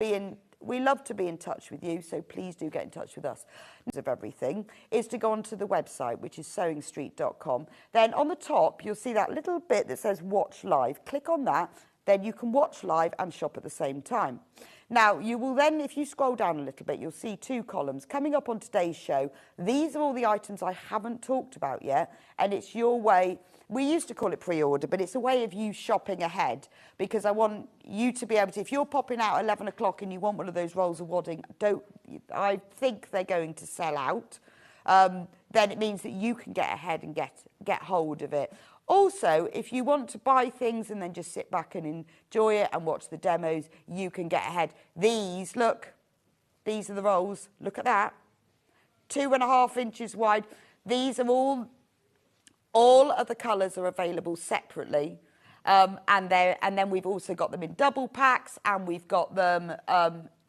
We love to be in touch with you, so please do get in touch with us. Of everything is to go onto the website, which is sewingstreet.com. Then on the top, you'll see that little bit that says Watch Live. Click on that, then you can watch live and shop at the same time. Now, you will then, if you scroll down a little bit, you'll see 2 columns. Coming up on today's show, these are all the items I haven't talked about yet, and it's your way. We used to call it pre-order, but it's a way of you shopping ahead, because I want you to be able to, if you're popping out at 11 o'clock and you want one of those rolls of wadding, I think they're going to sell out, then it means that you can get ahead and get hold of it. Also, if you want to buy things and then just sit back and enjoy it and watch the demos, you can get ahead. These, look, these are the rolls. Look at that. 2.5 inches wide. These are all of the colours are available separately. And then we've also got them in double packs, and we've got them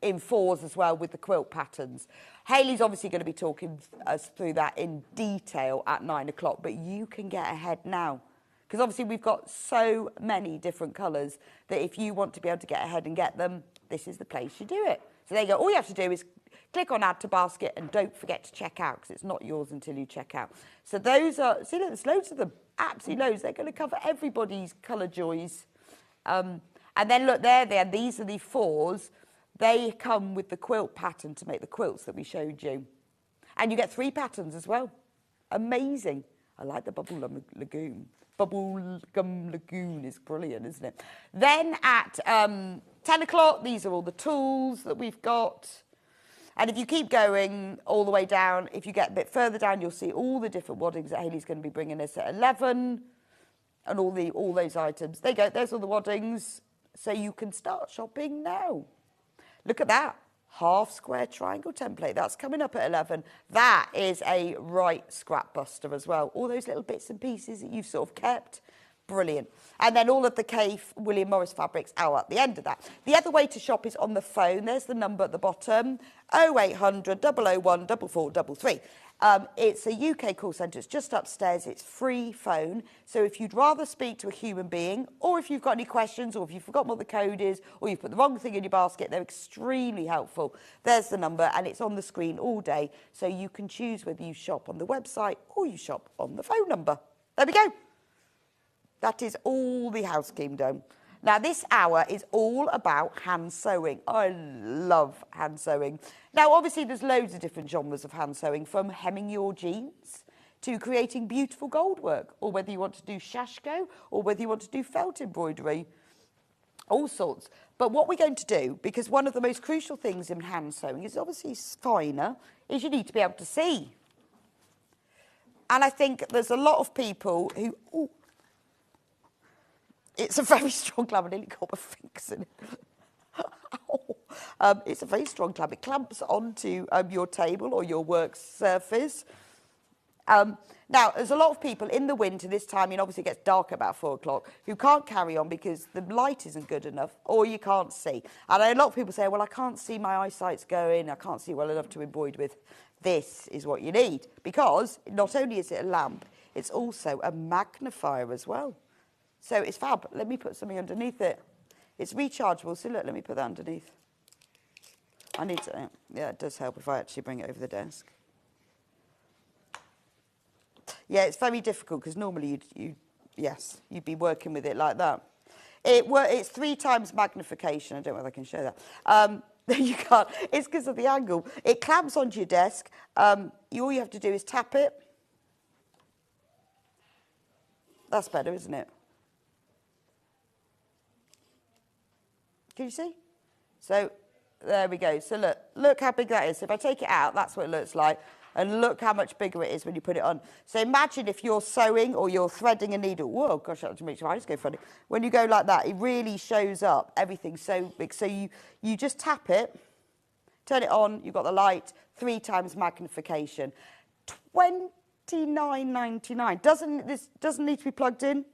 in 4s as well with the quilt patterns. Hayley's obviously going to be talking us through that in detail at 9 o'clock, but you can get ahead now. Because obviously we've got so many different colours that if you want to be able to get ahead and get them, this is the place you do it. So there you go. All you have to do is click on Add to Basket and don't forget to check out, because it's not yours until you check out. So those are, see, look, there's loads of them, absolutely loads. They're going to cover everybody's colour joys. And then look, there, these are the 4s. They come with the quilt pattern to make the quilts that we showed you. And you get 3 patterns as well. Amazing. I like the Bubblegum Lagoon. Bubblegum Lagoon is brilliant, isn't it? Then at 10 o'clock, these are all the tools that we've got. And if you keep going all the way down, if you get a bit further down, you'll see all the different waddings that Hayley's going to be bringing us at 11. And all those items. There you go. There's all the waddings. So you can start shopping now. Look at that. Half square triangle template. That's coming up at 11. That is a right scrap buster as well. All those little bits and pieces that you've sort of kept. Brilliant. And then all of the Kaffe William Morris fabrics out at the end of that. The other way to shop is on the phone. There's the number at the bottom. 0800 001 4433. It's a UK call centre. It's just upstairs. It's free phone. So if you'd rather speak to a human being, or if you've got any questions, or if you've forgotten what the code is, or you've put the wrong thing in your basket, they're extremely helpful. There's the number, and it's on the screen all day. So you can choose whether you shop on the website or you shop on the phone number. There we go. That is all the housekeeping done. Now, this hour is all about hand sewing. I love hand sewing. Now, obviously, there's loads of different genres of hand sewing, from hemming your jeans to creating beautiful gold work, or whether you want to do Sashiko, or whether you want to do felt embroidery, all sorts. But what we're going to do, because one of the most crucial things in hand sewing is obviously finer, is you need to be able to see. And I think there's a lot of people who... Ooh, it's a very strong clamp. I nearly got my fingers in it. It's a very strong clamp. It clamps onto your table or your work surface. Now, there's a lot of people in the winter this time, and obviously it gets dark about 4 o'clock, who can't carry on because the light isn't good enough, or you can't see. And a lot of people say, well, I can't see, my eyesight's going, I can't see well enough to embroider with. This is what you need, because not only is it a lamp, it's also a magnifier as well. So it's fab. Let me put something underneath it. It's rechargeable. So look, let me put that underneath. I need to, yeah, it does help if I actually bring it over the desk. Yeah, it's very difficult because normally you'd be working with it like that. It's 3 times magnification. I don't know whether I can show that. You can't. It's because of the angle. It clamps onto your desk. All you have to do is tap it. That's better, isn't it? Can you see? So there we go. So look how big that is. So if I take it out, that's what it looks like. And look how much bigger it is when you put it on. So imagine if you're sewing or you're threading a needle. Whoa, gosh, that makes my eyes go funny. When you go like that, it really shows up everything so big. So you just tap it, turn it on, you've got the light, 3 times magnification. $29.99. This doesn't need to be plugged in.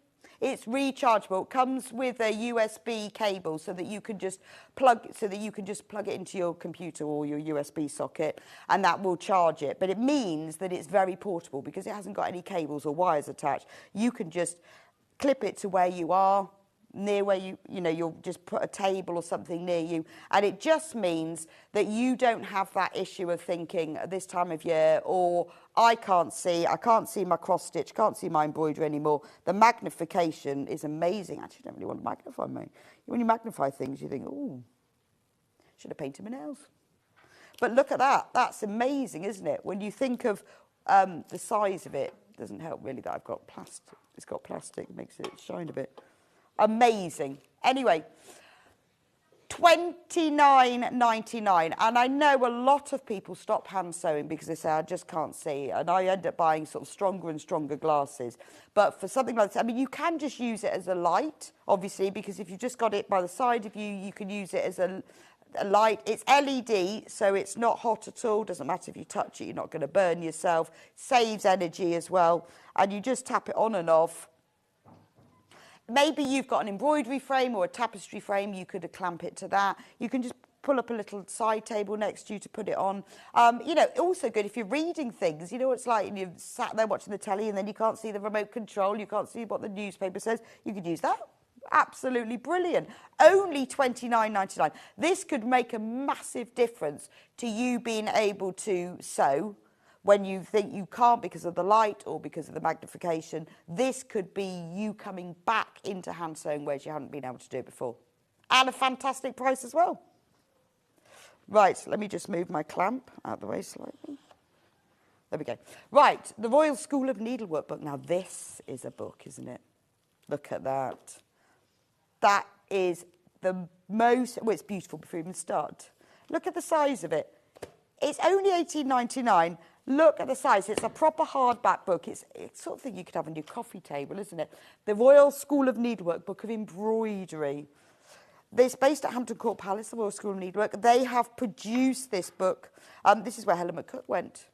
It's rechargeable. It comes with a USB cable so that you can just plug it into your computer or your USB socket, and that will charge it. But it means that it's very portable because it hasn't got any cables or wires attached. You can just clip it to where you are, near where you'll just put a table or something near you. And it just means that you don't have that issue of thinking at this time of year, or I can't see my cross stitch, can't see my embroidery anymore. The magnification is amazing. Actually, I don't really want to magnify mine. When you magnify things, you think, oh, should have painted my nails. But look at that. That's amazing, isn't it? When you think of the size of it, doesn't help really that I've got plastic. It's got plastic, makes it shine a bit. Amazing. Anyway, $29.99, and I know a lot of people stop hand sewing because they say, I just can't see, and I end up buying sort of stronger and stronger glasses. But for something like this, I mean, you can just use it as a light, obviously, because if you've just got it by the side of you, you can use it as a light. It's LED, so it's not hot at all. Doesn't matter if you touch it, you're not going to burn yourself. Saves energy as well, and you just tap it on and off. Maybe you've got an embroidery frame or a tapestry frame, you could clamp it to that. You can just pull up a little side table next to you to put it on. Also good if you're reading things. You know what it's like, and you've sat there watching the telly and then you can't see the remote control, you can't see what the newspaper says. You could use that. Absolutely brilliant. Only $29.99. This could make a massive difference to you being able to sew when you think you can't because of the light or because of the magnification. This could be you coming back into hand sewing whereas you haven't been able to do it before. And a fantastic price as well. Right, let me just move my clamp out of the way slightly. There we go. Right, the Royal School of Needlework book. Now this is a book, isn't it? Look at that. That is the most, well, it's beautiful before you even start. Look at the size of it. It's only $18.99. Look at the size. It's a proper hardback book. It's sort of thing you could have on your coffee table, isn't it? The Royal School of Needlework Book of Embroidery. It's based at Hampton Court Palace, the Royal School of Needlework. They have produced this book. This is where Helen McCook went.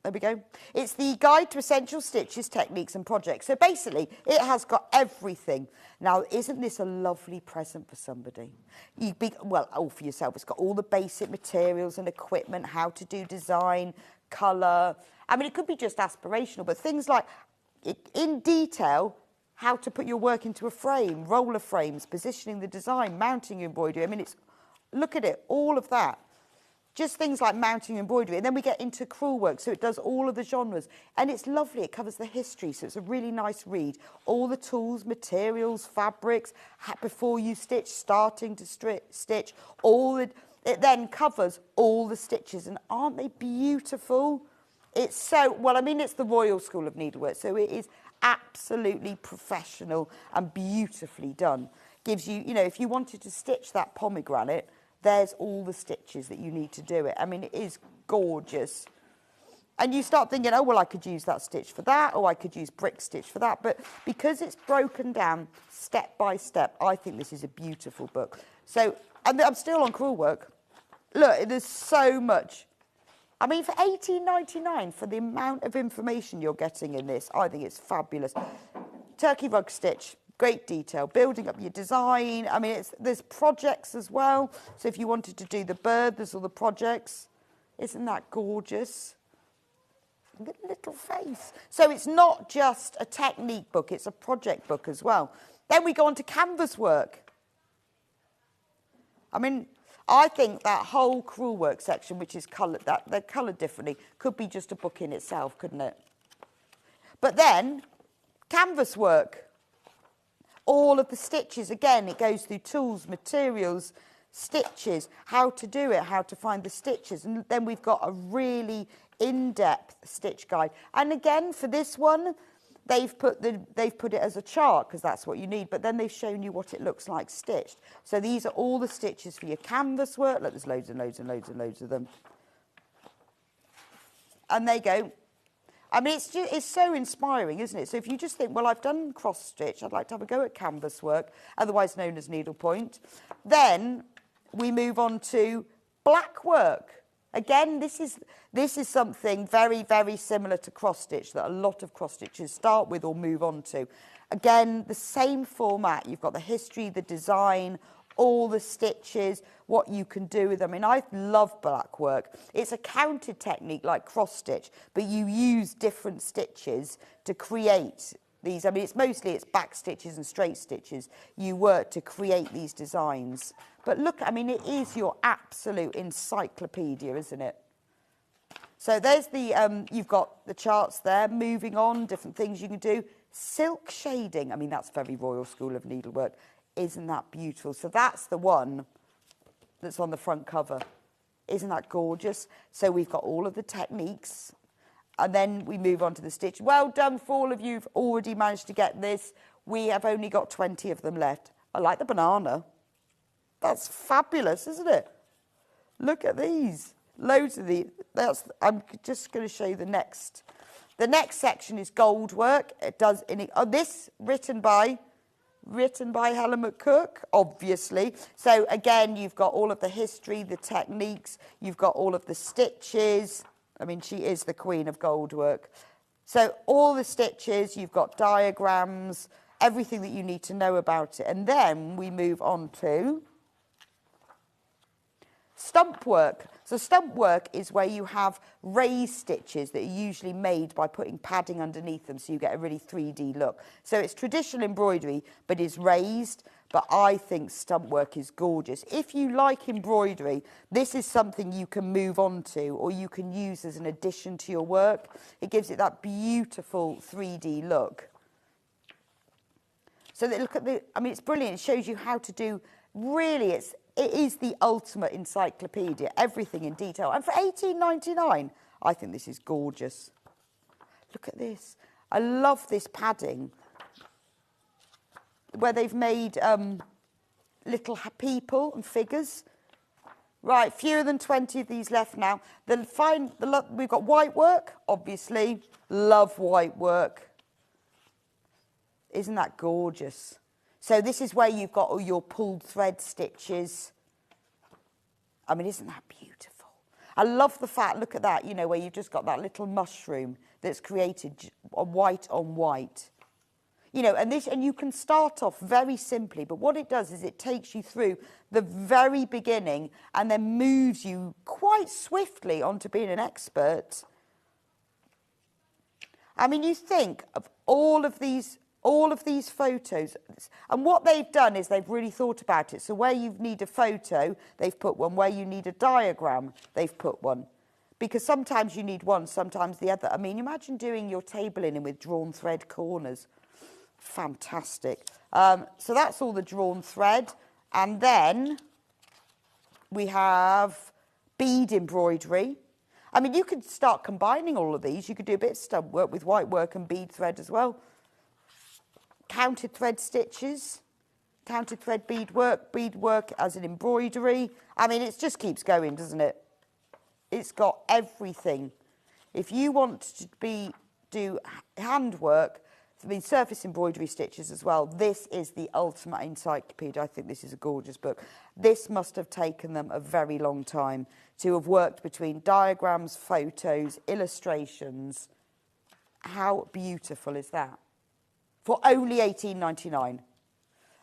There we go. It's the Guide to Essential Stitches, Techniques and Projects. So basically, it has got everything. Now, isn't this a lovely present for somebody? All for yourself. It's got all the basic materials and equipment, how to do design, colour. I mean, it could be just aspirational, but things like, in detail, how to put your work into a frame, roller frames, positioning the design, mounting your embroidery. I mean, look at it, all of that. Just things like mounting embroidery. And then we get into crewel work, so it does all of the genres. And it's lovely. It covers the history, so it's a really nice read. All the tools, materials, fabrics, before you stitch, starting to stitch. It then covers all the stitches. And aren't they beautiful? It's so, well, I mean, it's the Royal School of Needlework, so it is absolutely professional and beautifully done. Gives you, if you wanted to stitch that pomegranate, there's all the stitches that you need to do it. I mean, it is gorgeous. And you start thinking, oh, well, I could use that stitch for that, or I could use brick stitch for that. But because it's broken down step by step, I think this is a beautiful book. So, and I'm still on crewel work. Look, there's so much. I mean, for $18.99, for the amount of information you're getting in this, I think it's fabulous. Turkey rug stitch. Great detail, building up your design. I mean, there's projects as well. So if you wanted to do the bird, there's all the projects. Isn't that gorgeous? Little face. So it's not just a technique book, it's a project book as well. Then we go on to canvas work. I mean, I think that whole crewel work section, which is coloured, they're coloured differently, could be just a book in itself, couldn't it? But then, canvas work. All of the stitches, again, it goes through tools, materials, stitches, how to do it, how to find the stitches. And then we've got a really in-depth stitch guide. And again, for this one, they've put it as a chart because that's what you need, but then they've shown you what it looks like stitched. So these are all the stitches for your canvas work. Look, there's loads and loads and loads and loads of them. And they go. I mean, it's so inspiring, isn't it? So if you just think, well, I've done cross stitch, I'd like to have a go at canvas work, otherwise known as needlepoint. Then we move on to black work. Again, this is something very, very similar to cross stitch that a lot of cross stitches start with or move on to. Again, the same format. You've got the history, the design, all the stitches, what you can do with them. I mean, I love black work. It's a counted technique like cross stitch, but you use different stitches to create these. I mean, it's back stitches and straight stitches. You work to create these designs. But look, I mean, it is your absolute encyclopedia, isn't it? So there's the, you've got the charts there, moving on, different things you can do. Silk shading, I mean, that's very Royal School of Needlework. Isn't that beautiful? So that's the one that's on the front cover. Isn't that gorgeous? So we've got all of the techniques, and then we move on to the stitch. Well done for all of you who've already managed to get this. We have only got 20 of them left. I like the banana. That's fabulous, isn't it? Look at these. Loads of these. I'm just going to show you the next. The next section is gold work. It does this written by Helen McCook, obviously. So again, you've got all of the history, the techniques. You've got all of the stitches. I mean, she is the queen of gold work. So all the stitches. You've got diagrams, everything that you need to know about it, and then we move on to stump work. So stump work is where you have raised stitches that are usually made by putting padding underneath them, so you get a really 3D look. So it's traditional embroidery, but it's raised. But I think stump work is gorgeous. If you like embroidery, this is something you can move on to, or you can use as an addition to your work. It gives it that beautiful 3D look. So look at I mean, it's brilliant. It shows you how to do, really, it is the ultimate encyclopedia, everything in detail. And for $18.99, I think this is gorgeous. Look at this. I love this padding, where they've made little people and figures. Right, fewer than 20 of these left now. We've got white work, obviously. Love white work. Isn't that gorgeous? So this is where you've got all your pulled thread stitches. I mean, isn't that beautiful? I love the fact, look at that, you know, where you've just got that little mushroom that's created white on white. You know, and you can start off very simply, but what it does is it takes you through the very beginning and then moves you quite swiftly onto being an expert. I mean, you think of all of these photos, and what they've done is they've really thought about it. So where you need a photo, they've put one. Where you need a diagram, they've put one. Because sometimes you need one, sometimes the other. I mean, imagine doing your table linen with drawn thread corners. Fantastic. So that's all the drawn thread. And then we have bead embroidery. I mean, you could start combining all of these. You could do a bit of stump work with white work and bead thread as well. Counted thread stitches, counted thread bead work as an embroidery. I mean, it just keeps going, doesn't it? It's got everything. If you want to do handwork, I mean, surface embroidery stitches as well, this is the ultimate encyclopedia. I think this is a gorgeous book. This must have taken them a very long time to have worked between diagrams, photos, illustrations. How beautiful is that? For only $18.99.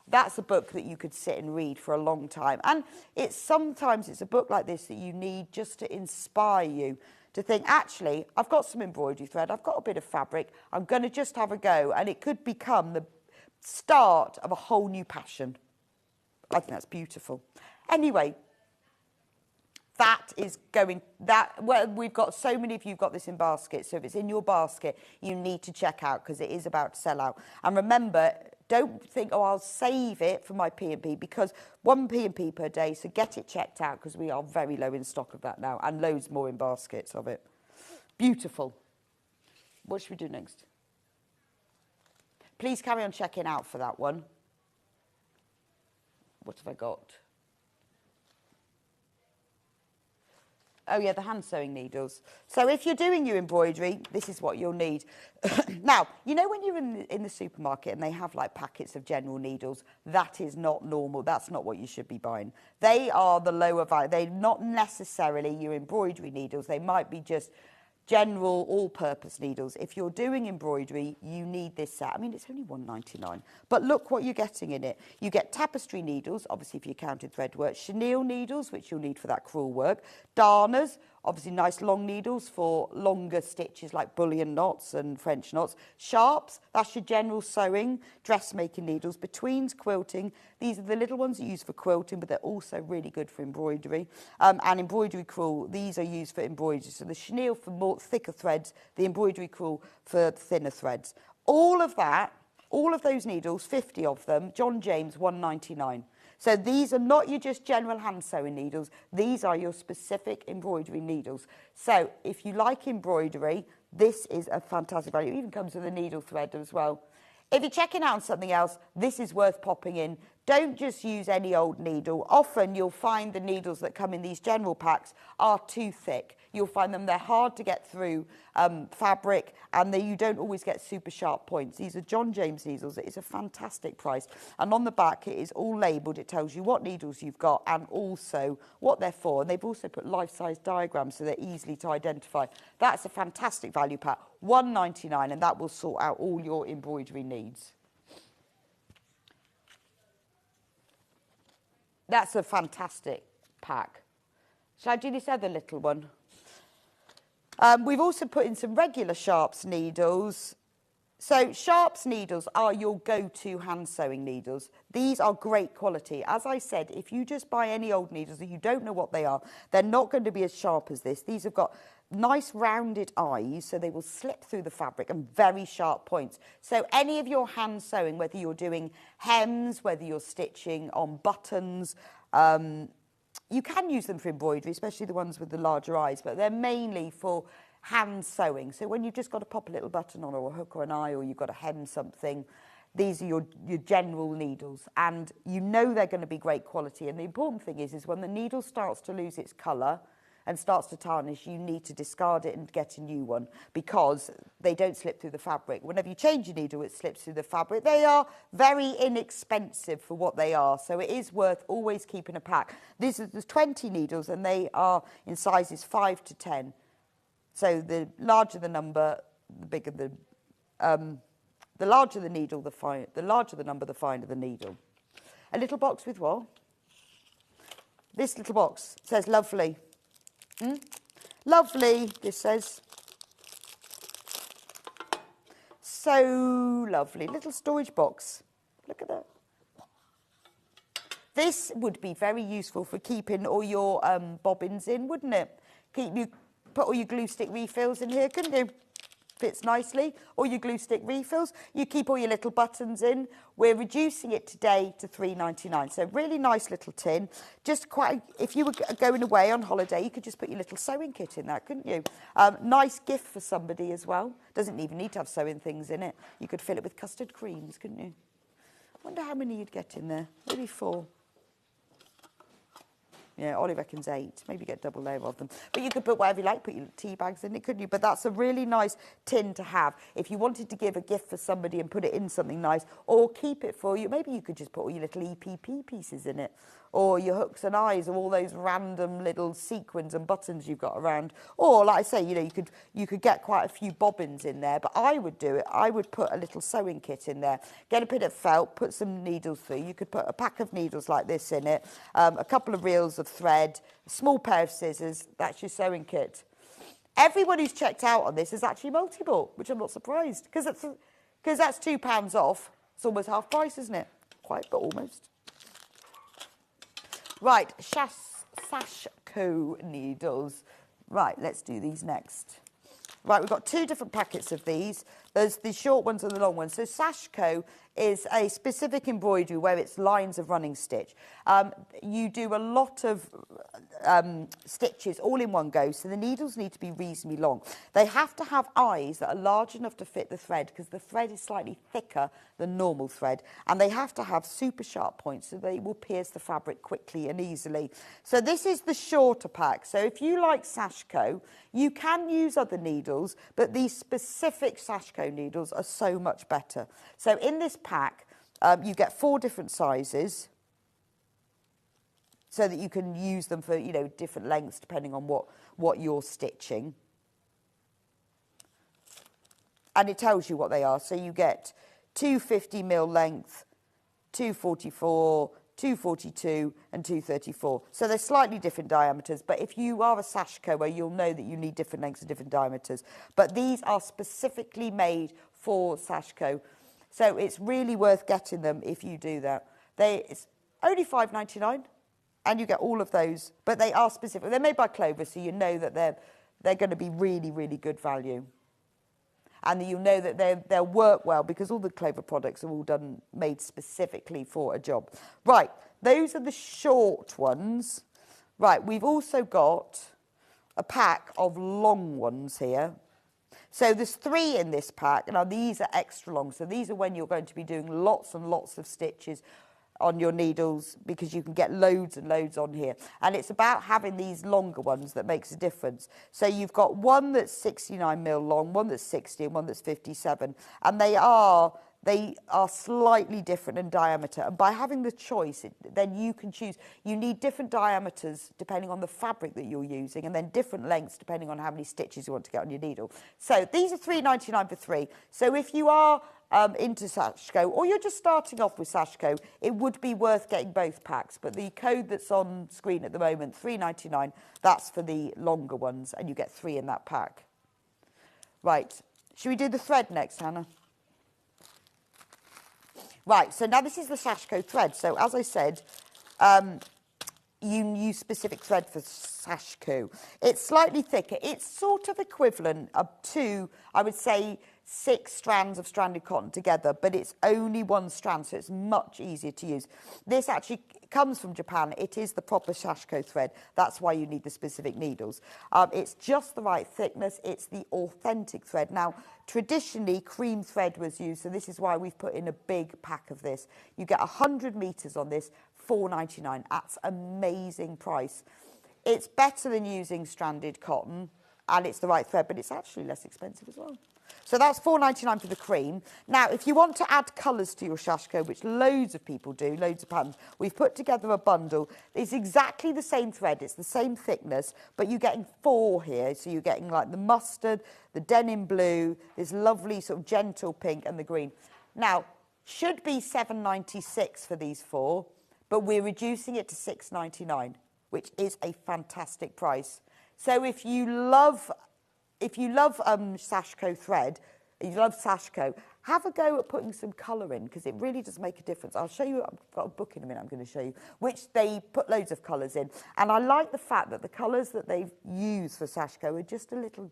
That's a book that you could sit and read for a long time. And sometimes it's a book like this that you need just to inspire you to think, actually, I've got some embroidery thread, I've got a bit of fabric, I'm going to just have a go, and it could become the start of a whole new passion. I think that's beautiful. Anyway, well, we've got so many of you got this in baskets, so if it's in your basket, you need to check out because it is about to sell out. And remember, don't think, oh, I'll save it for my P&P, because one P&P per day, so get it checked out because we are very low in stock of that now, and loads more in baskets of it. Beautiful. What should we do next? Please carry on checking out for that one. What have I got? Oh, yeah, the hand sewing needles. So if you're doing your embroidery, this is what you'll need. Now, you know when you're in the supermarket and they have, like, packets of general needles, that is not normal. That's not what you should be buying. They are the lower value. They're not necessarily your embroidery needles. They might be just general all-purpose needles. If you're doing embroidery, you need this set. I mean, it's only $1.99, but look what you're getting in it. You get tapestry needles, obviously if you counted thread work, chenille needles, which you'll need for that crewel work, darners, Obviously nice long needles for longer stitches like bullion knots and French knots. Sharps, that's your general sewing, dressmaking needles. Betweens, quilting, these are the little ones you use for quilting, but they're also really good for embroidery. And embroidery crewel, these are used for embroidery. So the chenille for more thicker threads, the embroidery crewel for thinner threads. All of that, all of those needles, 50 of them, John James, £1.99. So these are not your just general hand sewing needles. These are your specific embroidery needles. So if you like embroidery, this is a fantastic value. It even comes with a needle thread as well. If you're checking out something else, this is worth popping in. Don't just use any old needle. Often you'll find the needles that come in these general packs are too thick. You'll find them, they're hard to get through fabric, and you don't always get super sharp points. These are John James needles. It is a fantastic price. And on the back, it is all labelled. It tells you what needles you've got and also what they're for. And they've also put life-size diagrams so they're easily to identify. That's a fantastic value pack. £1.99, and that will sort out all your embroidery needs. That's a fantastic pack. Shall I do this other little one? We've also put in some regular Sharps needles. So Sharps needles are your go-to hand sewing needles. These are great quality. As I said, if you just buy any old needles and you don't know what they are, they're not going to be as sharp as this. These have got nice rounded eyes, so they will slip through the fabric, and very sharp points. So any of your hand sewing, whether you're doing hems, whether you're stitching on buttons, you can use them for embroidery, especially the ones with the larger eyes, but they're mainly for hand sewing. So when you've just got to pop a little button on, or a hook or an eye, or you've got to hem something, these are your general needles, and you know they're going to be great quality. And the important thing is when the needle starts to lose its colour and starts to tarnish, you need to discard it and get a new one, because they don't slip through the fabric. Whenever you change your needle, it slips through the fabric. They are very inexpensive for what they are, so it is worth always keeping a pack. There's 20 needles, and they are in sizes 5 to 10. So the larger the number, the bigger the larger the needle, the larger the number, the finer the needle. A little box with what? This little box says lovely. Lovely, this says. So lovely. Little storage box. Look at that. This would be very useful for keeping all your bobbins in, wouldn't it? You put all your glue stick refills in here, couldn't you? Fits nicely. Or your glue stick refills. You keep all your little buttons in. We're reducing it today to £3.99. So really nice little tin. Just quite, if you were going away on holiday, you could just put your little sewing kit in that, couldn't you? Nice gift for somebody as well. Doesn't even need to have sewing things in it. You could fill it with custard creams, couldn't you? Wonder how many you'd get in there. Maybe 4. Yeah, Ollie reckons 8. Maybe get double layer of them. But you could put whatever you like, put your tea bags in it, couldn't you? But that's a really nice tin to have. If you wanted to give a gift for somebody and put it in something nice, or keep it for you, maybe you could just put all your little EPP pieces in it, or your hooks and eyes, or all those random little sequins and buttons you've got around. Or, like I say, you know, you could get quite a few bobbins in there, but I would do it. I would put a little sewing kit in there. Get a bit of felt, put some needles through. You could put a pack of needles like this in it, a couple of reels of thread, a small pair of scissors. That's your sewing kit. Everyone who's checked out on this is actually multi-bought, which I'm not surprised, because that's £2 off. It's almost half price, isn't it? Quite, but almost. Right, Sashiko needles. Right, let's do these next. Right, we've got 2 different packets of these. There's the short ones and the long ones. So Sashiko is a specific embroidery where it's lines of running stitch. You do a lot of stitches all in one go, so the needles need to be reasonably long. They have to have eyes that are large enough to fit the thread, because the thread is slightly thicker than normal thread, and they have to have super sharp points so they will pierce the fabric quickly and easily. So this is the shorter pack. So if you like Sashiko, you can use other needles, but these specific Sashiko needles are so much better. So in this pack, you get 4 different sizes, so that you can use them for, you know, different lengths depending on what you're stitching. And it tells you what they are. So you get 2 50mm length, 2 44, 242 and 234. So they're slightly different diameters, but if you are a Sashiko, you'll know that you need different lengths and different diameters. But these are specifically made for Sashiko. So it's really worth getting them if you do that. It's only $5.99 and you get all of those, but they are specific. They're made by Clover, so you know that they're going to be really, really good value. And you'll know that they'll work well because all the Clover products are all made specifically for a job. Right, those are the short ones. Right, we've also got a pack of long ones here. So there's 3 in this pack. Now these are extra long, so these are when you're going to be doing lots and lots of stitches on your needles because you can get loads and loads on here. And it's about having these longer ones that makes a difference. So you've got one that's 69mm long, one that's 60 and one that's 57. And they are slightly different in diameter. And by having the choice, then you can choose. You need different diameters depending on the fabric that you're using, and then different lengths depending on how many stitches you want to get on your needle. So these are $3.99 for 3. So if you are into Sashiko, or you're just starting off with Sashiko, it would be worth getting both packs. But the code that's on screen at the moment, $3.99, that's for the longer ones, and you get 3 in that pack. Right, should we do the thread next, Hannah? Right, so now this is the Sashiko thread. So as I said, you use specific thread for Sashiko. It's slightly thicker. It's sort of equivalent to, I would say, 6 strands of stranded cotton together, but it's only 1 strand, so it's much easier to use. This actually comes from Japan. It is the proper Sashiko thread. That's why you need the specific needles. It's just the right thickness. It's the authentic thread. Now, traditionally, cream thread was used, so this is why we've put in a big pack of this. You get 100 meters on this, $4.99. That's amazing price. It's better than using stranded cotton, and it's the right thread, but it's actually less expensive as well. So that's $4.99 for the cream. Now, if you want to add colours to your Sashiko, which loads of people do, loads of patterns, we've put together a bundle. It's exactly the same thread. It's the same thickness, but you're getting 4 here. So you're getting like the mustard, the denim blue, this lovely sort of gentle pink, and the green. Now, should be $7.96 for these 4, but we're reducing it to $6.99, which is a fantastic price. So if you love Sashiko thread, you love Sashiko, have a go at putting some colour in, because it really does make a difference. I'll show you, I've got a book in a minute I'm going to show you, which they put loads of colours in. And I like the fact that the colours that they've used for Sashiko are just a little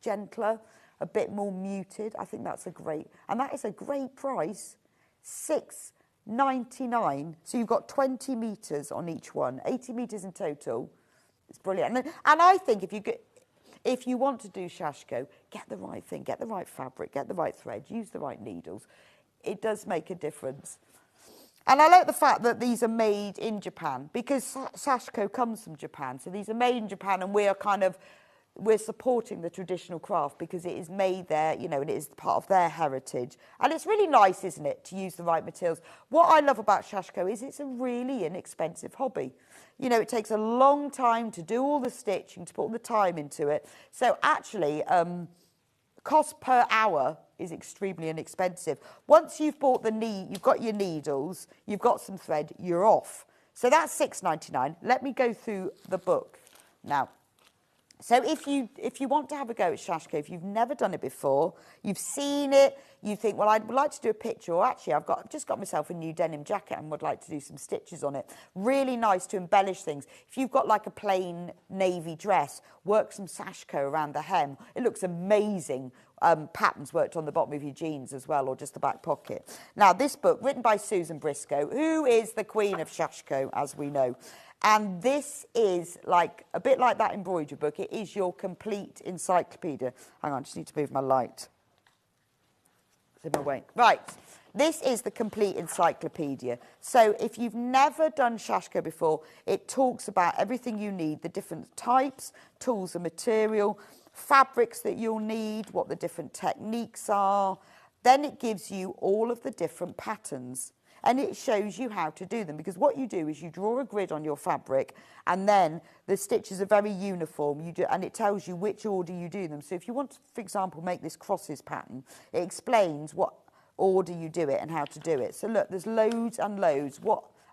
gentler, a bit more muted. I think that's and that is a great price, $6.99. So you've got 20 metres on each one, 80 metres in total. It's brilliant. And I think if you want to do Sashiko, get the right thing, get the right fabric, get the right thread, use the right needles. It does make a difference. And I like the fact that these are made in Japan, because Sashiko comes from Japan. So these are made in Japan, and we're supporting the traditional craft because it is made there, you know, and it is part of their heritage. And it's really nice, isn't it, to use the right materials. What I love about Sashiko is it's a really inexpensive hobby. You know, it takes a long time to do all the stitching, to put all the time into it. So actually, cost per hour is extremely inexpensive. Once you've bought you've got your needles, you've got some thread, you're off. So that's $6.99. Let me go through the book now. So if you want to have a go at Sashiko, if you've never done it before, you've seen it, you think, well, I'd like to do a picture, or actually I've just got myself a new denim jacket and would like to do some stitches on it. Really nice to embellish things. If you've got like a plain navy dress, work some Sashiko around the hem. It looks amazing. Patterns worked on the bottom of your jeans as well, or just the back pocket. Now, this book, written by Susan Briscoe, who is the queen of Sashiko, as we know. And this is like a bit like that embroidery book. It is your complete encyclopedia. Hang on, I just need to move my light. It's in my way. Right, this is the complete encyclopedia. So if you've never done Sashiko before, it talks about everything you need, the different types, tools and material, fabrics that you'll need, what the different techniques are. Then it gives you all of the different patterns. And it shows you how to do them, because what you do is you draw a grid on your fabric, and then the stitches are very uniform, and it tells you which order you do them. So if you want to, for example, make this crosses pattern, it explains what order you do it and how to do it. So look, there's loads and loads.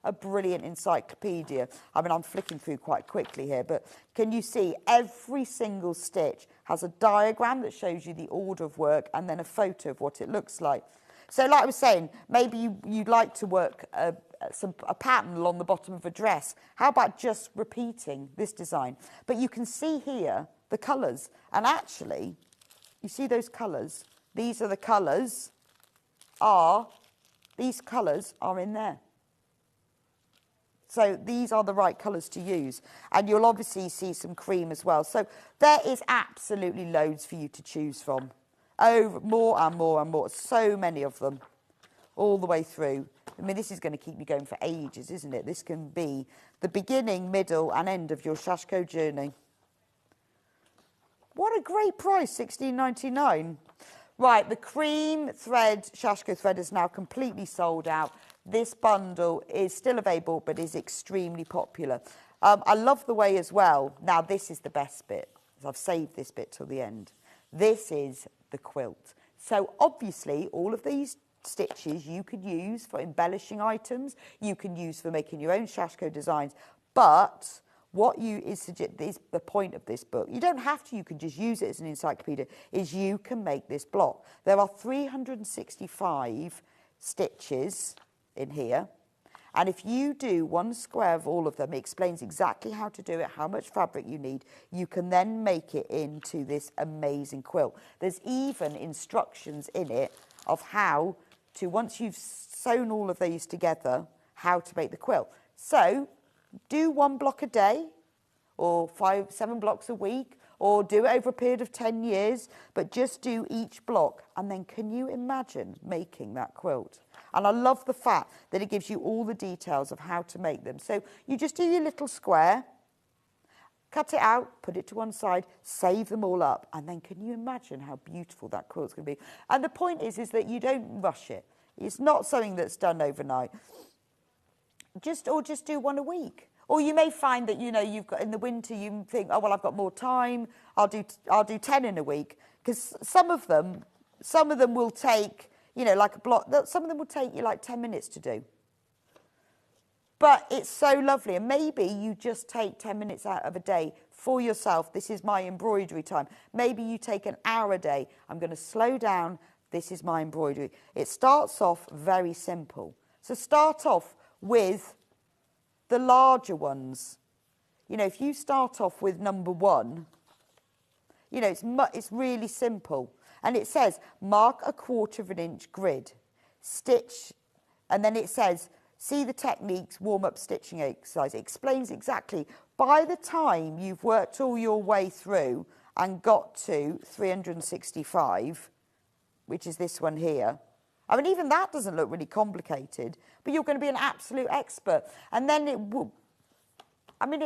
a brilliant encyclopedia. I mean, I'm flicking through quite quickly here, but can you see every single stitch has a diagram that shows you the order of work and then a photo of what it looks like. So like I was saying, maybe you'd like to work a pattern along the bottom of a dress. How about just repeating this design? But you can see here the colours. And actually, you see those colours? These are the colours these colours are in there. So these are the right colours to use. And you'll obviously see some cream as well. So there is absolutely loads for you to choose from. Oh, more and more and more. So many of them all the way through. I mean, this is going to keep you going for ages, isn't it? This can be the beginning, middle and end of your Sashiko journey. What a great price, $16.99. Right, the cream thread, Sashiko thread is now completely sold out. This bundle is still available, but is extremely popular. I love the way as well. Now, this is the best bit. I've saved this bit till the end. This is the quilt. So obviously, all of these stitches you could use for embellishing items. You can use for making your own Sashiko designs. But what is the point of this book, you don't have to, you can just use it as an encyclopedia, is you can make this block. There are 365 stitches in here. And if you do one square of all of them, it explains exactly how to do it, how much fabric you need. You can then make it into this amazing quilt. There's even instructions in it of how to, once you've sewn all of these together, how to make the quilt. So do one block a day, or 7 blocks a week, or do it over a period of 10 years, but just do each block. And then can you imagine making that quilt? And I love the fact that it gives you all the details of how to make them. So you just do your little square, cut it out, put it to one side, save them all up, and then can you imagine how beautiful that quilt's going to be? And the point is that you don't rush it. It's not something that's done overnight. Just do one a week. Or you may find that, you know, you've got in the winter, you think, oh, well, I've got more time. I'll do 10 in a week. Because some of them will take, you know, like a block. Some of them will take you like 10 minutes to do. But it's so lovely. And maybe you just take 10 minutes out of a day for yourself. This is my embroidery time. Maybe you take an hour a day. I'm going to slow down. This is my embroidery. It starts off very simple. So start off with the larger ones. You know, if you start off with number 1, you know, it's really simple. And it says, mark a 1/4 inch grid, stitch, and then it says, see the techniques, warm-up stitching exercise. It explains exactly, by the time you've worked all your way through and got to 365, which is this one here, I mean, even that doesn't look really complicated, but you're going to be an absolute expert. And then it will, I mean,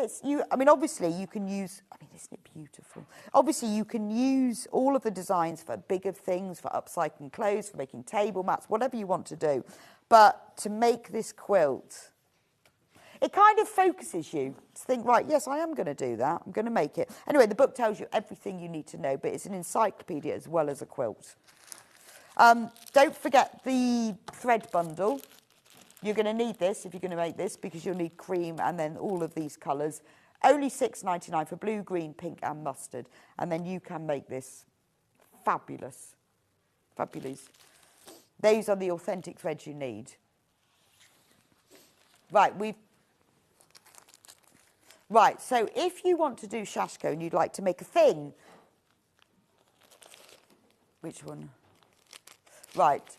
obviously you can use, I mean, isn't it beautiful? Obviously you can use all of the designs for bigger things, for upcycling clothes, for making table mats, whatever you want to do. But to make this quilt, it kind of focuses you to think, right, yes, I am going to do that. I'm going to make it. Anyway, the book tells you everything you need to know, but it's an encyclopedia as well as a quilt. Don't forget the thread bundle. You're going to need this if you're going to make this, because you'll need cream and then all of these colours. Only $6.99 for blue, green, pink and mustard. And then you can make this fabulous. Fabulous. Those are the authentic threads you need. Right, so if you want to do Sashiko and you'd like to make a thing, which one? Right,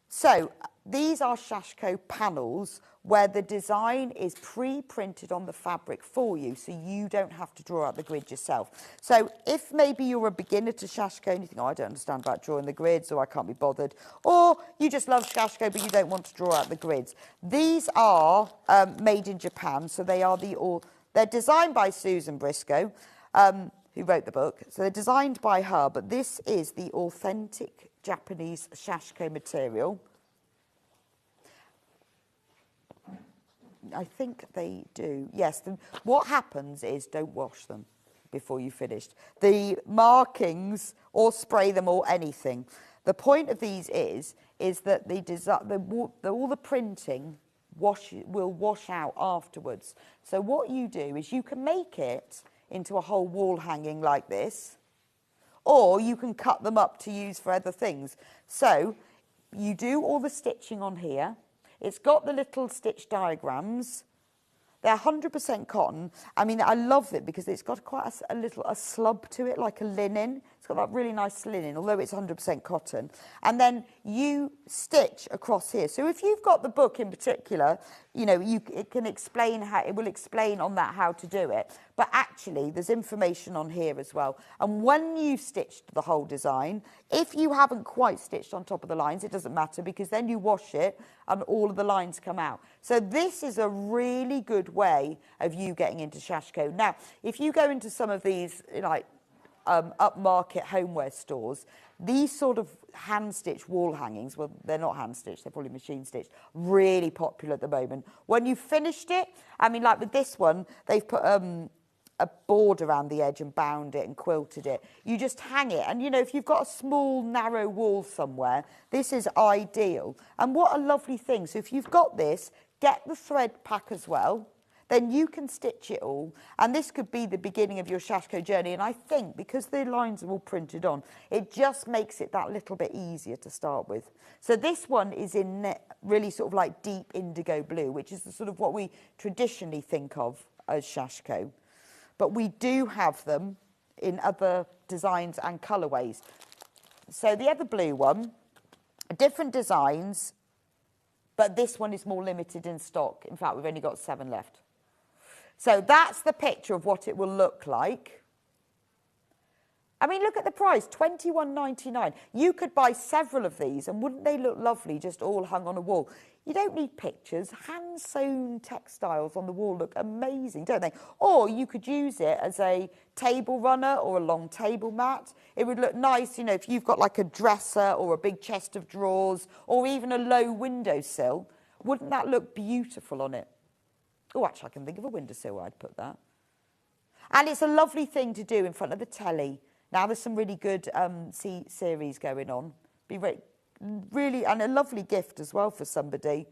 so these are Sashiko panels where the design is pre-printed on the fabric for you, so you don't have to draw out the grid yourself. So if maybe you're a beginner to Sashiko and you think, oh, I don't understand about drawing the grids, or I can't be bothered, or you just love Sashiko but you don't want to draw out the grids, these are made in Japan, so they're designed by Susan Briscoe, who wrote the book. So they're designed by her, but this is the authentic Japanese Sashiko material. I think they do. Yes, what happens is don't wash them before you've finished. The markings, or spray them, or anything. The point of these is that all the printing will wash out afterwards. So what you do is you can make it into a whole wall hanging like this, or you can cut them up to use for other things. So you do all the stitching on here. It's got the little stitch diagrams. They're 100% cotton. I mean, I love it because it's got quite a slub to it, like a linen. It's got that really nice linen, although it's 100% cotton. And then you stitch across here. So if you've got the book in particular, you know, it can explain how, it will explain on that how to do it. But actually, there's information on here as well. And when you've stitched the whole design, if you haven't quite stitched on top of the lines, it doesn't matter because then you wash it and all of the lines come out. So this is a really good way of you getting into Sashiko. Now, if you go into some of these, like, upmarket homeware stores, these sort of hand-stitched wall hangings, well, they're not hand-stitched, they're probably machine-stitched, really popular at the moment. When you've finished it, I mean, like with this one, they've put a board around the edge and bound it and quilted it. You just hang it. And, you know, if you've got a small, narrow wall somewhere, this is ideal. And what a lovely thing. So if you've got this, get the thread pack as well. Then you can stitch it all. And this could be the beginning of your Sashiko journey. And I think because the lines are all printed on, it just makes it that little bit easier to start with. So this one is in really sort of like deep indigo blue, which is the sort of what we traditionally think of as Sashiko. But we do have them in other designs and colourways. So the other blue one, different designs, but this one is more limited in stock. In fact, we've only got 7 left. So that's the picture of what it will look like. I mean, look at the price, $21.99. You could buy several of these, and wouldn't they look lovely just all hung on a wall? You don't need pictures. Hand-sewn textiles on the wall look amazing, don't they? Or you could use it as a table runner or a long table mat. It would look nice, you know, if you've got like a dresser or a big chest of drawers or even a low windowsill. Wouldn't that look beautiful on it? Oh, actually, I can think of a windowsill where I'd put that. And it's a lovely thing to do in front of the telly. Now, there's some really good series going on. Be really, and a lovely gift as well for somebody.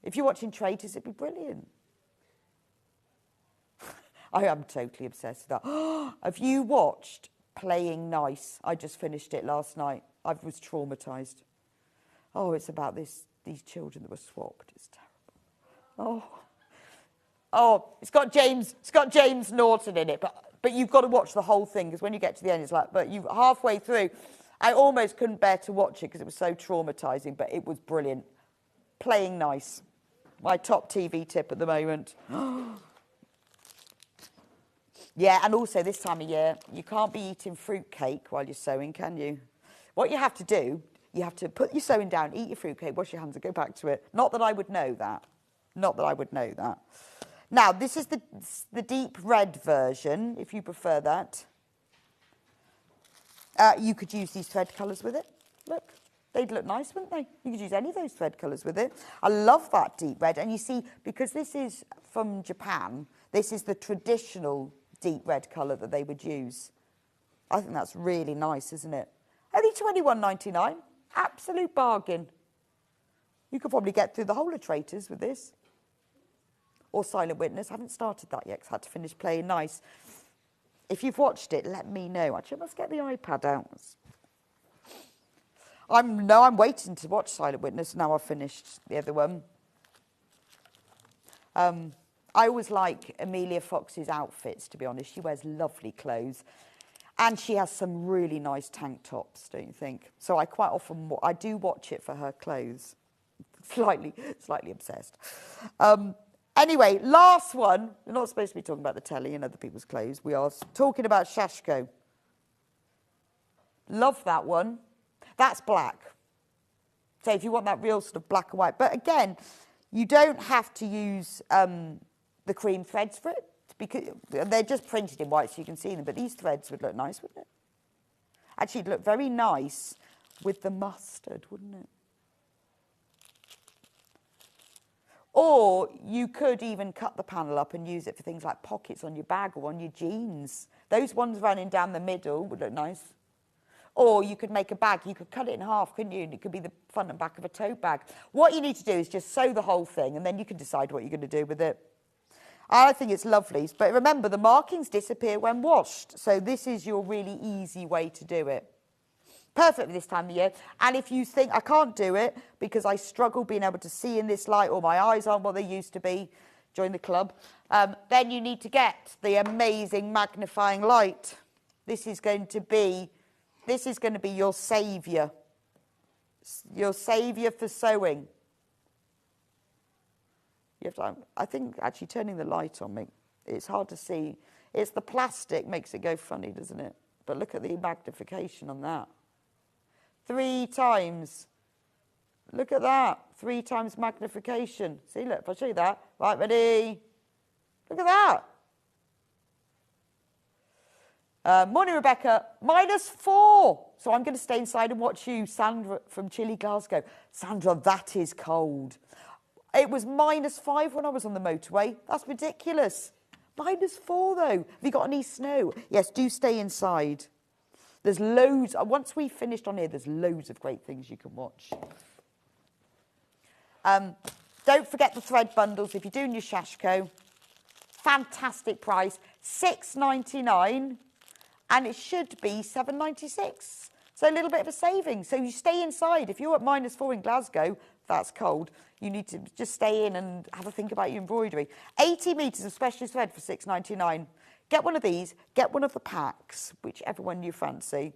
If you're watching Traitors, it'd be brilliant. I am totally obsessed with that. Have you watched Playing Nice? I just finished it last night. I was traumatised. Oh, it's about these children that were swapped. It's terrible. Oh, it's got James Norton in it, but you've got to watch the whole thing because when you get to the end, it's like, but you halfway through, I almost couldn't bear to watch it because it was so traumatising, but it was brilliant. Playing Nice, my top TV tip at the moment. Yeah, and also this time of year, you can't be eating fruitcake while you're sewing, can you? What you have to do, you have to put your sewing down, eat your fruitcake, wash your hands and go back to it. Not that I would know that. Not that I would know that. Now, this is the deep red version, if you prefer that. You could use these thread colours with it. Look, they'd look nice, wouldn't they? You could use any of those thread colours with it. I love that deep red. And you see, because this is from Japan, this is the traditional deep red colour that they would use. I think that's really nice, isn't it? Only $21.99. Absolute bargain. You could probably get through the whole of Traitors with this. Or Silent Witness. I haven't started that yet because I had to finish Playing Nice. If you've watched it, let me know. Actually, I must get the iPad out. I'm waiting to watch Silent Witness. Now I've finished the other one. I always like Amelia Fox's outfits, to be honest. She wears lovely clothes. And she has some really nice tank tops, don't you think? So I quite often, I do watch it for her clothes. Slightly obsessed. Anyway, last one. We're not supposed to be talking about the telly and other people's clothes. We are talking about Sashiko. Love that one. That's black. So if you want that real sort of black and white. But again, you don't have to use the cream threads for it, because they're just printed in white so you can see them. But these threads would look nice, wouldn't it? Actually, it'd look very nice with the mustard, wouldn't it? Or you could even cut the panel up and use it for things like pockets on your bag or on your jeans. Those ones running down the middle would look nice. Or you could make a bag. You could cut it in half, couldn't you? And it could be the front and back of a tote bag. What you need to do is just sew the whole thing, and then you can decide what you're going to do with it. I think it's lovely. But remember, the markings disappear when washed. So this is your really easy way to do it. Perfect for this time of year. And if you think, I can't do it because I struggle being able to see in this light, or my eyes aren't what they used to be, join the club, then you need to get the amazing magnifying light. This is going to be your saviour. Your saviour for sewing. You have to, I think actually turning the light on, it's hard to see. It's the plastic makes it go funny, doesn't it? But look at the magnification on that. 3 times. Look at that. 3 times magnification. See, look, if I show you that. Right, ready? Look at that. Morning, Rebecca. -4. So I'm going to stay inside and watch you, Sandra from chilly Glasgow. Sandra, that is cold. It was -5 when I was on the motorway. That's ridiculous. -4 though. Have you got any snow? Yes, do stay inside. There's loads. Once we've finished on here, there's loads of great things you can watch. Don't forget the thread bundles if you're doing your Sashiko. Fantastic price, £6.99, and it should be £7.96. So a little bit of a saving. So you stay inside. If you're at -4 in Glasgow, that's cold. You need to just stay in and have a think about your embroidery. 80 metres of specialist thread for £6.99. Get one of these, get one of the packs, whichever one you fancy.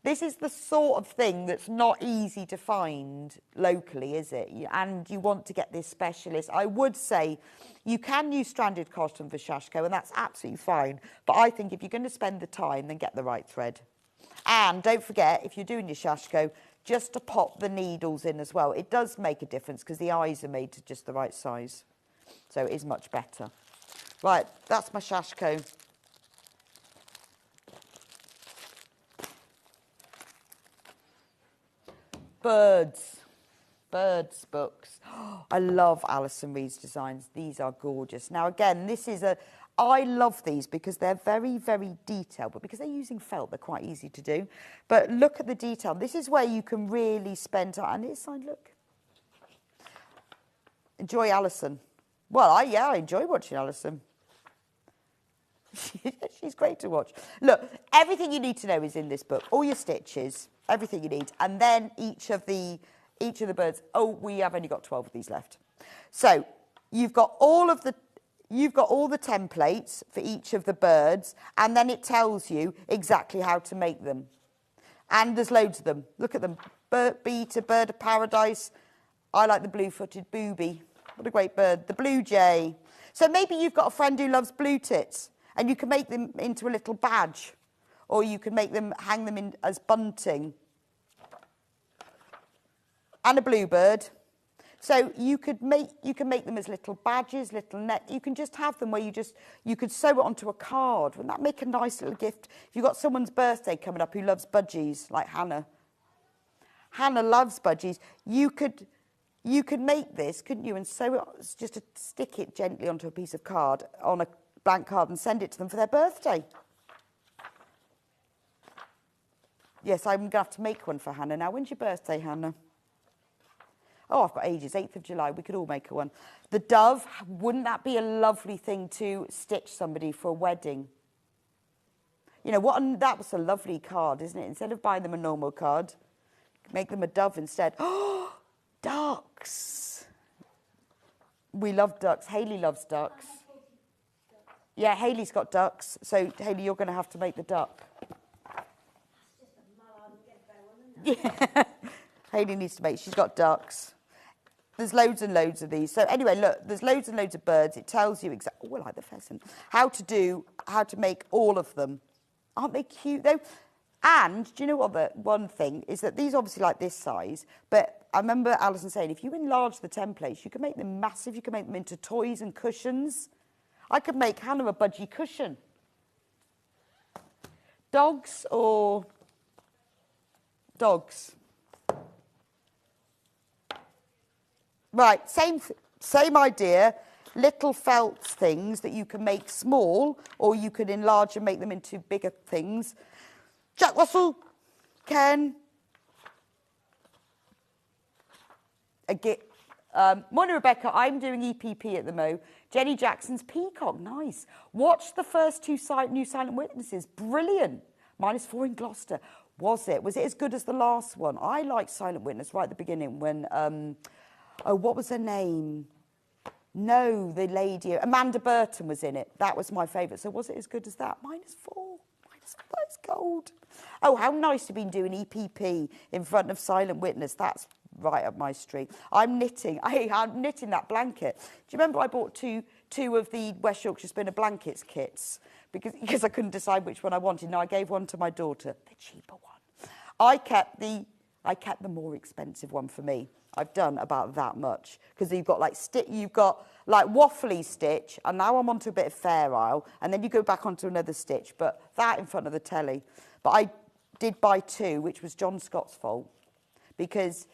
This is the sort of thing that's not easy to find locally, is it? And you want to get this specialist. I would say you can use stranded cotton for Sashiko, and that's absolutely fine. But I think if you're going to spend the time, then get the right thread. And don't forget, if you're doing your Sashiko, just to pop the needles in as well. It does make a difference because the eyes are made to just the right size. So it is much better. Right, that's my Sashiko. Birds books. Oh, I love Alison Reed's designs. These are gorgeous. Now again, I love these because they're very, very detailed, but because they're using felt, they're quite easy to do. But look at the detail. This is where you can really spend time. And it's signed, look. Enjoy Alison. Well, I enjoy watching Alison. She's great to watch. Look, everything you need to know is in this book. All your stitches, everything you need, and then each of the birds. Oh, we have only got 12 of these left. So you've got all the templates for each of the birds, and then it tells you exactly how to make them. And there's loads of them. Look at them. Bird of paradise. I like the blue-footed booby. What a great bird. The blue jay. So maybe you've got a friend who loves blue tits, and you can make them into a little badge, or you can hang them in as bunting. And a bluebird. So you can make them as little badges, little net. You can just have them where you could sew it onto a card. Wouldn't that make a nice little gift? If you've got someone's birthday coming up who loves budgies, like Hannah. Hannah loves budgies. You could make this, couldn't you, and sew it, just to stick it gently onto a piece of card, on a blank card, and send it to them for their birthday. Yes, I'm going to have to make one for Hannah now. When's your birthday, Hannah? Oh, I've got ages, 8th of July. We could all make her one. The dove, wouldn't that be a lovely thing to stitch somebody for a wedding? You know, that was a lovely card, isn't it? Instead of buying them a normal card, make them a dove instead. Oh, ducks. We love ducks. Hayley loves ducks. Yeah, Hayley's got ducks. So, Hayley, you're going to have to make the duck. Yeah. Hayley needs to make. She's got ducks. There's loads and loads of these. So anyway, look, there's loads and loads of birds. It tells you exactly. Oh, I like the pheasant. How to make all of them. Aren't they cute though? And do you know what? The one thing is that these obviously like this size, but I remember Alison saying if you enlarge the templates, you can make them massive. You can make them into toys and cushions. I could make Hannah a budgie cushion. Dogs or dogs? Right, same idea. Little felt things that you can make small, or you could enlarge and make them into bigger things. Jack Russell, Ken. Morning, Rebecca. I'm doing EPP at the Mo. Jenny Jackson's Peacock. Nice. Watch the first two New Silent Witnesses. Brilliant. -4 in Gloucester. Was it? Was it as good as the last one? I liked Silent Witness right at the beginning when, oh, what was her name? No, the lady, Amanda Burton was in it. That was my favourite. So was it as good as that? -4. That's gold. Oh, how nice to be doing EPP in front of Silent Witness. That's right up my street. I'm knitting. I'm knitting that blanket. Do you remember I bought two of the West Yorkshire Spinner Blankets kits because I couldn't decide which one I wanted. Now I gave one to my daughter, the cheaper one. I kept the more expensive one for me. I've done about that much because you've got like waffly stitch, and now I'm onto a bit of Fair Isle, and then you go back onto another stitch, but that in front of the telly. But I did buy two, which was John Scott's fault, because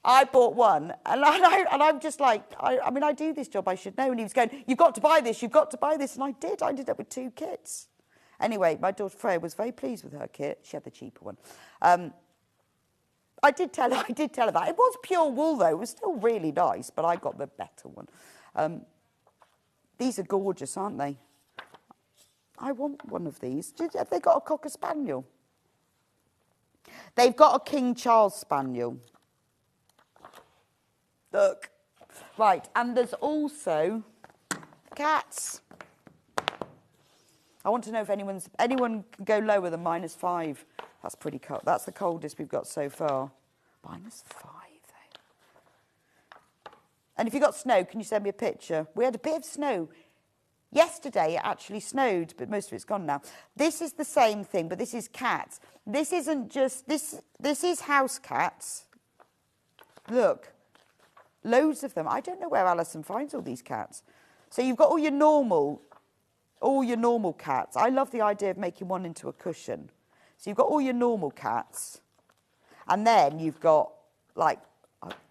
I bought one, and I'm just like, I mean, I do this job, I should know. And he was going, you've got to buy this, you've got to buy this. And I did. I ended up with 2 kits. Anyway, my daughter Freya was very pleased with her kit. She had the cheaper one. I did tell her that. It was pure wool, though. It was still really nice, but I got the better one. These are gorgeous, aren't they? I want one of these. Have they got a Cocker Spaniel? They've got a King Charles Spaniel. Look. Right, and there's also cats. I want to know if anyone can go lower than -5. That's pretty cold. That's the coldest we've got so far. -5, though. And if you got snow, can you send me a picture? We had a bit of snow. Yesterday, it actually snowed, but most of it's gone now. This is the same thing, but this is cats. This isn't just... This is house cats. Look. Loads of them. I don't know where Alison finds all these cats. So you've got all your normal cats. I love the idea of making one into a cushion. So you've got all your normal cats. And then you've got, like,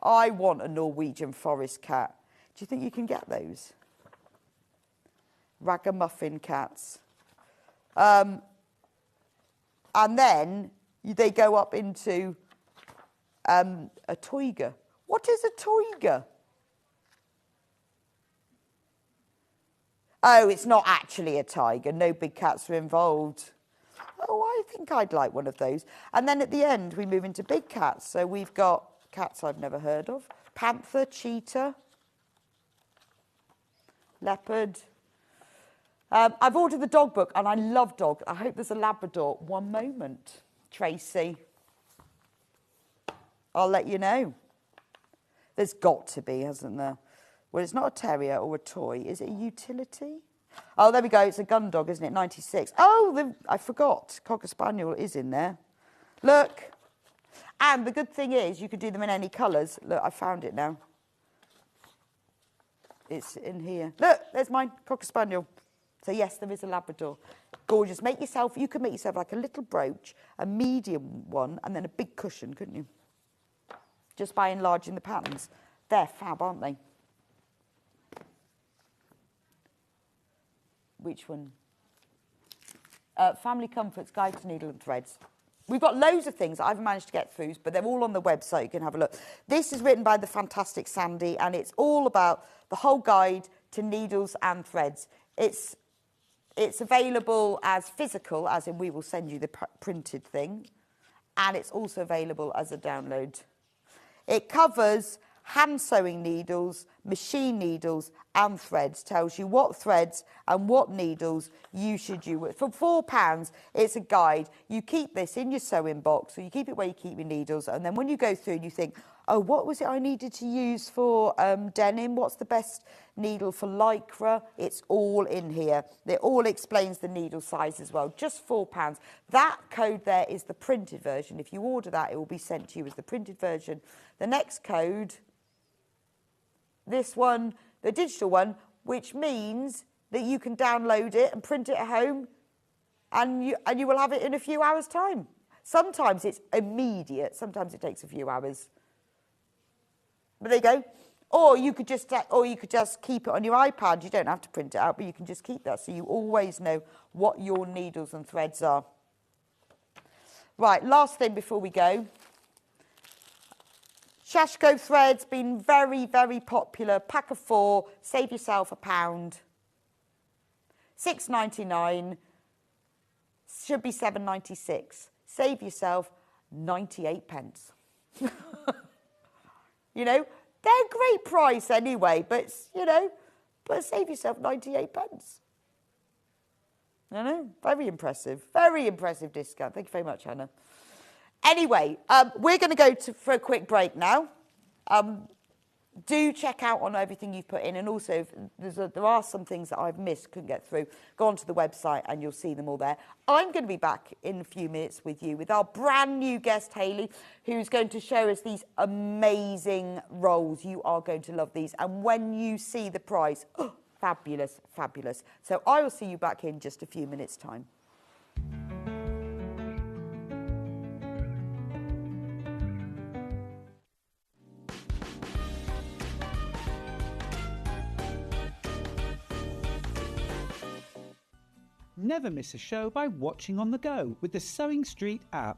I want a Norwegian forest cat. Do you think you can get those? Ragamuffin cats. And then they go up into a toiga. What is a toiga? Oh, it's not actually a tiger. No big cats are involved. Oh, I think I'd like one of those. And then at the end, we move into big cats. So we've got cats I've never heard of. Panther, cheetah, leopard. I've ordered the dog book, and I love dogs. I hope there's a Labrador. One moment, Tracy. I'll let you know. There's got to be, hasn't there? Well, it's not a terrier or a toy. Is it a utility? Oh, there we go. It's a gun dog, isn't it? 96. Oh, I forgot. Cocker Spaniel is in there. Look. And the good thing is you could do them in any colours. Look, I found it now. It's in here. Look, there's mine. Cocker Spaniel. So, yes, there is a Labrador. Gorgeous. You could make yourself like a little brooch, a medium one, and then a big cushion, couldn't you? Just by enlarging the patterns. They're fab, aren't they? Which one? Family Comforts, Guide to Needle and Threads. We've got loads of things that I haven't managed to get through, but they're all on the website. You can have a look. This is written by the fantastic Sandy, and it's all about the whole guide to needles and threads. It's available as physical, as in we will send you the printed thing, and it's also available as a download. It covers hand sewing needles, machine needles and threads, tells you what threads and what needles you should use. For £4, it's a guide. You keep this in your sewing box, or you keep it where you keep your needles, and then when you go through and you think, oh, what was it I needed to use for denim? What's the best needle for lycra? It's all in here. It all explains the needle size as well. Just £4. That code there is the printed version. If you order that, it will be sent to you as the printed version. The next code, this one, the digital one, which means that you can download it and print it at home, and you will have it in a few hours' time. Sometimes it's immediate. Sometimes it takes a few hours. But there you go. Or you could just keep it on your iPad. You don't have to print it out, but you can just keep that, so you always know what your needles and threads are. Right, last thing before we go. Sashiko thread's been very, very popular. Pack of 4, save yourself £1. £6.99, should be £7.96. Save yourself 98 pence. You know, they're a great price anyway, but, you know, but save yourself 98 pence. I know, very impressive discount. Thank you very much, Hannah. Anyway, we're going to go for a quick break now. Do check out on everything you've put in, and also if there are some things that I've missed, couldn't get through, go onto the website and you'll see them all there. I'm going to be back in a few minutes with you with our brand new guest, Hayley, who's going to show us these amazing rolls. You are going to love these, and when you see the price, oh, fabulous, fabulous. So I will see you back in just a few minutes' time. Never miss a show by watching on the go with the Sewing Street app.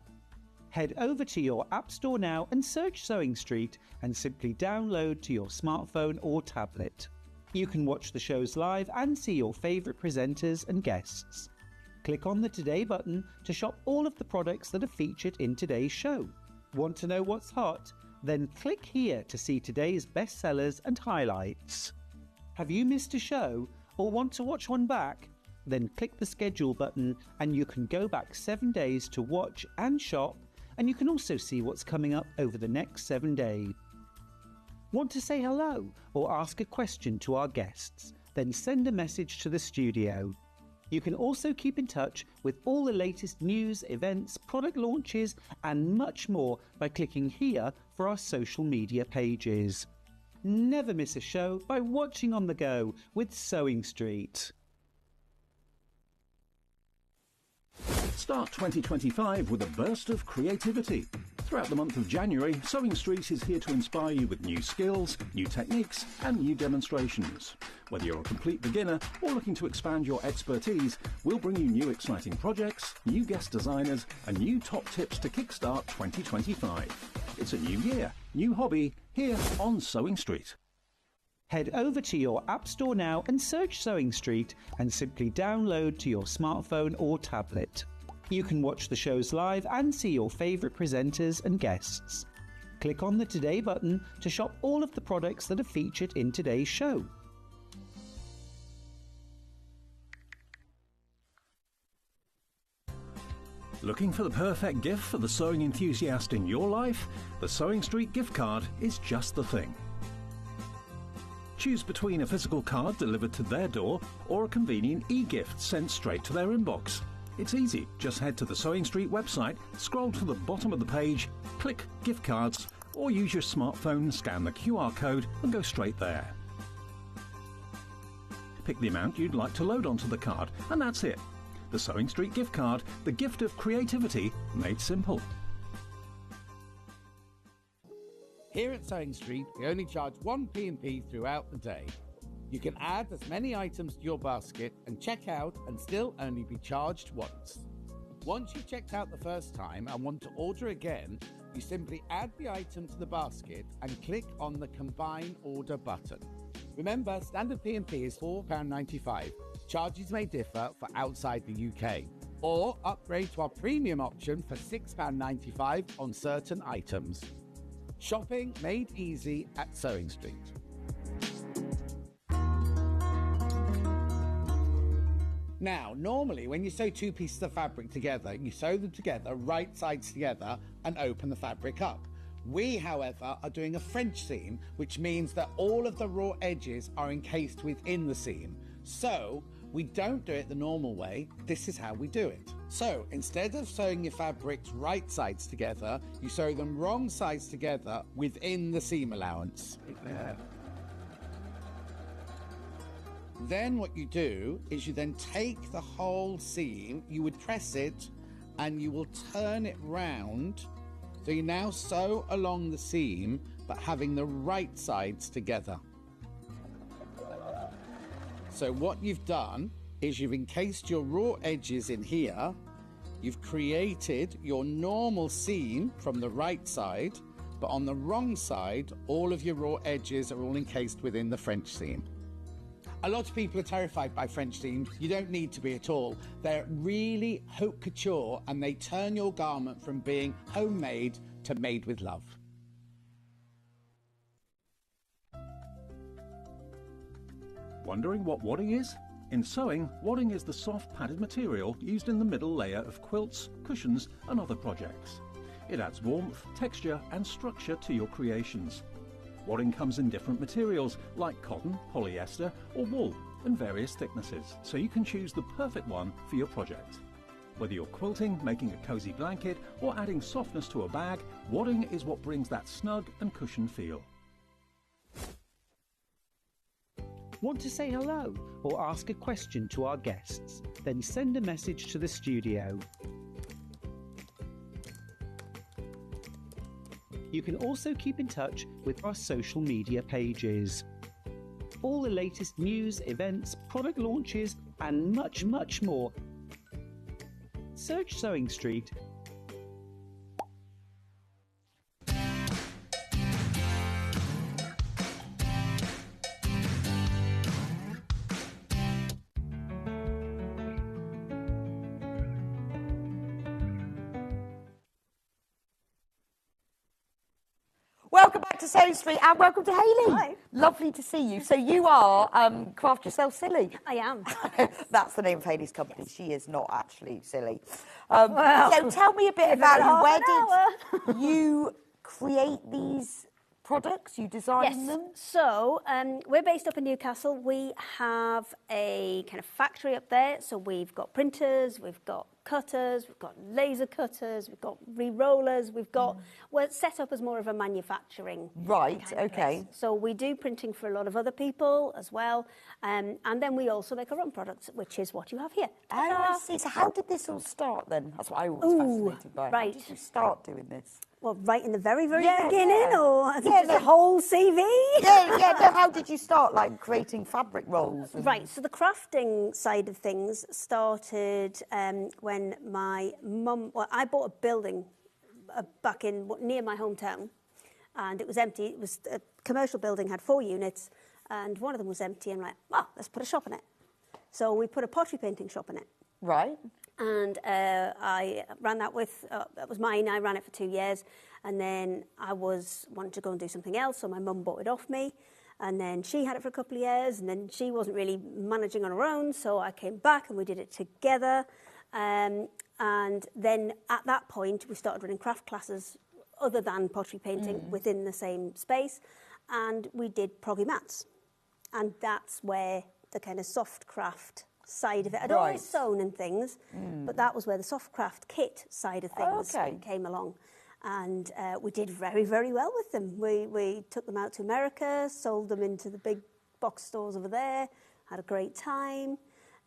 Head over to your App Store now and search Sewing Street and simply download to your smartphone or tablet. You can watch the shows live and see your favourite presenters and guests. Click on the Today button to shop all of the products that are featured in today's show. Want to know what's hot? Then click here to see today's bestsellers and highlights. Have you missed a show or want to watch one back? Then click the schedule button and you can go back 7 days to watch and shop, and you can also see what's coming up over the next 7 days. Want to say hello or ask a question to our guests? Then send a message to the studio. You can also keep in touch with all the latest news, events, product launches and much more by clicking here for our social media pages. Never miss a show by watching on the go with Sewing Street. Start 2025 with a burst of creativity. Throughout the month of January, Sewing Street is here to inspire you with new skills, new techniques and new demonstrations. Whether you're a complete beginner or looking to expand your expertise, we'll bring you new exciting projects, new guest designers and new top tips to kickstart 2025. It's a new year, new hobby, here on Sewing Street. Head over to your App Store now and search Sewing Street and simply download to your smartphone or tablet. You can watch the shows live and see your favourite presenters and guests. Click on the Today button to shop all of the products that are featured in today's show. Looking for the perfect gift for the sewing enthusiast in your life? The Sewing Street gift card is just the thing. Choose between a physical card delivered to their door or a convenient e-gift sent straight to their inbox. It's easy. Just head to the Sewing Street website, scroll to the bottom of the page, click Gift Cards, or use your smartphone, scan the QR code and go straight there. Pick the amount you'd like to load onto the card, and that's it. The Sewing Street gift card, the gift of creativity made simple. Here at Sewing Street, we only charge one P&P throughout the day. You can add as many items to your basket and check out and still only be charged once. Once you've checked out the first time and want to order again, you simply add the item to the basket and click on the Combine Order button. Remember, standard P&P is £4.95. Charges may differ for outside the UK. Or upgrade to our premium option for £6.95 on certain items. Shopping made easy at Sewing Street. Now, normally when you sew two pieces of fabric together, you sew them together, right sides together, and open the fabric up. We, however, are doing a French seam, which means that all of the raw edges are encased within the seam. So, we don't do it the normal way, this is how we do it. So, instead of sewing your fabrics right sides together, you sew them wrong sides together within the seam allowance. Then what you do is you then take the whole seam, you would press it and you will turn it round. So you now sew along the seam, but having the right sides together. So what you've done is you've encased your raw edges in here, You've created your normal seam from the right side, but on the wrong side, all of your raw edges are all encased within the French seam. A lot of people are terrified by French seams. You don't need to be at all. They're really haute couture, and they turn your garment from being homemade to made with love. Wondering what wadding is? In sewing, wadding is the soft padded material used in the middle layer of quilts, cushions and other projects. It adds warmth, texture and structure to your creations. Wadding comes in different materials like cotton, polyester or wool and various thicknesses, so you can choose the perfect one for your project. Whether you're quilting, making a cosy blanket or adding softness to a bag, wadding is what brings that snug and cushioned feel. Want to say hello or ask a question to our guests? Then send a message to the studio. You can also keep in touch with our social media pages. All the latest news, events, product launches and much, much more. Search Sewing Street. Welcome back to Sewing Street and welcome to Hayley. Hi. Lovely to see you. So you are Craft Yourself Silly. I am. That's the name of Hayley's company. Yes. She is not actually silly. Well, so tell me a bit about you. Where hour. did you create these products? You design them? So we're based up in Newcastle. We have a kind of factory up there. So we've got printers, we've got cutters, we've got laser cutters, we've got re-rollers, we're set up as more of a manufacturing Right, kind of okay. place. So we do printing for a lot of other people as well. And then we also make our own products, which is what you have here. Oh, I see. So how did this all start then? That's what I was fascinated by. right. How did you start doing this? Well, right in the very, very Yeah, beginning, yeah. or Yeah, just the whole CV? Yeah. No, how did you start, like, creating fabric rolls? And... Right, so the crafting side of things started when my mum, well, I bought a building back in near my hometown, and it was empty. It was a commercial building, had 4 units, and one of them was empty, and I'm like, well, let's put a shop in it. So we put a pottery painting shop in it. Right. And I ran that that was mine. I ran it for 2 years, and then I wanted to go and do something else, so my mum bought it off me, and then she had it for a couple of years, and then she wasn't really managing on her own, so I came back and we did it together, and then at that point we started running craft classes other than pottery painting within the same space, and we did proggy mats, and that's where the kind of soft craft side of it. I'd always sewn and things, but that was where the soft craft kit side of things came along. And we did very, very well with them. We took them out to America, sold them into the big box stores over there, had a great time.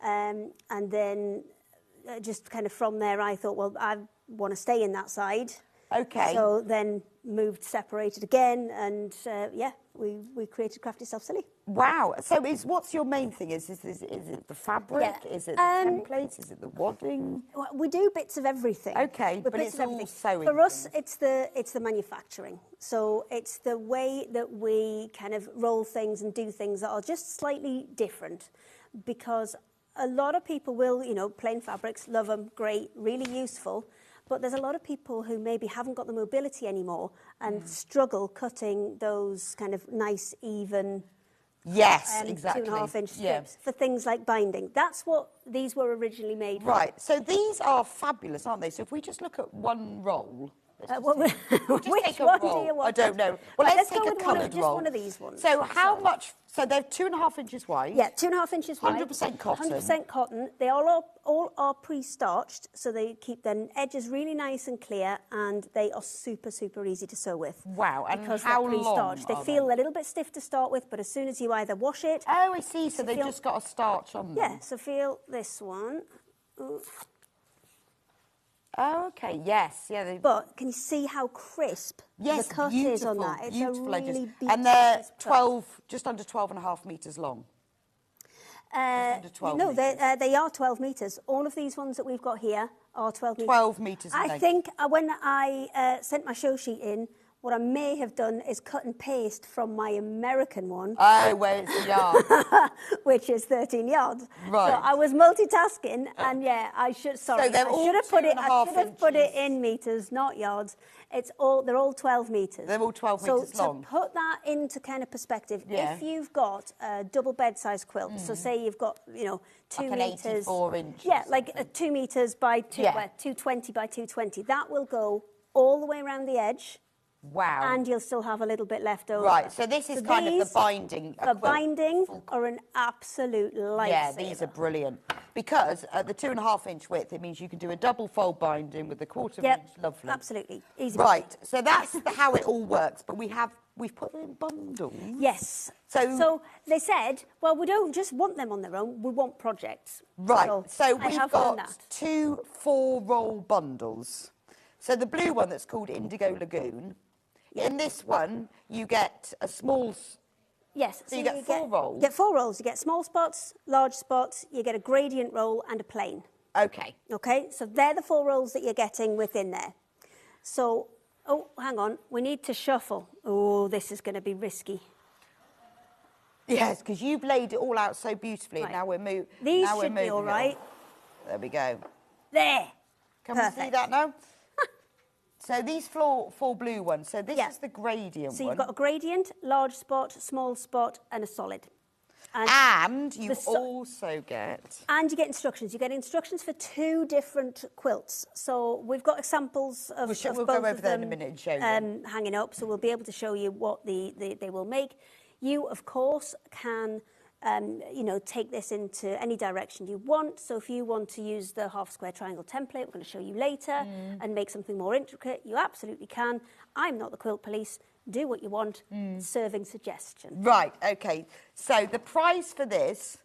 And then just kind of from there, I thought, well, I want to stay in that side. Okay. So then separated again, and we created Craft Yourself Silly. Wow. So what's your main thing? Is it the fabric? Yeah. Is it the templates? Is it the wadding? Well, we do bits of everything. Okay, but bits it's of all everything. sewing For us, things. it's the manufacturing. So it's the way that we kind of roll things and do things that are just slightly different, because a lot of people will, plain fabrics, love them, great, really useful. But there's a lot of people who maybe haven't got the mobility anymore and struggle cutting those kind of nice, even, Yes, exactly. 2.5-inch strips for things like binding. That's what these were originally made for. Right. So these are fabulous, aren't they? So if we just look at one roll. Which Take a one roll. do you want? I don't know. Well, Right, let's go take a with coloured roll. just one of these ones. So how much? So they're 2.5 inches wide. Yeah, 2.5 inches wide. 100% cotton. 100% cotton. They all are pre-starched, so they keep their edges really nice and clear, and they are super, super easy to sew with. Wow, and because how they're long pre-starched. They are feel they? a little bit stiff to start with, but as soon as you either wash it... Oh, I see. So they've just got a starch on them. Yeah, so feel this one. Ooh. Oh, okay. Yes. Yeah. But can you see how crisp Yes, the cut beautiful, is on that? It's beautiful a edges. really beautiful And they're crisp cut. just under 12.5 metres long. Under 12 no, metres. they are 12 metres. All of these ones that we've got here are 12 metres. 12 metres in I length. think when I sent my show sheet in, what I may have done is cut and paste from my American one. Oh, where it's a yard. Which is 13 yards. Right. So I was multitasking, and yeah, I should. Sorry, they're I all should have put it. 2.5 I should have put it inches. in meters, not yards. They're all 12 meters. They're all 12 so metres long. to put that into kind of perspective, Yeah. if you've got a double bed size quilt, so say you've got 2 Like an meters, 84 inch or yeah, like 2 meters by 220 by 220. That will go all the way around the edge. Wow. And you'll still have a little bit left over. Right, so this is kind of the these, binding. The binding are an absolute lifesaver. Yeah, these are brilliant. Because at the 2.5 inch width, it means you can do a double fold binding with a 1/4 Yep, inch. Lovely. absolutely. Easy. Right, so that's how it all works. But we've put them in bundles. Yes. So they said, well, we don't just want them on their own, we want projects. Right, so I we've have done got that. 2 4-roll bundles. So the blue one that's called Indigo Lagoon. In this one, you get a small... Yes. So you get 4 rolls? You get 4 rolls. You get small spots, large spots, you get a gradient roll and a plain. Okay. Okay, so they're the 4 rolls that you're getting within there. So, oh, hang on, we need to shuffle. Oh, this is going to be risky. Yes, because you've laid it all out so beautifully. Right. Now we're moving. These should be all right. There we go. There. Can we see Perfect. that now? So these 4 blue ones. So this is the gradient So one. you've got a gradient, large spot, small spot, and a solid. And you the also get... And you get instructions. You get instructions for 2 different quilts. So we've got examples of We'll both go of over there in a them, minute and show you. hanging up. So we'll be able to show you what they will make. You, of course, can take this into any direction you want. So if you want to use the half square triangle template, we're going to show you later, and make something more intricate, you absolutely can. I'm not the quilt police. Do what you want. Serving suggestion. Right, okay. So the price for this,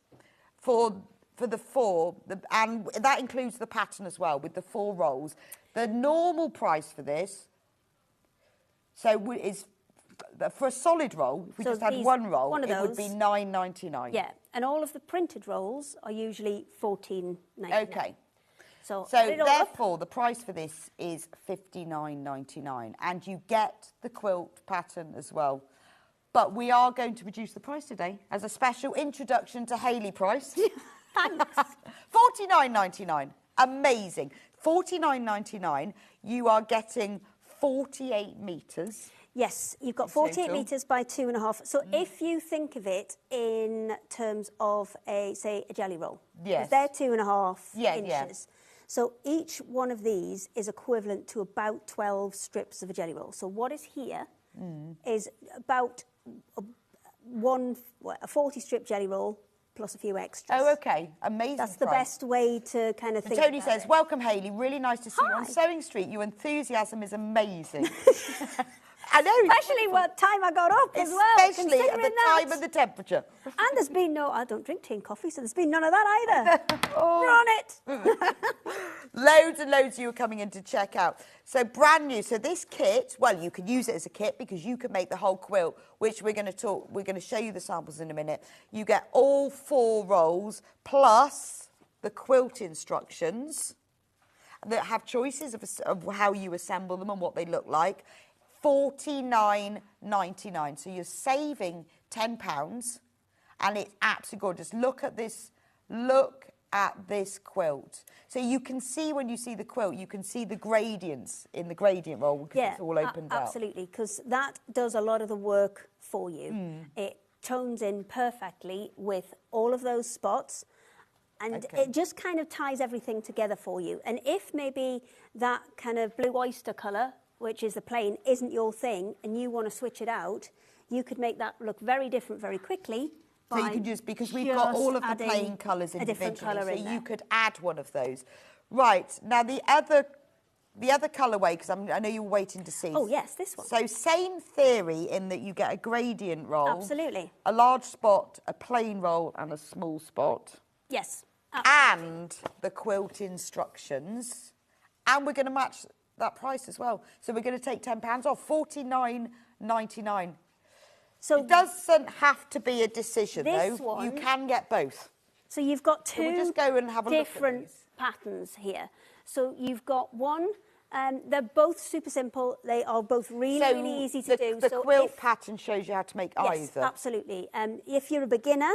for the 4, and that includes the pattern as well, with the 4 rolls. The normal price for this, is... For a solid roll, if we just had one roll, it would be $9.99. Yeah, and all of the printed rolls are usually $14.99. Okay. So therefore, the price for this is $59.99, and you get the quilt pattern as well. But we are going to reduce the price today as a special introduction to Hayley price. Thanks. $49.99. Amazing. $49.99. You are getting 48 metres. Yes, you've got 48 total. metres by 2.5. So if you think of it in terms of a jelly roll, Yes. they're 2.5 inches. Yeah. So each one of these is equivalent to about 12 strips of a jelly roll. So what is here is about a 40-strip jelly roll plus a few extras. Oh, okay. Amazing. That's the price. best way to kind of think Tony about says, it. welcome, Hayley. Really nice to see you on Hi. Sewing Street. Your enthusiasm is amazing. I know. Especially what time I got up as well. Especially at the considering that. time of the temperature. And there's been I don't drink tea and coffee, so there's been none of that either. We're on it. Loads and loads of you are coming in to check out. So brand new. So this kit, well, you can use it as a kit because you can make the whole quilt, which we're going to show you the samples in a minute. You get all 4 rolls plus the quilt instructions that have choices of how you assemble them and what they look like. $49.99. So you're saving £10, and it's absolutely gorgeous. Look at this quilt. So you can see, when you see the quilt, you can see the gradients in the gradient roll because it's all opened up. Absolutely, because that does a lot of the work for you. It tones in perfectly with all of those spots, and it just kind of ties everything together for you. And if maybe that kind of blue oyster colour, which is the plain, isn't your thing, and you want to switch it out, you could make that look very different very quickly. So you can because we've got all of the plain colours individually, so you could add one of those. Right, now the other colourway, because I know you're waiting to see. Oh, yes, this one. So same theory in that you get a gradient roll. Absolutely. A large spot, a plain roll, and a small spot. Yes. Absolutely. And the quilt instructions. And we're going to match that price as well. So we're going to take £10 off, $49.99. So it doesn't have to be a decision, though. You can get both. So you've got Can we two just go and have a look at different these? patterns here. So you've got one, they're both super simple. They are both really easy to do. The so quilt pattern shows you how to make yes, either. absolutely. If you're a beginner,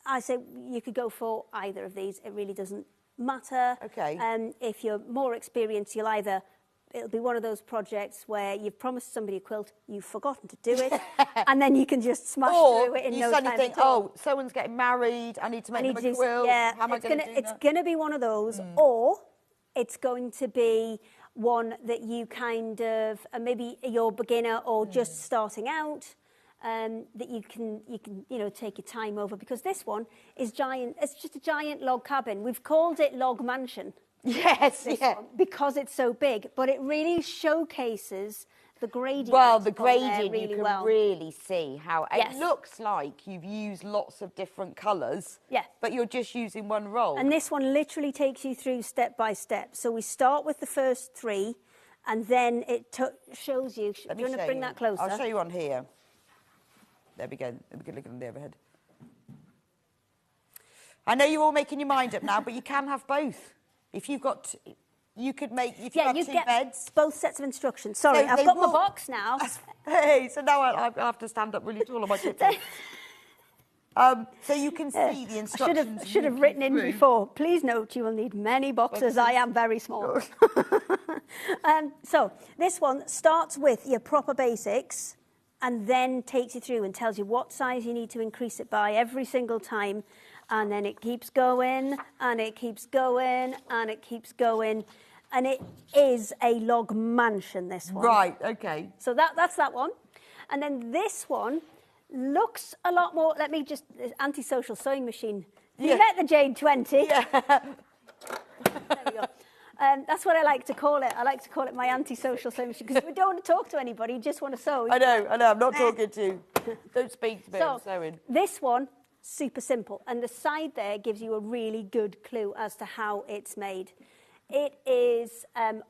I say you could go for either of these. It really doesn't matter. Okay. If you're more experienced, it'll be one of those projects where you've promised somebody a quilt, you've forgotten to do it, and then you can just smash through it in you no suddenly time think, at all. someone's getting married, I need to make them a quilt. Yeah, How am I going to do it's that? going to be one of those, or it's going to be one that you kind of, maybe you're beginner or just starting out, that you can take your time over, because this one is giant. It's just a giant log cabin. We've called it Log Mansion. Yes, This yeah. one, because it's so big, but it really showcases the gradient. Well, the on there gradient really you can well. really see how Yes. it looks like you've used lots of different colours. Yeah. But you're just using one roll. And this one literally takes you through step by step. So we start with the first three, and then it shows you. Let Do me you want to show bring you. that closer? I'll show you on here. There we go. We can look at the overhead. I know you're all making your mind up now, but you can have both. If you've got, you could make. If you Yeah, have you two get beds. both sets of instructions. Sorry, So I've they got my will- box now. Hey, so now I have to stand up really tall on my tiptoes. So you can see the I instructions. should have moving written in through. before. Please note you will need many boxes. I am very small. So this one starts with your proper basics and then takes you through and tells you what size you need to increase it by every single time. And then it keeps going, and it keeps going, and it keeps going. And it is a log mansion, this one. Right, okay. So that's that one. And then this one looks a lot more, let me just, anti-social sewing machine. You Yeah. met the Jade 20. Yeah. There we go. That's what I like to call it. I like to call it my anti-social sewing machine, because we don't want to talk to anybody, you just want to sew. I know, I'm not talking to you. Don't speak to me, I'm So sewing. this one, super simple. And the side there gives you a really good clue as to how it's made. It is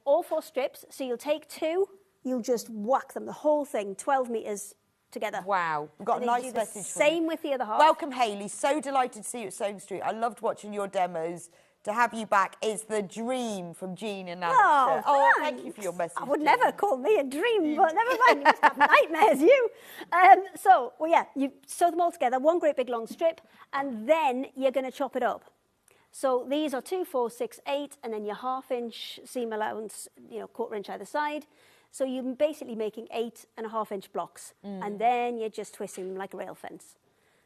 all 4 strips, so you'll take 2, you'll just whack them, the whole thing, 12 metres together. Wow, we've got And a then nice you do the message from same you. with the other half. Welcome, Hayley. So delighted to see you at Sewing Street. I loved watching your demos. To have you back is the dream from Jean and Alistair. Oh, thank you for your message. I would Jean. never call me a dream, but never mind, you must have nightmares, you. You sew them all together, one great big long strip, and then you're going to chop it up. So these are 2, 4, 6, 8, and then your 1/2 inch seam allowance, 1/4 inch either side. So you're basically making 8 1/2 inch blocks, and then you're just twisting them like a rail fence.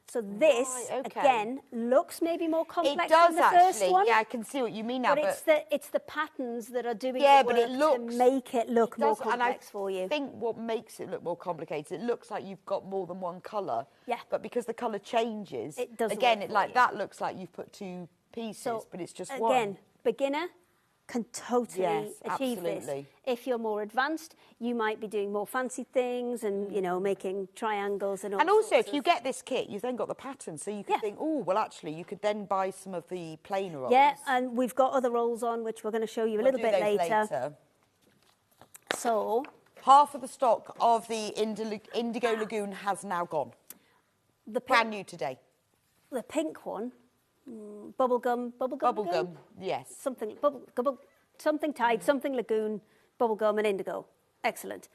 So this, Right, okay. again, looks maybe more It complex does than the first actually. one. Yeah, I can see what you mean now. But it's the patterns that are doing Yeah, the but work it looks- to make it look more does, and I complex for you. think what makes it look more complicated, it looks like you've got more than one colour. Yeah. But because the colour changes, It doesn't again, work it for like you. that looks like you've put 2 pieces, So but it's just again, one. beginner can totally Yes, achieve this. absolutely. If you're more advanced, you might be doing more fancy things and making triangles and all. And also, sorts if you of- get this kit, you've then got the pattern, so you can Yeah. think, oh, well, actually, you could then buy some of the plain rolls. yeah, and we've got other rolls on which we're going to show you a We'll little do bit those later. So Half of the stock of the Indigo Lagoon has now gone. the Brand new today. the pink one, bubblegum, Bubblegum, yes. something Tide, something Lagoon, bubblegum and indigo. Excellent.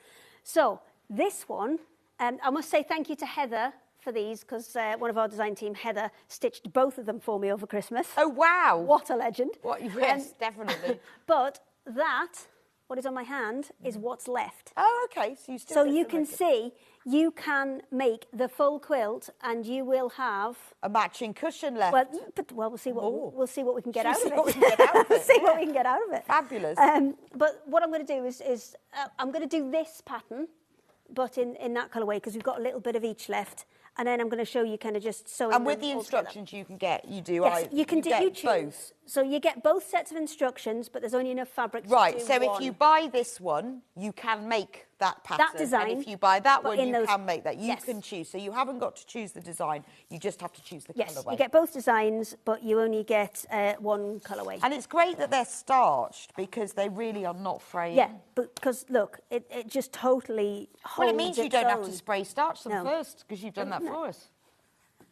So this one, I must say thank you to Heather for these, because one of our design team, Heather, stitched both of them for me over Christmas. Oh, wow. What a legend. What? Yes, definitely. But that, what is on my hand, is what's left. Oh, okay. So you still So get you some can makeup. see, you can make the full quilt and you will have, A matching cushion left. well, we'll see what Oh. we'll see what we can get We'll out see of it. what we can get out of it, See what yeah. we can get out of it. Fabulous. But what I'm going to do is I'm going to do this pattern, but in that colourway, because we've got a little bit of each left, and then I'm going to show you kind of just sewing. And with them the all together. instructions you do, Yes, you can do. get You choose. both. So you get both sets of instructions, but there's only enough fabric to Right, do so one. if you buy this one, you can make that pattern. design, And if you buy that but one, in you those- can make that. You yes. can choose. So you haven't got to choose the design. You just have to choose the Yes, colourway. you get both designs, but you only get one colourway. And it's great that they're starched because they really are not fraying. Yeah, because look, it just totally holds Well, it means you its don't have to own. spray starch them No. first because you've done that No. for us.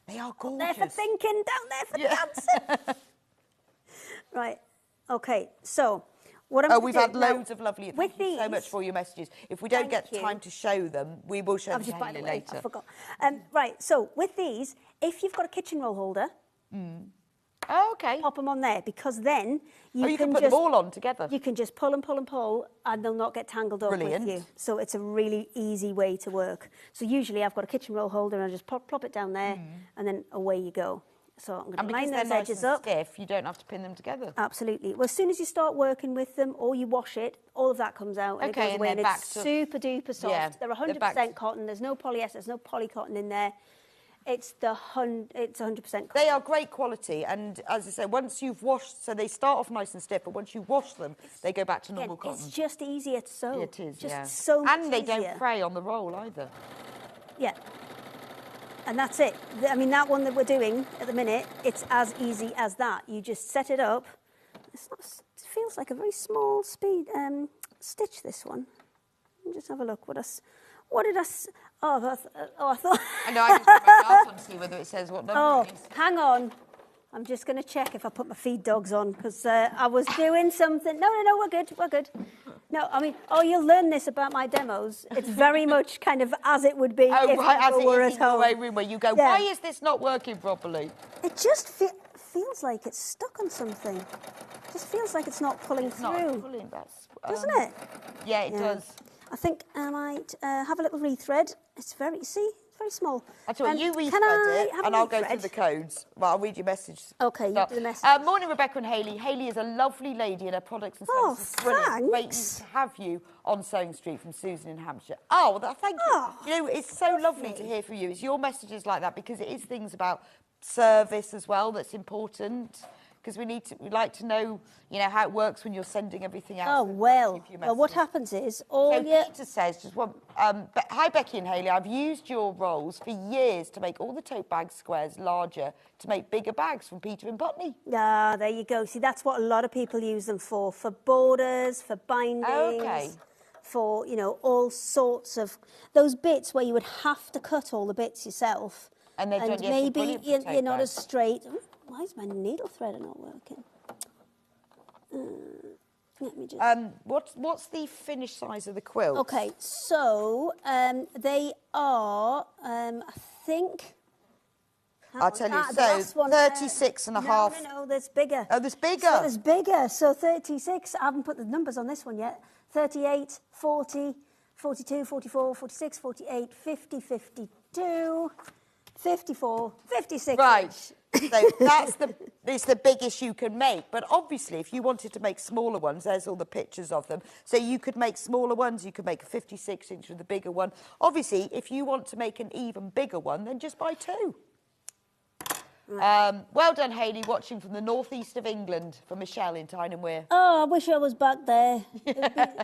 They are gorgeous. There for thinking, down there for dancing. Right. Okay. So, what I'm going to do... we've had loads of lovely... With Thank you so much for your messages. If we don't get time to show them, we will show them to Hayley later. I forgot. Right. So, with these, if you've got a kitchen roll holder... Oh, okay. Pop them on there, because then you can put them all on together. You can just pull and pull and pull, and they'll not get tangled up with you. So it's a really easy way to work. So usually I've got a kitchen roll holder, and I just plop it down there, and then away you go. So I'm going to line those edges up. Stiff, you don't have to pin them together. Absolutely. Well, as soon as you start working with them, or you wash it, all of that comes out, and it goes away, and it's super duper soft. Yeah, they're 100% cotton. There's no polyester. There's no polycotton in there. It's 100% cotton. They are great quality, and as I say, once you've washed, so they start off nice and stiff, but once you wash them, they go back to normal cotton. It's just easier to sew. It is, just so much and they don't fray on the roll either. Yeah, and that's it. I mean, that one that we're doing at the minute, it's as easy as that. You just set it up. It's not, it feels like a very small stitch, this one. Let me just have a look. What did I... I thought... I know, I just put my mouth on to see whether it says what number it is. Hang on. I'm just going to check if I put my feed dogs on, because I was doing something... No, we're good. No, I mean, you'll learn this about my demos. It's very much kind of as it would be if you were at home. Room where you go, why is this not working properly? It just feels like it's stuck on something. It just feels like it's not pulling through. Not pulling, doesn't it? Yeah, it does. I think I might have a little rethread. It's very small. I tell you, rethread it, and I'll go through the codes. Well, I'll read your message. Okay, you do the message. Morning, Rebecca and Hayley. Hayley is a lovely lady, and her products and services are brilliant. Great to have you on Sewing Street from Susan in Hampshire. Oh, well, thank you. You know, it's so lovely to hear from you. It's your messages like that, because it is things about service as well that's important. Because we'd like to know, how it works when you're sending everything out. Oh, well, what happens is Peter says, hi, Becky and Hayley, I've used your rolls for years to make all the tote bag squares larger to make bigger bags from Peter and Putney. Ah, there you go. See, that's what a lot of people use them for borders, for bindings. For, all sorts of... Those bits where you would have to cut all the bits yourself. And maybe you're not as straight... Why is my needle threader not working? Let me just... What's the finished size of the quilt? Okay, so they are, I think... I'll tell you, so 36 and a half... No, there's bigger. Oh, there's bigger? So there's bigger. So 36, I haven't put the numbers on this one yet. 38, 40, 42, 44, 46, 48, 50, 52... 54, 56. Right. So it's the biggest you can make. But obviously, if you wanted to make smaller ones, there's all the pictures of them. So you could make smaller ones. You could make a 56-inch with a bigger one. Obviously, if you want to make an even bigger one, then just buy two. Well done, Hayley, watching from the northeast of England, from Michelle in Tyne and Wear. Oh, I wish I was back there.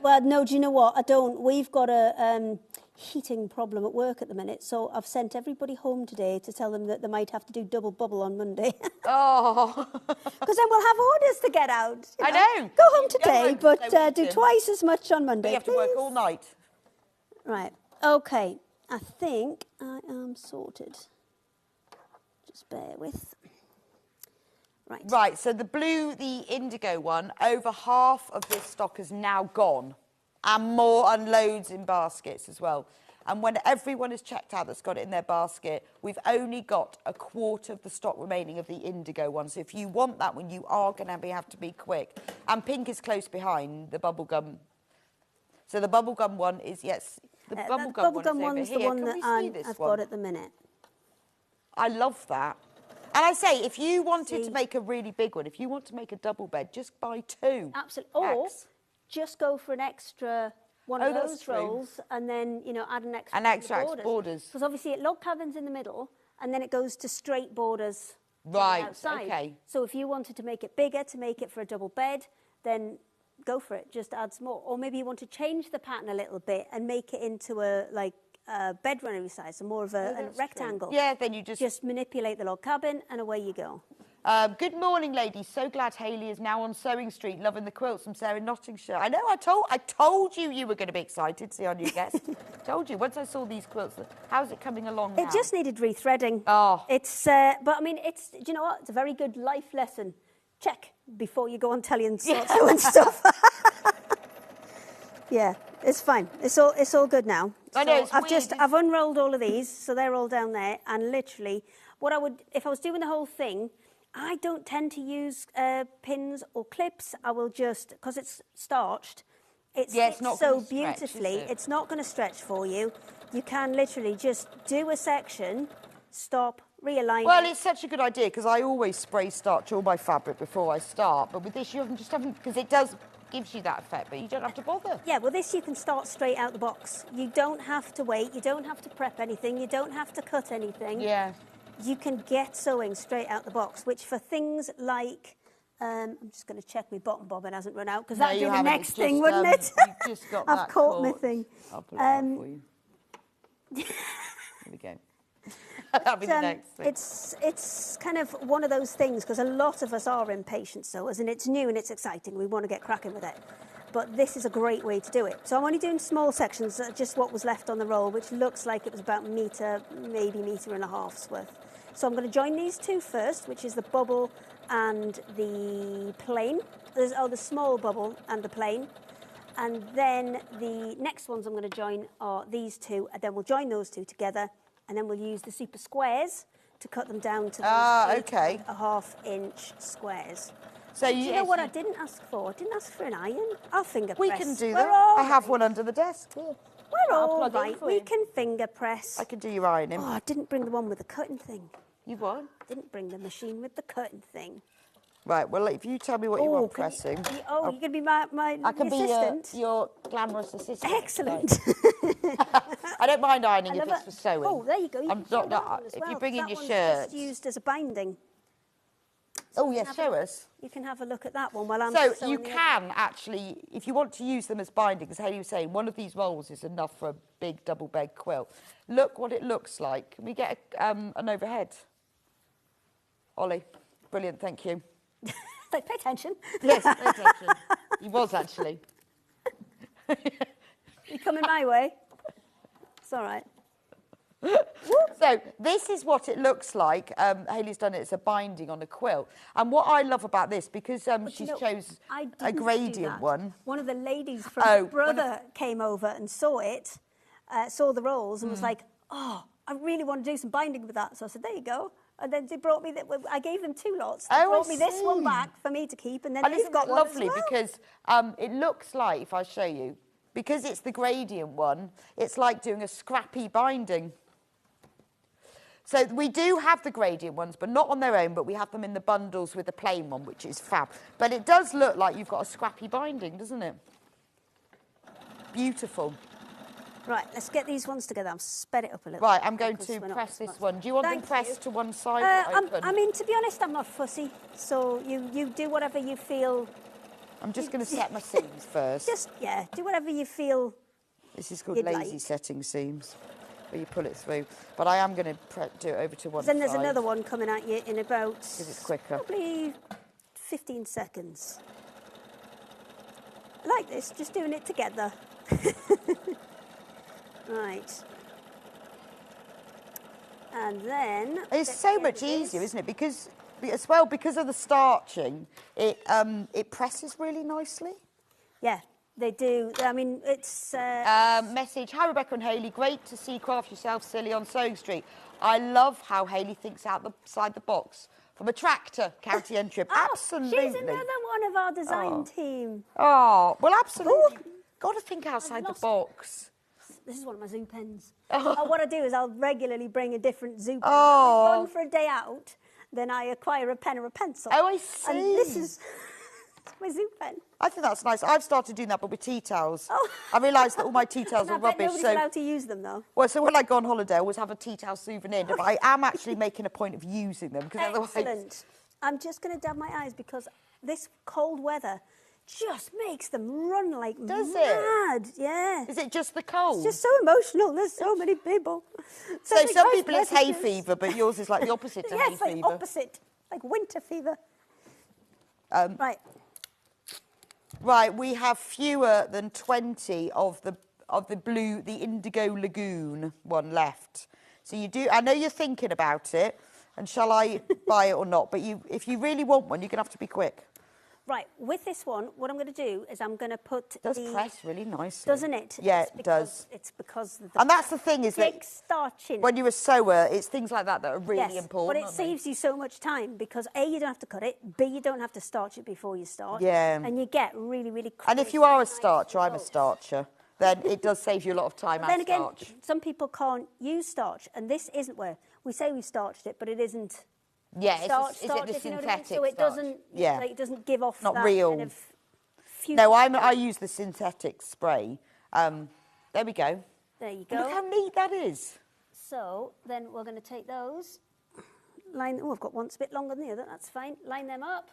Well, no, do you know what? I don't. We've got a heating problem at work at the minute, so I've sent everybody home today to tell them that they might have to do double bubble on Monday. Oh. Because then we'll have orders to get out. I know. Go home today, but do twice as much on Monday, You have to work all night. Right. Okay. I think I am sorted. Just bear with. Right, so the indigo one, over half of this stock is now gone. And loads in baskets as well. And when everyone is checked out that's got it in their basket, we've only got a quarter of the stock remaining of the indigo one. So if you want that one, you are going to have to be quick. And pink is close behind the bubblegum. So the bubblegum one is, the bubblegum one's the one that I've got at the minute. I love that. And I say, if you wanted to make a really big one, if you want to make a double bed, just buy two. Absolutely. Or just go for an extra one of those rolls and then, add an extra borders. Because obviously it log cabins in the middle and then it goes to straight borders outside. Okay. So if you wanted to make it bigger, to make it for a double bed, then go for it, just add some more. Or maybe you want to change the pattern a little bit and make it into a bed runnery size, so more of a rectangle. Yeah, then you just manipulate the log cabin and away you go. Good morning, ladies. So glad Hayley is now on Sewing Street, loving the quilts from Sarah in Nottinghamshire. I know, I told you were going to be excited to see our new guest. Told you, once I saw these quilts. How's it coming along now? It just needed rethreading. Oh. It's, but I mean, do you know what? It's a very good life lesson. Check before you go on telly and start sewing stuff. Yeah, it's fine. It's all good now. I know, I've unrolled all of these, so they're all down there, and literally, if I was doing the whole thing, I don't tend to use pins or clips. I will just, because it's starched, it's not so beautifully. It's not going to stretch for you. You can literally just do a section, stop, realign. Well, it's such a good idea because I always spray starch all my fabric before I start, but with this you haven't, because it gives you that effect, but you don't have to bother. Yeah, well, this you can start straight out the box. You don't have to wait. You don't have to prep anything. You don't have to cut anything. Yeah. You can get sewing straight out the box, which for things like, I'm just going to check my bottom bobbin hasn't run out, because that'd be the next thing, wouldn't it? You've just got I've caught my thing. I'll pull it out for you. Here we go. That'll be the next thing. It's kind of one of those things, because a lot of us are impatient sewers, and it's new and it's exciting. We want to get cracking with it. But this is a great way to do it. So I'm only doing small sections, just what was left on the roll, which looks like it was about metre, maybe metre and a half's worth. So I'm going to join these two first, which is the bubble and the plain. The small bubble and the plain. And then the next ones I'm going to join are these two, and then we'll join those two together, and then we'll use the super squares to cut them down to those 8.5-inch squares. So you know what I didn't ask for? I didn't ask for an iron. I'll finger press. We can do that. I have one under the desk here. We're all right. We can finger press. I can do your ironing. Oh, I didn't bring the one with the cutting thing. You what? Didn't bring the machine with the cutting thing. Right, well, if you tell me what you want pressing. You're going to be my I can assistant? be your glamorous assistant. Excellent. I don't mind ironing if it's for sewing. Oh, there you go. If you bring in your shirt. It's used as a binding. So yes, show us. You can have a look at that one while I'm So you can actually, if you want to use them as bindings, how you were saying, one of these rolls is enough for a big double bed quilt. Look what it looks like. Can we get an overhead? Ollie, brilliant, thank you. Pay attention. Yes, pay attention. He was actually. You coming my way? It's all right. So this is what it looks like. Hayley's done it as a binding on a quilt. And what I love about this, because she's chose a gradient one. One of the ladies from my brother came over and saw it, saw the rolls and was like, oh, I really want to do some binding with that. So I said, there you go. And then they brought me, I gave them two lots. They brought me this one back for me to keep. And then they've got lovely one as well. Because it looks like, if I show you, because it's the gradient one, it's like doing a scrappy binding. So we do have the gradient ones, but not on their own, but we have them in the bundles with the plain one, which is fab. But it does look like you've got a scrappy binding, doesn't it? Beautiful. Right, let's get these ones together. I'll sped it up a little. Right, I'm going to press this one. Do you want them pressed to one side or open? I mean, to be honest, I'm not fussy. So you do whatever you feel. I'm just going to set my seams first. Do whatever you feel. This is called lazy setting seams, where you pull it through. But I am going to do it over to one side. Then there's another one coming at you in about... Because it's quicker. Probably 15 seconds. I like this, just doing it together. Right. And then... It's so much easier, isn't it? Because of the starching, it presses really nicely. Yeah, they do. I mean, it's... Message, hi Rebecca and Hayley, great to see Craft Yourself Silly on Sewing Street. I love how Hayley thinks outside the box. From a tractor, county entry. Absolutely. She's another one of our design team. Oh, well, absolutely. Got to think outside the box. This is one of my zoo pens. What I do is I'll regularly bring a different zoo pen. Oh. I run for a day out, then I acquire a pen or a pencil. Oh, I see. And this is my zoo pen. I think that's nice. I've started doing that, but with tea towels. Oh. I realised that all my tea towels are rubbish. Nobody's allowed to use them, though. Well, so when I go on holiday, I always have a tea towel souvenir. But I am actually making a point of using them. Excellent. I'm just going to dab my eyes because this cold weather just makes them run like mad. Does it? Yeah. Is it just the cold? It's just so emotional. There's so many people. So some people it's hay fever, but yours is like the opposite to hay fever. It's like opposite. like winter fever. Right. Right, we have fewer than 20 of the Indigo Lagoon one left. So you do, I know you're thinking about it, and shall I buy it or not? But if you really want one, you're going to have to be quick. Right, with this one, what I'm going to do is I'm going to put It does press really nicely. Doesn't it? Yeah, it does. It's because the and that's the thing is that starching. when you're a sewer, it's things like that are really important. But it saves you so much time because A, you don't have to cut it, B, you don't have to starch it before you start. Yeah. And you get really, really crisp. And if you are a starcher, I'm a starcher, then it does save you a lot of time Then and again, starch. some people can't use starch, and this isn't where we say we starched it, but it isn't. Yeah, Starch, is it the if you know what I mean? synthetic So it starch? doesn't, Yeah. like, it doesn't give off Not that real. kind of No, I use the synthetic spray. There we go. There you go. Look how neat that is. So then we're going to take those, line. Oh, I've got one that's a bit longer than the other. That's fine. Line them up,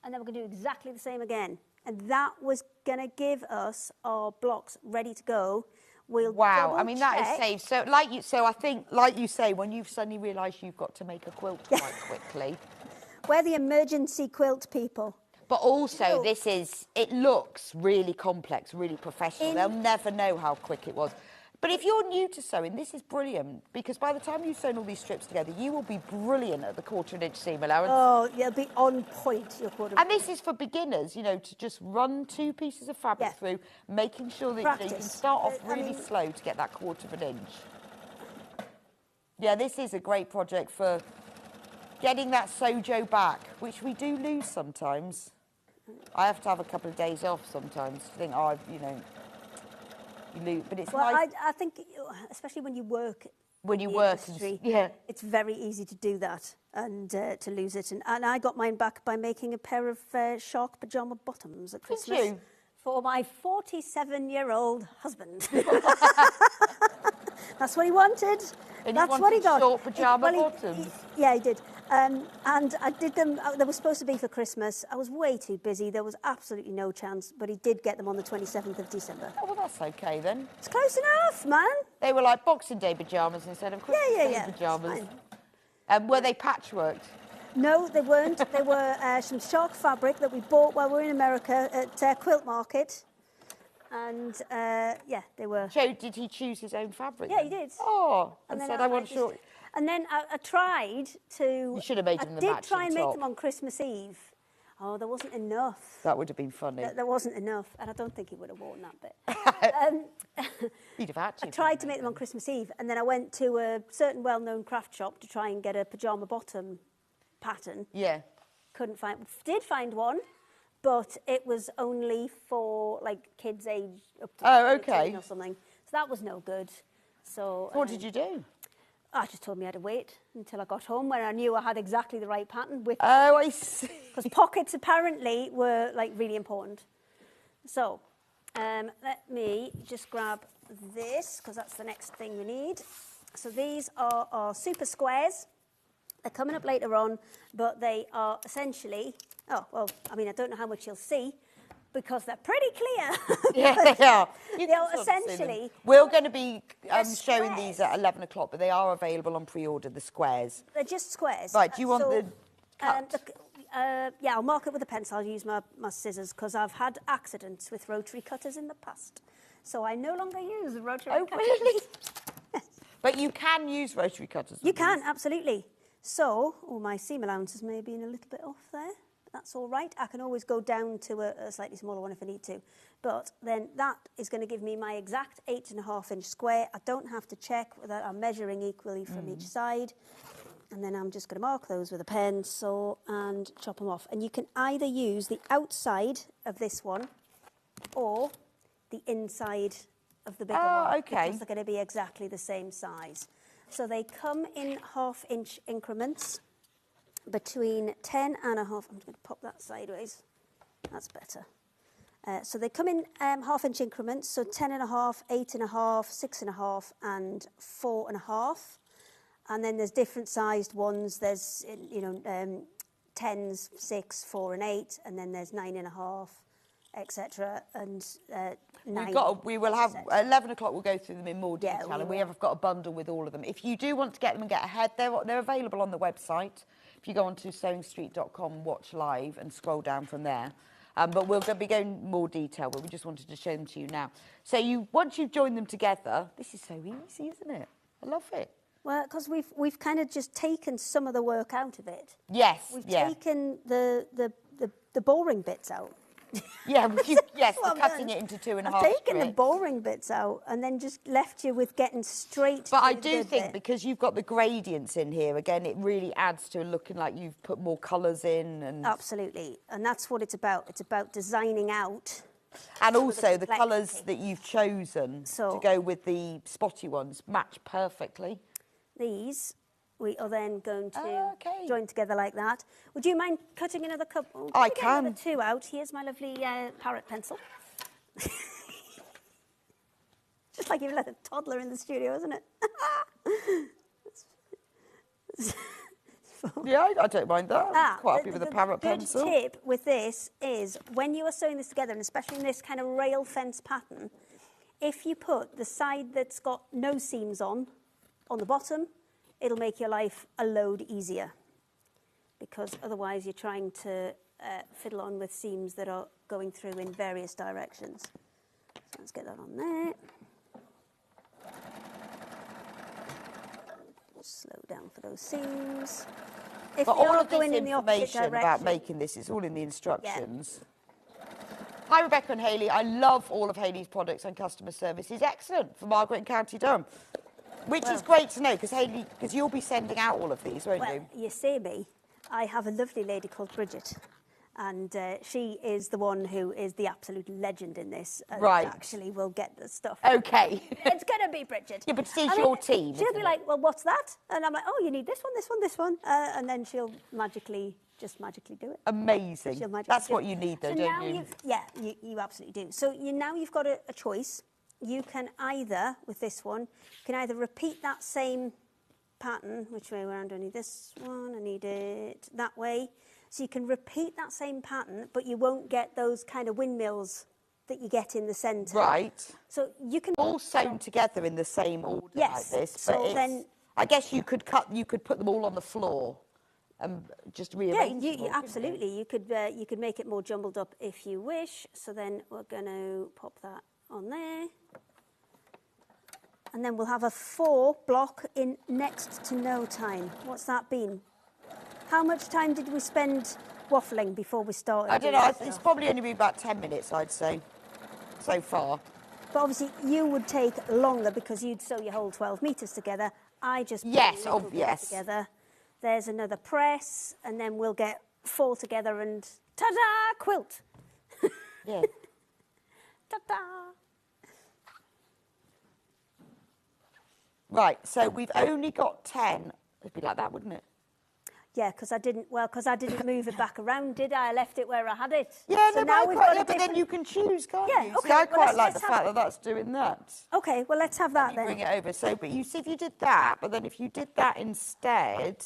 and then we're going to do exactly the same again. And that was going to give us our blocks ready to go. Wow, I mean that is safe. So I think, like you say, when you've suddenly realised you've got to make a quilt quite quickly. We're the emergency quilt people. But also, it looks really complex, really professional. They'll never know how quick it was. But if you're new to sewing, this is brilliant, because by the time you've sewn all these strips together, you will be brilliant at the 1/4 inch seam allowance. Oh, you'll be on point, your 1/4 inch. And this is for beginners, you know, to just run 2 pieces of fabric through, making sure that you can start off really slow to get that 1/4 inch. Yeah, this is a great project for getting that sojo back, which we do lose sometimes. I have to have a couple of days off sometimes to think, you know, you lose. But it's nice. I think, especially when you work. When you work, it's very easy to do that and to lose it. And I got mine back by making a pair of shark pyjama bottoms at Christmas. Did you? For my 47-year-old husband. That's what he wanted. And That's what he got. Short pyjama bottoms. Yeah, he did. And I did them. They were supposed to be for Christmas. I was way too busy. There was absolutely no chance. But he did get them on the 27th of December. Oh, well, that's okay then. It's close enough, man. They were like Boxing Day pyjamas instead of Christmas Day pyjamas. Were they patchworked? No, they weren't. They were some shark fabric that we bought while we were in America at Quilt Market. And, they were. So did he choose his own fabric? Yeah, he did. Oh, and said, I want short. And then I tried to... You should have made them the matching top. I did try and make them on Christmas Eve. Oh, there wasn't enough. That would have been funny. There wasn't enough, and I don't think he would have worn that bit. He'd have had to. I tried to make them on Christmas Eve, and then I went to a certain well-known craft shop to try and get a pyjama bottom pattern. Yeah. Did find one, but it was only for, like, kids age up to 13 or something. So that was no good. So what did you do? I just told me I had to wait until I got home when I knew I had exactly the right pattern. Oh, I see. Because pockets apparently were like really important. So let me just grab this because that's the next thing we need. So these are our super squares. They're coming up later on, but they are essentially, I don't know how much you'll see, because they're pretty clear. Yeah, they are. They are essentially... We're going to be showing these at 11 o'clock, but they are available on pre-order, the squares. They're just squares. Right, do you want the cut? I'll mark it with a pencil. I'll use my scissors, because I've had accidents with rotary cutters in the past. So I no longer use rotary cutters. Oh, really? But you can use rotary cutters. You can, absolutely. So, my seam allowances may have been a little bit off there. That's all right. I can always go down to a slightly smaller one if I need to. But then that is going to give me my exact 8.5 inch square. I don't have to check whether I'm measuring equally from each side. And then I'm just going to mark those with a pencil and chop them off. And you can either use the outside of this one or the inside of the bigger one. Okay. Because they're going to be exactly the same size. So they come in 1/2 inch increments. Between 10 and a half, I'm just going to pop that sideways. That's better. So they come in 1/2 inch increments, so 10.5, 8.5, 6.5, and 4.5. And then there's different sized ones. There's 10s, 6, 4, and 8, and then there's 9.5, etc. And 9. We will have 11 o'clock. We'll go through them in more detail, and we have got a bundle with all of them. If you do want to get them and get ahead, they're available on the website. if you go onto sewingstreet.com, watch live and scroll down from there. But we'll be going more detail, but we just wanted to show them to you now. So once you've joined them together, this is so easy, isn't it? I love it. Well, because we've kind of just taken some of the work out of it. Yes, We've taken the boring bits out. Yeah, yes, we're cutting it into 2.5 I've taken strips. the boring bits out and then just left you with getting straight But to I the do good think bit. because you've got the gradients in here, again, it really adds to looking like you've put more colours in. And Absolutely. And that's what it's about. It's about designing out. And also the complexity. colours that you've chosen to go with the spotty ones match perfectly. These we are then going to okay. join together like that. Would you mind cutting another couple? I Get can. another 2 out. Here's my lovely parrot pencil. Just like you've let a toddler in the studio, isn't it? Yeah, I don't mind that. I'm quite happy with a parrot pencil. The good tip with this is when you are sewing this together, and especially in this kind of rail fence pattern, if you put the side that's got no seams on the bottom, it'll make your life a load easier. Because otherwise you're trying to fiddle on with seams that are going through in various directions. So let's get that on there. Slow down for those seams. If But they all are of this going in the opposite information about direction, making this is all in the instructions. Hi, Rebecca and Hayley. I love all of Hayley's products and customer service is excellent for Margaret in County Durham. Which is great to know, because Hayley, you'll be sending out all of these, won't you? You see me, I have a lovely lady called Bridget, and she is the one who is the absolute legend in this. And Right. actually will get the stuff. Okay. It's going to be Bridget. Yeah, but it's your team, She'll isn't be it? like, well, what's that? And I'm like, oh, you need this one, this one, this one. And then she'll magically do it. Amazing. She'll magically That's do what it. you need, though, So don't now you? you absolutely do. So now you've got a choice. You can either, with this one, you can either repeat that same pattern. Which way around? I need this one. I need it that way. So you can repeat that same pattern, but you won't get those kind of windmills that you get in the centre. Right. So you can All sewn together in the same order Yes. like this. So But then- I guess you could put them all on the floor and just rearrange them all, couldn't absolutely. You could make it more jumbled up if you wish. So then we're going to pop that on there. And then we'll have a 4 block in next to no time. What's that been? How much time did we spend waffling before we started? I don't doing know. this It's stuff? probably only been about 10 minutes, I'd say, so far. But obviously you would take longer because you'd sew your whole 12 metres together. I just put Yes, a little bit yes. together. There's another press, and then we'll get 4 together and ta-da, quilt. Yeah. Ta-da. Right, so we've only got 10. It'd be like that, wouldn't it? Yeah, because I didn't move it back around, did I? I left it where I had it. Yeah, so no, now but, we've got a but then different- you can choose, can't Yeah, you? okay, See, I well, quite like let's the have- fact that that's doing that. Okay, well, let's have that You then. bring it over. So, but you see, if you did that, but then if you did that instead,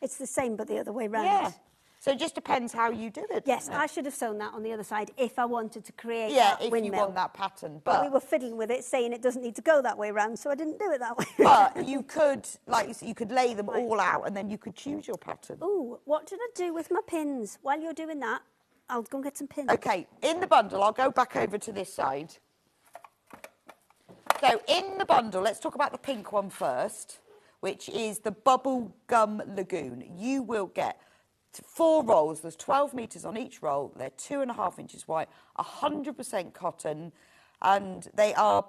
It's the same, but the other way round. yeah. So it just depends how you do it. Yes, doesn't it? I should have sewn that on the other side if I wanted to create Yeah, that if windmill. you want that pattern, But we but were fiddling with it, saying it doesn't need to go that way round, so I didn't do it that way. but you could, like you said, you could lay them all out, and then you could choose your pattern. Ooh, what did I do with my pins? While you're doing that, I'll go and get some pins. Okay, in the bundle, I'll go back over to this side. So in the bundle, let's talk about the pink one first, which is the Bubble Gum Lagoon. You will get 4 rolls. There's 12 metres on each roll. They're 2.5 inches wide, 100% cotton, and they are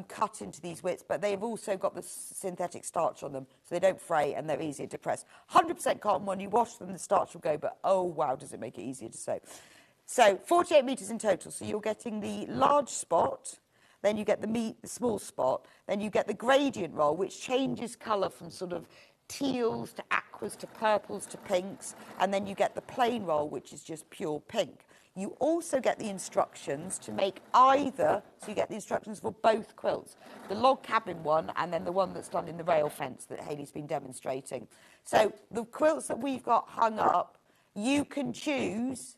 cut into these widths, but they've also got the synthetic starch on them, so they don't fray and they're easier to press. 100% cotton. When you wash them, the starch will go, but oh wow, does it make it easier to sew. So 48 metres in total. So you're getting the large spot, then you get the small spot, then you get the gradient roll, which changes colour from sort of teals to aquas to purples to pinks, and then you get the plain roll, which is just pure pink. You also get the instructions to make either, so you get the instructions for both quilts, the log cabin one and then the one that's done in the rail fence that Hayley's been demonstrating. So the quilts that we've got hung up, you can choose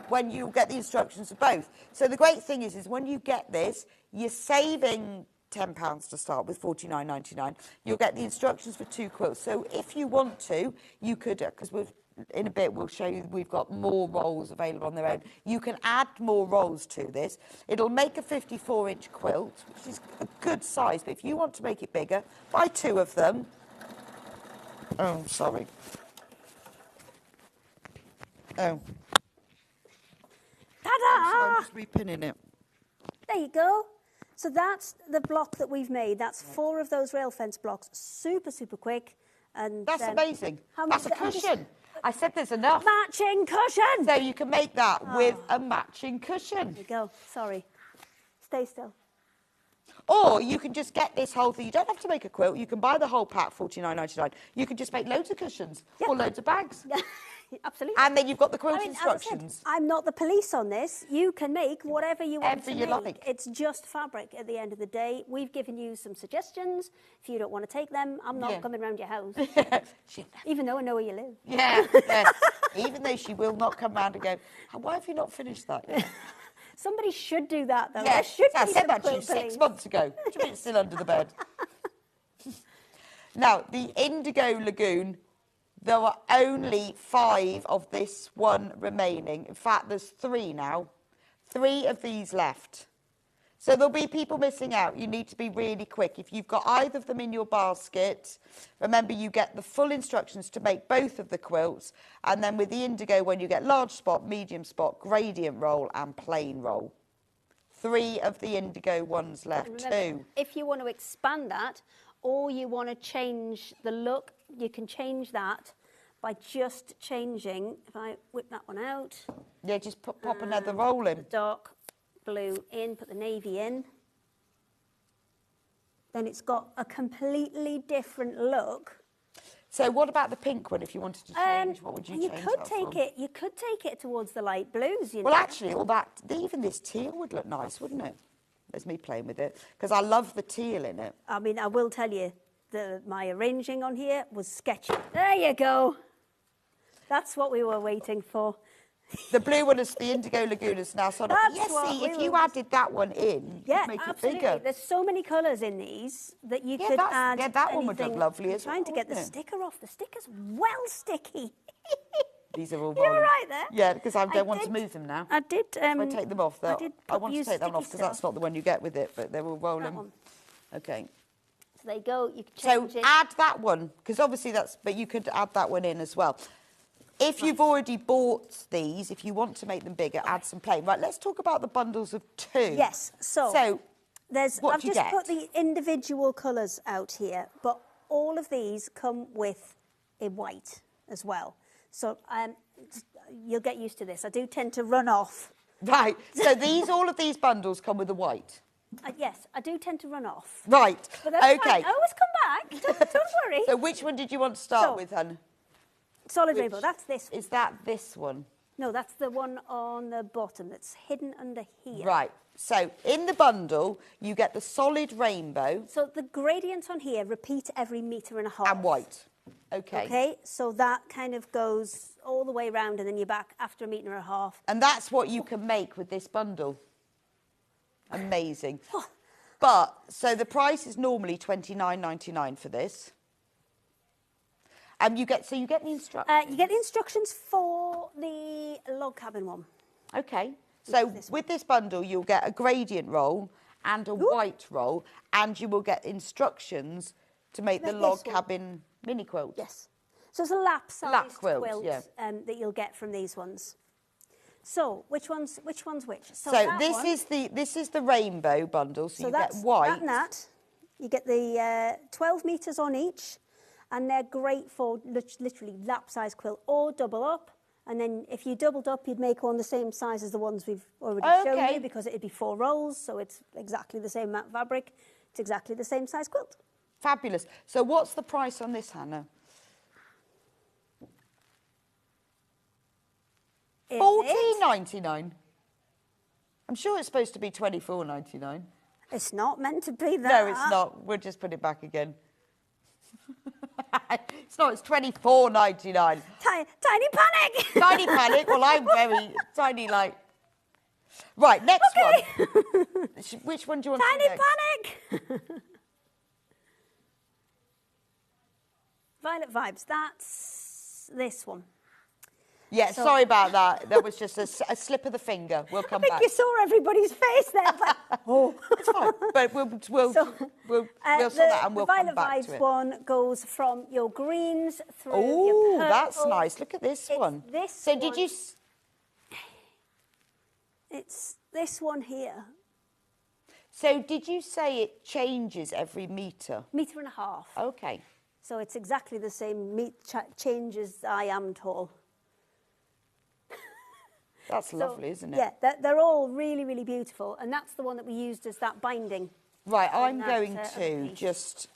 when you get the instructions for both. So the great thing is when you get this, you're saving £10 to start with, $49.99. You'll get the instructions for 2 quilts. So if you want to, you could, because in a bit we'll show you we've got more rolls available on their own. You can add more rolls to this. It'll make a 54-inch quilt, which is a good size, but if you want to make it bigger, buy 2 of them. Oh, sorry. Oh. Ta-da! So I'm just repinning it. There you go. So that's the block that we've made. That's 4 of those rail fence blocks. Super, super quick. And That's amazing. how That's a much- cushion. I said there's enough. Matching cushion. So you can make that with a matching cushion. There you go. Sorry. Stay still. Or you can just get this whole thing. You don't have to make a quilt. You can buy the whole pack, $49.99. You can just make loads of cushions or loads of bags. Absolutely. And then you've got the quilt As I instructions. said, I'm not the police on this. You can make whatever you want Whatever to you make. like. It's just fabric at the end of the day. We've given you some suggestions. If you don't want to take them, I'm not coming round your house. Even though I know where you live. Yeah. Even though she will not come round and go, why have you not finished that yet? Somebody should do that, though. Yeah, There should I be said some that to you quilt 6 police. months ago. What do you mean it's still under the bed? Now, the Indigo Lagoon, there are only 5 of this one remaining. In fact, there's 3 now. 3 of these left. So there'll be people missing out. You need to be really quick. If you've got either of them in your basket, remember you get the full instructions to make both of the quilts. And then with the Indigo one, you get large spot, medium spot, gradient roll and plain roll. 3 of the Indigo ones left, Remember, 2. if you want to expand that or you want to change the look, you can change that by just changing. If I whip that one out. Yeah, just pop another roll in. The dark blue in, put the navy in. Then it's got a completely different look. So what about the pink one? If you wanted to change, what would you change could that take from? it. You could take it towards the light blues. You Well, know. actually, all that, even this teal would look nice, wouldn't it? There's me playing with it because I love the teal in it. I mean, I will tell you, my arranging on here was sketchy. There you go. That's what we were waiting for. The blue one is the Indigo Lagoon is now sort of. That's Yes, what see, we if you were- added that one in, Yeah, you'd make absolutely. it bigger. There's so many colours in these that you Yeah, could that's- add. yeah, that one would look anything. lovely I'm as trying well, to get the wouldn't it? sticker off. The sticker's well sticky. These are all You're rolling. right there. Yeah, because I I don't want to did- move them now. I did. If I take them off, I did I want to use take that one off sticky because that's stuff. not the one you get with it, but they're all rolling. That one. Okay. So there you go. You can So change it. add that one, because obviously but you could add that one in as well. If you've already bought these, if you want to make them bigger, add some plain. Right, let's talk about the bundles of 2. Yes. So what I've do you just get? put the individual colours out here, but all of these come with a white as well. So you'll get used to this. I do tend to run off. Right, so all of these bundles come with a white. Yes, I do tend to run off. Right, But that's okay. fine. I always come back. Don't worry. So which one did you want to start So- with, hun? Solid rainbow. That's this. Is that this one? No, that's the one on the bottom that's hidden under here. Right, so in the bundle, you get the solid rainbow So the gradients on here repeat every metre and a half. and white. Okay. Okay, so that kind of goes all the way round and then you're back after a metre and a half. And that's what you can make with this bundle. Amazing. But, so the price is normally $29.99 for this. You get the instructions. You get the instructions for the log cabin one. Okay. So with this bundle, you'll get a gradient roll and a white roll, and you will get instructions to make the Like log this one. cabin mini quilt. Yes. So it's a lap-sized Lap quilt, quilt yeah. that you'll get from these ones. So which one's which? So So that this is the rainbow bundle. So you get that's white. that and that. You get the 12 metres on each, and they're great for literally lap-size quilt or double up. And then if you doubled up, you'd make one the same size as the ones we've already shown Okay. you, because it'd be 4 rolls, so it's exactly the same matte fabric. It's exactly the same size quilt. Fabulous. So what's the price on this, Hannah? Is it? $14.99. I'm sure it's supposed to be $24.99. It's not meant to be that. No, it's not. We'll just put it back again. It's not. It's $24.99. Tiny panic. Tiny panic. Well, I'm very tiny. Like Right, next one. Which one do you want to do next? Tiny Panic! Violet Vibes, that's this one. Yeah, So- sorry about that. That was just a slip of the finger. We'll come I think back. you saw everybody's face there. Like, oh. It's fine, but we'll sort that and we'll come back to The Violet Vibes it. one goes from your greens through your Oh, purple. that's nice. Look at this It's one. this So one. did you... It's this one here. So did you say it changes every metre? Metre and a half. Okay. So it's exactly the same change as I am tall. That's lovely, isn't it? Yeah, they're all really, really beautiful. And that's the one that we used as that binding. Right, I'm that, going other to piece. just...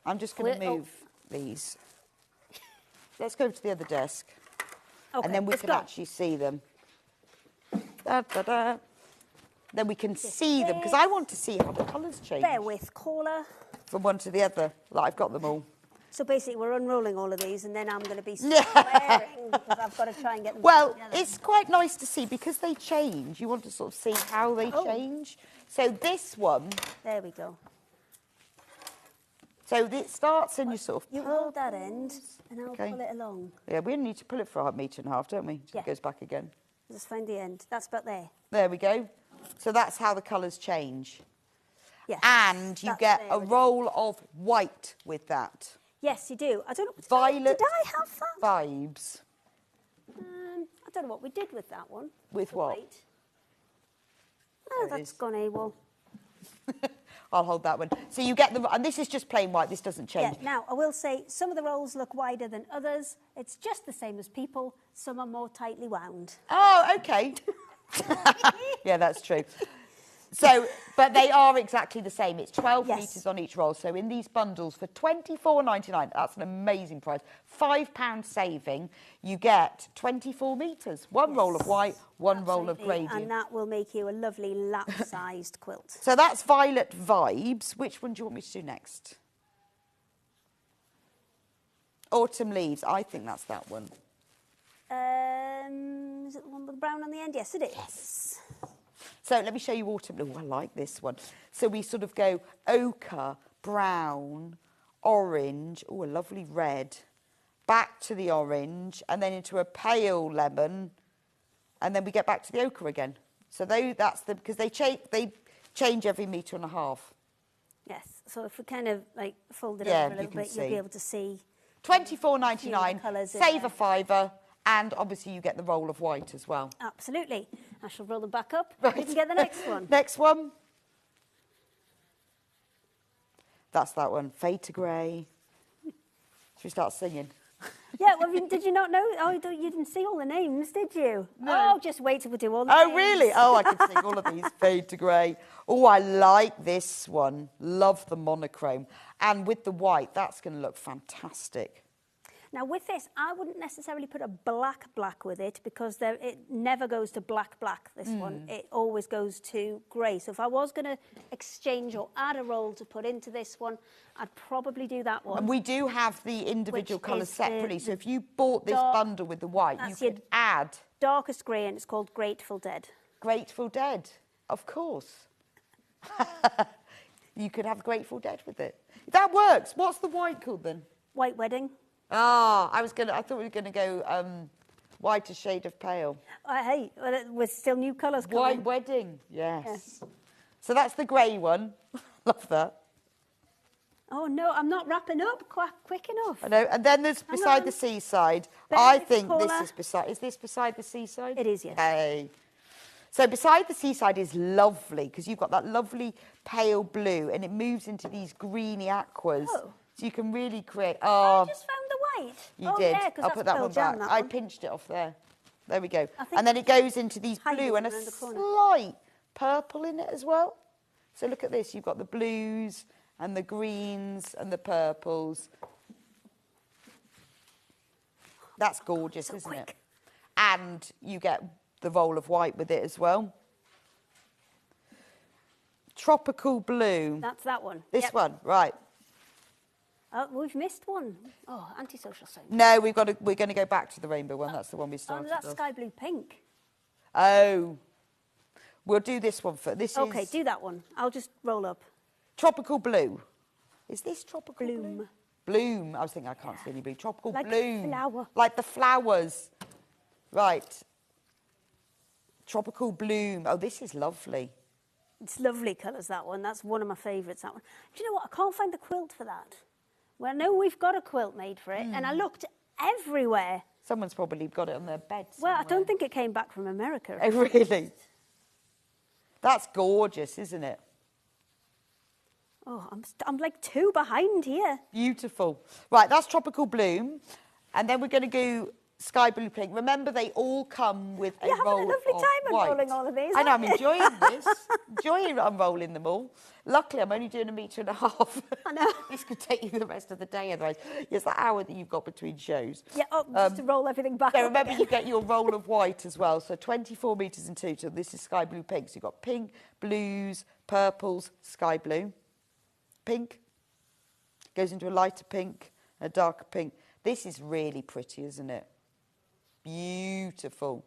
I'm just going to move these. Let's go to the other desk. Okay, And then we let's can go. actually see them. Da, da, da. Then we can see them, because I want to see how the colours change Bear with caller. from one to the other. Like, I've got them all. So basically, we're unrolling all of these, and then I'm going to be Yeah. swearing because I've got to try and get them Well, together. it's quite nice to see, because they change. You want to sort of see how they Oh. change. So this one, There we go. so it starts and you sort of... You hold that end, and I'll Okay. pull it along. Yeah, we only need to pull it for a metre and a half, don't we? So Yeah. it goes back again. Just find the end. That's about there. There we go. So that's how the colours change. Yes. And you That's get there a with it. roll of white with that. Yes, you do. I don't know. Violet Did I have that? vibes. I don't know what we did with that one. With The what? white. Oh, There it that's is. gone AWOL. I'll hold that one. So you get the... And this is just plain white. This doesn't Yeah, change. now, I will say some of the rolls look wider than others. It's just the same as people. Some are more tightly wound. Oh, okay. Yeah, that's true. So, but they are exactly the same. It's 12 Yes. metres on each roll. So in these bundles for £24.99, that's an amazing price. £5 saving, you get 24 metres. One roll of white, one roll of Absolutely, gradient. And that will make you a lovely lap-sized quilt. So that's Violet Vibes. Which one do you want me to do next? Autumn Leaves. I think that's that one. Is it the one with the brown on the end? Yes, it is. Yes. So let me show you Autumn. Oh, I like this one. So we sort of go ochre, brown, orange, oh, a lovely red, back to the orange, and then into a pale lemon, and then we get back to the ochre again. So that's the, because they change every metre and a half. Yes. So if we kind of like fold it Yeah, over a you little can bit, you'll see. be able to see. £24.99, colours in save there. a fiver, and obviously you get the roll of white as well. Absolutely. I shall roll them back up. Right. We can get the next one. Next one. That's that one. Fade to grey. Should we start singing? Yeah, well, did you not know? Oh, you didn't see all the names, did you? No. Oh, just wait till we do all the Oh, names. really? Oh, I can sing all of these. Fade to grey. Oh, I like this one. Love the monochrome. And with the white, that's going to look fantastic. Now, with this, I wouldn't necessarily put a black with it because it never goes to black, this one. It always goes to grey. So if I was going to exchange or add a roll to put into this one, I'd probably do that one. And we do have the individual Which colours is separately. So if you bought this dark- bundle with the white, you that's your could add Darkest grey, and it's called Grateful Dead. Grateful Dead. Of course. You could have Grateful Dead with it. That works. What's the white called then? White Wedding. Ah, I thought we were going to go whiter shade of pale. Hey, well, with still new colours coming. White Wedding, yes. So that's the grey one. Love that. Oh, no, I'm not wrapping up quick enough. I know. And then there's Beside the on. Seaside. Bear I with think caller. is this Beside the Seaside? It is, yes. Hey. So Beside the Seaside is lovely because you've got that lovely pale blue and it moves into these greeny aquas. Oh. So you can really create... I Oh, just found the white. you oh, did. Yeah, 'cause I'll that's put that Pearl one Jam, back. that I one. pinched it off there. There we go. I think And then it goes into these hiding blue and a around the corner. slight purple in it as well. So look at this. You've got the blues and the greens and the purples. That's gorgeous, So isn't it? quick. And you get the roll of white with it as well. Tropical blue. That's that one. This Yep. one, right. Oh, we've missed one. Oh, antisocial soap. No, we're going to go back to the rainbow one. That's the one we Oh, started that's off. sky blue pink. Oh, We'll do this one first. This Okay, is do that one. I'll just roll up. Tropical Blue. Is this Tropical Blue? Bloom. Bloom. I was thinking I can't see any blue. Tropical Like Bloom. flower. Like the flowers. Right. Tropical Bloom. Oh, this is lovely. It's lovely colours, that one. That's one of my favourites, that one. Do you know what? I can't find the quilt for that. Well, I know we've got a quilt made for it, and I looked everywhere. Someone's probably got it on their bed Well, I somewhere. don't think it came back from America. Oh, really? That's gorgeous, isn't it? Oh, I'm like 2 behind here. Beautiful. Right, that's Tropical Bloom. And then we're going to go Sky Blue Pink. Remember, they all come with a You're roll having a lovely of time white. unrolling all of these, I know, I'm aren't you? enjoying this. Enjoying unrolling them all. Luckily, I'm only doing 1.5 meters. I know. This could take you the rest of the day otherwise. It's the hour that you've got between shows. Yeah, just to roll everything back So up remember, again. you get your roll of white as well. So 24 metres and 2. So this is Sky Blue Pink. So you've got pink, blues, purples, sky blue, pink. Goes into a lighter pink, a darker pink. This is really pretty, isn't it? Beautiful.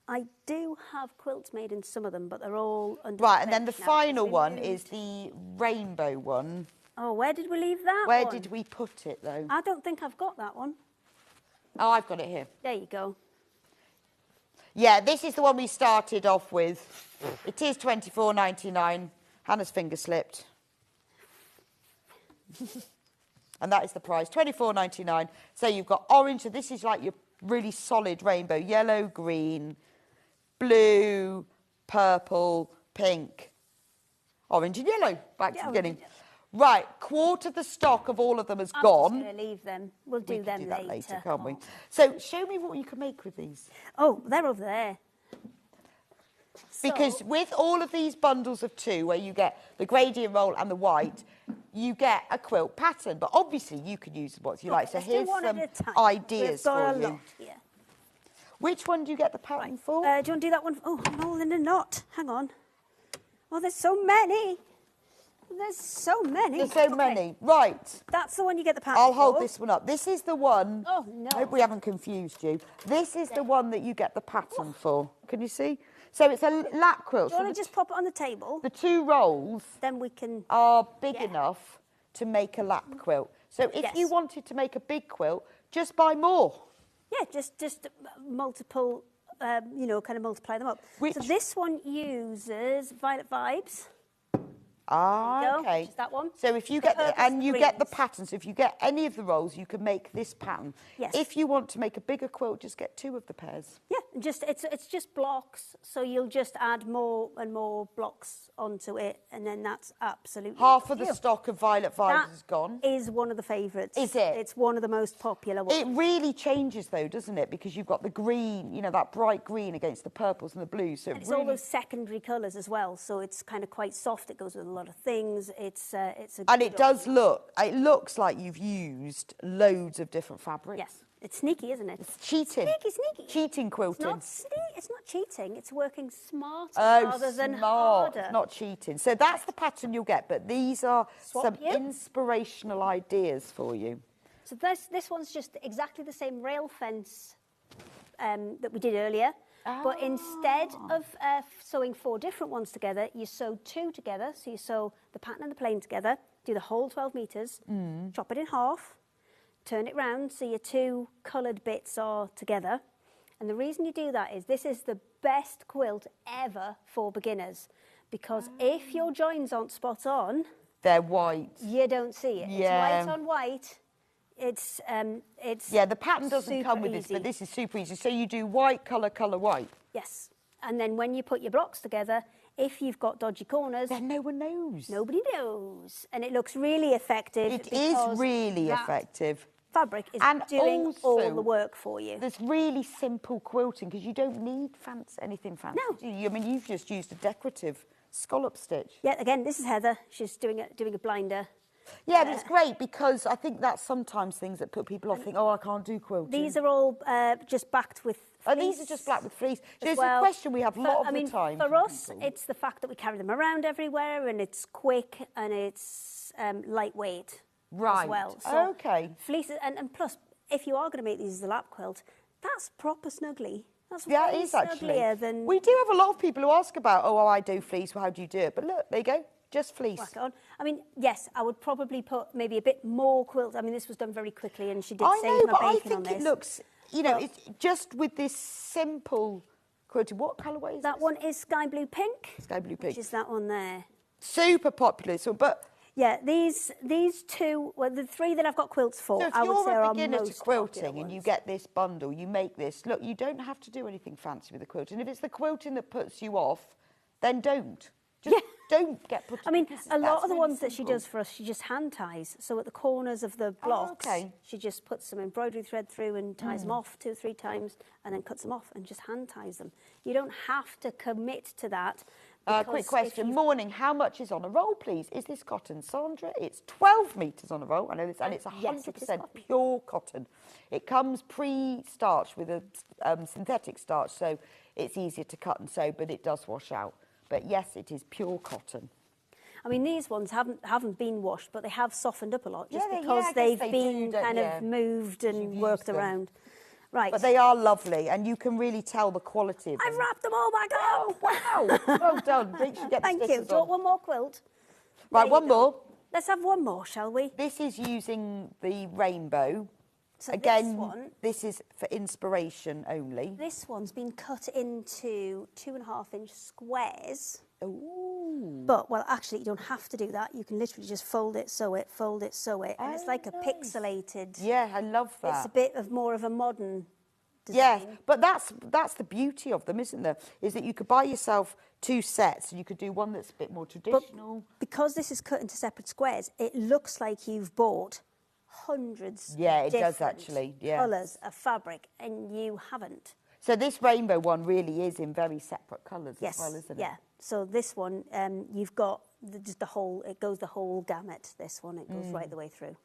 I do have quilts made in some of them, but they're all under Right, and then the bench now. final It's one removed. is the rainbow one. Oh, where did we leave that Where one? did we put it, though? I don't think I've got that one. Oh, I've got it here. There you go. Yeah, this is the one we started off with. It is $24.99. Hannah's finger slipped. And that is the price, $24.99. So you've got orange, so this is like your really solid rainbow. Yellow, green, blue, purple, pink, orange and yellow. Back to the beginning. Right, quarter of the stock of all of them has I'm gone. just going to leave them. We'll We do can them do that later, later. can't we? So show me what you can make with these. Oh, they're over there. Because So- with all of these bundles of 2, where you get the gradient roll and the white, you get a quilt pattern. But obviously, you can use what you like. So Let's do here's one some at a time. ideas We've got for a you. lot here. Which one do you get the pattern for? Do you want to do that one? Oh, I'm all in a knot. Hang on. Oh, there's so many. There's so many. There's so Okay, many. Right. That's the one you get the pattern I'll hold for. this one up. This is the one. Oh, no. I hope we haven't confused you. This is the one that you get the pattern for. Can you see? So it's a lap quilt. Do you So want to just pop it on the table? the 2 rolls Then we can... are big Yeah. enough to make a lap quilt. So if Yes. you wanted to make a big quilt, just buy more. Yeah, just multiple, you know, kind of multiply them up. Which- So this one uses Violet Vibes. Ah, There you go, okay. which is that one. So if you The get purples and and you get the greens. pattern, so if you get any of the rolls, you can make this pattern. Yes. If you want to make a bigger quilt, just get 2 of the pairs. Yeah, just it's just blocks. So you'll just add more and more blocks onto it, and then that's absolutely Half up of to the you. stock of Violet Vibes That is gone. is one of the favourites. Is it? It's one of the most popular ones. It really changes though, doesn't it? Because you've got the green, you know, that bright green against the purples and the blues. So And it it's really, all those secondary colours as well, so it's kind of quite soft. It goes with a lot of things. It's a and good it does option. look, it looks like you've used loads of different fabrics. Yes, it's sneaky, isn't it? It's cheating. Sneaky. Cheating quilting. It's not cheating. It's working smarter Oh, rather than smart. harder. It's not cheating. So that's the pattern you'll get, but these are Swap some you. inspirational ideas for you. So this one's just exactly the same rail fence that we did earlier. But instead of sewing 4 different ones together, you sew 2 together. So you sew the pattern and the plain together, do the whole 12 metres, chop it in half, turn it round so your 2 coloured bits are together. And the reason you do that is this is the best quilt ever for beginners. Because if your joins aren't spot on, They're white. you don't see it. Yeah. It's white on white. It's Yeah, the pattern doesn't super come with this, easy. but this is super easy. So you do white, colour, colour, white. Yes. And then when you put your blocks together, if you've got dodgy corners, Then no one knows. nobody knows. And it looks really effective. It is because really that effective. Fabric is And doing also, all the work for you. There's really simple quilting because you don't need anything fancy. No. Do you? I mean, you've just used a decorative scallop stitch. Yeah, again, this is Heather. She's doing a blinder. Yeah, but it's great because I think that's sometimes things that put people off. Think, oh, I can't do quilting. These are all just backed with Oh, fleece. these are just black with fleece. as It's well. a question we have a lot of the time. For from us, people. it's the fact that we carry them around everywhere, and it's quick and it's lightweight Right. as well. So Okay. fleece, and plus, if you are going to make these as a lap quilt, that's proper snuggly. That's Yeah, way it is actually. snugglier than We do have a lot of people who ask about, oh, I do fleece, well, how do you do it? But look, there you go, just fleece. whack on. I mean, yes, I would probably put maybe a bit more quilt. I mean, this was done very quickly, and she did I save know, my but I bacon on think this. it looks, you know, But- it's just with this simple quilting. What colourway is That this? one is sky blue pink. Sky blue pink. Which is that one there. Super popular. So, but Yeah, these two, well, the three that I've got quilts for, so if I would say you're are a beginner to most popular quilting and you ones. get this bundle, you make this, look, you don't have to do anything fancy with the quilting. If it's the quilting that puts you off, then don't. Just don't get put I mean, because a lot that's of the really ones that she simple. does for us, she just hand ties. So at the corners of the blocks, okay. she just puts some embroidery thread through and ties Mm. them off 2 or 3 times and then cuts them off and just hand ties them. You don't have to commit to that. Quick because if question. you've- Morning, how much is on a roll, please? Is this cotton, Sandra? It's 12 metres on a roll. I know this, and it's 100% Yes, it is cotton. pure cotton. It comes pre-starched with a synthetic starch, so it's easier to cut and sew, but it does wash out. But yes, it is pure cotton. I mean, these ones haven't been washed, but they have softened up a lot just Yeah, because I guess they've they been do, don't kind you? of moved and You've worked used them. around. Right. But they are lovely, and you can really tell the quality of them. I've wrapped them all back up. Oh, wow. Well done. Make sure you get the Thank you. stickers Do you on. want one more quilt? Right, There you one go. more. Let's have one more, shall we? This is using the rainbow. So Again, this is for inspiration only. This one's been cut into 2.5-inch squares. Ooh. But, well, actually, you don't have to do that. You can literally just fold it, sew it, fold it, sew it. And it's like a nice. pixelated. Yeah, I love that. It's a bit of more of a modern design. Yes, but that's the beauty of them, isn't there? Is that you could buy yourself 2 sets, and you could do one that's a bit more traditional. Because this is cut into separate squares, it looks like you've bought hundreds Yeah, of it does different actually, yeah. colours of fabric, and you haven't. So this rainbow one really is in very separate colours Yes, as well, isn't it? yeah. So this one, you've got just the whole, it goes the whole gamut, this one. It goes right the way through.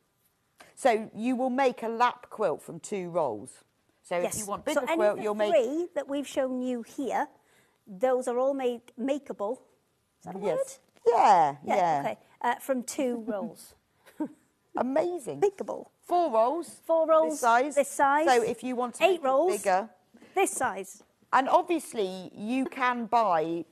So you will make a lap quilt from 2 rolls. So Yes. if you want bigger so any quilt, of the you'll make... 3 that we've shown you here, those are all makeable. Is that a word? Yes. Yeah. Okay. From 2 rolls. Amazing. Makeable. 4 rolls. 4 rolls. This size. This size. So if you want to 8 make it rolls. bigger. This size. And obviously you can buy,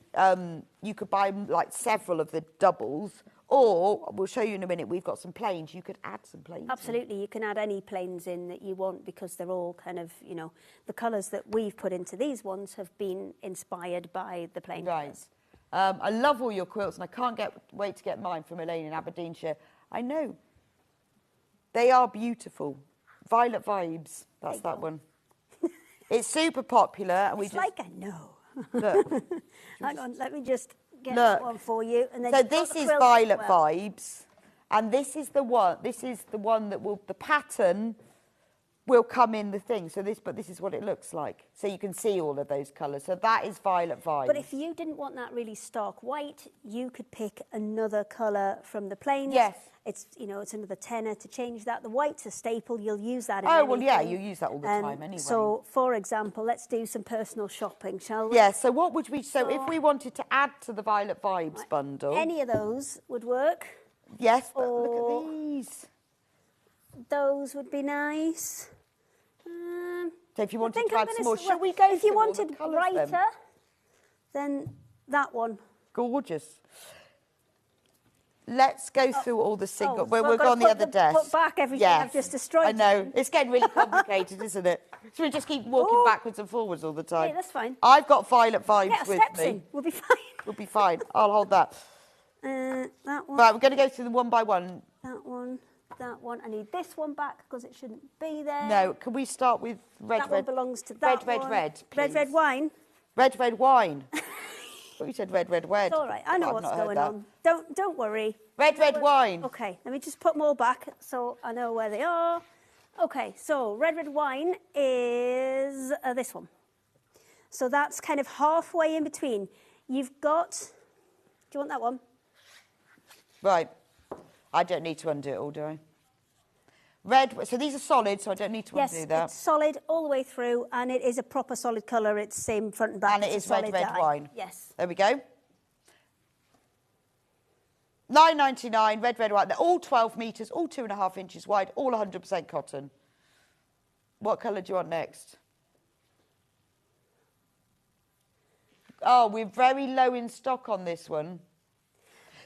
you could buy like several of the doubles, or we'll show you in a minute, we've got some plains. You could add some plains. Absolutely, you can add any plains in that you want because they're all kind of, you know, the colours that we've put into these ones have been inspired by the plain Right. colours. I love all your quilts, and I can't wait to get mine from Elaine in Aberdeenshire. I know. They are beautiful. Violet Vibes, that's that one. It's super popular. And It's like I know. Look. Hang on, let me just get Look. that one for you. And then So you've got this the is quilt as Violet well. Vibes, and this is the one that will, the pattern will come in the thing. So this is what it looks like. So you can see all of those colours. So that is Violet Vibes. But if you didn't want that really stark white, you could pick another colour from the plains. Yes. It's, you know, it's another tenner to change that. The white's a staple. You'll use that in Oh, well, yeah, anything. you use that all the time anyway. So, for example, let's do some personal shopping, shall we? Yeah, so what would we... So if we wanted to add to the Violet Vibes bundle... Any of those would work. Yes, but Or- look at these. Those would be nice. So if you I wanted think to I'm add gonna some more, s- shall we go If you through all the wanted colours brighter, then? then that one. Gorgeous. Let's go through all the single... Oh, we'll so I've go gotta on the put other the- desk. put back everything I've just destroyed I know. then. It's getting really complicated, isn't it? So we just keep walking Oh. backwards and forwards all the time. Hey, that's fine. I've got Violet Vibes Get our with steps me. in. We'll be fine. We'll be fine. I'll hold that. That one. Right, we're going to go through them one by one. That one. That one. I need this one back because it shouldn't be there. No, can we start with red, That red? one belongs to that red, one. red, Red, red please. wine. Red, red wine. Oh, you said red, red, red. It's all right. I know I've what's not heard going that. on. Don't worry. Red, red wine. Okay, let me just put them all back so I know where they are. Okay, so red wine is this one. So that's kind of halfway in between. You've got... Do you want that one? Right. I don't need to undo it all, do I? Red, so these are solid, so I don't need to Yes, undo that. it's solid all the way through, and it is a proper solid colour. It's same front and back. And it It's is a red, solid red dye. wine. Yes. There we go. £9.99, red, red wine. They're all 12 metres, all 2.5 inches wide, all 100% cotton. What colour do you want next? Oh, we're very low in stock on this one.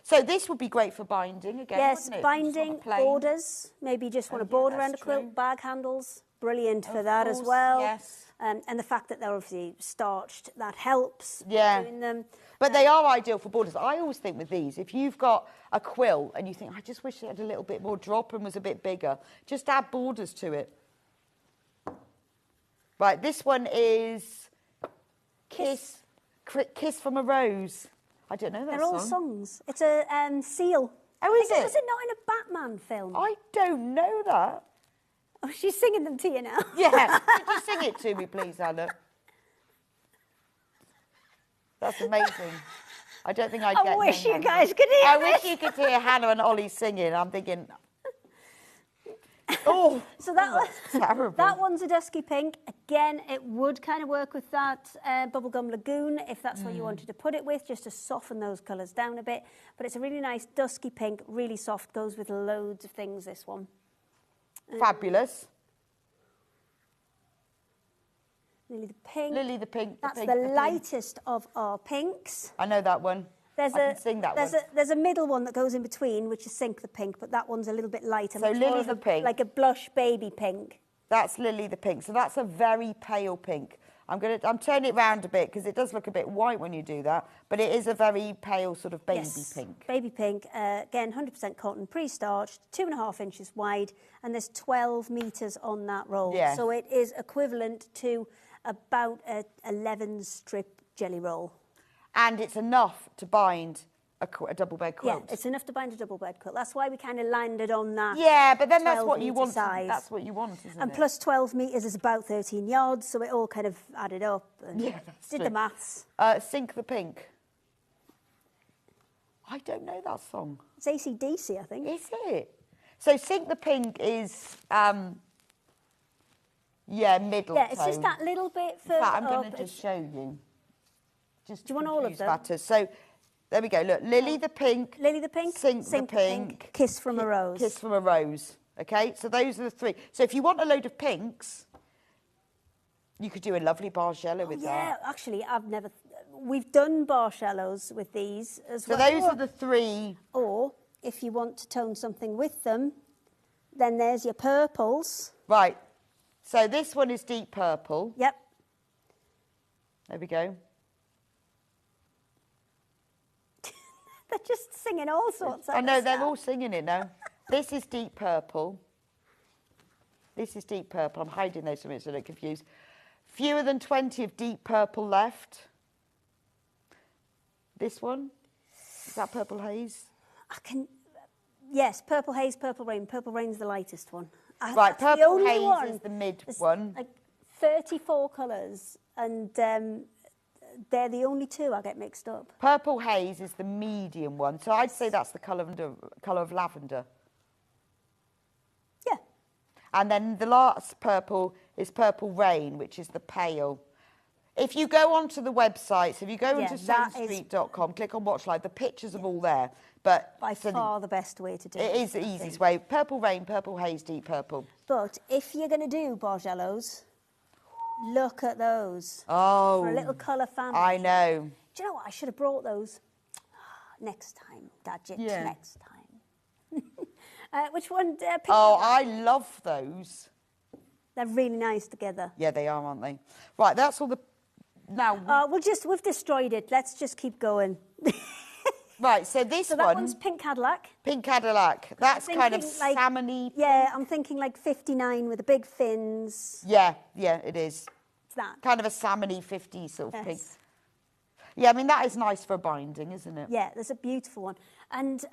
So this would be great for binding again, Yes, wouldn't it? binding, borders. Maybe you just want a border around a quilt, bag handles. Brilliant for that as well. Yes. And the fact that they're obviously starched, that helps doing them. But they are ideal for borders. I always think with these, if you've got a quilt and you think, I just wish it had a little bit more drop and was a bit bigger, just add borders to it. Right, this one is Kiss from a Rose. I don't know that They're all songs. It's a seal. Oh, is it? Was it not in a Batman film? I don't know that. Oh, she's singing them to you now. Yeah. Could you sing it to me, please, Anna? That's amazing. I don't think I'd get I wish you Hannah. guys could hear I this. wish you could hear Hannah and Ollie singing. I'm thinking, oh, So that that's terrible. that one's a dusky pink. Again, it would kind of work with that Bubblegum Lagoon if that's what you wanted to put it with, just to soften those colours down a bit. But it's a really nice dusky pink, really soft, goes with loads of things, this one. Fabulous. Lily the pink. Lily the pink. That's the lightest of our pinks. I know that one. I can sing that one. There's a middle one that goes in between, which is Sink the Pink, but that one's a little bit lighter. So much more Lily of the pink. like a blush baby pink. That's Lily the pink. So that's a very pale pink. I'm turning it round a bit because it does look a bit white when you do that, but it is a very pale sort of baby pink. Baby pink. Again, 100% cotton, pre-starched, 2.5 inches wide, and there's 12 metres on that roll. Yeah. So it is equivalent to about a 11 strip jelly roll. And it's enough to bind a double bed quilt. Yeah, it's enough to bind a double bed quilt. That's why we kind of landed on that. Yeah, but then that's 12 what you metre want. size. That's what you want, isn't And it? plus 12 metres is about 13 yards, so it all kind of added up. And Yeah, that's did true. the maths. Sink the Pink. I don't know that song. It's AC/DC, I think. Is it? So Sink the Pink is, middle Yeah, it's tone. just that little bit In further fact, I'm up. going to just show you. Just Do you want all of confuse them? matters. So there we go. Look, Lily the Pink. Lily the Pink, Sink the Pink. Kiss from a Rose. Kiss from a Rose. Okay, so those are the three. So if you want a load of pinks, you could do a lovely bargello with Yeah, that. actually, we've done barshallows with these as So well. those are the three. Or if you want to tone something with them, then there's your purples. Right. So this one is deep purple. Yep. There we go. They're just singing all sorts of I know, they're stuff. all singing it now. This is deep purple. This is deep purple. I'm hiding those from it so I don't confuse. Fewer than 20 of deep purple left. This one, is that Purple Haze? Yes, Purple Haze, Purple Rain. Purple Rain's the lightest one. Right, That's the Purple only Haze one. is the mid There's one. Like 34 colours, and they're the only two I get mixed up. Purple Haze is the medium one. So I'd say that's the colour of lavender. Yeah. And then the last purple is Purple Rain, which is the pale. If you go onto the website, so if you go onto that is- sewingstreet.com, click on Watch Live, the pictures are all there. But By far the best way to do it. it is the easiest way. Purple Rain, Purple Haze, Deep Purple. But if you're going to do bargellos, look at those. Oh. For a little colour family. I know. Do you know what? I should have brought those. Next time, Gadget, Yeah. next time. Which one? Pink Oh, one? I love those. They're really nice together. Yeah, they are, aren't they? Right, that's all the... Now, We've destroyed it. Let's just keep going. right, so this So that one... one's Pink Cadillac. Pink Cadillac. That's I'm kind of thinking like- salmon-y. Yeah, I'm thinking like 59 with the big fins. Yeah, it is. It's that. Kind of a salmon-y 50s sort of pink. Yes. Yeah, I mean, that is nice for binding, isn't it? Yeah, there's a beautiful one. And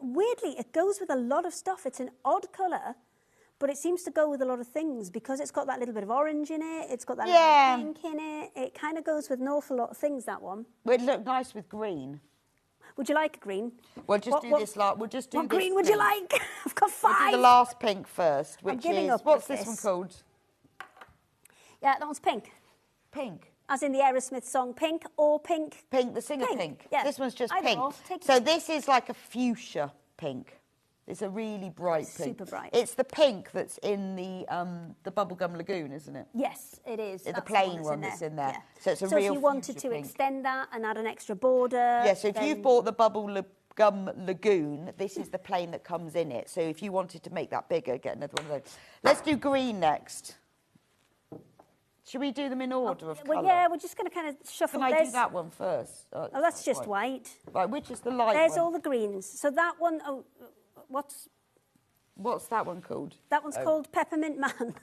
weirdly, it goes with a lot of stuff. It's an odd colour, but it seems to go with a lot of things because it's got that little bit of orange in it. It's got that little pink in it. It kind of goes with an awful lot of things, that one. Well, it'd look nice with green. Would you like a green? We'll just do this. We'll just do What this green would you pink. like? I've got We'll 5. do the last pink first, which giving is... up What's with this one this. called? Yeah, that one's pink. Pink. As in the Aerosmith song Pink or Pink. Pink, the singer Pink. Yeah. This one's just Either pink. or. Take So your- this is like a fuchsia pink. It's a really bright pink. Super bright. It's the pink that's in the Bubblegum Lagoon, isn't it? Yes, it is. It's the That's plain one that's in there. Yeah. So it's a so real if you wanted fuchsia to pink. extend that and add an extra border... Yeah, so if you've bought the Bubblegum Lagoon, this is the plain that comes in it. So if you wanted to make that bigger, get another one of those. Let's do green next. Should we do them in order of colour? Well, yeah, we're just going to kind of shuffle. Can I do that one first? Oh, that's just white. Right, which is the light There's one? all the greens. So that one, what's that one called? that one's called Peppermint Man. We're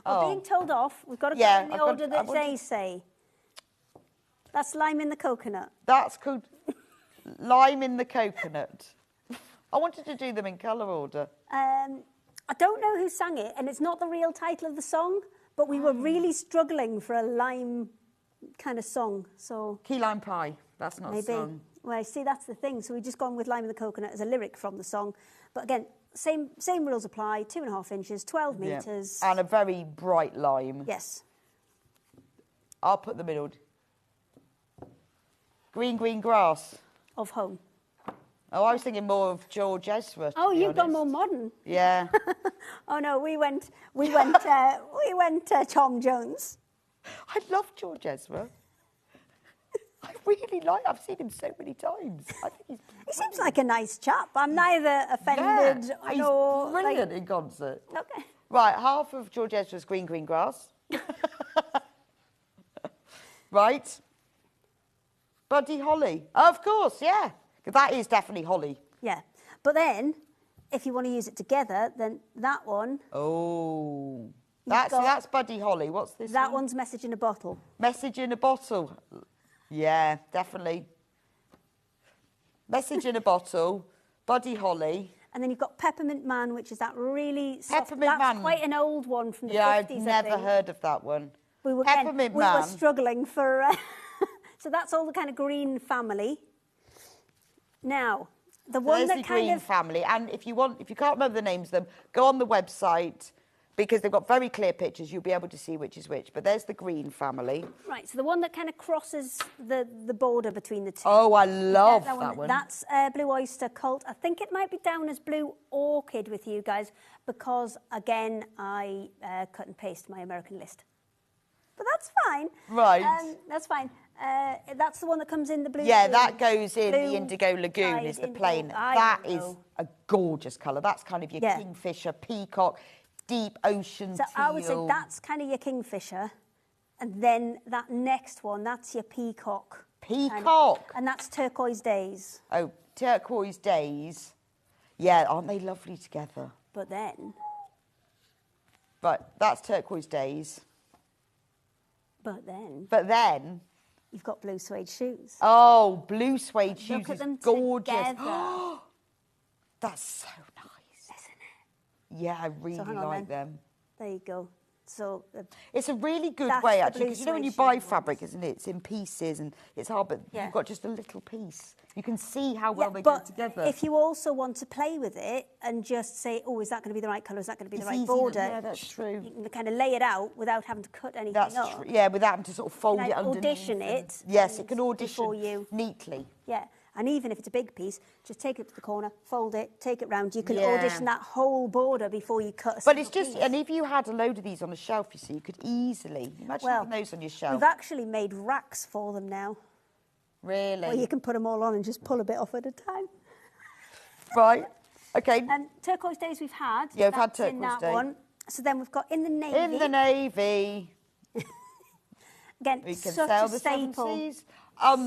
Oh. being told off. We've got to go Yeah, in the I've got- order I that wanted- they say. That's lime in the coconut. That's called Lime in the Coconut. I wanted to do them in colour order. I don't know who sang it, and it's not the real title of the song, but we were really struggling for a lime kind of song. So Key lime pie. That's not a maybe. song. Well, see, that's the thing. So we've just gone with lime in the coconut as a lyric from the song. But again, same rules apply. 2.5 inches, 12 Yeah. metres. And a very bright lime. Yes. I'll put them in order. Green grass. Of home. Oh, I was thinking more of George Ezra. to Oh, be you've gone honest. more modern. Yeah. Oh no, we went Tom Jones. I love George Ezra. I really like. I've seen him so many times. I think he's. He seems like a nice chap. I'm neither offended He's nor brilliant in concert. Okay. Right, half of George Ezra's green grass. Right. Buddy holly. Of course, yeah. That is definitely holly. Yeah. But then, if you want to use it together, then that one. Oh. got- That's Buddy Holly. What's this That one? one's message in a bottle. Message in a bottle. Yeah, definitely. Message in a bottle. Buddy Holly. And then you've got Peppermint Man, which is that really soft. Peppermint that's Man. quite an old one from the Yeah, I've 50s, I never think. heard of that one. We were, Peppermint we were Man. struggling for... so that's all the kind of green family. Now, the one There's that the kind green of... family. And if you can't remember the names of them, go on the website because they've got very clear pictures. You'll be able to see which is which. But there's the green family. Right, so the one that kind of crosses the border between the two. Oh, I love that one. That's Blue Oyster Cult. I think it might be down as Blue Orchid with you guys because, again, I cut and paste my American list. But that's fine. Right. That's fine. That's the one that comes in the blue. Yeah, that goes in blue the Indigo Lagoon, dyed is the indigo. plain. I That don't is know. a gorgeous colour. That's kind of your Yeah. kingfisher, peacock, deep ocean So teal. I would say that's kind of your kingfisher. And then that next one, that's your peacock. Peacock. And that's Turquoise Days. Oh, turquoise days. Yeah, aren't they lovely together? But then... But that's turquoise days. But then you've got blue suede shoes. Oh, blue suede shoes Look at is them gorgeous. together. That's so nice. Isn't it? Yeah, I really hang on like then. them. There you go. So It's a really good That's way, the actually, blue because you know when you suede buy shoe fabric, ones. isn't it? It's in pieces and it's hard, but Yeah. you've got just a little piece. You can see how well yeah, they go but together. if you also want to play with it and just say, oh, is that going to be the right colour? Is that going to be It's the right easy, border? yeah, that's true. You can kind of lay it out without having to cut anything That's up. true. Yeah, without having to sort of fold Can it I underneath. audition and- it Yes, it and can audition before you- neatly. Yeah, and even if it's a big piece, just take it to the corner, fold it, take it round. You can Yeah. audition that whole border before you cut a But it's single just, piece. and if you had a load of these on a shelf, you see, you could easily, imagine Well, having those on your shelf. We've actually made racks for them now, Really? where you can put them all on and just pull a bit off at a time. Right, okay. Turquoise Days we've had. Yeah, we've had That's in Turquoise that Day. one. So then we've got in the navy. In the Navy, Again, we can such sell a the staple. 70s.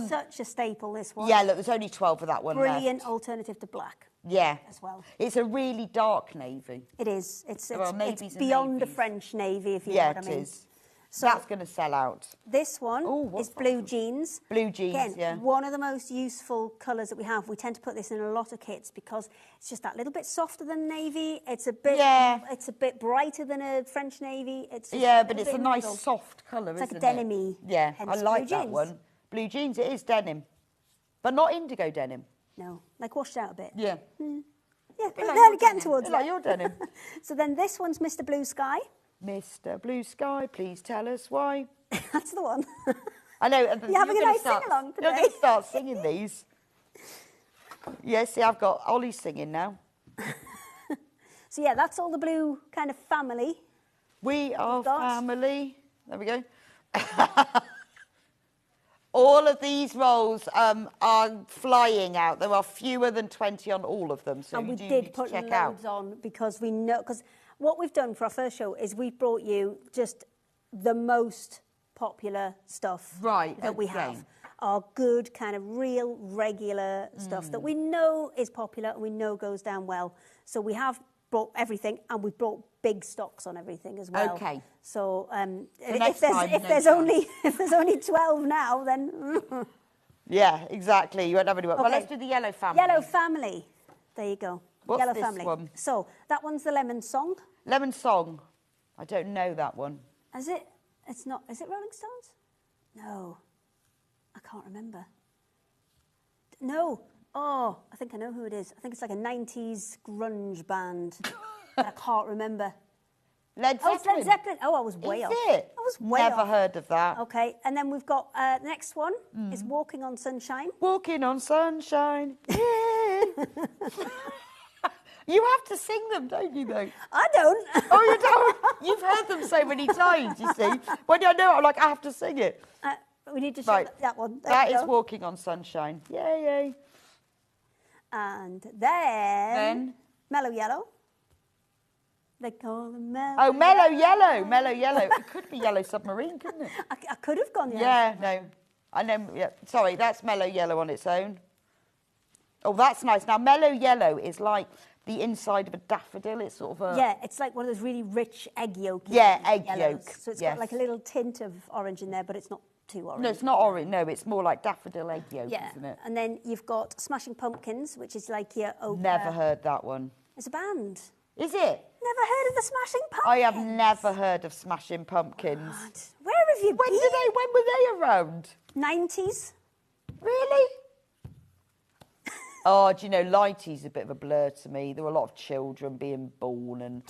Such a staple, this one. Yeah, look, there's only 12 of that one Brilliant left. alternative to black Yeah. as well. It's a really dark navy. It is. It's Well, navies and beyond a navies. French navy, if you Yeah, know what it I mean. is. So That's going to sell out. this one Ooh, what's is that blue called? jeans. Blue jeans, Again, yeah. one of the most useful colours that we have. We tend to put this in a lot of kits because it's just that little bit softer than navy. It's a bit, Yeah. It's a bit brighter than a French navy. It's just Yeah, a but little it's a bit in nice the middle. soft colour, It's like a isn't denim-y, it? Yeah, hence I like blue that jeans. one. Blue jeans, it is denim. But not indigo denim. No, like washed out a bit. Yeah. Yeah, Bit like they're your getting denim. towards Bit like it. your denim. So then this one's Mr. Blue Sky. Mr. Blue Sky, please tell us why. That's the one. I know. and You're having a gonna nice sing-along You're today. going to start singing these. Yeah, see, I've got Ollie singing now. So yeah, that's all the blue kind of family. We are family. There we go. All of these rolls are flying out. There are fewer than 20 on all of them, so and we you do did need put to check loads out. on because we know, because what we've done for our first show is we've brought you just the most popular stuff that we have. Our good kind of real regular stuff that we know is popular and we know goes down well. So we have brought everything, and we've brought big stocks on everything as well. Okay. So next if there's only 12 now, then yeah, exactly. You won't have any work. Okay. Well, let's do the yellow family. Yellow family. There you go. What's Yellow this family. one? So that one's the Lemon Song. Lemon Song. I don't know that one. Is it? It's not. Is it Rolling Stones? No. I can't remember. No. Oh, I think I know who it is. I think it's like a 90s grunge band. But I can't remember. Led Oh, it's Zeppelin. Led Zeppelin. Oh, I was way Is off. it? I was way Never off. heard of that. Okay, and then we've got the next one is Walking on Sunshine. Walking on sunshine. Yeah. You have to sing them, don't you, though? I don't. Oh, you don't? You've heard them so many times, you see. When I know it, I'm like, I have to sing it. We need to show Right. that one. There That we is go. Walking on Sunshine. Yay, yay. And then Mellow Yellow. They call them Mellow. Oh, Mellow Yellow. Mellow Yellow. It could be Yellow Submarine, couldn't it? I could have gone Yeah, no. I know. Yeah. Sorry, that's Mellow Yellow on its own. Oh, that's nice. Now, Mellow Yellow is like the inside of a daffodil. It's sort of a... Yeah, it's like one of those really rich egg yolk. Yeah, egg yellows. yolk, So it's yes. got like a little tint of orange in there, but it's not too orange. No, it's not orange. No, it's more like daffodil egg yolk, Yeah, isn't it? and then you've got Smashing Pumpkins, which is like your Oprah. Never heard that one. It's a band. Is it? Never heard of the Smashing Pumpkins? I have never heard of Smashing Pumpkins. God, where have you When were they around? 90s. Really? Oh, do you know, 90s a bit of a blur to me. There were a lot of children being born and...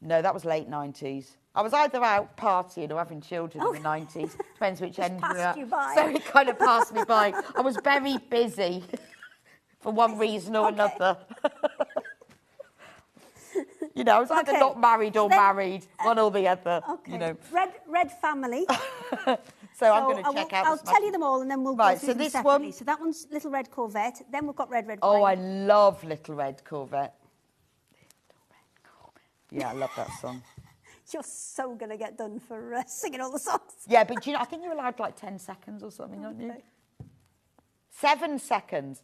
No, that was late 90s. I was either out partying or having children in the 90s. Depends which end you're passed at. you by. So it kind of passed me by. I was very busy for one reason or another. You know, I was either not married or married, one or the other. Okay. You know. Red Family. So I'm going to check out. I'll tell you them all, and then we'll go Right, through so them this separately. one- So that one's Little Red Corvette. Then we've got Red Red Oh, I Wine. love Little Red Corvette. Yeah, I love that song. You're so going to get done for singing all the songs. Yeah, but do you know, I think you're allowed like 10 seconds or something, aren't you? 7 seconds.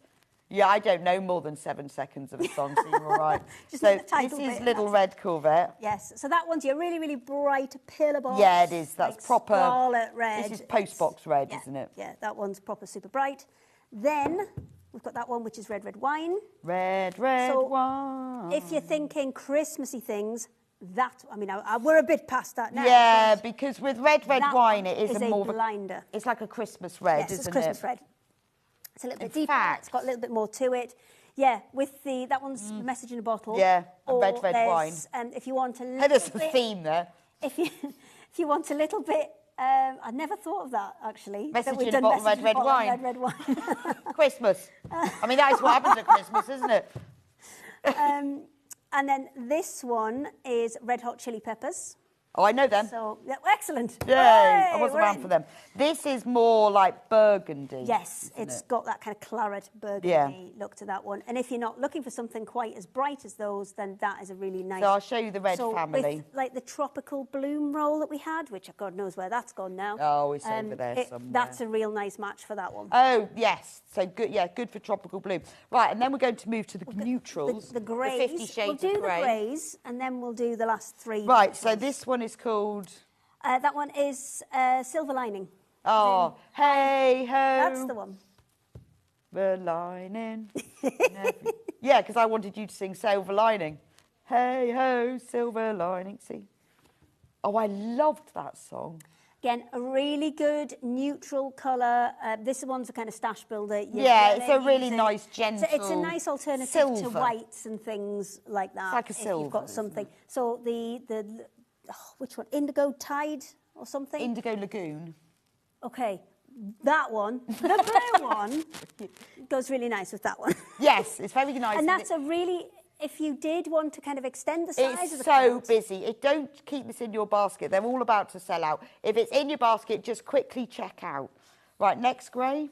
Yeah, I don't know more than 7 seconds of a song, so you're all right. Just So the title this is bit, Little that's Red Corvette. Yes, so that one's your really, really bright pillar box. Yeah, it is. That's like proper. Scarlet red. This is postbox red, Yeah, isn't it? Yeah, that one's proper super bright. Then we've got that one, which is Red Red Wine. Red, red So, wine. If you're thinking Christmassy things, we're a bit past that now. Yeah, because with red that wine, one it is, a more of a... blinder. It's like a Christmas red, Yes, isn't it's Christmas it? red. It's a little bit In deeper. fact- It's got a little bit more to it. Yeah, with that one's Message in a Bottle. Yeah, and or Red Red Wine. If you want a little Hey, there's a bit, theme there. if you want a little bit, I never thought of that actually. Message that we've in a done Bottle, Message Red in a Red Bottle, Wine. Red Red Wine. Christmas. I mean, that is what happens at Christmas, isn't it? And then this one is Red Hot Chili Peppers. Oh, I know them. So yeah, excellent. Yay, Hooray, I was we're around in. for them. This is more like burgundy. Yes, isn't it's it? got that kind of claret burgundy look to that one. And if you're not looking for something quite as bright as those, then that is a really nice. So I'll show you the red family. With like the tropical bloom roll that we had, which God knows where that's gone now. Oh, it's over there somewhere. That's a real nice match for that one. Oh, yes. So good, yeah, good for tropical bloom. Right, and then we're going to move to the neutrals. The greys. The 50 Shades we'll do of Grey. the greys, and then we'll do the last three. Right, so this one is called... That one is Silver Lining. Oh, hey, ho. That's the one. The lining. Yeah, because I wanted you to sing Silver Lining. Hey, ho, silver lining. See? Oh, I loved that song. Again, a really good neutral colour. This one's a kind of stash builder. Yeah, it's a really nice, gentle It's a nice alternative silver. to whites and things like that. It's like a if silver, you've got isn't something. So which one? Indigo Tide or something? Indigo Lagoon. Okay, that one, the blue one, goes really nice with that one. Yes, it's very nice. And that's a really if you did want to kind of extend the size of It's the so quilt, busy. Don't keep this in your basket. They're all about to sell out. If it's in your basket, just quickly check out. Right, next grey.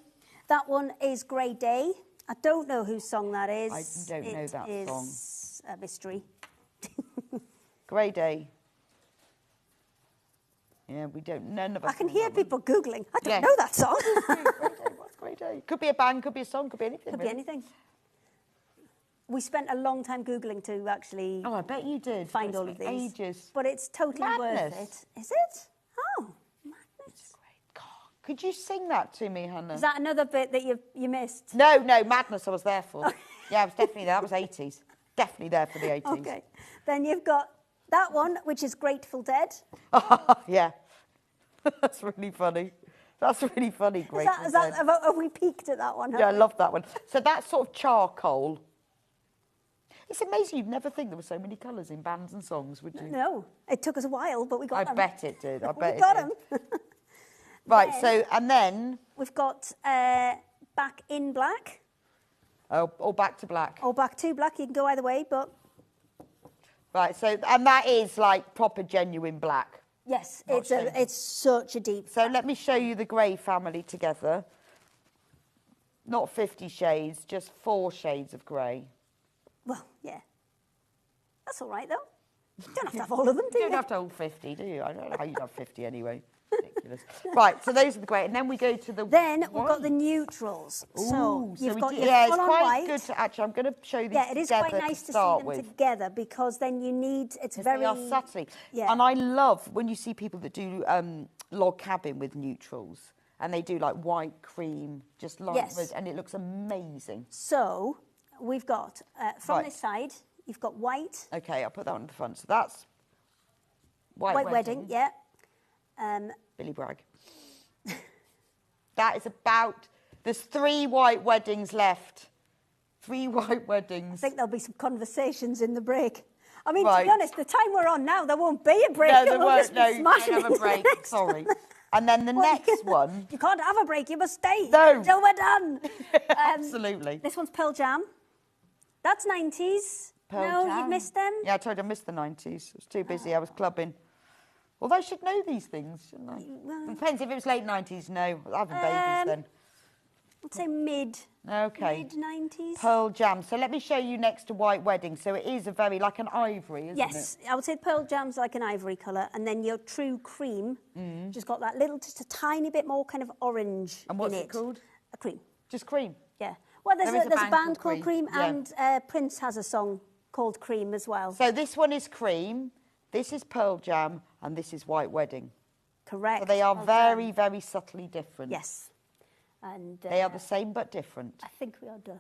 that one is Grey Day. I don't know whose song that is. I don't know that song. It is a mystery. Grey Day. Yeah, we don't. None of us. I can know hear that one. people Googling. I don't Yeah. know that song. Grey Day. What's Grey Day? Could be a band, could be a song, could be anything. Could be really. anything. We spent a long time Googling to actually Oh, I bet you did. find It's all of been these. Ages. But it's totally worth Madness. it. Is it? Oh, madness. God, could you sing that to me, Hannah? Is that another bit that you missed? No, Madness I was there for. Yeah, I was definitely there. That was 80s. Definitely there for the 80s. Okay. Then you've got that one, which is Grateful Dead. Yeah. That's really funny. That's really funny, Grateful Dead. Have we peaked at that one? Yeah, I love that one. So that's sort of charcoal. It's amazing you'd never think there were so many colours in bands and songs, would you? No, it took us a while, but we got them. I bet it did. I bet we got it did. them. Right, Then- so, and then, We've got Back in Black or Back to Black. or Back to Black. You can go either way, but Right, so, and that is like proper genuine black. yes, Not shades. it's such a deep. So let me show you the grey family together. Not 50 shades, just 4 shades of grey. Well, yeah, that's all right though. You don't have to have all of them, do You you? don't have to hold 50, do you? I don't know how you'd have 50 anyway. Ridiculous. Right, so those are the grey, and then we go to the Then we've got white. the neutrals. Ooh, So you've we got do- your yeah, it's full-on quite white. good to actually. I'm going to show these Yeah, it is together quite nice to see start them with. together because then you need, it's Because very... they are subtly. Yeah. And I love when you see people that do log cabin with neutrals, and they do like white, cream, just light Yes. red, and it looks amazing. So we've got, from Right. this side, you've got white, Okay, I'll put that on the front. So that's White wedding, yeah. Billy Bragg. That is about, there's 3 white weddings left. 3 white weddings. I think there'll be some conversations in the break. I mean, to Right. be honest, the time we're on now, there won't be a break. No, there We'll won't. just be No, you smashing can't have a into the break. next Sorry. one. And then the Well, next one. You can't have a break. You must stay No. until we're done. Absolutely. This one's Pearl Jam. That's 90s. Pearl no, Jam. you've missed them. Yeah, I told you I missed the 90s. I was too busy. I was clubbing. Although I should know these things, shouldn't I? Well- Depends if it was late 90s. No, I was having babies then. I'd say mid. Okay. Mid-90s. Pearl Jam. So let me show you next to White Wedding. So it is a very, like an ivory, isn't Yes, I would say Pearl Jam's like an ivory colour, and then your True Cream just got that little, just a tiny bit more kind of orange And what's in it called? A cream, Just cream. yeah. Well, there's There is a band called Cream, yeah. and Prince has a song called Cream as well. So this one is cream, this is Pearl Jam, and this is White Wedding. Correct. So they are Well very, done. very subtly different. Yes. And They are the same but different. I think we are done.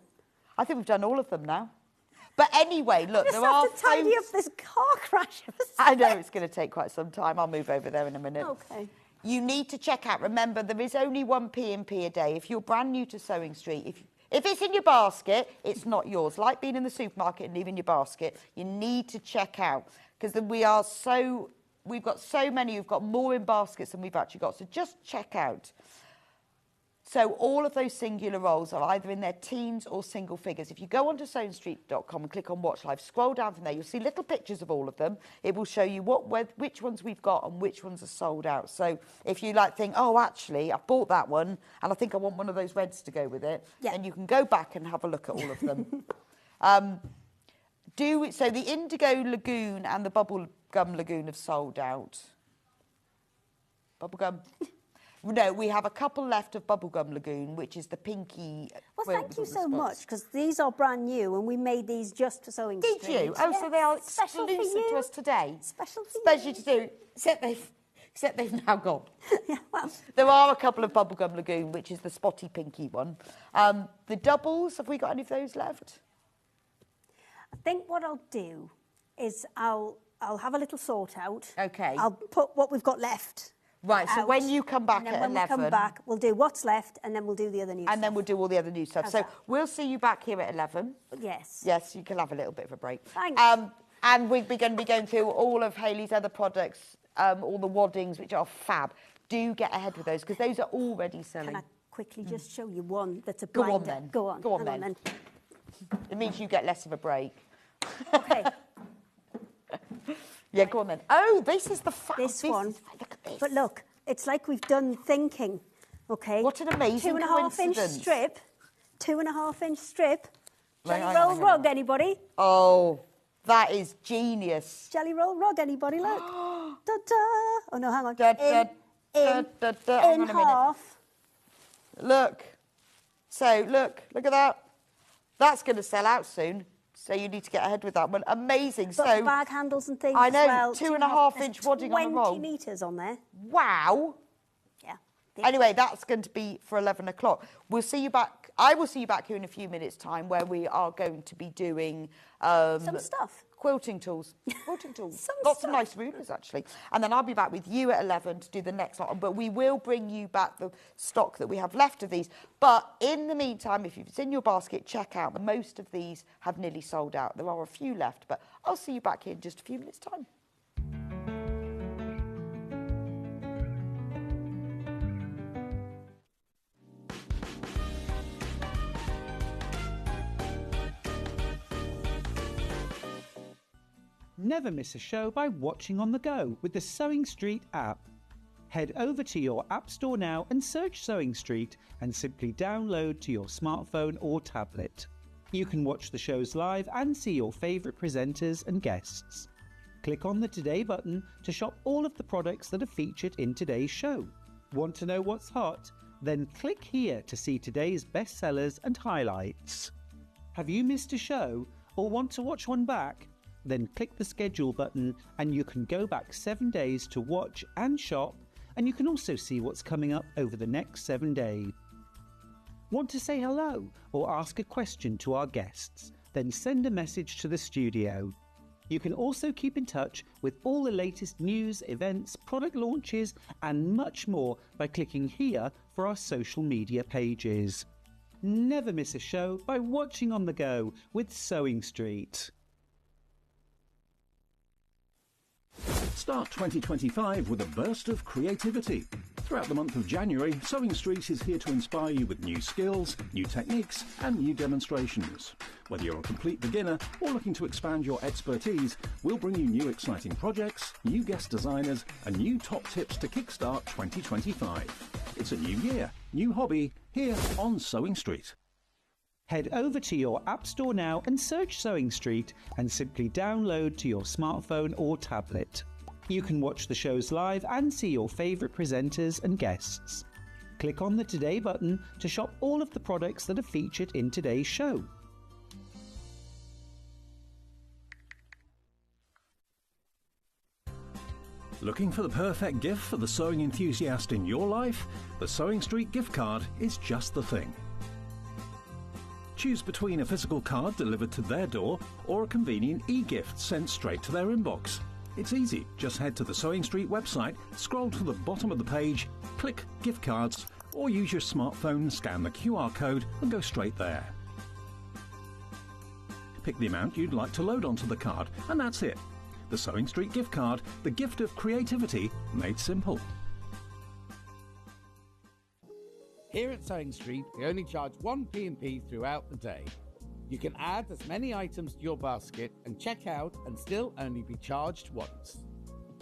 I think we've done all of them now. But anyway, look, Just there are have to tidy phones- up this car crash. I know it's going to take quite some time. I'll move over there in a minute. Okay. You need to check out. Remember, there is only 1 P&P a day. If you're brand new to Sewing Street, if it's in your basket, it's not yours. Like being in the supermarket and leaving your basket, you need to check out because we've got so many. We've got more in baskets than we've actually got. So just check out. So all of those singular rolls are either in their teens or single figures. If you go onto sewingstreet.com and click on Watch Live, scroll down from there, you'll see little pictures of all of them. It will show you which ones we've got and which ones are sold out. So if you think, oh, actually, I bought that one and I think I want one of those reds to go with it, Yeah. then you can go back and have a look at all of them. So the Indigo Lagoon and the Bubblegum Lagoon have sold out. Bubblegum. No, we have a couple left of Bubblegum Lagoon, which is the pinky. Well, quilt thank with you all the so spots. much, because these are brand new, and we made these just for Sewing Did Street. you? Oh, so they are Special for exclusive to you. us today. Special for Special you. to do, except they've now gone. Yeah, well, There are a couple of Bubblegum Lagoon, which is the spotty pinky one. The doubles, have we got any of those left? I think what I'll do is I'll have a little sort out. Okay. I'll put what we've got left. Right, so out, when you come back and then at when 11... we come back, we'll do what's left, and then we'll do the other new And then we'll do all the other new stuff. How's So that? we'll see you back here at 11. Yes. Yes, you can have a little bit of a break. Thanks. And we're going to be going through all of Hayley's other products, all the waddings, which are fab. Do get ahead with those, because those are already selling. Can I quickly just show you one that's a Go blinder? on then. Go on. Go on Hang then. It means you get less of a break. Okay. Yeah, go on then. Oh, this is the This one. Look at this. But look, it's like we've done thinking. Okay. What an amazing 2.5 inch coincidence. strip. 2.5 inch strip. Right, Jelly hang on, roll hang on. rug, anybody? Oh, that is genius. Jelly roll rug, anybody? Look. Da-da. Oh, no, hang on. Da, da, da, da, da. Hang In on a minute. half. Look. So, look at that. That's going to sell out soon. So you need to get ahead with that one. Amazing. Got So, the bag handles and things I know, as well. 2.5 inch wadding on a roll. 20 metres on there. wow. Yeah. Anyway, that's going to be for 11 o'clock. We'll see you back. I will see you back here in a few minutes' time where we are going to be doing Some stuff. quilting tools. Quilting tools. Some Lots stuff. of nice rulers, actually. And then I'll be back with you at 11 to do the next lot. But we will bring you back the stock that we have left of these. But in the meantime, if it's in your basket, check out. Most of these have nearly sold out. There are a few left, but I'll see you back here in just a few minutes' time. Never miss a show by watching on the go with the Sewing Street app. Head over to your App Store now and search Sewing Street and simply download to your smartphone or tablet. You can watch the shows live and see your favourite presenters and guests. Click on the Today button to shop all of the products that are featured in today's show. Want to know what's hot? Then click here to see today's bestsellers and highlights. Have you missed a show or want to watch one back? Then click the schedule button and you can go back 7 days to watch and shop, and you can also see what's coming up over the next 7 days. Want to say hello or ask a question to our guests? Then send a message to the studio. You can also keep in touch with all the latest news, events, product launches and much more by clicking here for our social media pages. Never miss a show by watching on the go with Sewing Street. Start 2025 with a burst of creativity. Throughout the month of January, Sewing Street is here to inspire you with new skills, new techniques and new demonstrations. Whether you're a complete beginner or looking to expand your expertise, we'll bring you new exciting projects, new guest designers and new top tips to kickstart 2025. It's a new year, new hobby, here on Sewing Street. Head over to your App Store now and search Sewing Street and simply download to your smartphone or tablet. You can watch the shows live and see your favourite presenters and guests. Click on the Today button to shop all of the products that are featured in today's show. Looking for the perfect gift for the sewing enthusiast in your life? The Sewing Street gift card is just the thing. Choose between a physical card delivered to their door or a convenient e-gift sent straight to their inbox. It's easy. Just head to the Sewing Street website, scroll to the bottom of the page, click Gift Cards, or use your smartphone, scan the QR code and go straight there. Pick the amount you'd like to load onto the card, and that's it. The Sewing Street gift card, the gift of creativity made simple. Here at Sewing Street, we only charge 1 P&P throughout the day. You can add as many items to your basket and check out and still only be charged once.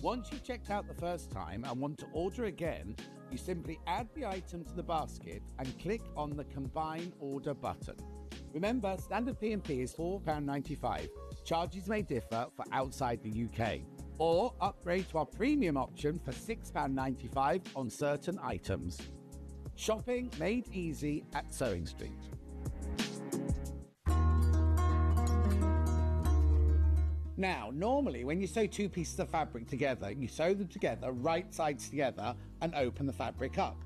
Once you've checked out the first time and want to order again, you simply add the item to the basket and click on the Combine Order button. Remember, standard P&P is £4.95. Charges may differ for outside the UK. Or upgrade to our premium option for £6.95 on certain items. Shopping made easy at Sewing Street. Now, normally when you sew two pieces of fabric together, you sew them together, right sides together, and open the fabric up.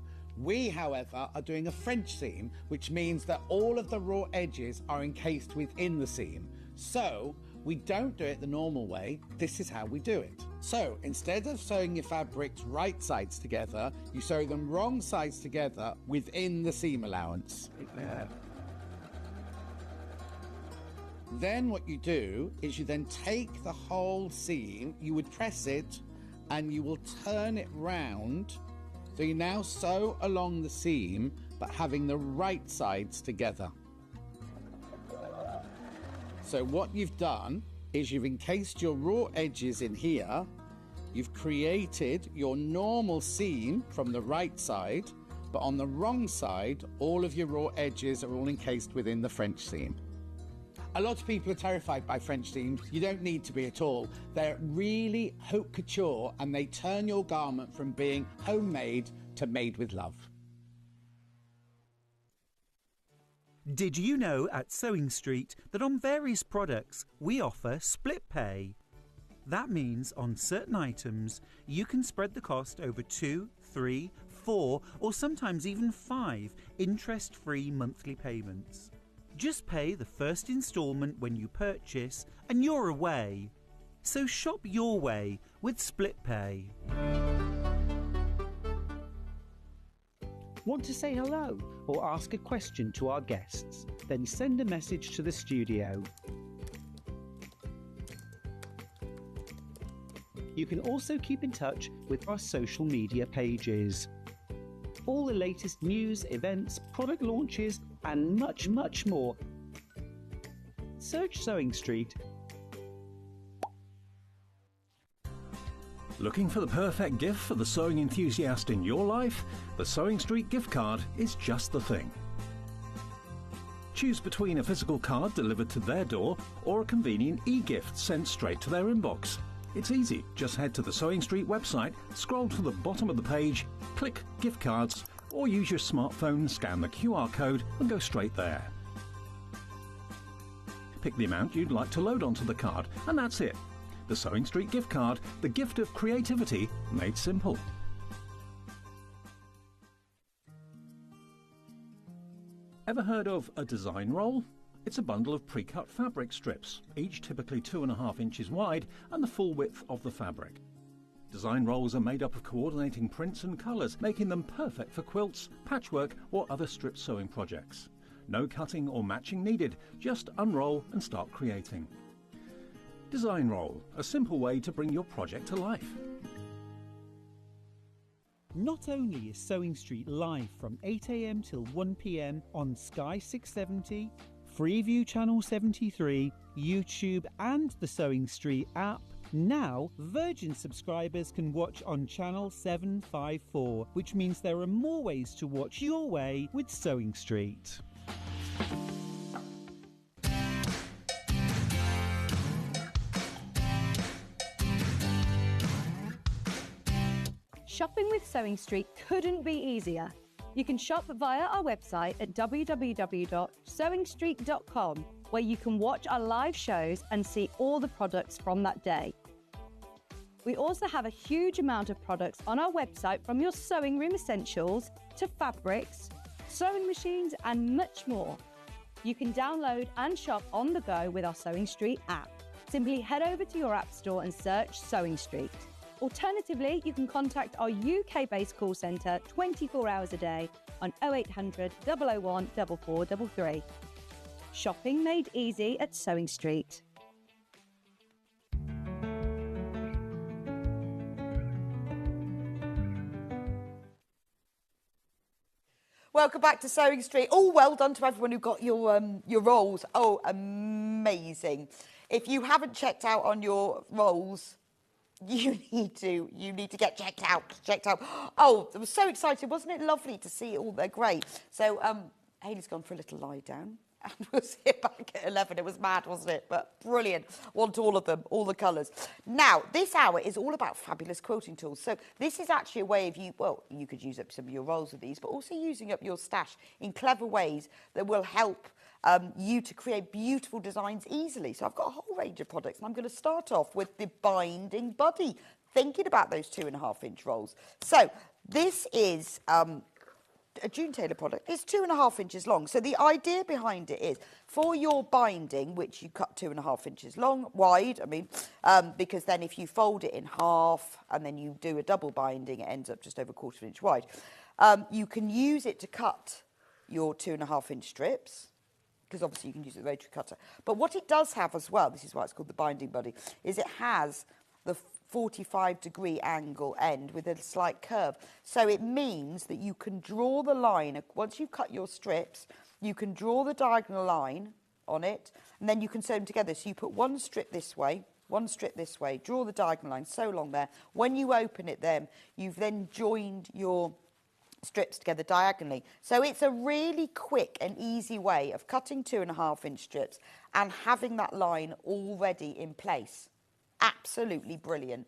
We, however, are doing a French seam, which means that all of the raw edges are encased within the seam. So, we don't do it the normal way. This is how we do it. So, instead of sewing your fabrics right sides together, you sew them wrong sides together within the seam allowance. Then what you do is you then take the whole seam, you would press it, and you will turn it round. So you now sew along the seam, but having the right sides together. So what you've done is you've encased your raw edges in here. You've created your normal seam from the right side, but on the wrong side, all of your raw edges are all encased within the French seam. A lot of people are terrified by French seams. You don't need to be at all. They're really haute couture, and they turn your garment from being homemade to made with love. Did you know at Sewing Street that on various products we offer split pay? That means on certain items you can spread the cost over 2, 3, 4 or sometimes even 5 interest-free monthly payments. Just pay the first instalment when you purchase and you're away. So shop your way with split pay. Want to say hello or ask a question to our guests? Then send a message to the studio. You can also keep in touch with our social media pages. All the latest news, events, product launches and much, much more. Search Sewing Street. Looking for the perfect gift for the sewing enthusiast in your life? The Sewing Street gift card is just the thing. Choose between a physical card delivered to their door or a convenient e-gift sent straight to their inbox. It's easy. Just head to the Sewing Street website, scroll to the bottom of the page, click Gift Cards, or use your smartphone, scan the QR code and go straight there. Pick the amount you'd like to load onto the card, and that's it. The Sewing Street gift card, the gift of creativity made simple. Ever heard of a design roll? It's a bundle of pre-cut fabric strips, each typically 2.5 inches wide and the full width of the fabric. Design rolls are made up of coordinating prints and colours, making them perfect for quilts, patchwork or other strip sewing projects. No cutting or matching needed, just unroll and start creating. Design Roll, a simple way to bring your project to life. Not only is Sewing Street live from 8 AM till 1 PM on Sky 670, Freeview Channel 73, YouTube and the Sewing Street app, now Virgin subscribers can watch on Channel 754, which means there are more ways to watch your way with Sewing Street. Shopping with Sewing Street couldn't be easier. You can shop via our website at www.sewingstreet.com, where you can watch our live shows and see all the products from that day. We also have a huge amount of products on our website, from your sewing room essentials to fabrics, sewing machines and much more. You can download and shop on the go with our Sewing Street app. Simply head over to your app store and search Sewing Street. Alternatively, you can contact our UK-based call centre 24 hours a day on 0800 001 4433. Shopping made easy at Sewing Street. Welcome back to Sewing Street. Oh, well done to everyone who got your rolls. Oh, amazing. If you haven't checked out on your rolls, you need to get checked out. Oh, it was so exciting. Wasn't it lovely to see all? They're great. So Hayley's gone for a little lie down. And we'll see you back at 11. It was mad, wasn't it? But brilliant. Want all of them, all the colours. Now, this hour is all about fabulous quilting tools. So this is actually a way of you could use up some of your rolls with these, but also using up your stash in clever ways that will help you to create beautiful designs easily. So I've got a whole range of products, and I'm going to start off with the Binding Buddy, thinking about those 2.5-inch rolls. So this is a June Taylor product. It's 2.5 inches long. So the idea behind it is for your binding, which you cut 2.5 inches wide, because then if you fold it in half and then you do a double binding, it ends up just over 1/4 inch wide. You can use it to cut your 2.5-inch strips, because obviously you can use it with a rotary cutter. But what it does have as well, this is why it's called the Binding Buddy, is it has the 45-degree angle end with a slight curve. So it means that you can draw the line. Once you've cut your strips, you can draw the diagonal line on it, and then you can sew them together. So you put one strip this way, one strip this way, draw the diagonal line, sew along there. When you open it then, you've then joined your strips together diagonally. So it's a really quick and easy way of cutting 2.5-inch strips and having that line already in place. Absolutely brilliant.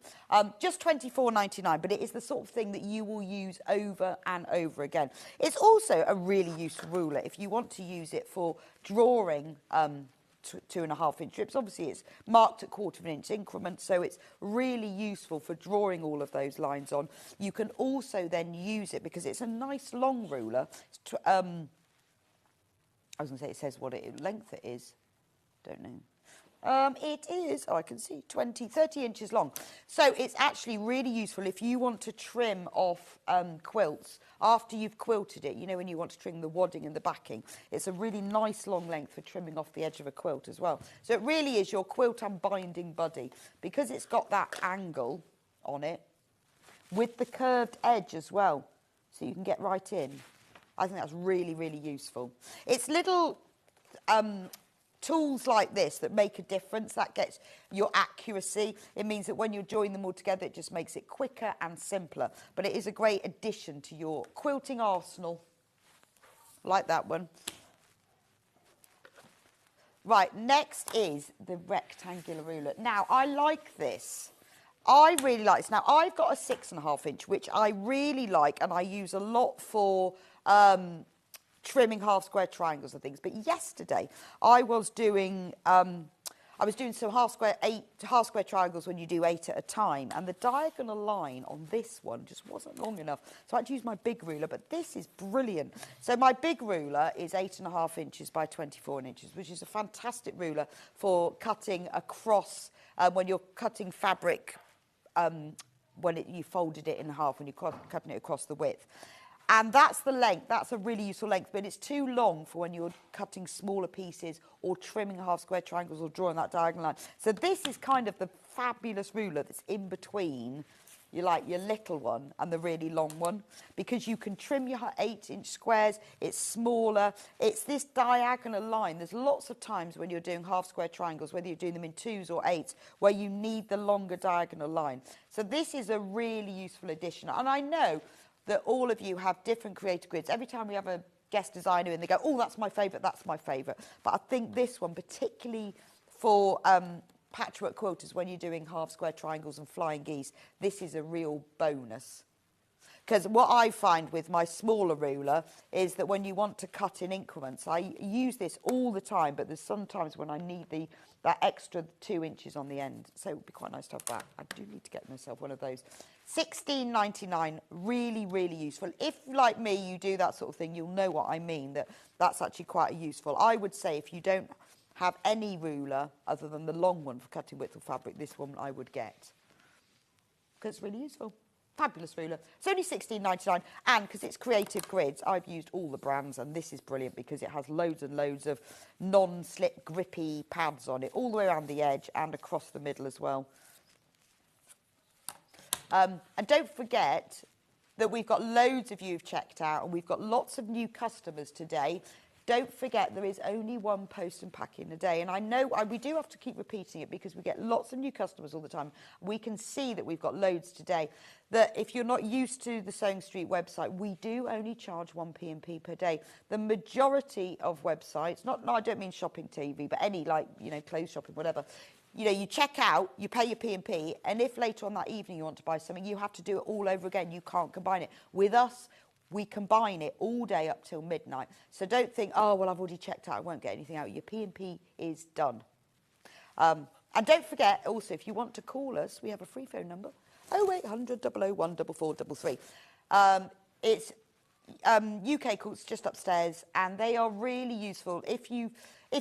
Just £24.99, but it is the sort of thing that you will use over and over again. It's also a really useful ruler if you want to use it for drawing 2.5-inch strips. Obviously it's marked at 1/4 inch increments, so it's really useful for drawing all of those lines on. You can also then use it because it's a nice long ruler. I was going to say it says what length it is. Don't know. It is, I can see, 30 inches long. So it's actually really useful if you want to trim off quilts after you've quilted it. You know, when you want to trim the wadding and the backing. It's a really nice long length for trimming off the edge of a quilt as well. So it really is your quilt unbinding buddy because it's got that angle on it with the curved edge as well. So you can get right in. I think that's really, really useful. It's little tools like this that make a difference. That gets your accuracy. It means that when you join them all together, it just makes it quicker and simpler. But it is a great addition to your quilting arsenal. Like that one. Right, next is the rectangular ruler. Now, I like this. I really like this. Now, I've got a 6.5-inch, which I really like, and I use a lot for trimming half-square triangles and things. But yesterday, I was doing some half-square triangles when you do 8 at a time, and the diagonal line on this one just wasn't long enough. So I had to use my big ruler, but this is brilliant. So my big ruler is 8.5 inches by 24 inches, which is a fantastic ruler for cutting across when you're cutting fabric, you folded it in half when you're cutting it across the width. And that's the length. That's a really useful length, but it's too long for when you're cutting smaller pieces or trimming half-square triangles or drawing that diagonal line. So this is kind of the fabulous ruler that's in between your little one and the really long one, because you can trim your 8-inch squares. It's smaller. It's this diagonal line. There's lots of times when you're doing half-square triangles, whether you're doing them in 2s or 8s, where you need the longer diagonal line. So this is a really useful addition. And I know that all of you have different creative grids. Every time we have a guest designer in, they go, oh, that's my favourite, that's my favourite. But I think this one, particularly for patchwork quilters, when you're doing half-square triangles and flying geese, this is a real bonus. Because what I find with my smaller ruler is that when you want to cut in increments, I use this all the time, but there's sometimes when I need that extra 2 inches on the end. So it would be quite nice to have that. I do need to get myself one of those. £16.99, really, really useful. If, like me, you do that sort of thing, you'll know what I mean, that's actually quite useful. I would say if you don't have any ruler other than the long one for cutting width of fabric, this one I would get. Because it's really useful. Fabulous ruler. It's only £16.99, and because it's creative grids, I've used all the brands, and this is brilliant because it has loads and loads of non-slip grippy pads on it, all the way around the edge and across the middle as well. And don't forget that we've got loads of you who've checked out, and we've got lots of new customers today. Don't forget there is only one post and packing a day. And I know we do have to keep repeating it because we get lots of new customers all the time. We can see that we've got loads today. That if you're not used to the Sewing Street website, we do only charge 1 P&P per day. The majority of websites, I don't mean shopping TV, but any clothes shopping, whatever, you check out, you pay your P&P, and if later on that evening you want to buy something, you have to do it all over again. You can't combine it. With us, we combine it all day up till midnight. So don't think, oh, well, I've already checked out, I won't get anything out. Your P&P is done. And don't forget, also, if you want to call us, we have a free phone number, 0800 001 4433. It's UK calls just upstairs, and they are really useful. If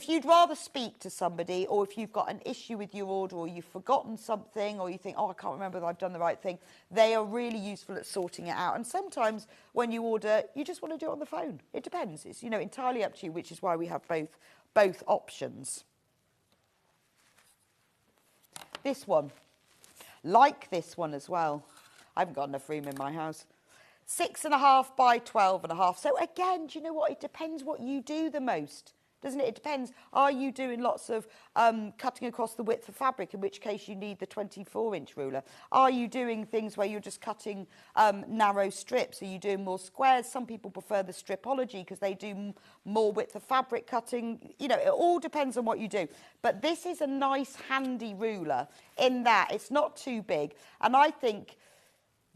you'd rather speak to somebody, or if you've got an issue with your order, or you've forgotten something, or you think, oh, I can't remember that I've done the right thing, they are really useful at sorting it out. And sometimes when you order, you just want to do it on the phone. It depends. It's entirely up to you, which is why we have both options. This one, like this one as well. I haven't got enough room in my house. 6.5 by 12.5. So again, do you know what? It depends what you do the most. doesn't it? It depends. Are you doing lots of cutting across the width of fabric, in which case you need the 24-inch ruler? Are you doing things where you're just cutting narrow strips? Are you doing more squares? Some people prefer the stripology because they do more width of fabric cutting. You know, it all depends on what you do. But this is a nice, handy ruler in that it's not too big. And I think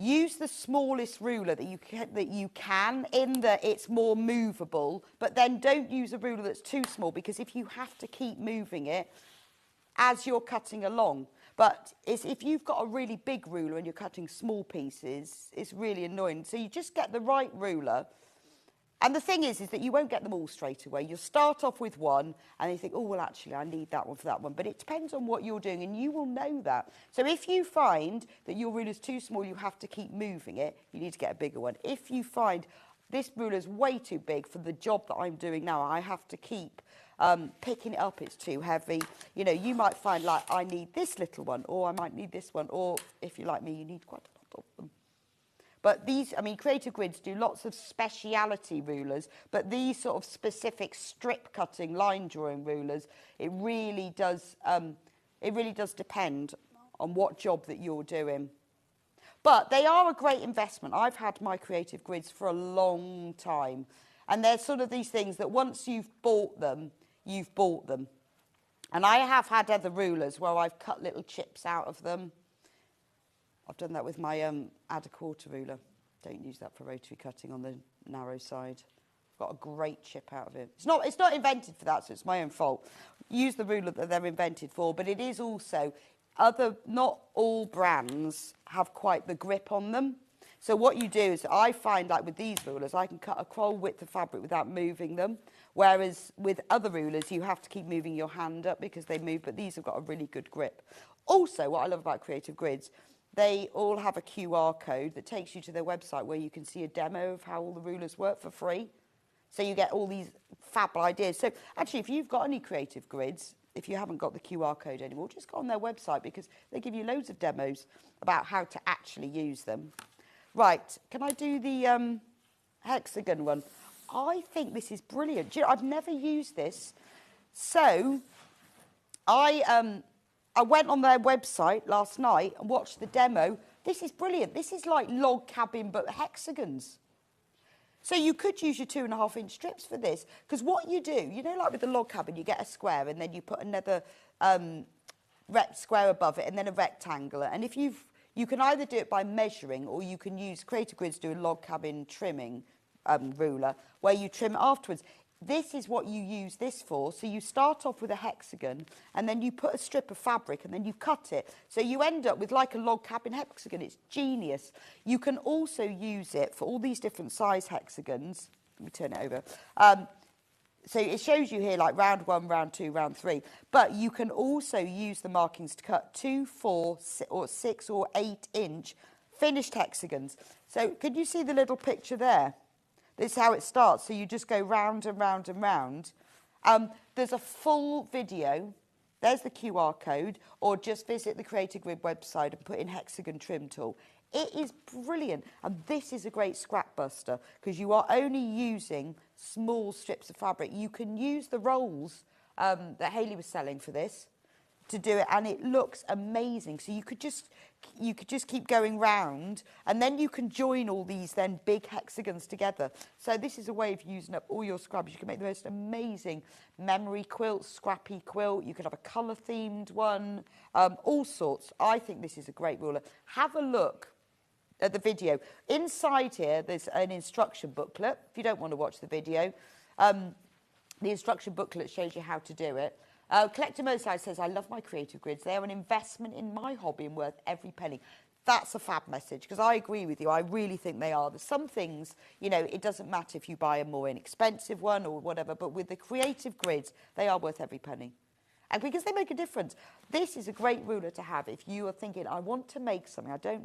use the smallest ruler that you can in that it's more movable, but then don't use a ruler that's too small, because if you have to keep moving it as you're cutting along. But if you've got a really big ruler and you're cutting small pieces, it's really annoying. So you just get the right ruler. And the thing is that you won't get them all straight away. You'll start off with one and you think, oh, well, actually, I need that one for that one. But it depends on what you're doing, and you will know that. So if you find that your ruler's too small, you have to keep moving it, you need to get a bigger one. If you find this ruler's way too big for the job that I'm doing now, I have to keep picking it up, it's too heavy. You know, you might find, like, I need this little one, or I might need this one, or if you're like me, you need quite a lot of them. But these, I mean, Creative Grids do lots of speciality rulers, but these sort of specific strip cutting, line drawing rulers, it really does depend on what job that you're doing. But they are a great investment. I've had my Creative Grids for a long time. And they're sort of these things that once you've bought them, you've bought them. And I have had other rulers where I've cut little chips out of them. I've done that with my add a quarter ruler. Don't use that for rotary cutting on the narrow side. I've got a great chip out of it. It's not invented for that, so it's my own fault. Use the ruler that they're invented for, but it is also not all brands have quite the grip on them. So what you do is, I find, like with these rulers, I can cut a whole width of fabric without moving them. Whereas with other rulers, you have to keep moving your hand up because they move, but these have got a really good grip. Also, what I love about Creative Grids, they all have a QR code that takes you to their website where you can see a demo of how all the rulers work for free. So you get all these fab ideas. So actually, if you've got any Creative Grids, if you haven't got the QR code anymore, just go on their website, because they give you loads of demos about how to actually use them. Right, can I do the Hexagon one? I think this is brilliant. Do you know, I've never used this. So I went on their website last night and watched the demo. This is brilliant. This is like log cabin, but hexagons. So you could use your 2.5-inch strips for this, because what you do, you know, like with the log cabin, you get a square and then you put another square above it and then a rectangle. And if you can either do it by measuring, or you can use Creative Grids do a log cabin trimming ruler where you trim it afterwards. This is what you use this for. So you start off with a hexagon and then you put a strip of fabric and then you cut it. So you end up with like a log cabin hexagon. It's genius. You can also use it for all these different size hexagons. Let me turn it over. So it shows you here like round 1, round 2, round 3. But you can also use the markings to cut 2, 4, or 6 or 8-inch finished hexagons. So could you see the little picture there? This is how it starts. So you just go round and round and round. There's a full video. There's the QR code. Or just visit the Creative Grid website and put in Hexagon Trim Tool. It is brilliant. And this is a great scrap buster, because you are only using small strips of fabric. You can use the rolls that Hayley was selling for this to do it, and it looks amazing. So you could just keep going round, and then you can join all these then big hexagons together. So this is a way of using up all your scraps. You can make the most amazing memory quilt, scrappy quilt. You could have a colour themed one, all sorts. I think this is a great ruler. Have a look at the video. Inside here, there's an instruction booklet. If you don't want to watch the video, the instruction booklet shows you how to do it. Collector Mosai says, I love my Creative Grids. They are an investment in my hobby and worth every penny. That's a fab message, because I agree with you. I really think they are. There's some things, you know, it doesn't matter if you buy a more inexpensive one or whatever, but with the Creative Grids, they are worth every penny. And because they make a difference. This is a great ruler to have if you are thinking, I want to make something. I don't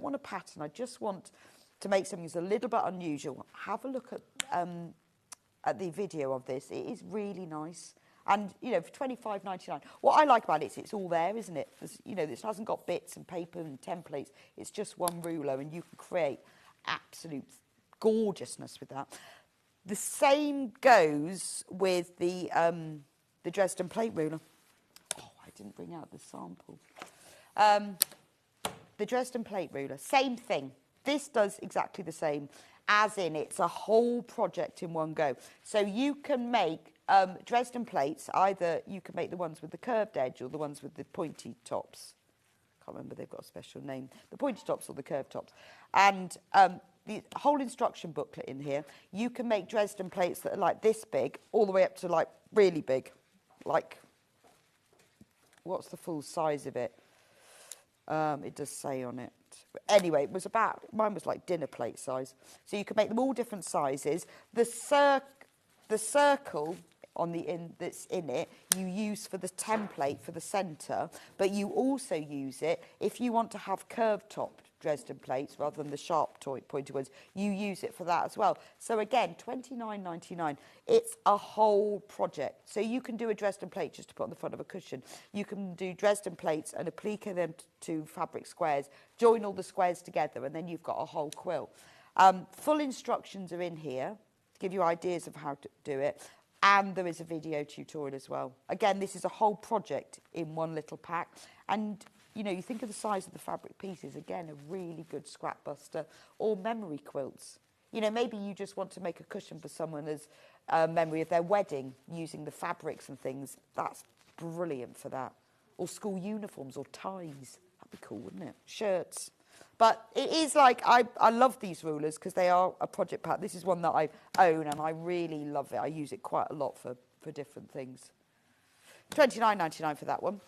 want a pattern. I just want to make something that's a little bit unusual. Have a look at the video of this. It is really nice. And, you know, for $25.99, what I like about it is it's all there, isn't it? You know, this hasn't got bits and paper and templates. It's just one ruler, and you can create absolute gorgeousness with that. The same goes with the Dresden plate ruler. Oh, I didn't bring out the sample. The Dresden plate ruler, same thing. This does exactly the same, as in it's a whole project in one go. So you can make Dresden plates, either you can make the ones with the curved edge or the ones with the pointy tops. Can't remember, they've got a special name. The pointy tops or the curved tops. And the whole instruction booklet in here, you can make Dresden plates that are like this big, all the way up to like really big. Like, what's the full size of it? It does say on it. Anyway, it was about, mine was like dinner plate size. So you can make them all different sizes. The circle on the that's in it, you use for the template for the centre, but you also use it if you want to have curved top Dresden plates rather than the sharp pointy ones. You use it for that as well. So again, $29.99. It's a whole project. So you can do a Dresden plate just to put on the front of a cushion. You can do Dresden plates and applique them to fabric squares, join all the squares together, and then you've got a whole quilt. Full instructions are in here to give you ideas of how to do it. And there is a video tutorial as well. Again, this is a whole project in one little pack. And, you know, you think of the size of the fabric pieces, again, a really good scrap buster, or memory quilts. You know, maybe you just want to make a cushion for someone as a memory of their wedding using the fabrics and things. That's brilliant for that. Or school uniforms or ties. That'd be cool, wouldn't it? Shirts. But it is like, I love these rulers because they are a project pack. This is one that I own and I really love it. I use it quite a lot for different things. $29.99 for that one.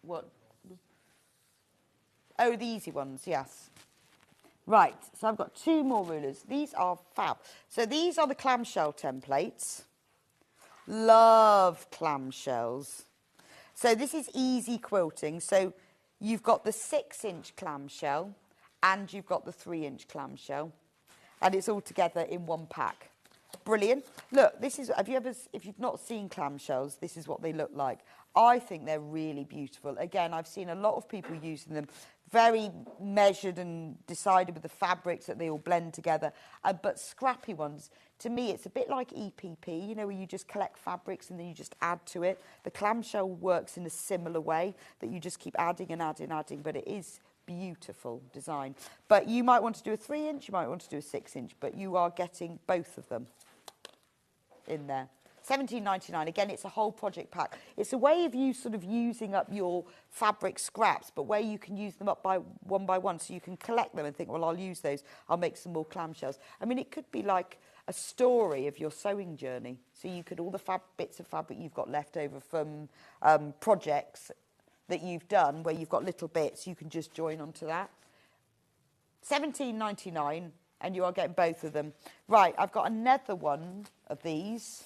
What? Oh, the easy ones, yes. Right, so I've got two more rulers. These are fab. So these are the clamshell templates. Love clamshells. So this is easy quilting. So you've got the 6-inch clamshell and you've got the 3-inch clamshell. And it's all together in one pack. Brilliant. Look, this is, if you've not seen clamshells, this is what they look like. I think they're really beautiful. Again, I've seen a lot of people using them, very measured and decided with the fabrics that they all blend together. But scrappy ones, to me, it's a bit like EPP, you know, where you just collect fabrics and then you just add to it. The clamshell works in a similar way, that you just keep adding and adding, but it is beautiful design. But you might want to do a 3-inch, you might want to do a 6-inch, but you are getting both of them in there. $17.99. Again, it's a whole project pack. It's a way of you sort of using up your fabric scraps, but where you can use them up by one, so you can collect them and think, well, I'll use those. I'll make some more clamshells. I mean, it could be like a story of your sewing journey. So you could, all the bits of fabric you've got left over from projects that you've done, where you've got little bits, you can just join onto that. $17.99, and you are getting both of them. Right, I've got another one of these.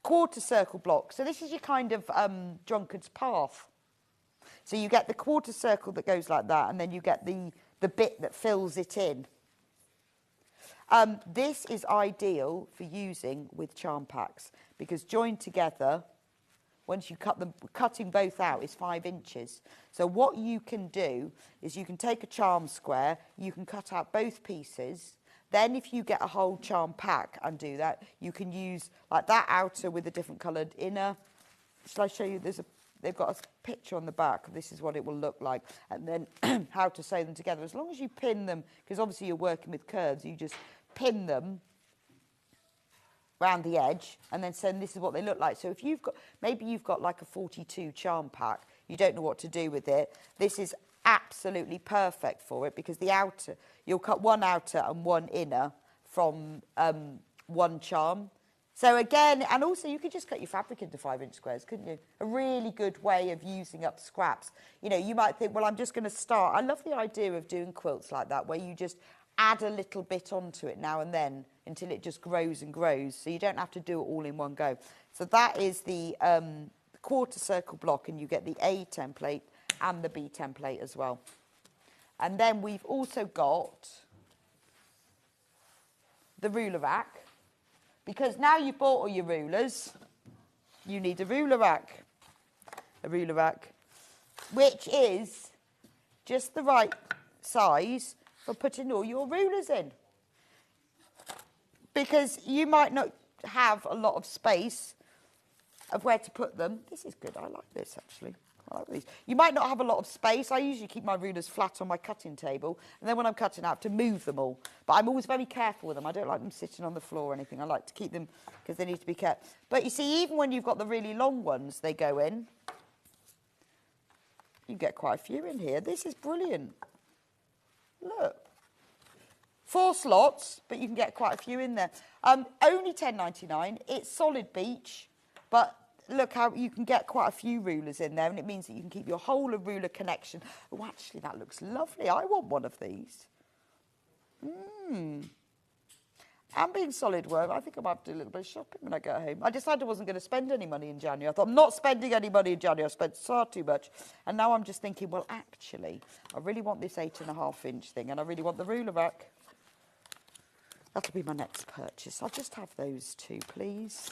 Quarter circle block. So this is your kind of drunkard's path. So you get the quarter circle that goes like that, and then you get the bit that fills it in. This is ideal for using with charm packs, because joined together, once you cut them, cutting both out is 5 inches. So what you can do is you can take a charm square, you can cut out both pieces. Then if you get a whole charm pack and do that, you can use like that outer with a different coloured inner. Shall I show you? They've got a picture on the back. This is what it will look like. And then how to sew them together. As long as you pin them, because obviously you're working with curves, you just pin them around the edge, and then this is what they look like. So if you've got, maybe you've got like a 42 charm pack, you don't know what to do with it, this is absolutely perfect for it, because the outer, you'll cut one outer and one inner from one charm. So again, and also you could just cut your fabric into 5-inch squares, couldn't you? A really good way of using up scraps. You know, you might think, well, I'm just going to start. I love the idea of doing quilts like that, where you just add a little bit onto it now and then until it just grows and grows, so you don't have to do it all in one go. So that is the quarter circle block, and you get the A template and the B template as well. And then we've also got the ruler rack, because now you've bought all your rulers, you need a ruler rack. A ruler rack, which is just the right size for putting all your rulers in. Because you might not have a lot of space of where to put them. This is good. I like this, actually. I like these. You might not have a lot of space. I usually keep my rulers flat on my cutting table, and then when I'm cutting, I have to move them all. But I'm always very careful with them. I don't like them sitting on the floor or anything. I like to keep them because they need to be kept. But you see, even when you've got the really long ones, they go in. You get quite a few in here. This is brilliant. Look. 4 slots, but you can get quite a few in there. Only £10.99. It's solid beech, but look how you can get quite a few rulers in there, and it means that you can keep your whole of ruler connection. Oh, actually, that looks lovely. I want one of these. And being solid work, I think I might have to do a little bit of shopping when I get home. I decided I wasn't going to spend any money in January. I thought, I'm not spending any money in January. I spent far too much. And now I'm just thinking, well, actually, I really want this 8.5-inch thing, and I really want the ruler back. That'll be my next purchase. I'll just have those 2, please.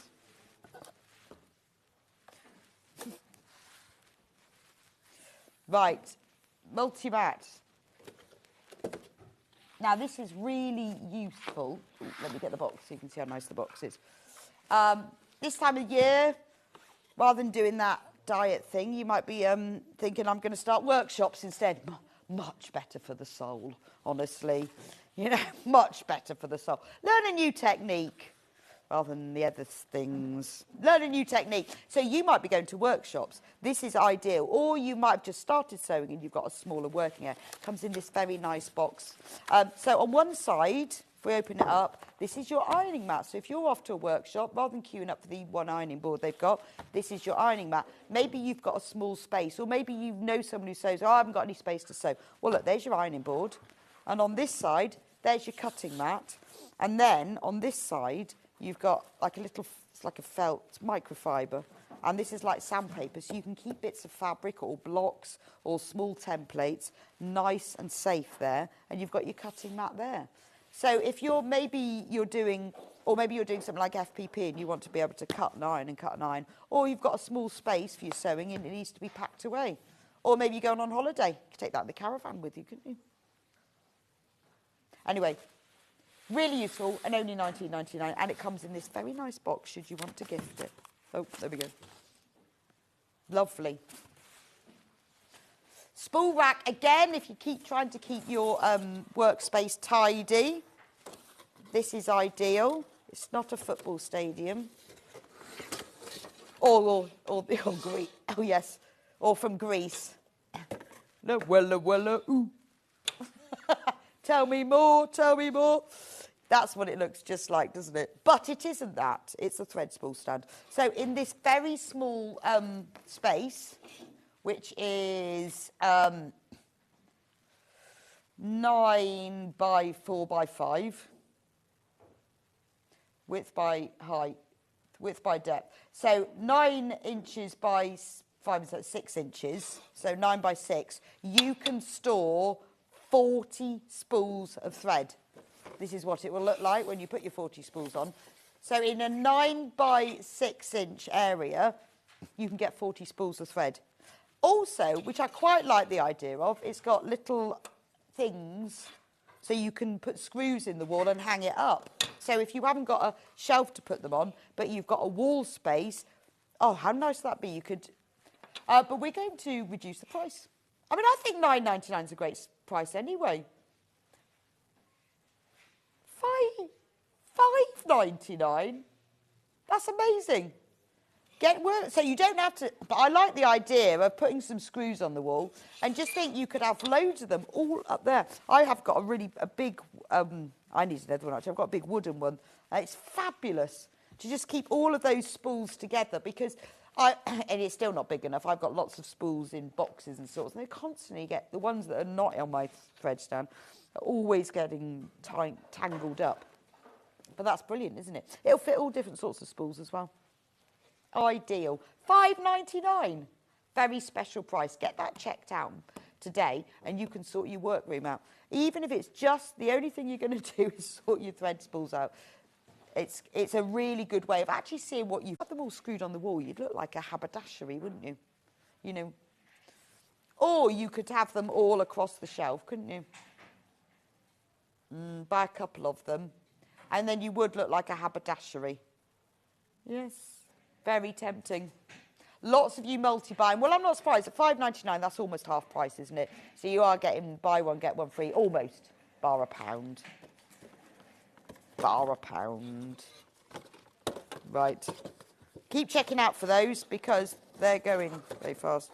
Right, multi-mat. Now, this is really useful. Ooh, let me get the box so you can see how nice the box is. This time of year, rather than doing that diet thing, you might be thinking, I'm going to start workshops instead. Much better for the soul, honestly. You know, much better for the soul. Learn a new technique rather than the other things. Learn a new technique. So you might be going to workshops. This is ideal. Or you might have just started sewing and you've got a smaller working area. It comes in this very nice box. So on one side, if we open it up, this is your ironing mat. So if you're off to a workshop, rather than queuing up for the one ironing board they've got, this is your ironing mat. Maybe you've got a small space, or maybe you know someone who sews, oh, I haven't got any space to sew. Well, look, there's your ironing board. And on this side, there's your cutting mat. And then on this side, you've got like a little, it's like a felt microfiber. And this is like sandpaper, so you can keep bits of fabric or blocks or small templates nice and safe there. And you've got your cutting mat there. So if maybe you're doing something like FPP and you want to be able to cut and iron, or you've got a small space for your sewing and it needs to be packed away. Or maybe you're going on holiday. You could take that in the caravan with you, couldn't you? Anyway, really useful and only £19.99, and it comes in this very nice box should you want to gift it. Oh, there we go. Lovely. Spool rack, again, if you keep trying to keep your workspace tidy, this is ideal. It's not a football stadium. Or Greece. Oh, yes. Or from Greece. No, wella, ooh. Tell me more, tell me more. That's what it looks just like, doesn't it? But it isn't that. It's a thread spool stand. So in this very small space, which is 9 by 4 by 5, width by height, width by depth. So 9 inches by 5 is 6 inches, so 9 by 6. You can store 40 spools of thread. This is what it will look like when you put your 40 spools on. So in a 9 by 6 inch area, you can get 40 spools of thread. Also, which I quite like the idea of, it's got little things so you can put screws in the wall and hang it up. So if you haven't got a shelf to put them on, but you've got a wall space, oh, how nice would that be? You could, but we're going to reduce the price. I mean, I think £9.99 is a great price anyway. £5.99. That's amazing. Get work. So you don't have to. But I like the idea of putting some screws on the wall, and just think you could have loads of them all up there. I have got a big. I need another one actually. I've got a big wooden one. It's fabulous to just keep all of those spools together because. And it's still not big enough. I've got lots of spools in boxes and sorts, and they constantly get, the ones that are not on my thread stand are always getting tangled up. But that's brilliant, isn't it? It'll fit all different sorts of spools as well. Ideal. £5.99. Very special price. Get that checked out today, and you can sort your workroom out. Even if it's just, the only thing you're going to do is sort your thread spools out. It's a really good way of actually seeing what you've got them all screwed on the wall. You'd look like a haberdashery, wouldn't you? You know. Or you could have them all across the shelf, couldn't you? Buy a couple of them. And then you would look like a haberdashery. Yes, very tempting. Lots of you multi-buying. Well, I'm not surprised. At £5.99, that's almost half price, isn't it? So you are getting buy one, get one free, almost, bar £1. Bar £1. Right. Keep checking out for those because they're going very fast.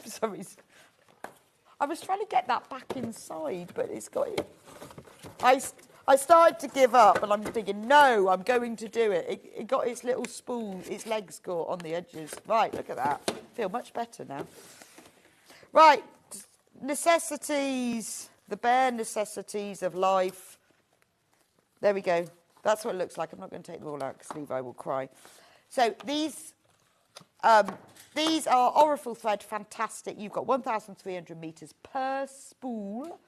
For some reason. I was trying to get that back inside, but it's got it. I started to give up, and I'm thinking, no, I'm going to do it. It got its little spool, its legs caught on the edges. Right, look at that. Feel much better now. Right, necessities, the bare necessities of life. There we go. That's what it looks like. I'm not going to take them all out because Levi will cry. So these are Aurifil thread, fantastic. You've got 1,300 metres per spool.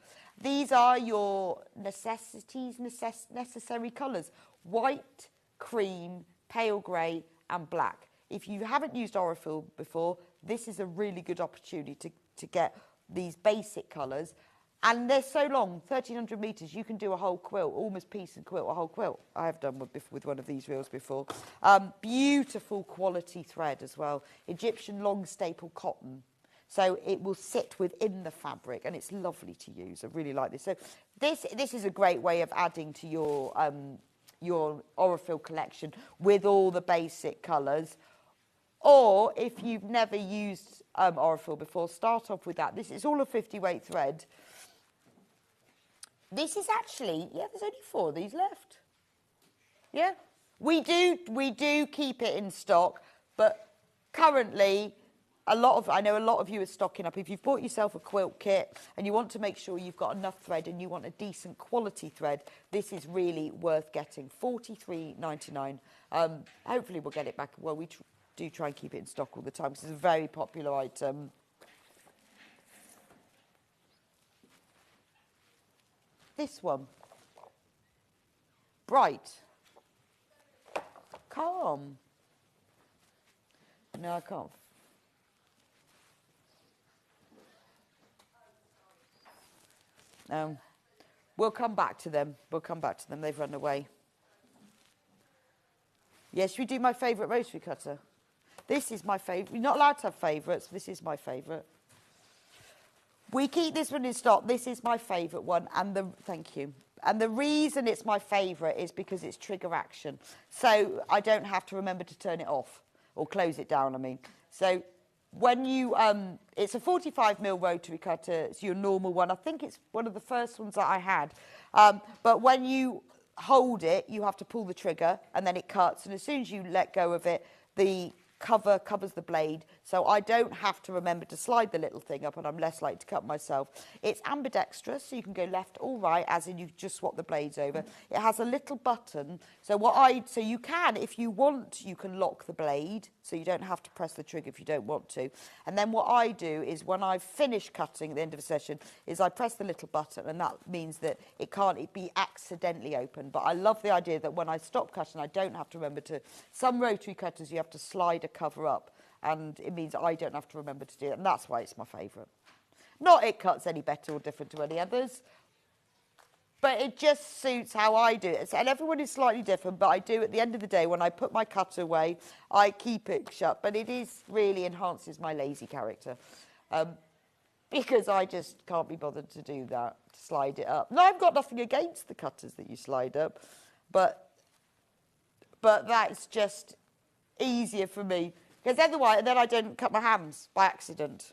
These are your necessary colours. White, cream, pale grey and black. If you haven't used Aurifil before, this is a really good opportunity to get these basic colours. And they're so long, 1,300 metres, you can do a whole quilt, almost piece and quilt, a whole quilt. I have done with one of these reels before. Beautiful quality thread as well. Egyptian long staple cotton. So it will sit within the fabric and it's lovely to use. I really like this. So this is a great way of adding to your Aurifil collection with all the basic colours. Or if you've never used Aurifil before, start off with that. This is all a 50 weight thread. This is actually, yeah, there's only 4 of these left. Yeah, we do keep it in stock, but currently I know a lot of you are stocking up. If you've bought yourself a quilt kit and you want to make sure you've got enough thread and you want a decent quality thread, this is really worth getting. $43.99. Hopefully we'll get it back. Well, we do try and keep it in stock all the time because it's a very popular item. This one. Bright. Calm. No, I can't. We'll come back to them. They've run away. Yes, we do my favourite rotary cutter. This is my favourite. You're not allowed to have favourites. This is my favourite. We keep this one in stock. This is my favourite one. Thank you. And the reason it's my favourite is because it's trigger action. So I don't have to remember to turn it off or close it down, I mean. So when you, it's a 45mm rotary cutter. It's your normal one. I think it's one of the first ones that I had. But when you hold it, you have to pull the trigger and then it cuts. And as soon as you let go of it, the cover covers the blade, so I don't have to remember to slide the little thing up and I'm less likely to cut myself. It's ambidextrous, so you can go left or right, as in you just swap the blades over. It has a little button, so you can, if you want, you can lock the blade, so you don't have to press the trigger if you don't want to. And then what I do is when I've finished cutting at the end of a session, is I press the little button, and that means that it can't be accidentally open. But I love the idea that when I stop cutting, I don't have to remember to. Some rotary cutters, you have to slide a cover up, and it means I don't have to remember to do it, and that's why it's my favourite. Not it cuts any better or different to any others, but it just suits how I do it. And everyone is slightly different, but I do at the end of the day, when I put my cutter away, I keep it shut. But it is really enhances my lazy character, because I just can't be bothered to do that, to slide it up. No, I've got nothing against the cutters that you slide up, but that's just easier for me, because otherwise then I don't cut my hands by accident.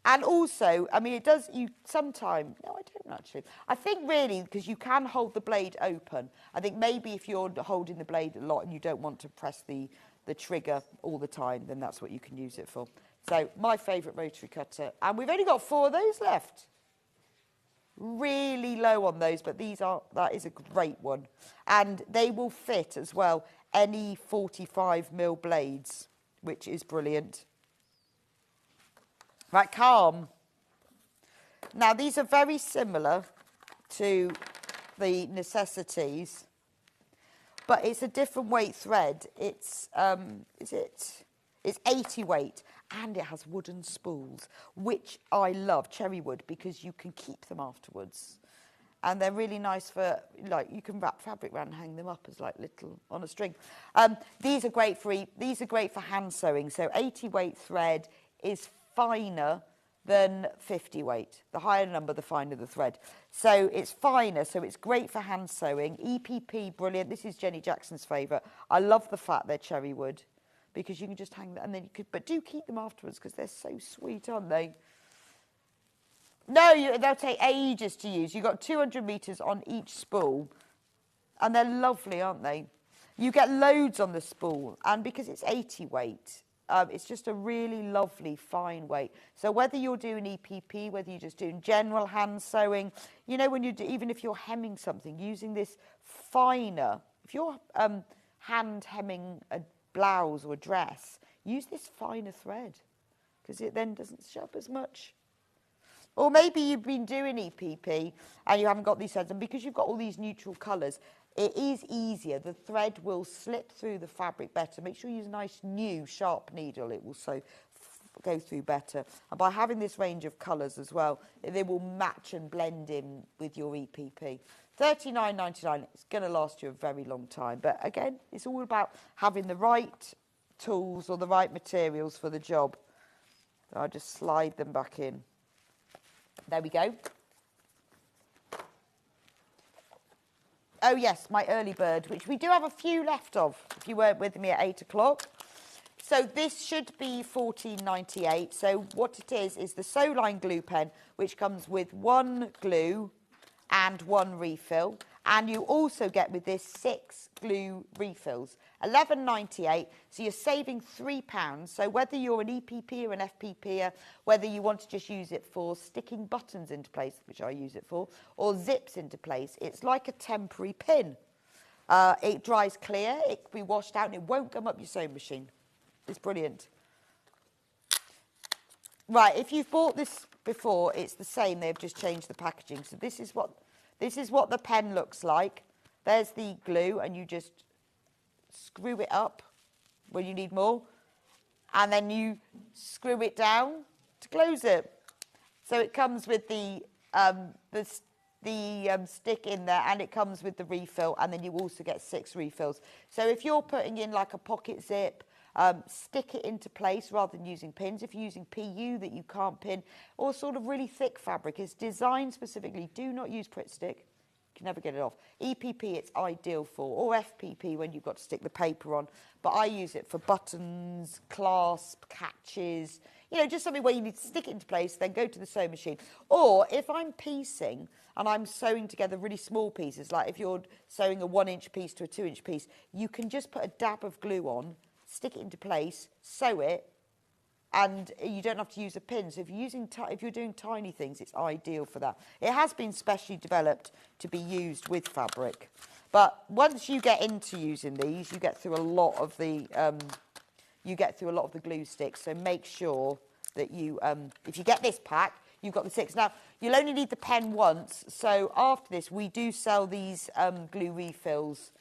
And also, I mean, it does, you sometimes, no, I don't actually. I think really, because you can hold the blade open, I think maybe if you're holding the blade a lot and you don't want to press the trigger all the time, then that's what you can use it for. So, my favourite rotary cutter. And we've only got 4 of those left. Really low on those, but that is a great one. And they will fit as well any 45mm blades, which is brilliant. Right, Calm. Now, these are very similar to the necessities, but it's a different weight thread. It's 80 weight, and it has wooden spools, which I love, cherry wood, because you can keep them afterwards. And they're really nice for, like, you can wrap fabric around and hang them up as like little on a string. These are great for hand sewing. So 80 weight thread is finer than 50 weight. The higher number, the finer the thread. So it's finer, so it's great for hand sewing. EPP, brilliant. This is Jenny Jackson's favourite. I love the fact they're cherry wood, because you can just hang them, and then you could, but do keep them afterwards because they're so sweet, aren't they? No, they'll take ages to use. You've got 200 metres on each spool, and they're lovely, aren't they? You get loads on the spool, and because it's 80 weight, it's just a really lovely, fine weight. So whether you're doing EPP, whether you're just doing general hand sewing, you know, when you do, even if you're hemming something, using this finer, if you're hand hemming a blouse or a dress, use this finer thread, because it then doesn't show up as much. Or maybe you've been doing EPP and you haven't got these threads, and because you've got all these neutral colours, it is easier. The thread will slip through the fabric better. Make sure you use a nice new sharp needle. It will go through better. And by having this range of colours as well, they will match and blend in with your EPP. $39.99. It's going to last you a very long time. But again, it's all about having the right tools or the right materials for the job. So I'll just slide them back in. There we go. Oh yes, my early bird, which we do have a few left of, if you weren't with me at 8 o'clock. So this should be $14.98. So what it is the Sewline glue pen, which comes with 1 glue and 1 refill. And you also get with this 6 glue refills, $11.98. So you're saving £3. So whether you're an EPP or an FPP, whether you want to just use it for sticking buttons into place, which I use it for, or zips into place, it's like a temporary pin. It dries clear, it can be washed out, and it won't gum up your sewing machine. It's brilliant. Right, if you've bought this before, it's the same. They've just changed the packaging. So this is what the pen looks like. There's the glue, and you just screw it up when you need more, and then you screw it down to close it. So it comes with the stick in there, and it comes with the refill, and then you also get 6 refills. So if you're putting in like a pocket zip, stick it into place rather than using pins. If you're using PU that you can't pin, or sort of really thick fabric, it's designed specifically. Do not use Pritt stick. You can never get it off. EPP it's ideal for, or FPP when you've got to stick the paper on. But I use it for buttons, clasp, catches, you know, just something where you need to stick it into place, then go to the sewing machine. Or if I'm piecing and I'm sewing together really small pieces, like if you're sewing a 1-inch piece to a 2-inch piece, you can just put a dab of glue on, stick it into place, sew it, and you don't have to use a pin. So if you're doing tiny things, it's ideal for that. It has been specially developed to be used with fabric. But once you get into using these, you get through a lot of the glue sticks. So make sure that you, if you get this pack, you've got the 6. Now, you'll only need the pen once. So after this, we do sell these glue refills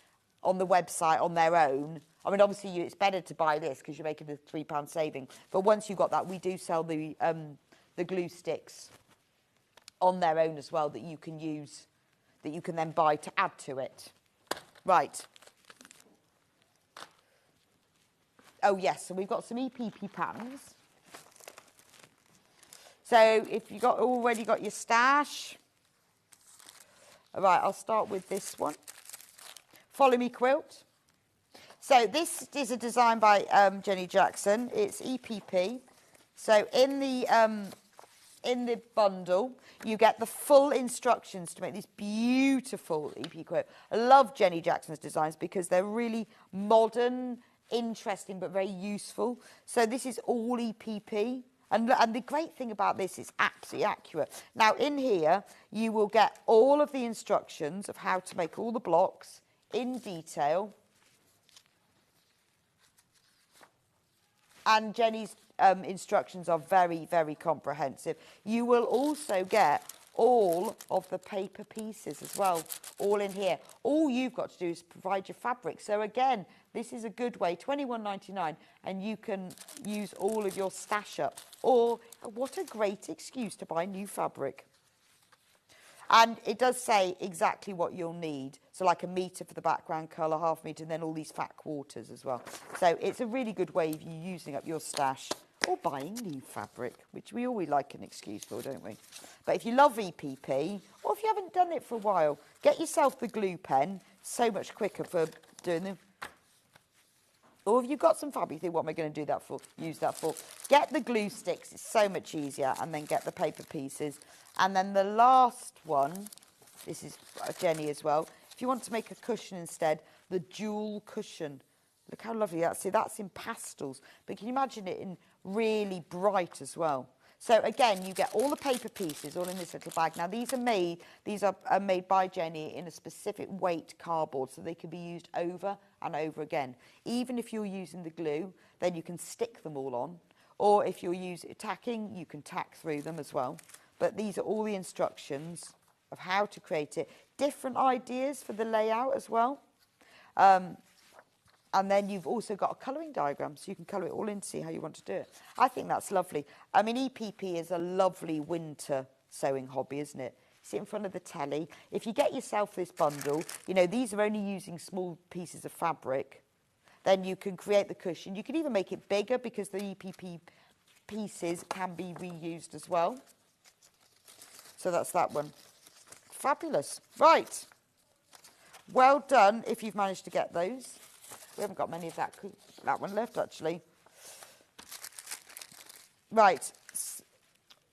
on the website on their own. I mean, obviously, it's better to buy this because you're making a £3 saving. But once you've got that, we do sell the glue sticks on their own as well that you can use, that you can then buy to add to it. Right. Oh, yes, so we've got some EPP patterns. So if you've already got your stash. All right, I'll start with this one. Follow Me Quilt. So this is a design by Jenny Jackson. It's EPP. So in the bundle, you get the full instructions to make this beautiful EP quilt. I love Jenny Jackson's designs because they're really modern, interesting, but very useful. So this is all EPP. And the great thing about this is absolutely accurate. Now in here, you will get all of the instructions of how to make all the blocks in detail. And Jenny's instructions are very, very comprehensive. You will also get all of the paper pieces as well, all in here. All you've got to do is provide your fabric. So again, this is a good way, $21.99, and you can use all of your stash up. Or what a great excuse to buy new fabric. And it does say exactly what you'll need. So like 1 metre for the background colour, 1/2 metre, and then all these fat quarters as well. So it's a really good way of you using up your stash or buying new fabric, which we always like an excuse for, don't we? But if you love EPP, or if you haven't done it for a while, get yourself the glue pen. So much quicker for doing them. Or if you've got some fabric, you think, what am I going to do that for? Use that for. Get the glue sticks, it's so much easier, and then get the paper pieces. And then the last one, this is Jenny as well. If you want to make a cushion instead, the jewel cushion. Look how lovely that is. See, that's in pastels, but can you imagine it in really bright as well? So again, you get all the paper pieces all in this little bag. Now these are made by Jenny in a specific weight cardboard, so they can be used over and over again. Even if you're using the glue, then you can stick them all on. Or if you're using tacking, you can tack through them as well. But these are all the instructions of how to create it. Different ideas for the layout as well. And then you've also got a colouring diagram, so you can colour it all in to see how you want to do it. I think that's lovely. I mean, EPP is a lovely winter sewing hobby, isn't it? Sit in front of the telly. If you get yourself this bundle, you know, these are only using small pieces of fabric. Then you can create the cushion. You can even make it bigger because the EPP pieces can be reused as well. So that's that one. Fabulous. Right. Well done if you've managed to get those. We haven't got many of that one left, actually. Right.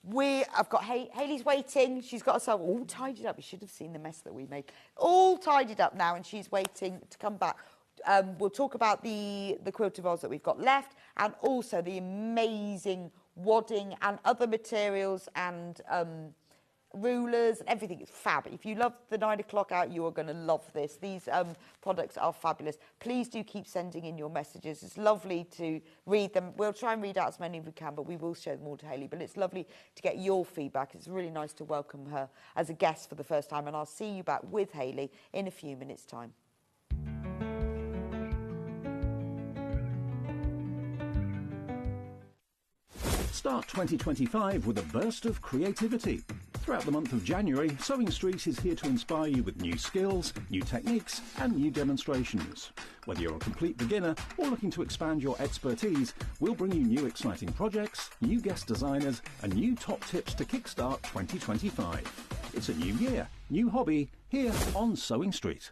I've got Hayley's waiting. She's got herself all tidied up. You should have seen the mess that we made. All tidied up now, and she's waiting to come back. We'll talk about the quilted rolls that we've got left, and also the amazing wadding and other materials and rulers and everything. It's fab. If you love the 9 o'clock out, you are going to love this. These products are fabulous. Please do keep sending in your messages. It's lovely to read them. We'll try and read out as many as we can, but we will show them all to Hayley. But it's lovely to get your feedback. It's really nice to welcome her as a guest for the first time, and I'll see you back with Hayley in a few minutes' time. Start 2025 with a burst of creativity. Throughout the month of January, Sewing Street is here to inspire you with new skills, new techniques and new demonstrations. Whether you're a complete beginner or looking to expand your expertise, we'll bring you new exciting projects, new guest designers and new top tips to kickstart 2025. It's a new year, new hobby, here on Sewing Street.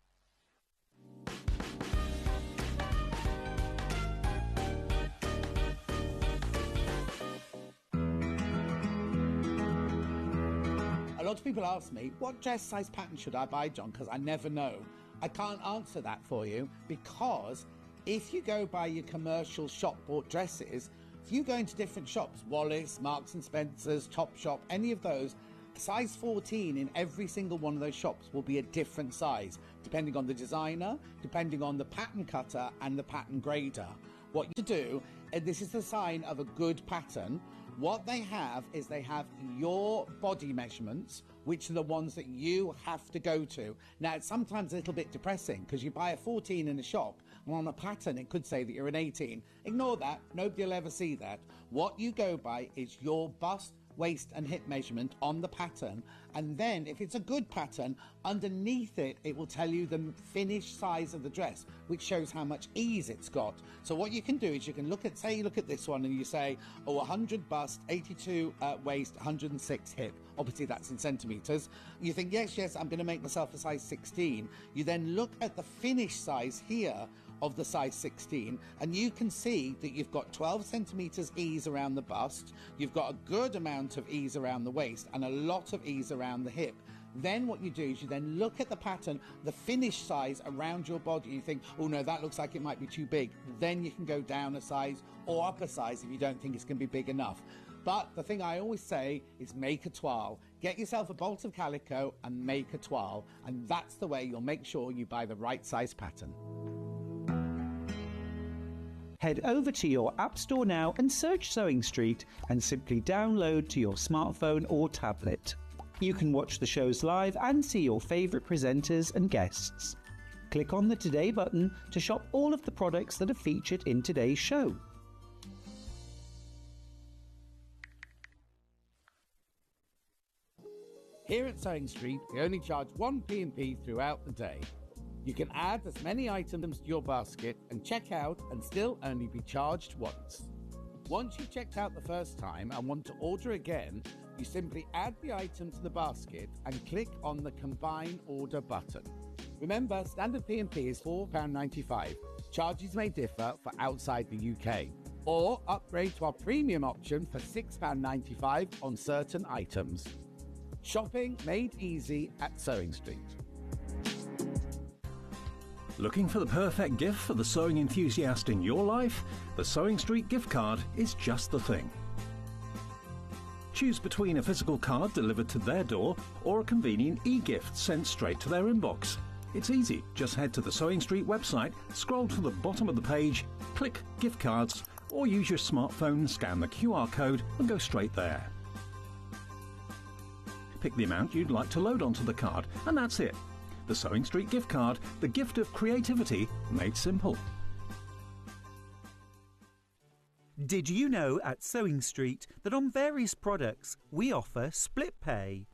A lot of people ask me, what dress size pattern should I buy, John? Because I never know. I can't answer that for you, because if you go by your commercial shop bought dresses, if you go into different shops, Wallis, Marks and Spencer's, Topshop, any of those, size 14 in every single one of those shops will be a different size, depending on the designer, depending on the pattern cutter and the pattern grader. What you do, and this is the sign of a good pattern, what they have is they have your body measurements, which are the ones that you have to go to. Now, it's sometimes a little bit depressing because you buy a 14 in a shop, and on a pattern it could say that you're an 18. Ignore that. Nobody will ever see that. What you go by is your bust, waist and hip measurement on the pattern, and then if it's a good pattern, underneath it will tell you the finished size of the dress, which shows how much ease it's got. So what you can do is you can look at, say you look at this one and you say, oh, 100 bust, 82 waist, 106 hip. Obviously that's in centimetres. You think, yes, I'm going to make myself a size 16. You then look at the finished size here of the size 16, and you can see that you've got 12 centimetres ease around the bust, you've got a good amount of ease around the waist and a lot of ease around the hip. Then what you do is you then look at the pattern, the finished size around your body. You think, oh no, that looks like it might be too big. Then you can go down a size or up a size if you don't think it's going to be big enough. But the thing I always say is make a toile. Get yourself a bolt of calico and make a toile, and that's the way you'll make sure you buy the right size pattern. Head over to your App Store now and search Sewing Street and simply download to your smartphone or tablet. You can watch the shows live and see your favourite presenters and guests. Click on the Today button to shop all of the products that are featured in today's show. Here at Sewing Street, we only charge 1 P&P throughout the day. You can add as many items to your basket and check out and still only be charged once. Once you've checked out the first time and want to order again, you simply add the item to the basket and click on the Combine Order button. Remember, standard P&P is £4.95. Charges may differ for outside the UK. Or upgrade to our premium option for £6.95 on certain items. Shopping made easy at Sewing Street. Looking for the perfect gift for the sewing enthusiast in your life? The Sewing Street gift card is just the thing. Choose between a physical card delivered to their door or a convenient e-gift sent straight to their inbox. It's easy. Just head to the Sewing Street website, scroll to the bottom of the page, click Gift Cards, or use your smartphone, scan the QR code and go straight there. Pick the amount you'd like to load onto the card, and that's it. The Sewing Street gift card, the gift of creativity made simple. Did you know at Sewing Street that on various products we offer split pay?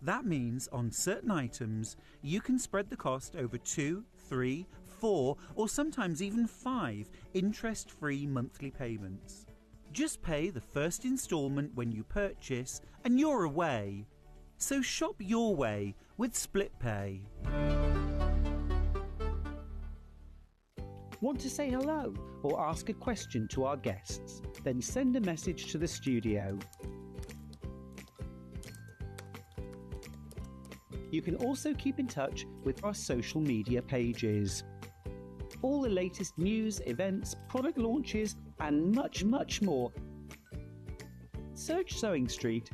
That means on certain items you can spread the cost over 2, 3, 4 or sometimes even 5 interest-free monthly payments. Just pay the first instalment when you purchase and you're away. So shop your way with split pay. Want to say hello or ask a question to our guests? Then send a message to the studio. You can also keep in touch with our social media pages. All the latest news, events, product launches and much, much more. Search Sewing Street.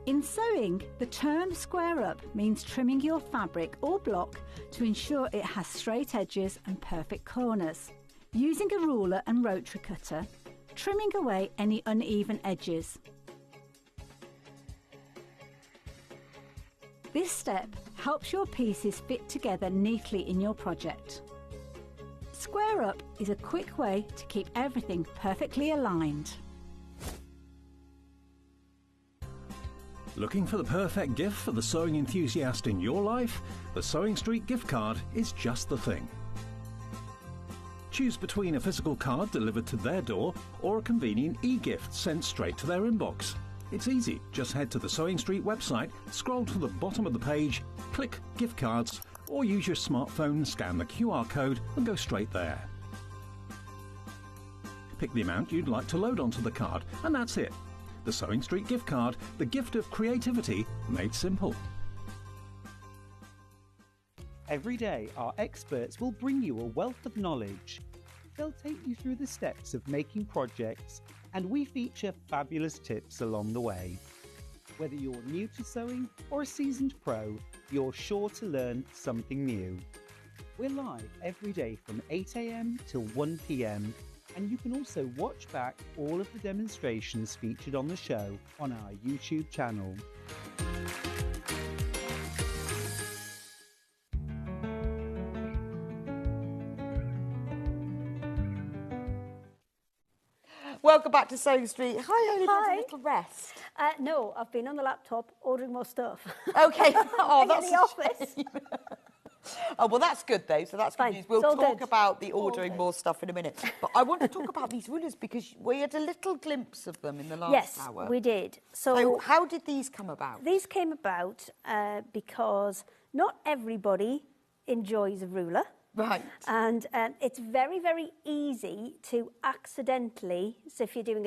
In sewing, the term square up means trimming your fabric or block to ensure it has straight edges and perfect corners. Using a ruler and rotary cutter, trimming away any uneven edges. This step helps your pieces fit together neatly in your project. Square up is a quick way to keep everything perfectly aligned. Looking for the perfect gift for the sewing enthusiast in your life? The Sewing Street gift card is just the thing. Choose between a physical card delivered to their door or a convenient e-gift sent straight to their inbox. It's easy. Just head to the Sewing Street website, scroll to the bottom of the page, click Gift Cards, or use your smartphone, scan the QR code and go straight there. Pick the amount you'd like to load onto the card, and that's it. The Sewing Street gift card, the gift of creativity made simple. Every day, our experts will bring you a wealth of knowledge. They'll take you through the steps of making projects, and we feature fabulous tips along the way. Whether you're new to sewing or a seasoned pro, you're sure to learn something new. We're live every day from 8 a.m. till 1 p.m. and you can also watch back all of the demonstrations featured on the show on our YouTube channel. Welcome back to Sewing Street. Hi, only Hi. had a little rest. No, I've been on the laptop ordering more stuff. Okay. Oh, In that's the a office. shame. Oh, well, that's good, though, so that's good Fine. news. We'll It's all talk good. about the All ordering good. more stuff in a minute. But I want to talk about these rulers because we had a little glimpse of them in the last Yes, hour. we did. So how did these come about? These came about because not everybody enjoys a ruler. Right. And it's very, very easy to accidentally, so if you're doing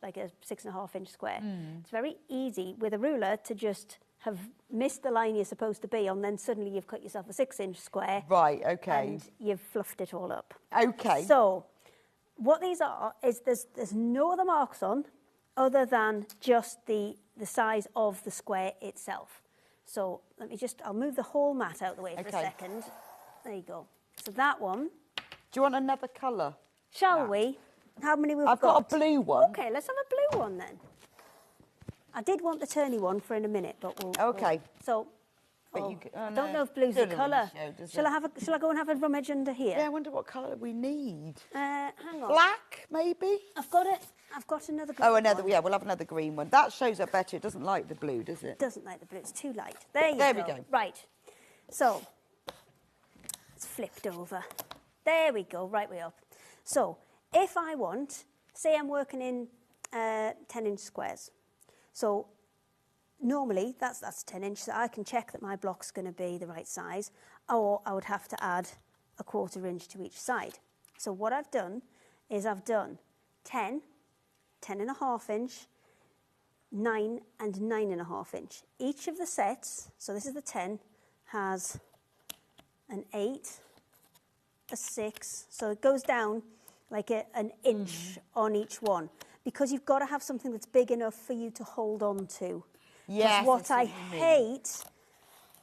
like a 6.5-inch square, it's very easy with a ruler to just have missed the line you're supposed to be on, then suddenly you've cut yourself a 6-inch square. Right, okay. And you've fluffed it all up. Okay. So what these are is there's no other marks on other than just the size of the square itself. So I'll move the whole mat out of the way for a second. There you go. So that one. Do you want another colour? Shall we? How many we've got? I've got a blue one. Okay, let's have a blue one then. I did want the turny one for in a minute, but we'll... Okay. I don't know if blue's the colour. Shall I go and have a rummage under here? Yeah, I wonder what colour we need. Hang on. Black, maybe? I've got it. I've got another green one. Yeah, we'll have another green one. That shows up better. It doesn't like the blue, does it? It doesn't like the blue. It's too light. There we go. Right. So, it's flipped over. There we go. Right way up. So, if I want, say I'm working in 10-inch squares. So, normally, that's 10 inch, so I can check that my block's going to be the right size, or I would have to add a 1/4 inch to each side. So what I've done is I've done 10, 10.5 inch, 9 and 9.5 inch. Each of the sets, so this is the 10, has an 8, a 6, so it goes down like an inch on each one, because you've got to have something that's big enough for you to hold on to. Yes, what I hate,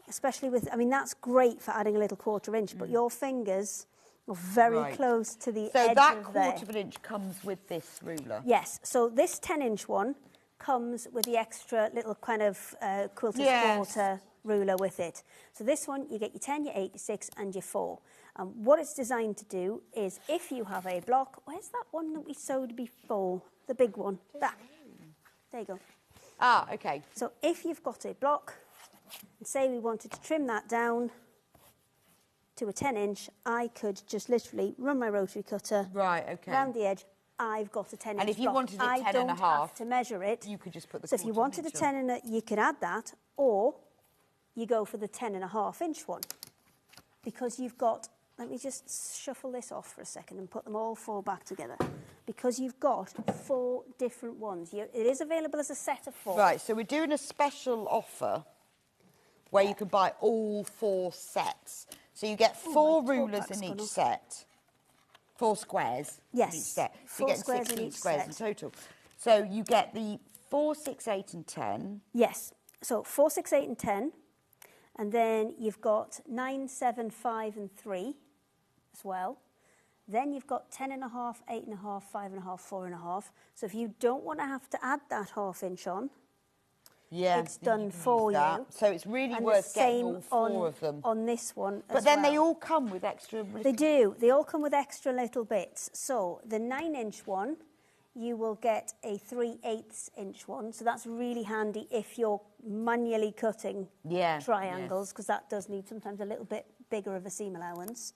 especially with, I mean, that's great for adding a little 1/4 inch, but your fingers are very close to the edge So that of there. 1/4 inch comes with this ruler? Yes, so this 10-inch one comes with the extra little kind of quilted quarter ruler with it. So this one, you get your 10, your 8, your 6 and your 4. What it's designed to do is, if you have a block, where's that one that we sewed before? The big one. That. There you go. Ah, okay. So if you've got a block, and say we wanted to trim that down to a 10-inch, I could just literally run my rotary cutter round the edge. I've got a 10-inch block. And if you wanted it 10 I don't and a half, have to measure it. You could just put the So if you wanted a 10 and you could add that, or you go for the 10.5 inch one, because you've got. Let me just shuffle this off for a second and put them all 4 back together. Because you've got 4 different ones. It is available as a set of 4. Right, so we're doing a special offer where you can buy all 4 sets. So you get 4 rulers in each set. 4 squares in each set. So you get 16 squares in total. So you get the 4, 6, 8 and 10. Yes, so 4, 6, 8 and 10. And then you've got 9, 7, 5 and 3 as well. Then you've got 10.5, 8.5, 5.5, 4.5. So if you don't want to have to add that 1/2 inch on, it's done for you. So it's really worth getting all 4 of them. On this one But then they all come with extra... They do. They all come with extra little bits. So the 9-inch one, you will get a 3/8 inch one. So that's really handy if you're manually cutting triangles, because that does need sometimes a little bit bigger of a seam allowance.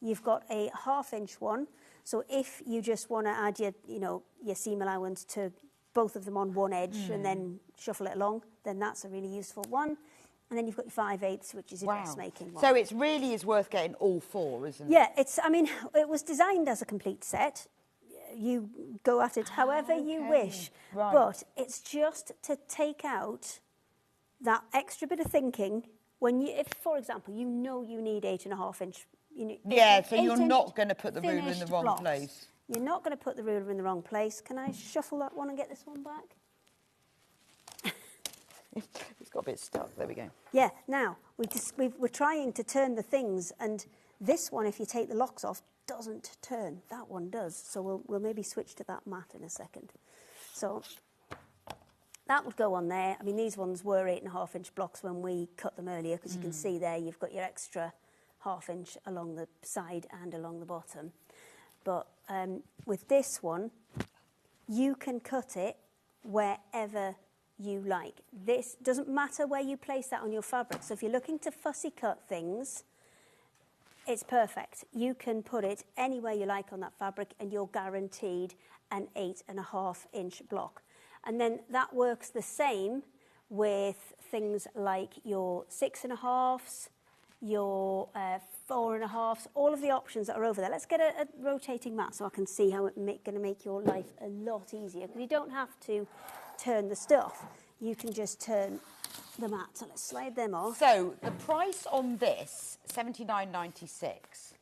You've got a 1/2 inch one. So if you just want to add your seam allowance to both of them on one edge and then shuffle it along, then that's a really useful one. And then you've got your 5/8, which is your dressmaking one. So it really is worth getting all 4, isn't it? Yeah, it was designed as a complete set. You go at it however you wish, but it's just to take out that extra bit of thinking when if, for example, you need 8.5 inch. So you're not going to put the ruler in the wrong place. You're not going to put the ruler in the wrong place. Can I shuffle that one and get this one back? It's got a bit stuck. There we go. Yeah. Now we're trying to turn the things, and this one, if you take the locks off, doesn't turn. That one does. So we'll maybe switch to that mat in a second. So that would go on there. I mean, these ones were 8.5 inch blocks when we cut them earlier, because you can see there you've got your extra 1/2 inch along the side and along the bottom. But with this one, you can cut it wherever you like. This doesn't matter where you place that on your fabric. So if you're looking to fussy cut things, it's perfect. You can put it anywhere you like on that fabric, and you're guaranteed an 8.5 inch block. And then that works the same with things like your 6.5s, your 4.5s, all of the options that are over there. Let's get a rotating mat so I can see how it's going to make your life a lot easier. Because you don't have to turn the stuff. You can just turn the mat. So let's slide them off. So the price on this, $79.96.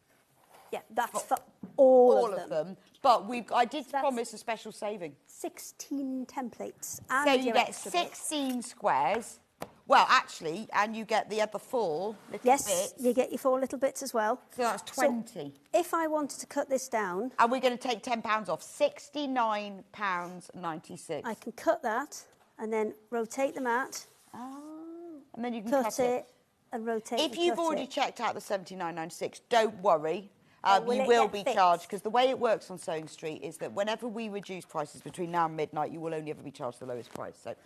Yeah, that's for all of them. But I did promise a special saving. 16 templates. And so you get 16 squares Well, actually, and you get the other 4 little Yes, bits. you get your 4 little bits as well. So that's 20. So if I wanted to cut this down... And we're going to take £10 off, £69.96. I can cut that and then rotate the mat. Oh, and then you can cut it and rotate If you've already checked out the £79.96, don't worry. You will be charged, because the way it works on Sewing Street is that whenever we reduce prices between now and midnight, you will only ever be charged the lowest price. So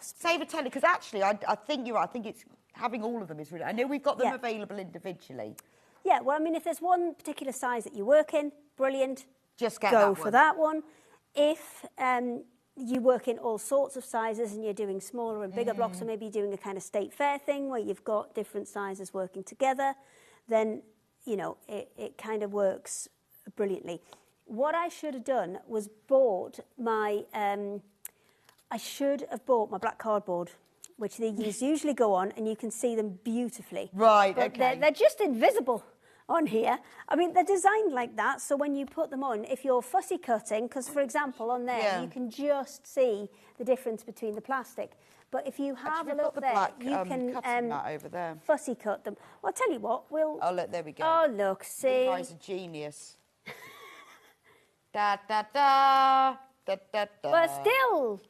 save a tenner, because actually, I think you're right. I think it's having all of them is really... I know we've got them available individually. Yeah, well, I mean, if there's one particular size that you work in, brilliant. Just get go for that one. If you work in all sorts of sizes and you're doing smaller and bigger blocks, or maybe you're doing a kind of state fair thing where you've got different sizes working together, then, you know, it kind of works brilliantly. What I should have done was bought my... I should have bought my black cardboard, which these usually go on, and you can see them beautifully. Right, but okay. They're just invisible on here. I mean, they're designed like that, so when you put them on, if you're fussy cutting, because, for example, on there, you can just see the difference between the plastic. But if you have a look there, you can over there. Fussy cut them. Well, I'll tell you what, we'll... Oh, look, there we go. Oh, look, see? You guys are genius. Da, da, da, da, da, da. But still...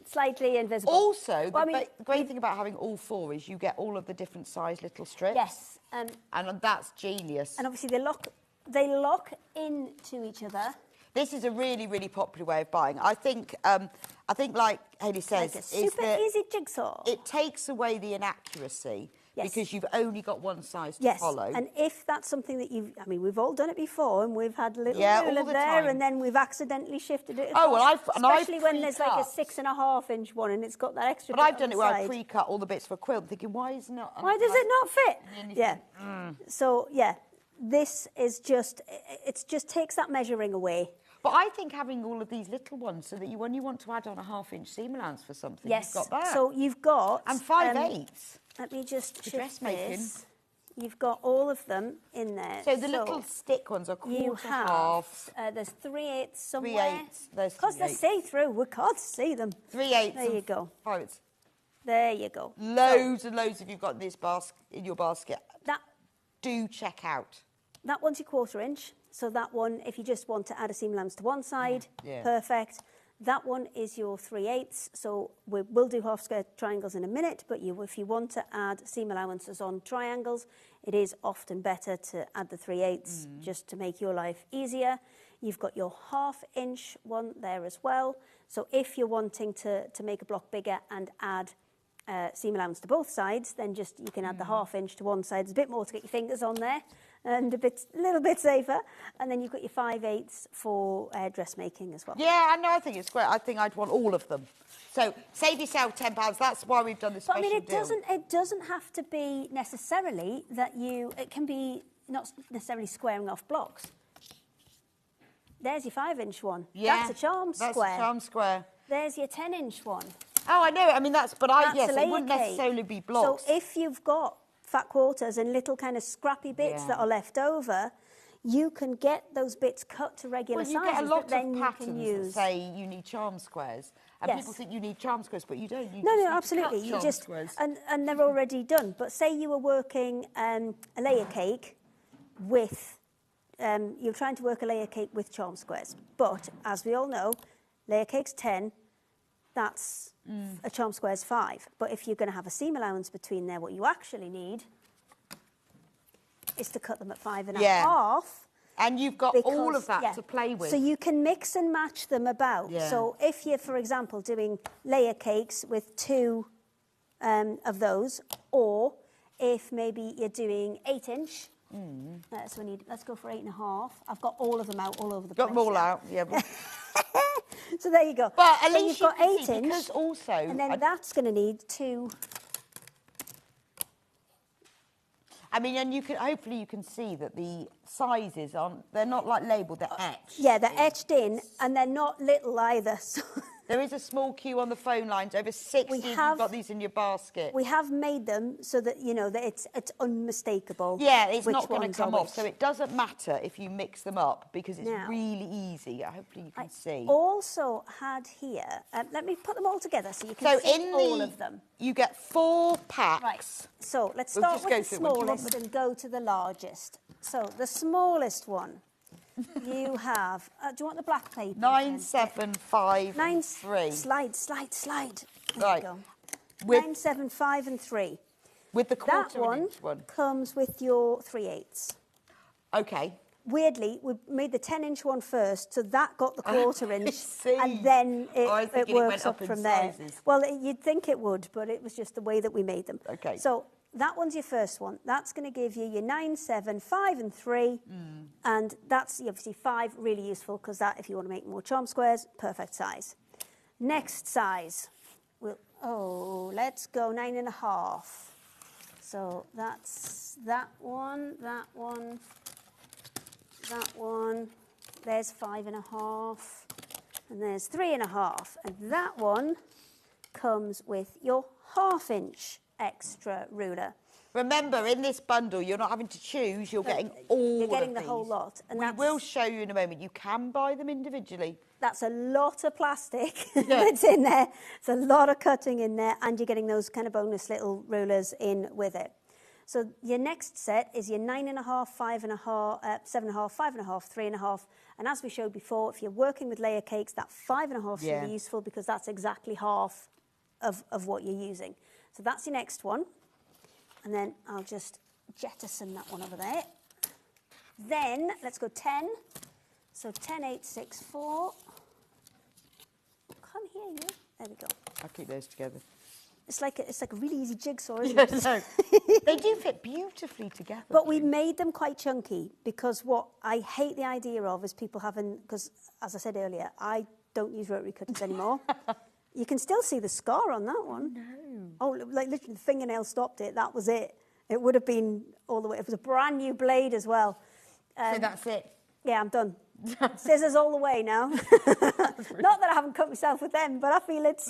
slightly invisible. Also, the great thing about having all 4 is you get all of the different size little strips. Yes. And that's genius. And obviously they lock into each other. This is a really, really popular way of buying. I think like Hayley says, like a super easy jigsaw. It takes away the inaccuracy. Yes. Because you've only got one size to follow. And if that's something that we've all done it before, and we've had a little ruler there, time. And then we've accidentally shifted it. Oh, well, especially when there's like a 6.5-inch one, and it's got that extra. But I've done it where I pre-cut all the bits for a quilt, thinking, why does it not fit? Yeah. So this is just takes that measuring away. But I think having all of these little ones, so that when you want to add on a 1/2-inch seam allowance for something, you've got that. So you've got... And 5/8. Let me just shift dressmaking. this. You've got all of them in there. So the little stick ones are quarter half. There's 3/8 somewhere. 3/8. Because they're see-through. We can't see them. 3/8. There you go. 5/8. There you go. Loads and loads of you've got this in your basket. Do check out. That one's your 1/4-inch. So that one, if you just want to add a seam allowance to one side, perfect. That one is your 3/8. So we'll do half-square triangles in a minute, but if you want to add seam allowances on triangles, it is often better to add the 3/8 just to make your life easier. You've got your 1/2-inch one there as well. So if you're wanting to make a block bigger and add seam allowance to both sides, then you can add the 1/2-inch to one side. There's a bit more to get your fingers on there, and a little bit safer. And then you've got your 5/8 for dressmaking as well. Yeah, I know. I think it's great. I think I'd want all of them. So save yourself £10. That's why we've done this special deal. But I mean, it doesn't have to be necessarily that it can be not necessarily squaring off blocks. There's your 5-inch one. Yeah, that's a charm square. That's a charm square. There's your 10-inch one. Oh, I know. I mean, it layer wouldn't cake. necessarily be blocks. So if you've got fat quarters and little kind of scrappy bits that are left over, you can get those bits cut to regular sizes. You get a lot of then patterns you can use. that say you need charm squares, and people think you need charm squares, but you don't. No, absolutely. You just and they're already done. But say you were working a layer cake with, you're trying to work a layer cake with charm squares. But as we all know, layer cake's 10. That's a charm square's 5. But if you're going to have a seam allowance between there, what you actually need is to cut them at 5.5. And you've got all of that to play with. So you can mix and match them about. Yeah. So if you're, for example, doing layer cakes with 2 of those, or if maybe you're doing 8-inch, so let's go for 8.5. I've got all of them out all over the place. Got them all out, yeah. So there you go. But at least you've got 8-inch, because also, and then that's going to need 2. I mean, and hopefully you can see that the sizes they're not like labelled, they're etched. Yeah, they're etched in, and they're not little either. There is a small queue on the phone lines. Over 60 you've got these in your basket. We have made them so that, you know, that it's unmistakable. Yeah, it's not going to come off. So it doesn't matter if you mix them up because it's really easy. Hopefully you can see. Also had here, let me put them all together so you can see all of them. You get 4 packs. Right. So let's start with the smallest and go to the largest. So the smallest one. You have, do you want the black paper? 975 Slide. There right. you go. 975 and 3. With the quarter inch one comes with your 3/8. Okay. Weirdly, we made the 10-inch one first, so that got the quarter inch, and then it works up from there. Well, you'd think it would, but it was just the way that we made them. Okay. So that one's your first one. That's going to give you your 9, 7, 5 and 3, and that's obviously 5, really useful because that, if you want to make more charm squares, perfect size. Next size, let's go 9.5. So that's that one. There's 5.5, and there's 3.5, and that one comes with your 1/2 inch extra ruler. Remember, in this bundle, you're not having to choose. You're getting all. You're getting the whole lot, and we will show you in a moment. You can buy them individually. That's a lot of plastic that's in there. It's a lot of cutting in there, and you're getting those kind of bonus little rulers in with it. So your next set is your 9.5, 5.5, 7.5, 5.5, 3.5. And as we showed before, if you're working with layer cakes, that 5.5 is really useful because that's exactly half of what you're using. So that's your next one. And then I'll just jettison that one over there. Then let's go 10. So 10, 8, 6, 4. Come here, you. There we go. I'll keep those together. It's like a really easy jigsaw, isn't it? No. They do fit beautifully together. But we made them quite chunky because what I hate the idea of is people having, because as I said earlier, I don't use rotary cutters anymore. You can still see the scar on that one. No. Oh, like literally the fingernail stopped it. That was it. It would have been all the way. It was a brand new blade as well. So that's it. Yeah, I'm done. Scissors all the way now. Not that I haven't cut myself with them, but I feel it's,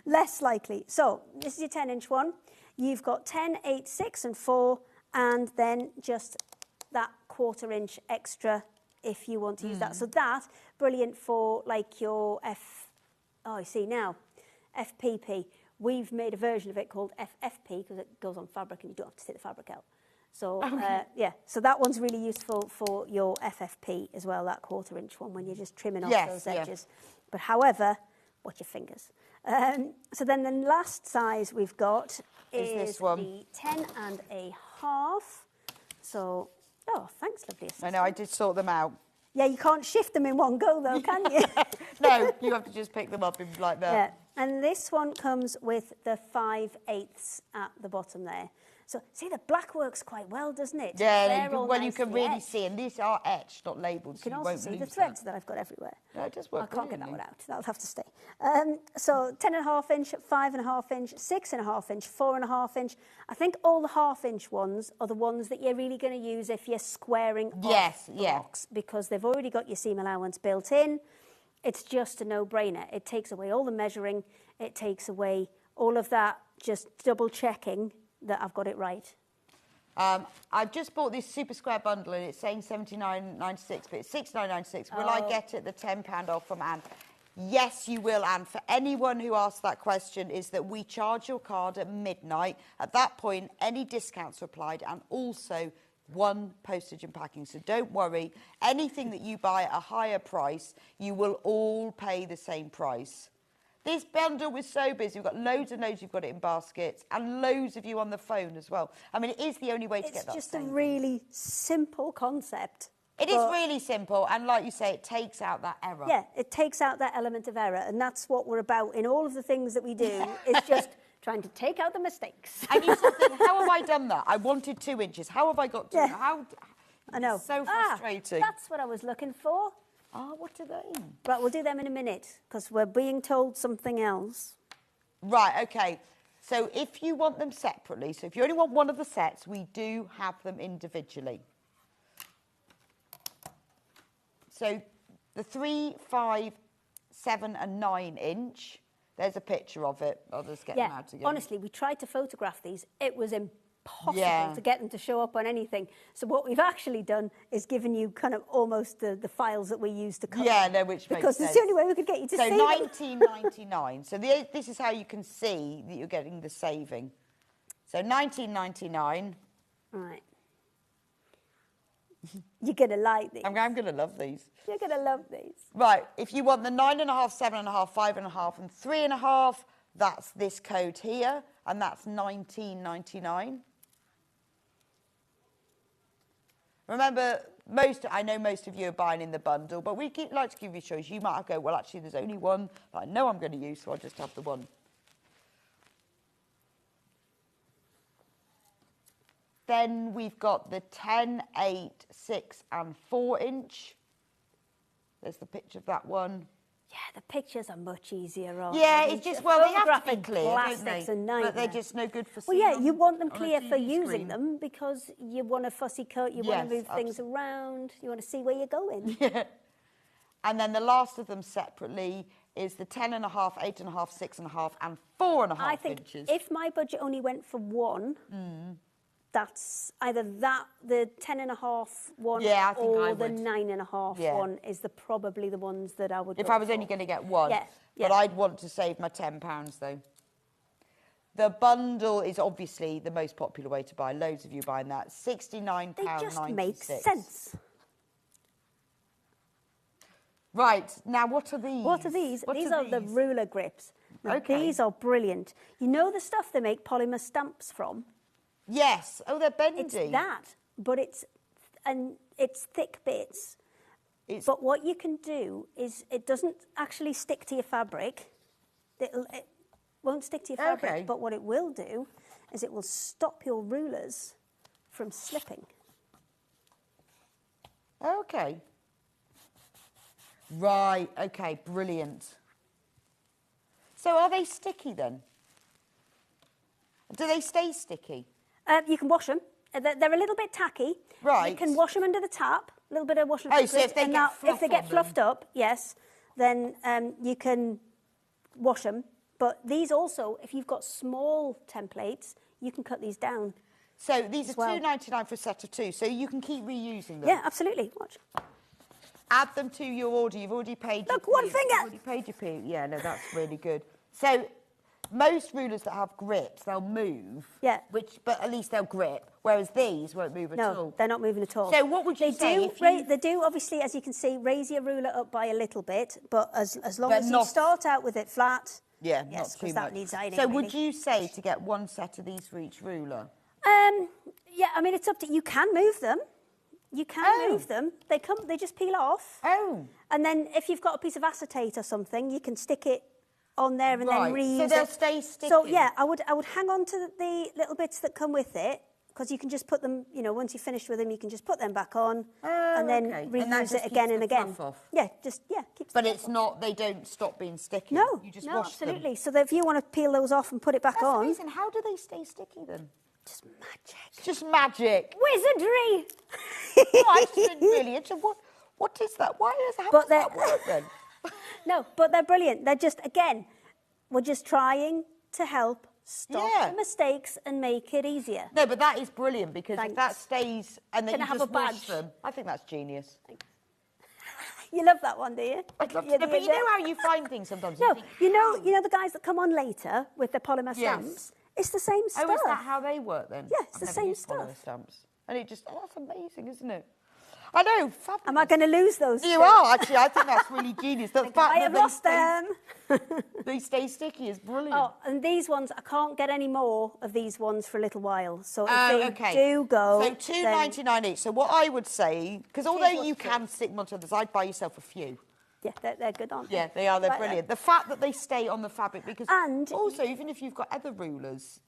less likely. So this is your 10-inch one. You've got 10, 8, 6 and 4, and then just that 1/4 inch extra if you want to use that. So that, brilliant for like your FPP. We've made a version of it called FFP because it goes on fabric and you don't have to take the fabric out. So, so that one's really useful for your FFP as well, that 1/4 inch one when you're just trimming off those edges. But however, watch your fingers. So then the last size we've got is this one. the 10.5. So, thanks, lovely assistant. I know, I did sort them out. Yeah, you can't shift them in one go though, can you? No, you have to just pick them up like that. Yeah, and this one comes with the 5/8 at the bottom there. So, see, the black works quite well, doesn't it? Yeah, well, you can really see, and these are etched, not labelled, so you can you also won't see the lose threads that I've got everywhere. No, it does work. I can't get that one out. That'll have to stay. So 10.5 inch, 5.5 inch, 6.5 inch, 4.5 inch. I think all the 1/2 inch ones are the ones that you're really going to use if you're squaring off blocks because they've already got your seam allowance built in. It's just a no-brainer. It takes away all the measuring. It takes away all of that just double checking that I've got it right. I've just bought this super square bundle and it's saying $79.96, but it's $69.96. Will I get it the £10 off from Anne? Yes, you will, Anne. For anyone who asked that question, is that we charge your card at midnight. At that point, any discounts are applied and also 1 postage and packing. So don't worry. Anything that you buy at a higher price, you will all pay the same price. This bundle was so busy. We've got loads and loads. You've got it in baskets and loads of you on the phone as well. I mean, it is the only way to get that. It's just a really simple concept. It is really simple. And like you say, it takes out that error. Yeah, it takes out that element of error. And that's what we're about in all of the things that we do. It's just trying to take out the mistakes. And you sort of think, how have I done that? I wanted 2 inches. How have I got to? How? I know. It's so frustrating. That's what I was looking for. What are they? Right, we'll do them in a minute because we're being told something else. Right, okay. So if you want them separately, so if you only want one of the sets, we do have them individually. So the 3, 5, 7 and 9 inch. There's a picture of it. I'll just get them out again. Honestly, we tried to photograph these. It was impossible to get them to show up on anything. So what we've actually done is given you kind of almost the files that we use to cut. Yeah, no, which makes sense. Because it's the only way we could get you to see them. So £19.99. So this is how you can see that you're getting the saving. So £19.99. Right. You're going to like these. I'm going to love these. You're going to love these. Right, if you want the 9.5, 7.5, 5.5 and 3.5, that's this code here, and that's £19.99. Remember, I know most of you are buying in the bundle, but we like to give you a choice. You might go, well, actually, there's only one that I know I'm going to use, so I'll just have the one. Then we've got the 10, 8, 6 and 4 inch. There's the picture of that one. Yeah, the pictures are much easier on. Yeah, it's just, well, they have to be clear, plastics don't they? But they're just no good for seeing. Well, yeah, you want them clear for TV using screen. them because you want a fussy cut, you want to move things around, you want to see where you're going. Yeah. And then the last of them separately is the 10.5, 8.5, 6.5 and 4.5 I think inches. if my budget only went for one, that's either the 10.5 one or the 9.5 one is probably the ones that I would If go I was for. only going to get one. Yeah. But I'd want to save my £10 though. The bundle is obviously the most popular way to buy. Loads of you buying that. £69.96. They just make sense. Right, now what are these? What are these? These are the ruler grips. Now, these are brilliant. You know the stuff they make polymer stamps from? Yes. Oh, they're bendy. It's that, but it's thick bits. But what you can do is it doesn't actually stick to your fabric. It won't stick to your fabric, but what it will do is it will stop your rulers from slipping. Okay. Right, okay, brilliant. So are they sticky then? Do they stay sticky? You can wash them. They're a little bit tacky. Right. You can wash them under the tap, a little bit of washing liquid. So if they get fluffed up, yes, then you can wash them. But these also, if you've got small templates, you can cut these down. So these are £2.99 for a set of 2, so you can keep reusing them. Yeah, absolutely. Watch. Add them to your order. You've already paid. Look, one finger. You've already paid your fee. Yeah, no, that's really good. So most rulers that have grips, they'll move. Yeah. But at least they'll grip. Whereas these won't move at all. No, they're not moving at all. So what would you say? They do, obviously, as you can see, raise your ruler up by a little bit. But as long as you start out with it flat. Yeah, yes, not too much. That needs ironing. So would you say to get one set of these for each ruler? Yeah, I mean, it's up to you. You can move them. You can move them. They just peel off. Oh. And then if you've got a piece of acetate or something, you can stick it on there and then reuse it. So they'll stay sticky. So yeah, I would hang on to the little bits that come with it, because you can just put them, once you've finished with them, you can just put them back on and then reuse it again and again. Off. Yeah, keeps. But it's not. They don't stop being sticky. No, you just wash absolutely. them. So that if you want to peel those off and put it back on. That's amazing. How do they stay sticky then? Just magic. Just magic. Wizardry. I just really interested. What is that? How does that work then? No, but they're brilliant. They're just, again, we're just trying to help stop the mistakes and make it easier. No, but that is brilliant, because if that stays and then you have just a badge. wash them, I think that's genius. You love that one, do you? I'd love to know, but you know how you find things sometimes. No, you know the guys that come on later with their polymer stamps? It's the same stuff. Oh, is that how they work then? Yeah, it's the same stuff. Polymer stamps. And it just, that's amazing, isn't it? I know, fabulous. Am I going to lose those? You are, actually. I think that's really genius. The fact I have lost them. They stay sticky is brilliant. Oh, and these ones, I can't get any more of these ones for a little while. So if they do go... So £2.99 each. So what I would say, because although you can stick them onto others, I'd buy yourself a few. Yeah, they're good, aren't they? Yeah, they are. They're brilliant. The fact that they stay on the fabric, because... And... Also, even if you've got other rulers,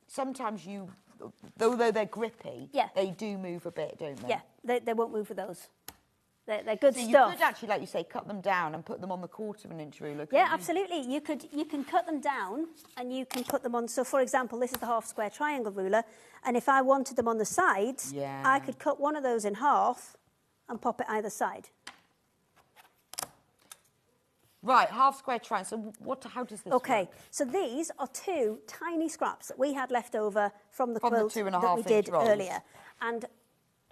sometimes although they're grippy, they do move a bit, don't they? Yeah, they won't move with those. They're good stuff. You could actually, like you say, cut them down and put them on the 1/4 inch ruler. Yeah, absolutely. You can cut them down and you can put them on. So, for example, this is the half square triangle ruler, and if I wanted them on the sides, I could cut one of those in half and pop it either side. Right, half square triangle. So how does this Okay, work? so these are 2 tiny scraps that we had left over from the From the quilt 2.5 that we did inch rolls. earlier. And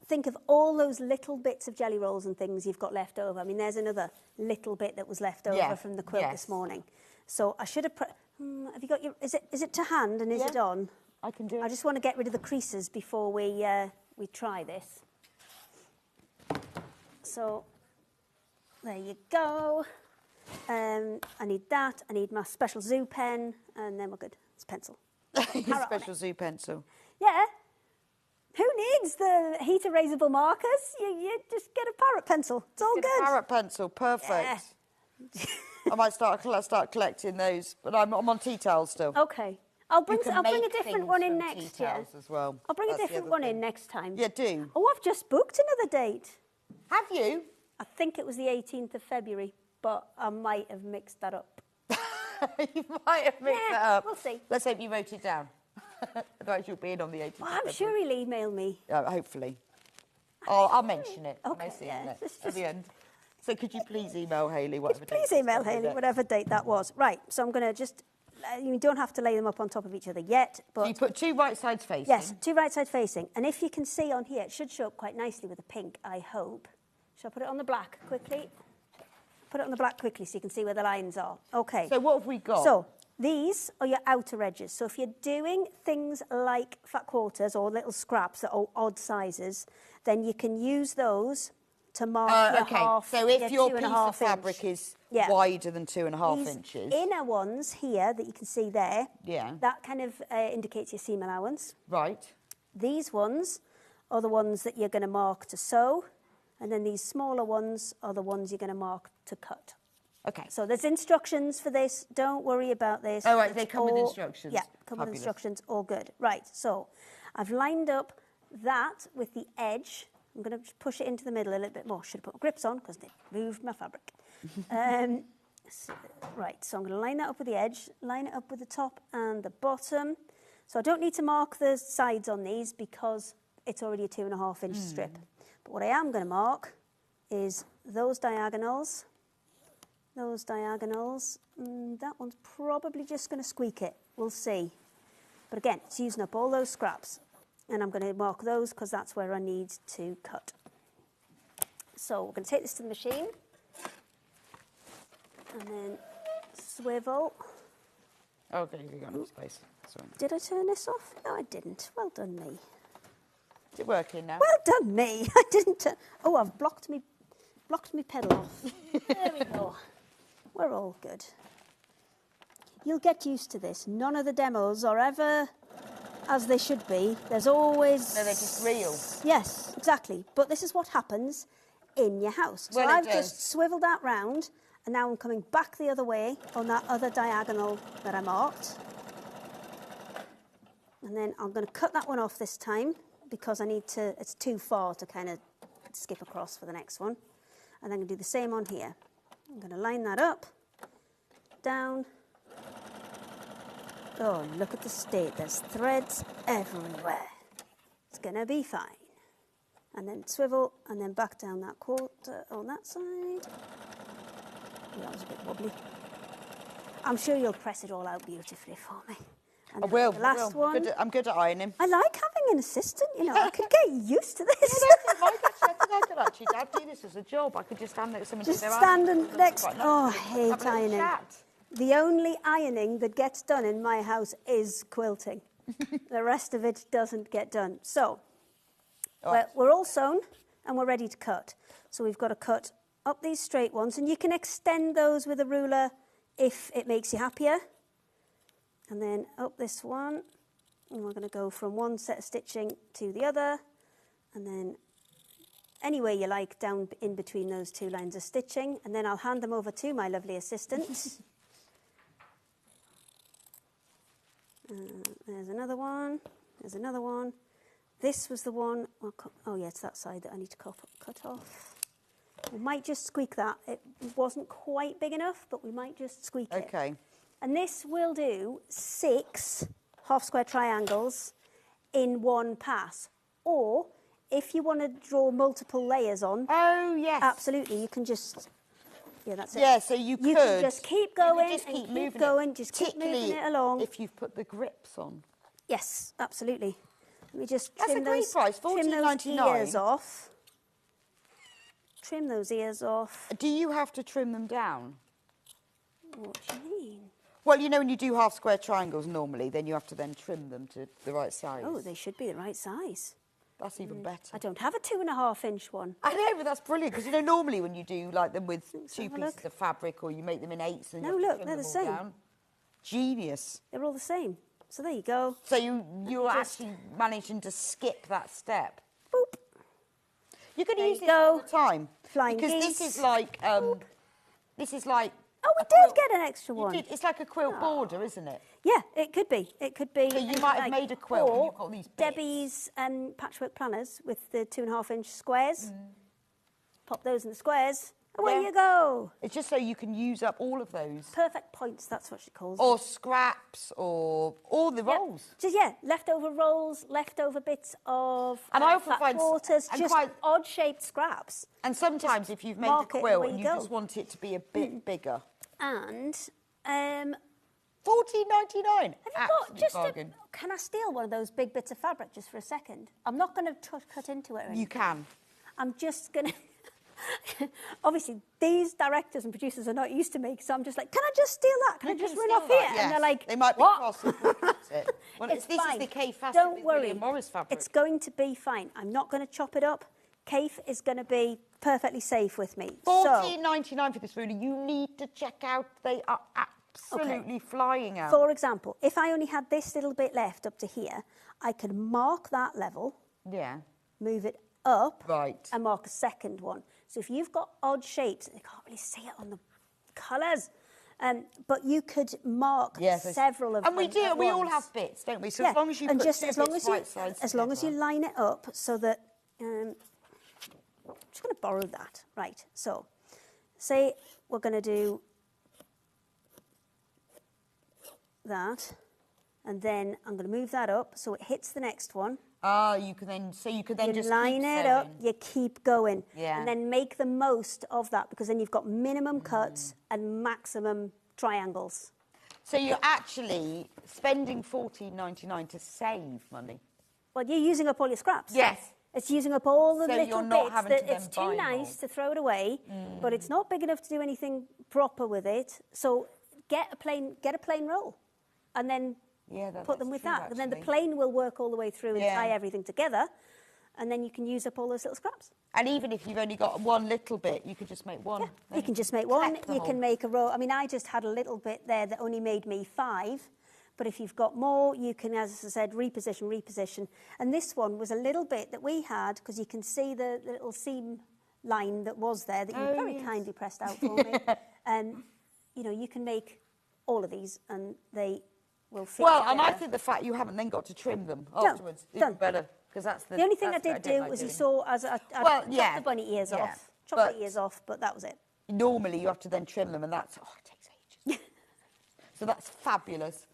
think of all those little bits of jelly rolls and things you've got left over. I mean, there's another little bit that was left over from the quilt this morning. So I should have put... have you got your... Is it to hand and is it on? I can do it. I just want to get rid of the creases before we try this. So there you go. I need that. I need my special zoo pen, and then we're good. It's pencil. Your special zoo pencil. Yeah. Who needs the heat erasable markers? You just get a parrot pencil. It's all good. Parrot pencil, perfect. Yeah. I might start collecting those, but I'm on tea towels still. Okay. I'll bring You can a make different one in things from next tea year. towels as well. I'll bring That's a the different other one thing. in next time. Yeah, do. Oh, I've just booked another date. Have you? I think it was the 18th of February, but I might have mixed that up. You might have mixed that up. We'll see. Let's hope you wrote it down. Otherwise you'll be in on the 18th Well, of I'm February. sure he'll email me. Hopefully. I'll mention it. Okay, Mention yeah. it at the end. So could you please email Hayley whatever date Please it's email gonna be Hayley, next? whatever date that was. Right, so I'm going to just... you don't have to lay them up on top of each other yet, but... So you put 2 right sides facing? Yes, 2 right side facing. And if you can see on here, it should show up quite nicely with the pink, I hope. Shall I put it on the black quickly? Put it on the black quickly so you can see where the lines are. Okay. So what have we got? So these are your outer edges. So if you're doing things like fat quarters or little scraps that are odd sizes, then you can use those to mark your okay. half. So if your piece 2.5 of fabric inch. is Yeah. wider than 2.5 These inches. inner ones here that you can see there, Yeah. that kind of indicates your seam allowance. Right. These ones are the ones that you're going to mark to sew, and then these smaller ones are the ones you're going to mark to cut. Okay. So there's instructions for this. Don't worry about this. Oh, right, It's they come with all- instructions. Yeah, come with Fabulous. instructions. All good. Right, so I've lined up that with the edge. I'm going to push it into the middle a little bit more. Should have put grips on because they moved my fabric. Right, so I'm going to line that up with the edge, line it up with the top and the bottom. So I don't need to mark the sides on these because it's already a 2.5 inch strip. But what I am going to mark is those diagonals. Those diagonals. That one's probably just going to squeak it. We'll see. But again, it's using up all those scraps. And I'm going to mark those because that's where I need to cut. So we're going to take this to the machine. And then swivel. Okay, you got enough space. Sorry. Did I turn this off? No, I didn't. Well done, me. Is it working now? Well done, me. I didn't turn... Oh, I've blocked me pedal off. There we go. We're all good. You'll get used to this. None of the demos are ever as they should be. There's always... No, they're just real. Yes, exactly. But this is what happens in your house. So Well, it I've does. just swiveled that round, and now I'm coming back the other way on that other diagonal that I marked. And then I'm going to cut that one off this time because I need to, it's too far to kind of skip across for the next one. And I'm going to do the same on here. I'm going to line that up, down. Oh, look at the state. There's threads everywhere. It's going to be fine. And then swivel, and then back down that quarter on that side. Oh, that was a bit wobbly. I'm sure you'll press it all out beautifully for me. And I then will. the last one. I'm good at ironing. I like having an assistant, you know. I could get used to this. I think I could actually Dad, do this as a job. I could just stand next to someone. Just do their stand ironing. and next. Quite nice. Oh, I Have hate a little ironing. chat. The only ironing that gets done in my house is quilting. The rest of it doesn't get done. So we're all sewn and we're ready to cut. So we've got to cut up these straight ones, and you can extend those with a ruler if it makes you happier. And then up this one, and we're going to go from one set of stitching to the other, and then anywhere you like down in between those two lines of stitching, and then I'll hand them over to my lovely assistant. There's another one. There's another one. This was the one. Oh yeah, it's that side that I need to cut off. We might just squeak that. It wasn't quite big enough, but we might just squeak it. Okay. And this will do 6 half square triangles in one pass. Or if you want to draw multiple layers on, Oh yes. absolutely, you can just Yeah, that's it. Yeah, so you could. You can just keep going just and keep keep moving going, it, just keep moving it along. if you've put the grips on. Yes, absolutely. Let me just That's trim a great those, price, trim those $14.99. ears off. Trim those ears off. Do you have to trim them down? What do you mean? Well, you know when you do half square triangles normally, then you have to then trim them to the right size. Oh, they should be the right size. That's even better. I don't have a 2.5-inch one. I know, but that's brilliant because you know normally when you do like them with two have a pieces look. of fabric or you make them in eighths and No, you have to look, trim they're them the all same. down. Genius. They're all the same. So there you go. So you're actually managing to skip that step. Boop. You can There use you this all go. the time Flying because geese. this is like Oh, we a did quilt. get an extra You one. did. It's like a quilt border, isn't it? Yeah, it could be. It could be. So you anything might have like- made a quilt and or you've got these bits. Debbie's patchwork planners with the 2.5-inch squares. Pop those in the squares. Away Yeah. you go. It's just so you can use up all of those. Perfect points, that's what she calls Or them. scraps or all the Yeah. rolls. Just, leftover rolls, leftover bits of And I often flat find- quarters, and just quite- odd-shaped scraps. And sometimes if you've made a mark it and quilt away and you you go. just want it to be a bit bigger. And $14.99. have you got Absolute just bargain. can I steal one of those big bits of fabric just for a second? I'm not going to cut into it or anything. You can. I'm just going to... Obviously, these directors and producers are not used to me, so I'm just like, can I just steal that? Can I just run off here? And they're like, they might be what? cross if we cut it. Well, It's this fine. is the Kaffe Fassett Don't with worry. William Morris fabric. It's going to be fine. I'm not going to chop it up. Kaffe is going to be perfectly safe with me. $14.99 for this ruler. You need to check out. They are absolutely flying out. For example, if I only had this little bit left up to here, I could mark that level, Yeah. move it up, Right. and mark a second one. So if you've got odd shapes, you can't really see it on the colours, but you could mark several of them. And we do. at We all once. have bits, don't we? So Yeah, as long as you and put just two as long bits as you, right sides as long as you together. line it up so that I'm just going to borrow that. Right. So, say we're going to do that, and then I'm going to move that up so it hits the next one. You can then You just line keep it up, sewing. you keep going, Yeah. and then make the most of that because then you've got minimum cuts and maximum triangles. So you're actually spending $14.99 to save money. Well, you're using up all your scraps. Yes. It's using up all the So little you're not bits having that to then it's too buy nice more. to throw it away, but it's not big enough to do anything proper with it. So get a plain roll, and then put them with true, that, and then the actually. plain will work all the way through and Yeah. tie everything together, and then you can use up all those little scraps. And even if you've only got one little bit, you could just make one. Yeah, then you can just make one. collect the You whole. can make a row. I mean, I just had a little bit there that only made me 5. But if you've got more, you can, as I said, reposition. And this one was a little bit that we had, because you can see the little seam line that was there that you very kindly pressed out for me. And, you can make all of these and they will fit Well, and I together. think the fact you haven't then got to trim them Done, afterwards is done. better. Because that's The only thing I that's what did don't do like was you doing. saw as I Well, chopped yeah, the bunny ears yeah, off. Chopped but- the ears off, but that was it. Normally you have to then trim them and it takes ages. So that's fabulous.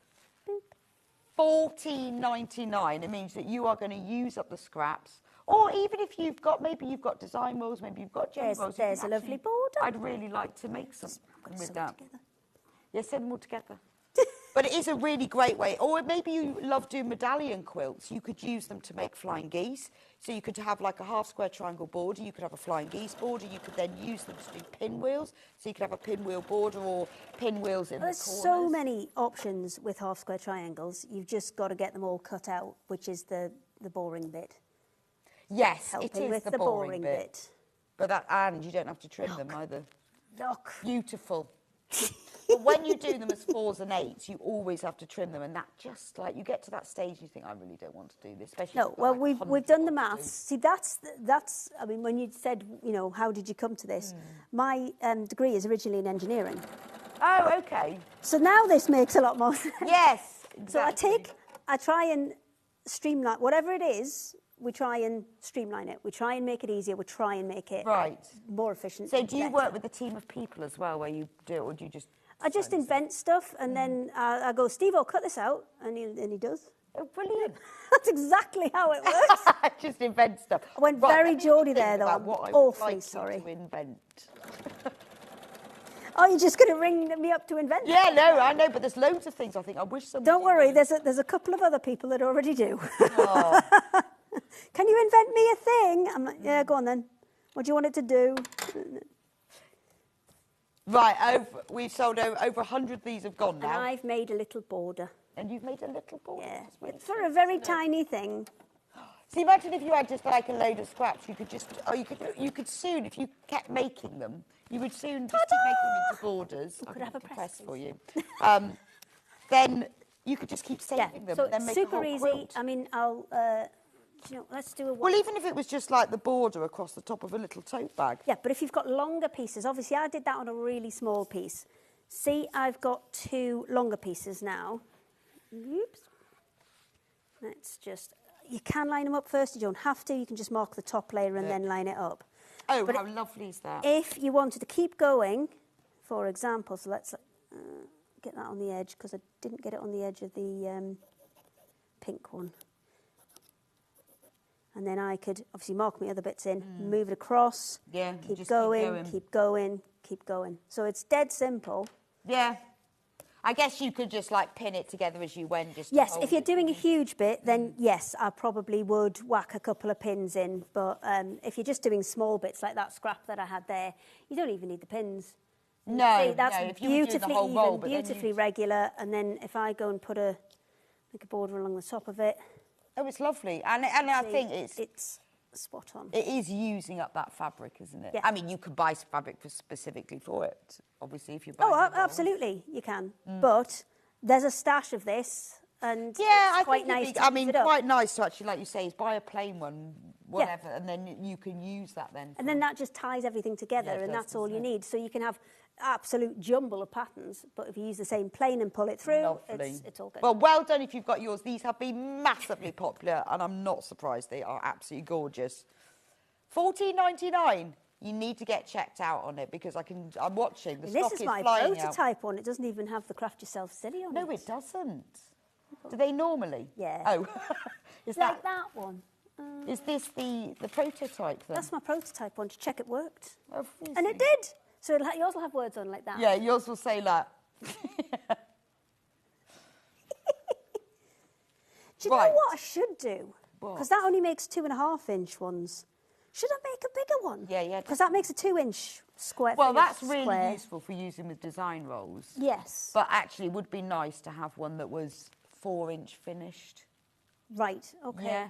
$14.99. It means that you are going to use up the scraps. Or even if maybe you've got design rolls, maybe you've got gem rolls. you There's can a lovely actually- border. I'd really like to make some Put with some that. together. Yeah, send them all together. But it is a really great way. Or maybe you love doing medallion quilts. You could use them to make flying geese. So you could have like a half square triangle border. You could have a flying geese border. You could then use them to do pinwheels. So you could have a pinwheel border or pinwheels in There's the corners. so many options with half square triangles. You've just got to get them all cut out, which is the boring bit. Yes, Helping it is with the the boring bit. But and you don't have to trim them either. Look. Beautiful. But when you do them as 4s and 8s, you always have to trim them, and that just like you get to that stage, you think, I really don't want to do this. Especially if No, you've got, well, like, we've done 100 the odd to maths. do. See, that's. I mean, when you said, how did you come to this? My degree is originally in engineering, Oh, okay. so now this makes a lot more sense. Yes. So Exactly. I try and streamline whatever it is. We try and streamline it. We try and make it easier. We try and make it Right. more efficient. So do you better. work with a team of people as well, where you do it, or do you just? I just invent stuff, and then I go, Steve, I'll cut this out, and he does. Oh, brilliant. That's exactly how it works. Just invent stuff. I went Right, very let me Geordie think there, though. about I'm what I would awfully like you sorry. to invent. Oh, you're just going to ring me up to invent Yeah, it? no, I know, but there's loads of things I think I wish somebody Don't worry, would. there's a couple of other people that already do. Oh. Can you invent me a thing? I'm like, yeah, go on then. What do you want it to do? Right, we've sold over 100 of these have gone And now. I've made a little border. And you've made a little border. Yeah, That's really it's for a very tiny thing. So imagine if you had just like a load of scraps, you could just, you could soon, if you kept making them, you would soon just keep making them into borders. I could have a press, for you. Then you could just keep saving them. So and then it's make super a whole easy. quilt. I mean, let's do a Well, even if it was just like the border across the top of a little tote bag. Yeah, but if you've got longer pieces, obviously I did that on a really small piece. See, I've got 2 longer pieces now. Oops. Let's just, you can line them up first, you don't have to, you can just mark the top layer and then line it up. Oh, But how lovely is that? If you wanted to keep going, for example, so let's get that on the edge, because I didn't get it on the edge of the pink one. And then I could obviously mark my other bits in, move it across, Yeah, keep just going, keep going, keep going. So it's dead simple. Yeah. I guess you could just like pin it together as you went. Just to Yes, hold if you're it. doing a huge bit, then yes, I probably would whack a couple of pins in. But if you're just doing small bits like that scrap that I had there, you don't even need the pins. No, See, that's no, if you were doing the beautifully whole even, roll, but then beautifully you- regular. And then if I go and put make a border along the top of it, Oh, it's lovely. And I see, think it's spot on. it is using up that fabric, isn't it? Yeah. I mean, you could buy some fabric specifically for it, obviously, if you're buying Oh, the rolls. absolutely, you can. But there's a stash of this, and Yeah, it's I quite think nice. I to mean, use it up. quite nice to actually, like you say, is buy a plain one, whatever, and then you can use that then. And then that just ties everything together, Yeah, it and does, that's all you doesn't it? need. So you can have absolute jumble of patterns, but if you use the same plane and pull it through, Lovely. it's all good. Well done if you've got yours. These have been massively popular, and I'm not surprised. They are absolutely gorgeous. $14.99. You need to get checked out on it because I'm watching. The And stock this is is my flying out. prototype one. It doesn't even have the craft yourself silly on it. No, it doesn't. Do they normally? Yeah. Oh, is Like that one. Is this the prototype then? That's my prototype one to check it worked. Oh, And it did. So yours will have words on like that. Yeah, yours will say that. Do you Right. know what I should do? What? Because that only makes 2.5-inch ones. Should I make a bigger one? Yeah. Because that makes a 2-inch square. Well, thing, that's square. really useful for using with design rolls. Yes. But actually, it would be nice to have one that was 4-inch finished. Right. Okay. Yeah.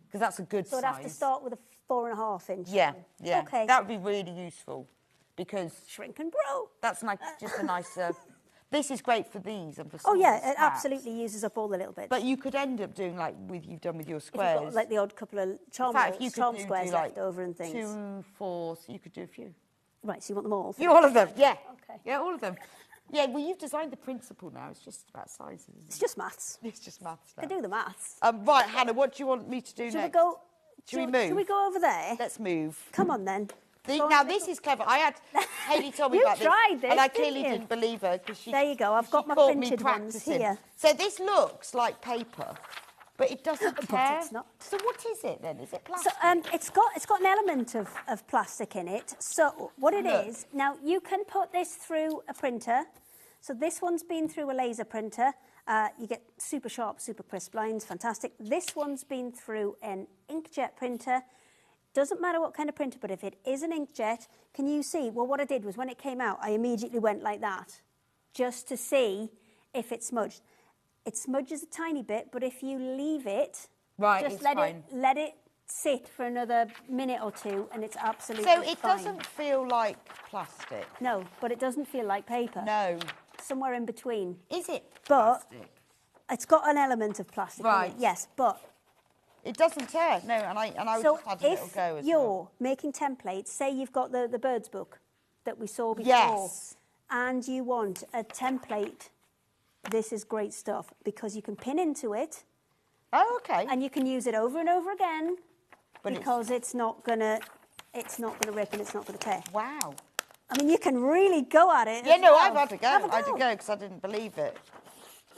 Because that's a good So size. I'd have to start with a 4.5-inch. Yeah, one. yeah. Okay. That would be really useful because Shrink and grow. that's like just a nice. This is great for these and for. Oh yeah, smaller it scraps. absolutely uses up all the little bits. But you could end up doing like you've done with your If you've squares. got, like the odd couple of charm, In fact, if you could charm do squares like left over and things. 2, 4, so you could do a few. Right, so you want them all? You all of them, yeah. Okay. Yeah, all of them. Yeah, well, you've designed the principle now. It's just about sizes. Isn't It's just maths. it? It's just maths I now. do the maths. Right, Hannah, what do you want me to do Should we next? go? Should we move? Should we go over there? Let's move. Come on then. Go on, Now, little- this is clever. Hayley told me You about tried this, and I didn't clearly you? didn't believe her because she. There you go, I've she got my caught me printed ones practicing. here. So this looks like paper, but it doesn't tear. it's not. So what is it then? Is it So plastic? it's got an element of plastic in it. So what it Look. is now, you can put this through a printer. So this one's been through a laser printer. You get super sharp, super crisp lines, fantastic. This one's been through an inkjet printer. Doesn't matter what kind of printer, but if it is an inkjet, can you see? Well, what I did was when it came out, I immediately went like that, just to see if it smudged. It smudges a tiny bit, but if you leave it, Right, just it's let fine. let it sit for another minute or two, and it's absolutely So it fine. doesn't feel like plastic. No, but it doesn't feel like paper. No. Somewhere in between. Is it But- plastic? It's got an element of plastic in Right. it, yes, but It doesn't tear. No, and I so just had a little if go as you're well. making templates, say you've got the birds book that we saw before, Yes. and you want a template, this is great stuff because you can pin into it Oh, okay. and you can use it over and over again But it's- because it's not gonna rip and it's not gonna tear. Wow. I mean, you can really go at it. Yeah, as no, well. I've had to go. Have a I had to go because I didn't believe it.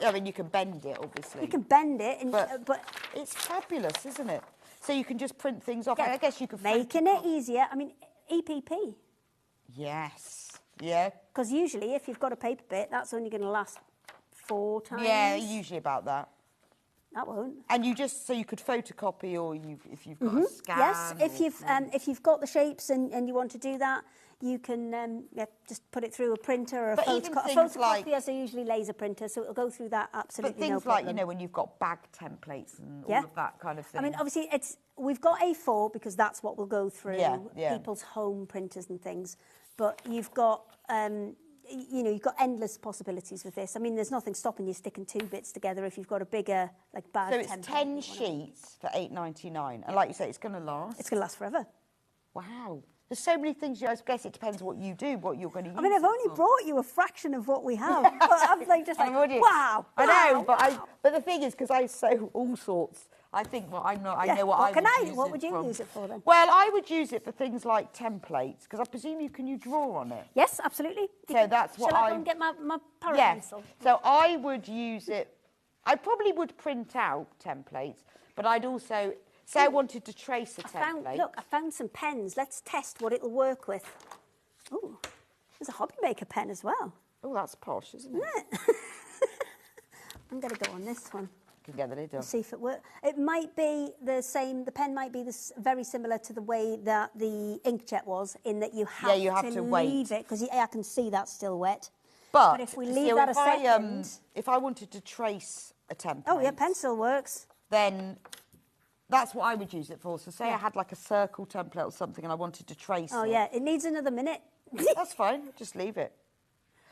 I mean, you can bend it, obviously. You can bend it, and, But- but It's fabulous, isn't it? So you can just print things off. yeah, I guess you could making it easier. I mean, EPP. Yes. Yeah. Because usually, if you've got a paper bit, that's only going to last 4 times. Yeah, usually about that. That won't. And you just, so you could photocopy, or if you've got a scan. Yes, if you've got the shapes and you want to do that, you can just put it through a printer or a photocopy, as I usually laser printer, so it'll go through that absolutely no problem. But things like, you know, when you've got bag templates and all of that kind of thing. I mean, obviously, we've got A4 because that's what will go through people's home printers and things. But you've got, you've got endless possibilities with this. I mean, there's nothing stopping you sticking 2 bits together if you've got a bigger, like, bag template. So it's 10 sheets for $8.99, and like you say, it's going to last. It's going to last forever. Wow. There's so many things. I guess it depends what you do, what you're going to use. I mean, I've only brought you a fraction of what we have. But I'm like, wow. I know, but the thing is, because I sew all sorts, I think I know what I would use it for. What would you use it for then? Well, I would use it for things like templates, because I presume you draw on it. Yes, absolutely. So that's what Shall I go and get my power pencil? So I would use it. I probably would print out templates, but I'd also say I wanted to trace a template. I found some pens. Let's test what it'll work with. Oh, there's a hobby maker pen as well. Oh, that's posh, isn't it? I'm going to go on this one. Get the lid off. See if it works. It might be the same. The pen might be very similar to the way that the inkjet was, in that you have to leave it, because I can see that's still wet. But if we leave that a second, if I wanted to trace a template, oh yeah, pencil works. Then that's what I would use it for. So say I had like a circle template or something, and I wanted to trace. Oh yeah, it needs another minute. That's fine. Just leave it.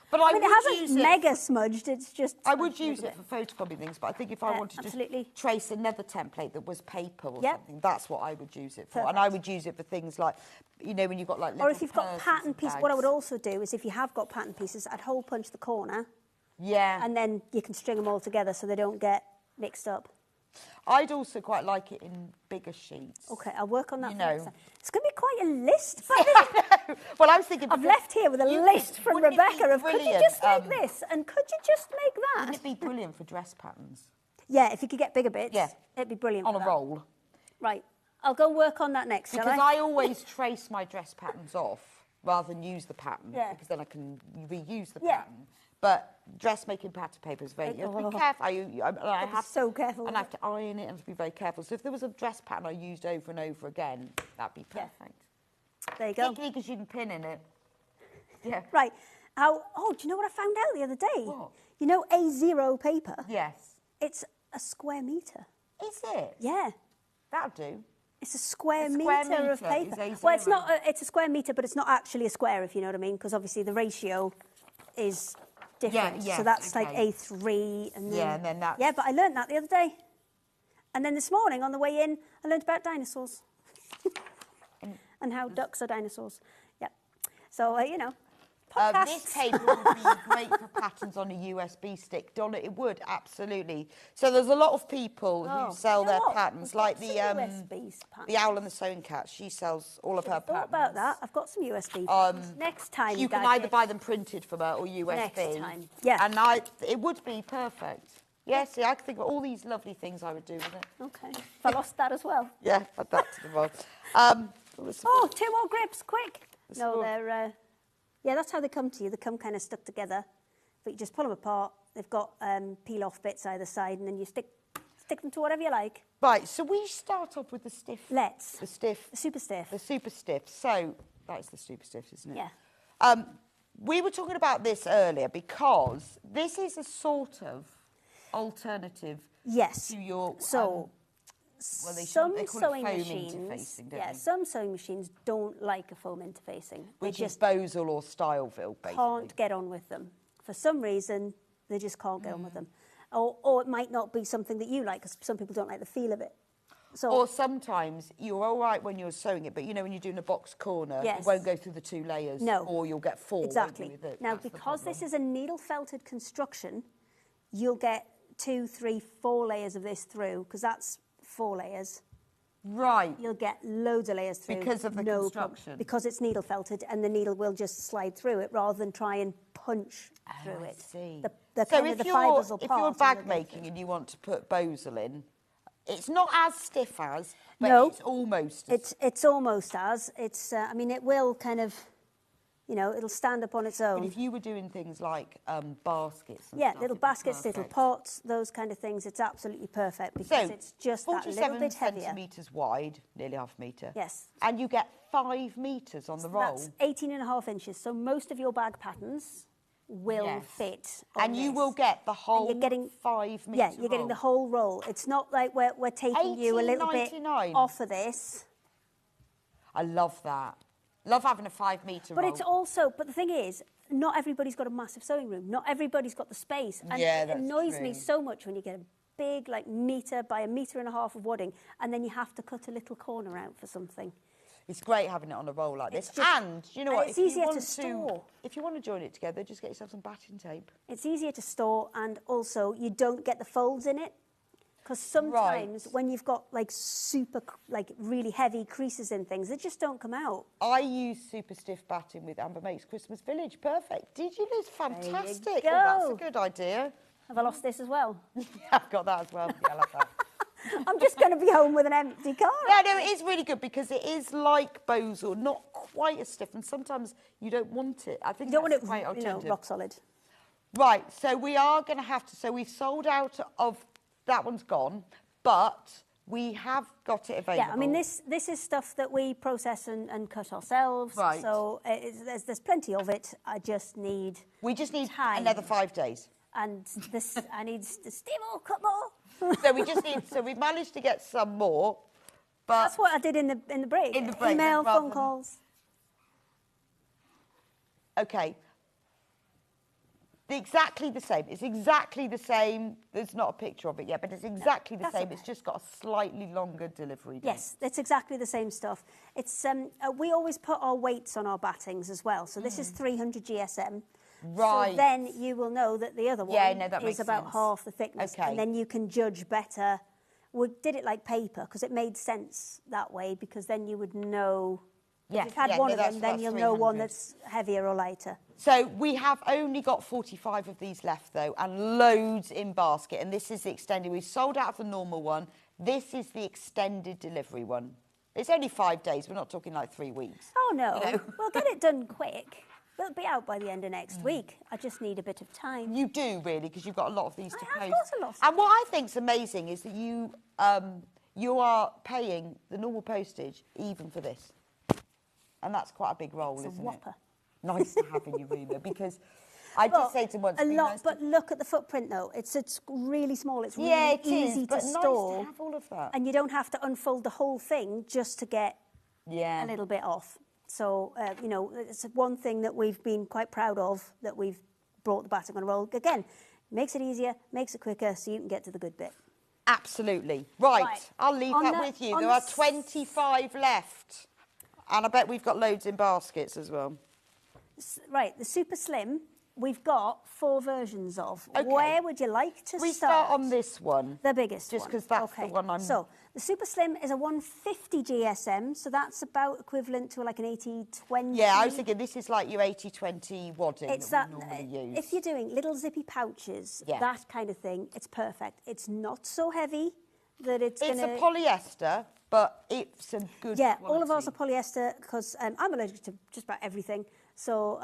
But I mean, it hasn't mega smudged, it's just... I would use it for photocopy things, but I think if I wanted to trace another template that was paper or something, that's what I would use it for. Perfect. And I would use it for things like, you know, when you've got like little or if you've got pattern pieces, what I would also do is if you have got pattern pieces, I'd hole punch the corner. Yeah. And then you can string them all together so they don't get mixed up. I'd also quite like it in bigger sheets. OK, I'll work on that. You know. It's going to be quite a list. Well, I was thinking... I've left here with a list from Rebecca of, could you just make this and could you just make that? Wouldn't it be brilliant for dress patterns? Yeah, if you could get bigger bits, it'd be brilliant on a roll. Right, I'll go work on that next, because I always trace my dress patterns off rather than use the pattern, because then I can reuse the pattern. But dressmaking pattern paper is very... You have to be careful. I have so careful. And I have to iron it and have to be very careful. So if there was a dress pattern I used over and over again, that'd be perfect. Yeah. There you go. Particularly because you can pin in it. Yeah. Right. Do you know what I found out the other day? What? You know A0 paper? Yes. It's a square metre. Is it? Yeah. That'll do. It's a square metre of paper. Well, it's not. It's a square metre, but it's not actually a square, if you know what I mean, because obviously the ratio is different. So that's like A3, and then and then that's... Yeah, but I learned that the other day, and then this morning on the way in, I learned about dinosaurs and how ducks are dinosaurs. Yeah. So you know. This paper would be great for patterns on a USB stick. Donna, it would, absolutely. So there's a lot of people who sell their patterns, like the Owl and the Sewing Cat. She sells all of her patterns. Thought about that. I've got some USB. Next time. You can either buy them printed from her or USB. Next time. Yeah. And it would be perfect. Yeah, see, I can think of all these lovely things I would do with it. Okay. I lost that as well. Yeah, add that to the bowl. 2 more grips, quick. No, they're... Yeah, that's how they come to you. They come kind of stuck together, but you just pull them apart. They've got peel-off bits either side, and then you stick them to whatever you like. Right, so we start off with the stiff. Let's. The stiff. The super stiff. The super stiff. So, that's the super stiff, isn't it? Yeah. We were talking about this earlier because this is a sort of alternative to your... some sewing machines, some sewing machines don't like a foam interfacing. Which is Bosal or Styleville, basically. Can't get on with them. For some reason, they just can't get on with them. Or it might not be something that you like, because some people don't like the feel of it. So, or sometimes you're all right when you're sewing it, but you know when you're doing a box corner, it won't go through the 2 layers. No. Or you'll get 4. Exactly. With it. Now, because this is a needle felted construction, you'll get 2, 3, 4 layers of this through, because that's 4 layers. Right. You'll get loads of layers through. Because of the construction. Because it's needle felted, and the needle will just slide through it rather than try and punch through it. See. The fibres will part. If you're bag making and you want to put Bosal in, it's not as stiff as, but it's almost as. It's almost as. It's. I mean, it will kind of. You know, it'll stand up on its own. But if you were doing things like baskets and yeah, stuff, little it'd be baskets, little perfect. pots, those kind of things, it's absolutely perfect because it's just that little bit 47 heavier. centimetres wide, nearly half a metre. Yes. And you get 5 metres on the roll. That's 18.5 inches. So most of your bag patterns will fit on And you this. will get the whole And you're getting, 5 metre yeah, you're getting the whole roll. It's not like we're taking you a little bit $18.99. off of this. I love that. Love having a 5 metre roll. But it's also, but the thing is, not everybody's got a massive sewing room. Not everybody's got the space. And Yeah, it that's annoys me true. so much when you get a big, like, metre by a metre and a half of wadding, and then you have to cut a little corner out for something. It's great having it on a roll like this. It's just- And, you know and what? it's if you easier to want store. If you want to join it together, just get yourself some batting tape. It's easier to store, and also you don't get the folds in it. Because sometimes when you've got like super, like really heavy creases in things, they just don't come out. I use super stiff batting with Amber Makes Christmas Village. Perfect. Did you? It's fantastic. go. Oh, that's a good idea. Have I lost this as well? Yeah, I've got that as well. Yeah, I love that. I'm just going to be home with an empty car. Yeah, no, it is really good because it is like Bozel, not quite as stiff, and sometimes you don't want it. I think You don't want that's it, a great you know, alternative. rock solid. Right, so we are going to have to. So we've sold out of that one's gone, but we have got it available. Yeah, I mean, this is stuff that we process and cut ourselves. Right. So there's plenty of it. I just need We just need time. another 5 days. And this, I need to steam more, cut more. So we just need. So we've managed to get some more, but That's what I did in the break. In the break, Email, rather phone than- calls. okay. Exactly the same. It's exactly the same. There's not a picture of it yet, but it's exactly the that's same. okay. It's just got a slightly longer delivery date. Yes, it's exactly the same stuff. It's we always put our weights on our battings as well. So this is 300 GSM. Right. So then you will know that the other one Yeah, no, that makes is about sense. half the thickness. Okay. And then you can judge better. We did it like paper because it made sense that way because then you would know. Yeah, If you've had yeah, one no, of them, that's- then that's you'll know one 300. that's heavier or lighter. So we have only got 45 of these left, though, and loads in basket. And this is the extended. We've sold out of the normal one. This is the extended delivery one. It's only 5 days. We're not talking like 3 weeks. Oh, no. You know. We'll get it done quick. It'll be out by the end of next week. I just need a bit of time. You do, really, because you've got a lot of these to I have post. got a lot. And what I think's amazing is that you are paying the normal postage even for this. And that's quite a big roll, It's a isn't whopper. it? Nice to have in your room, though, because I Well, did say to him once... a it'd be lot, nice but look at the footprint though. It's really small. It's really yeah, it easy is, but to nice store, to have all of that. and you don't have to unfold the whole thing just to get Yeah. a little bit off. So you know, it's one thing that we've been quite proud of that we've brought the batting on a roll. Again, makes it easier, makes it quicker, so you can get to the good bit. Absolutely. Right, Right. I'll leave On that the- with you. on There the are 25 left. And I bet we've got loads in baskets as well. Right, the super slim, we've got 4 versions of. Okay. Where would you like to We start? start on this one. The biggest Just one. 'cause that's the one I'm- So, the Super Slim is a 150 GSM, so that's about equivalent to like an 80-20. Yeah, I was thinking this is like your 80-20 wadding It's that that, we normally use. if you're doing little zippy pouches, Yeah. that kind of thing, it's perfect. It's not so heavy that it's It's going a polyester, but it's a good Yeah, quality. all of ours are polyester because I'm allergic to just about everything. So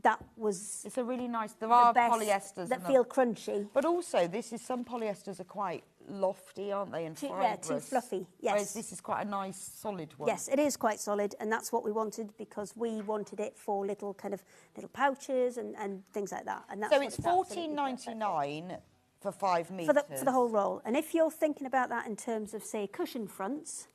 that was It's a really nice... There the are best polyesters. that and feel crunchy. But also, some polyesters are quite lofty, aren't they, and Too- fibrous. yeah, too fluffy, yes. Whereas this is quite a nice, solid one. Yes, it is quite solid, and that's what we wanted because we wanted it for little pouches and things like that. And that's So what it's absolutely perfect. $14.99 for 5 metres. for the whole roll. And if you're thinking about that in terms of, say, cushion fronts,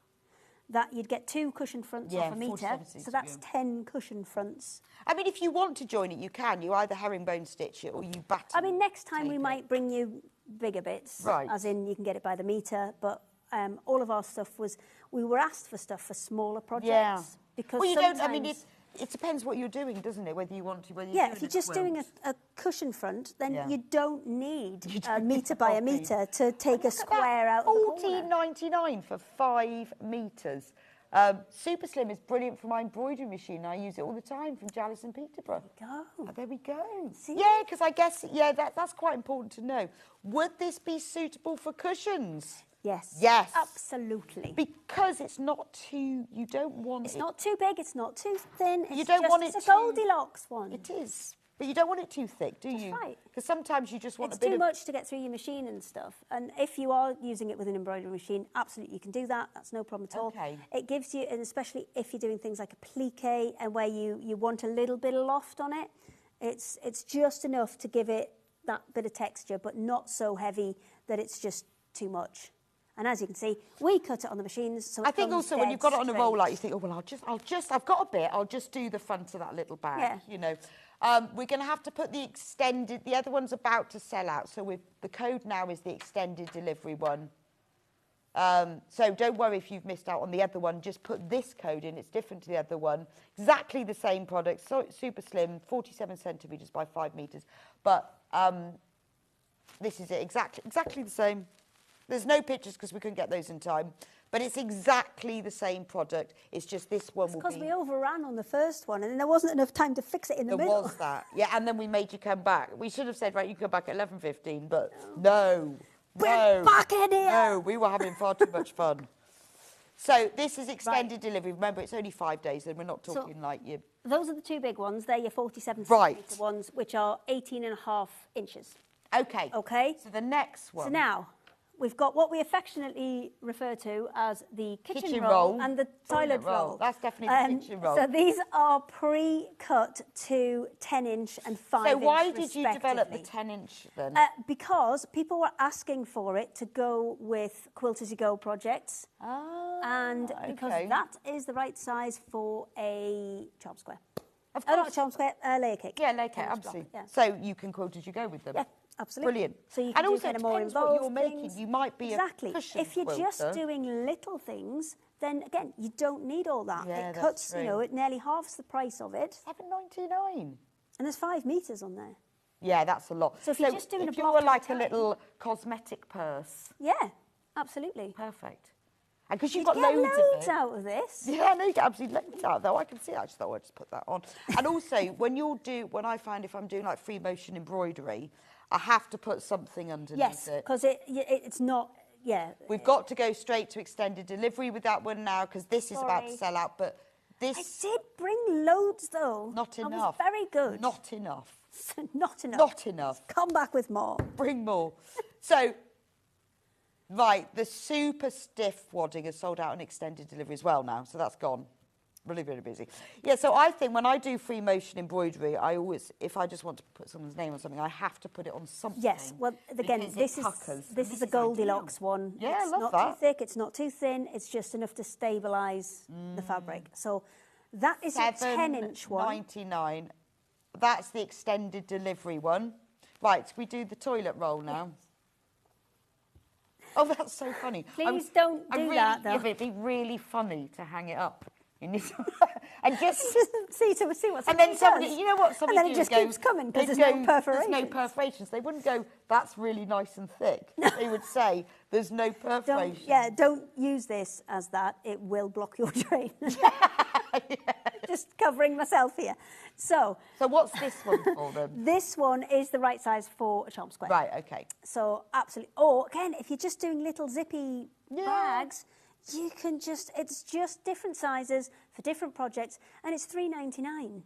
that you'd get 2 cushion fronts Yeah, off a metre, 47 so that's yeah. 10 cushion fronts. I mean, if you want to join it, you can. You either herringbone stitch it or you batten. I mean, next time we tape it. might bring you bigger bits, Right. as in you can get it by the metre, but all of our stuff we were asked for stuff for smaller projects. Yeah. Because well, you don't... I mean, sometimes- it depends what you're doing, doesn't it? Whether you want to... Whether Yeah, doing if you're a just doing quilt. a cushion front, then Yeah. you don't need You a don't metre need by a coffee. metre to take a square out of the corner. $14.99 for 5 metres. Super Slim is brilliant for my embroidery machine. I use it all the time from Jallis and Peterborough. There we go. See? Yeah, because I guess, that's quite important to know. Would this be suitable for cushions? Yes. Yes. Absolutely. Because it's not too, you don't want It's not too big, it's not too thin. You don't want it It's too... a Goldilocks one. It is. But you don't want it too thick, do you? That's right. Because sometimes you just want It's a bit too of... much to get through your machine and stuff. And if you are using it with an embroidery machine, absolutely you can do that. That's no problem at all. Okay. It gives you, and especially if you're doing things like a plique and where you want a little bit of loft on it, it's just enough to give it that bit of texture, but not so heavy that it's just too much. And as you can see, we cut it on the machines. So I think also when you've got it on a roll, like you think, oh, well, I've got a bit, I'll just do the front of that little bag, Yeah. you know. We're going to have to put the other one's about to sell out. So the code now is the extended delivery one. So don't worry if you've missed out on the other one. Just put this code in. It's different to the other one. Exactly the same product. So it's super slim, 47 centimetres by 5 metres. But this is it. Exactly the same. There's no pictures because we couldn't get those in time. But it's exactly the same product. It's just this one will be... because we overran on the first one and then there wasn't enough time to fix it in the middle. There was that. Yeah, and then we made you come back. We should have said, right, you come back at 11:15, but no. We're back in here. No, we were having far too much fun. So this is extended delivery. Remember, it's only 5 days and we're not talking like you... Those are the two big ones. They're your 47 Right. centimetre ones, which are 18.5 inches. Okay. Okay? So the next one... So now, we've got what we affectionately refer to as the kitchen roll roll and the toilet roll. That's definitely the kitchen roll. So these are pre-cut to 10-inch and 5-inch So why did you develop the respectively. 10-inch then? Because people were asking for it to go with Quilt As You Go projects. And because that is the right size for a charm square. Of course. Not a charm square, a layer cake. Yeah, layer cake, 10-inch absolutely. block, yeah. So you can quilt as you go with them. Yeah, absolutely. Brilliant. So you can and do also kind it of more depends what involved you're making. things. You might be exactly. a cushion If you're just quilter. doing little things, then again, you don't need all that. Yeah, it that's cuts, true. you know, it nearly halves the price of it. $7.99. And there's 5 metres on there. Yeah, that's a lot. So if you're just doing a if you block were at a like a time- little cosmetic purse, Yeah, absolutely. perfect. And because you've You got get loads loads of it. out of this. Yeah, no, you get absolutely loads out though. I can see it. I just thought I'd just put that on. And also, when I find if I'm doing like free motion embroidery, I have to put something underneath Yes, it. because it's not, yeah. We've got to go straight to extended delivery with that one now because this is about to Sorry. sell out. But this... I did bring loads though. Not enough. I was very good. Not enough. Not enough. Not enough. Come back with more. Bring more. So, right, the super stiff wadding is sold out in extended delivery as well now. So that's gone. Really, really busy. Yeah, so I think when I do free motion embroidery, I always, if I just want to put someone's name on something, I have to put it on something. Yes, well, again, because it this puckers. is And a Goldilocks ideal. one. Yeah, it's I love not that. too thick, it's not too thin, it's just enough to stabilise the fabric. So that is a 10-inch one. $7.99. That's the extended delivery one. Right, we do the toilet roll now. Oh, that's so funny. Please don't do that, though. Yeah, but it'd be really funny to hang it up. And just see what's and then somebody, you know what somebody and then do it just is go, keeps coming because they'd there's go, no perforations. There's no perforations. They wouldn't go, that's really nice and thick. They would say, there's no perforations. Don't use this as that. It will block your drain. Just covering myself here. So what's this one for them? This one is the right size for a charm square. Right, okay. So absolutely. Or again, if you're just doing little zippy bags, you can it's just different sizes for different projects, and it's $3.99.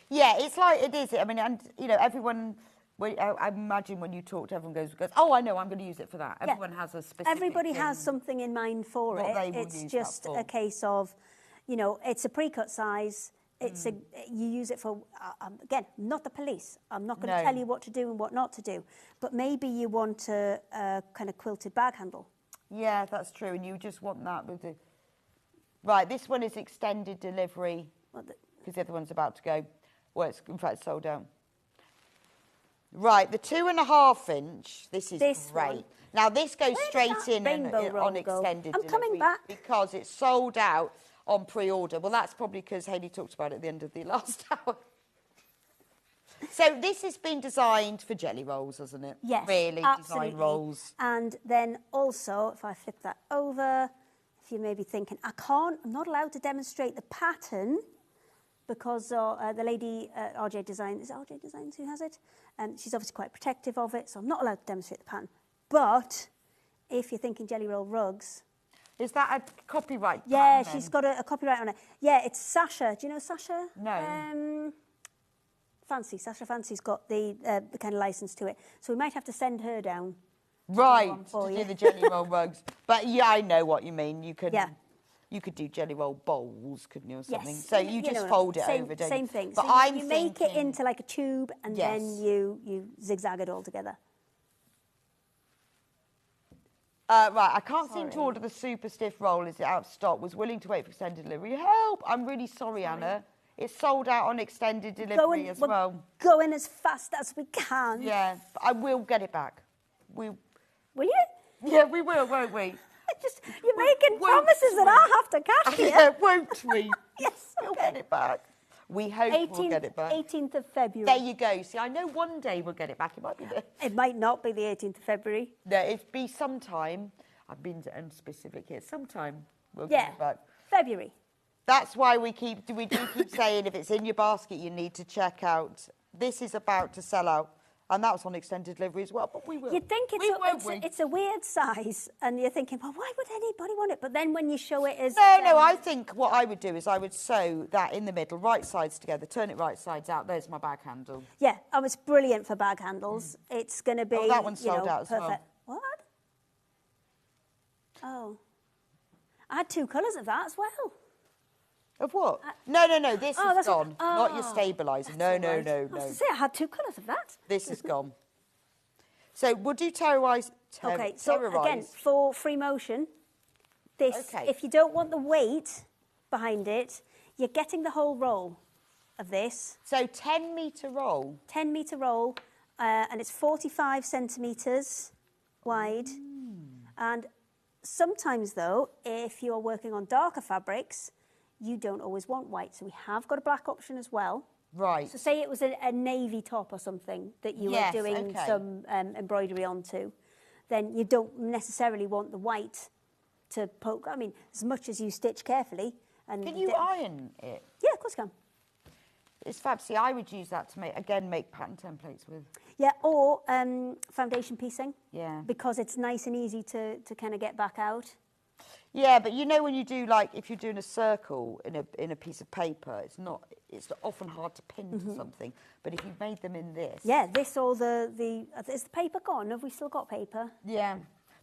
Yeah, it's like it is. I mean, and you know, everyone. I imagine when you talk to everyone goes, oh, I know, I'm going to use it for that. Everyone has a specific. Everybody has something in mind for what it. they will It's use just that for. a case of, you know, it's a pre-cut size. It's you use it for again, not the police. I'm not going to tell you what to do and what not to do, but maybe you want a kind of quilted bag handle. Yeah, that's true, and you just want that with the... Right, this one is extended delivery, because the other one's about to go. Well, it's in fact sold out. Right, the 2.5 inch, this is great. One. Now, this goes Where straight did that in rainbow roll on go? extended I'm delivery. coming back. Because it's sold out on pre-order. Well, that's probably because Hayley talked about it at the end of the last hour. So this has been designed for jelly rolls, hasn't it? Yes, really, absolutely. design rolls. And then also, if I flip that over, if you may be thinking, I'm not allowed to demonstrate the pattern because the lady at RJ Design, is it RJ Designs who has it? She's obviously quite protective of it, so I'm not allowed to demonstrate the pattern. But if you're thinking jelly roll rugs. Is that a copyright? Yeah, patent she's then? got a copyright on it. Yeah, it's Sasha. Do you know Sasha? No. Sasha Fancy's got the kind of license to it. So we might have to send her down. Right, for to you. do the jelly roll rugs. But yeah, I know what you mean. You could, Yeah. you could do jelly roll bowls, couldn't you, or something? Yes. So you just know, fold it same, over, don't Same you? thing. But So I'm you make it thinking- into like a tube and Yes. then you zigzag it all together. Right, I can't seem to order the super stiff roll. Is it out of stock? Was willing to wait for extended delivery. Help! I'm really sorry, Anna. It's sold out on extended delivery as well. Going as fast as we can. Yeah, but I will get it back. Will you? Yeah, we will, won't we? You're making won't promises that I have to cash here. Yeah, won't we? Yes, We'll get it back. We hope we'll get it back. 18th of February. There you go. See, I know one day we'll get it back. It might be the... It might not be the 18th of February. No, it'd be sometime. I've been unspecific here. Sometime we'll Yeah, get it back. February. That's why we do keep saying if it's in your basket, you need to check out. This is about to sell out. And that was on extended delivery as well, but we will. You'd think it's a weird size, and you're thinking, well, why would anybody want it? But then when you show it as... No, I think what I would do is I would sew that in the middle, right sides together, turn it right sides out. There's my bag handle. Yeah, it's brilliant for bag handles. It's going to be, Oh, that one's sold out as well. perfect. What? Oh. I had 2 colours of that as well. Of what? No, this is that's gone. Not your stabiliser. No. I was going to say, I had 2 colours of that. This is gone. So we'll do terrorise. Okay, so again, for free motion, if you don't want the weight behind it, you're getting the whole roll of this. So 10-metre roll. 10-metre roll, and it's 45 centimetres wide. And sometimes, though, if you're working on darker fabrics, you don't always want white. So we have got a black option as well. Right. So say it was a navy top or something that you were doing some embroidery onto, then you don't necessarily want the white to poke. I mean, as much as you stitch carefully. And Can you iron it? Yeah, of course you can. It's fab. See, I would use that to make pattern templates with. Yeah, or foundation piecing. Yeah. Because it's nice and easy to kind of get back out. Yeah, but you know when you do, like, if you're doing a circle in a piece of paper, it's often hard to pin to something. But if you've made them in this... Yeah, this or is the paper gone? Have we still got paper? Yeah,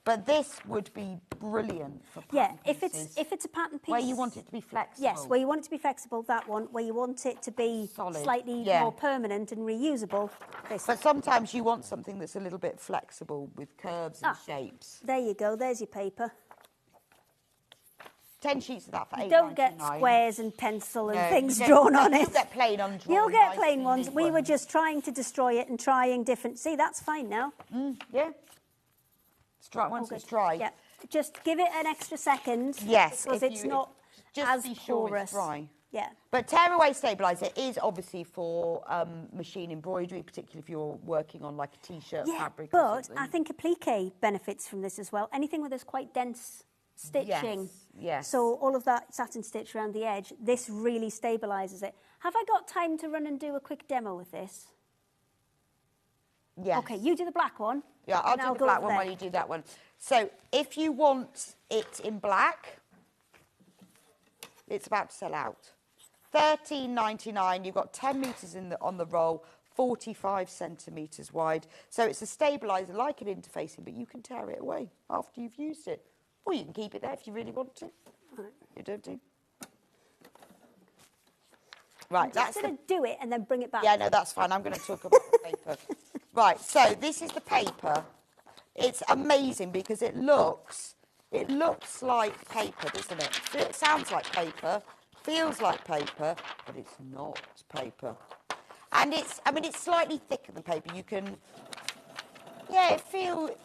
but this would be brilliant for pattern pieces. if it's a pattern piece... Where you want it to be flexible. Yes, where you want it to be flexible, that one. Where you want it to be solid, slightly more permanent and reusable, this. But sometimes you want something that's a little bit flexible with curves and shapes. There you go, there's your paper. 10 sheets of that for $8.99. Don't get squares and pencil and things drawn on it. You'll get plain undrawn. You'll get plain ones. We were just trying to destroy it and trying different... See, that's fine now. Yeah. It's dry. Once it's dry. Yeah. Just give it an extra second. Yes. Because it's not as be sure porous. it's dry. Yeah. But tearaway stabiliser is obviously for machine embroidery, particularly if you're working on like a T-shirt fabric or something. But I think applique benefits from this as well. Anything where there's quite dense stitching. Yes. So all of that satin stitch around the edge, this really stabilises it. Have I got time to run and do a quick demo with this? Yes. Okay, you do the black one. Yeah, I'll do the black one while you do that one. So if you want it in black, it's about to sell out. $13.99. You've got 10 metres on the roll, 45 centimetres wide. So it's a stabiliser like an interfacing, but you can tear it away after you've used it. Or you can keep it there if you really want to. You don't do. Right, I'm just going to do it and then bring it back. Yeah, no, that's fine. I'm going to talk about the paper. Right, so this is the paper. It's amazing because it looks like paper, doesn't it? It sounds like paper, feels like paper, but it's not paper. And it's slightly thicker than paper. You can... Yeah,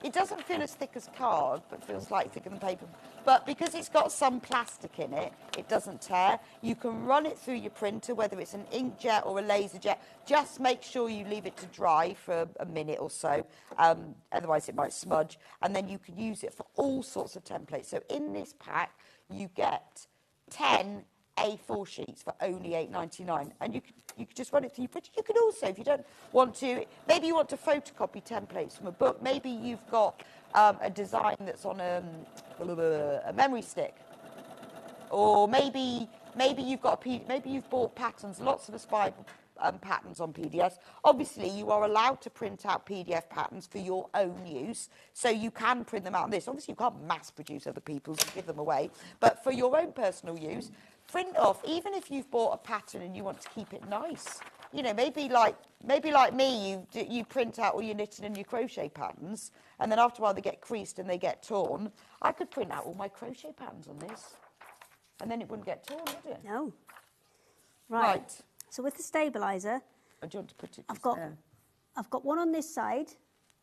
it doesn't feel as thick as card, but feels slightly thicker than paper. But because it's got some plastic in it, it doesn't tear. You can run it through your printer, whether it's an inkjet or a laser jet. Just make sure you leave it to dry for a minute or so, otherwise it might smudge. And then you can use it for all sorts of templates. So in this pack, you get 10 A4 sheets for only £8.99, and you could just run it through your printer. You could also, if you don't want to, maybe you want to photocopy templates from a book. Maybe you've got a design that's on a memory stick, or maybe you've got maybe you've bought patterns. Lots of us buy patterns on PDFs. Obviously, you are allowed to print out PDF patterns for your own use, so you can print them out on this. Obviously, you can't mass produce other people's and give them away, but for your own personal use, print off. Even if you've bought a pattern and you want to keep it nice, you know, maybe like me, you print out all your knitting and your crochet patterns, and then after a while they get creased and they get torn. I could print out all my crochet patterns on this, and then it wouldn't get torn, would it? No. Right. So with the stabiliser, do you want to put it? I've got one on this side,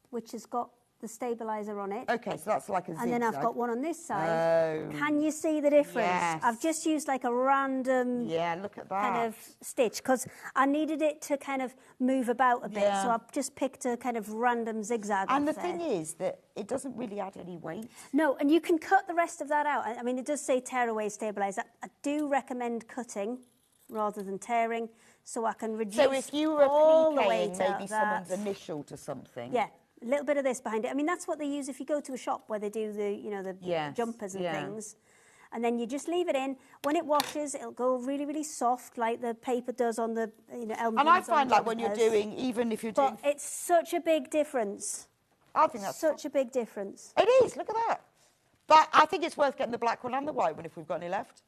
which has got the stabiliser on it. Okay, so that's like a zigzag. And then I've got one on this side. Can you see the difference? Yes. I've just used like a random look at that. kind of stitch, because I needed it to kind of move about a bit, so I've just picked a kind of random zigzag. And the thing is that it doesn't really add any weight. No, and you can cut the rest of that out. I mean, it does say tear away stabiliser. I do recommend cutting rather than tearing, so I can reduce. So if you were appliquing maybe someone's initial to something. Yeah, a little bit of this behind it. I mean, that's what they use if you go to a shop where they do the jumpers and things. And then you just leave it in. When it washes, it'll go really, really soft, like the paper does on the elm. And I find like when you're doing, even if you're doing, it's such a big difference. I think that's such a big difference. It is. Look at that. But I think it's worth getting the black one and the white one if we've got any left.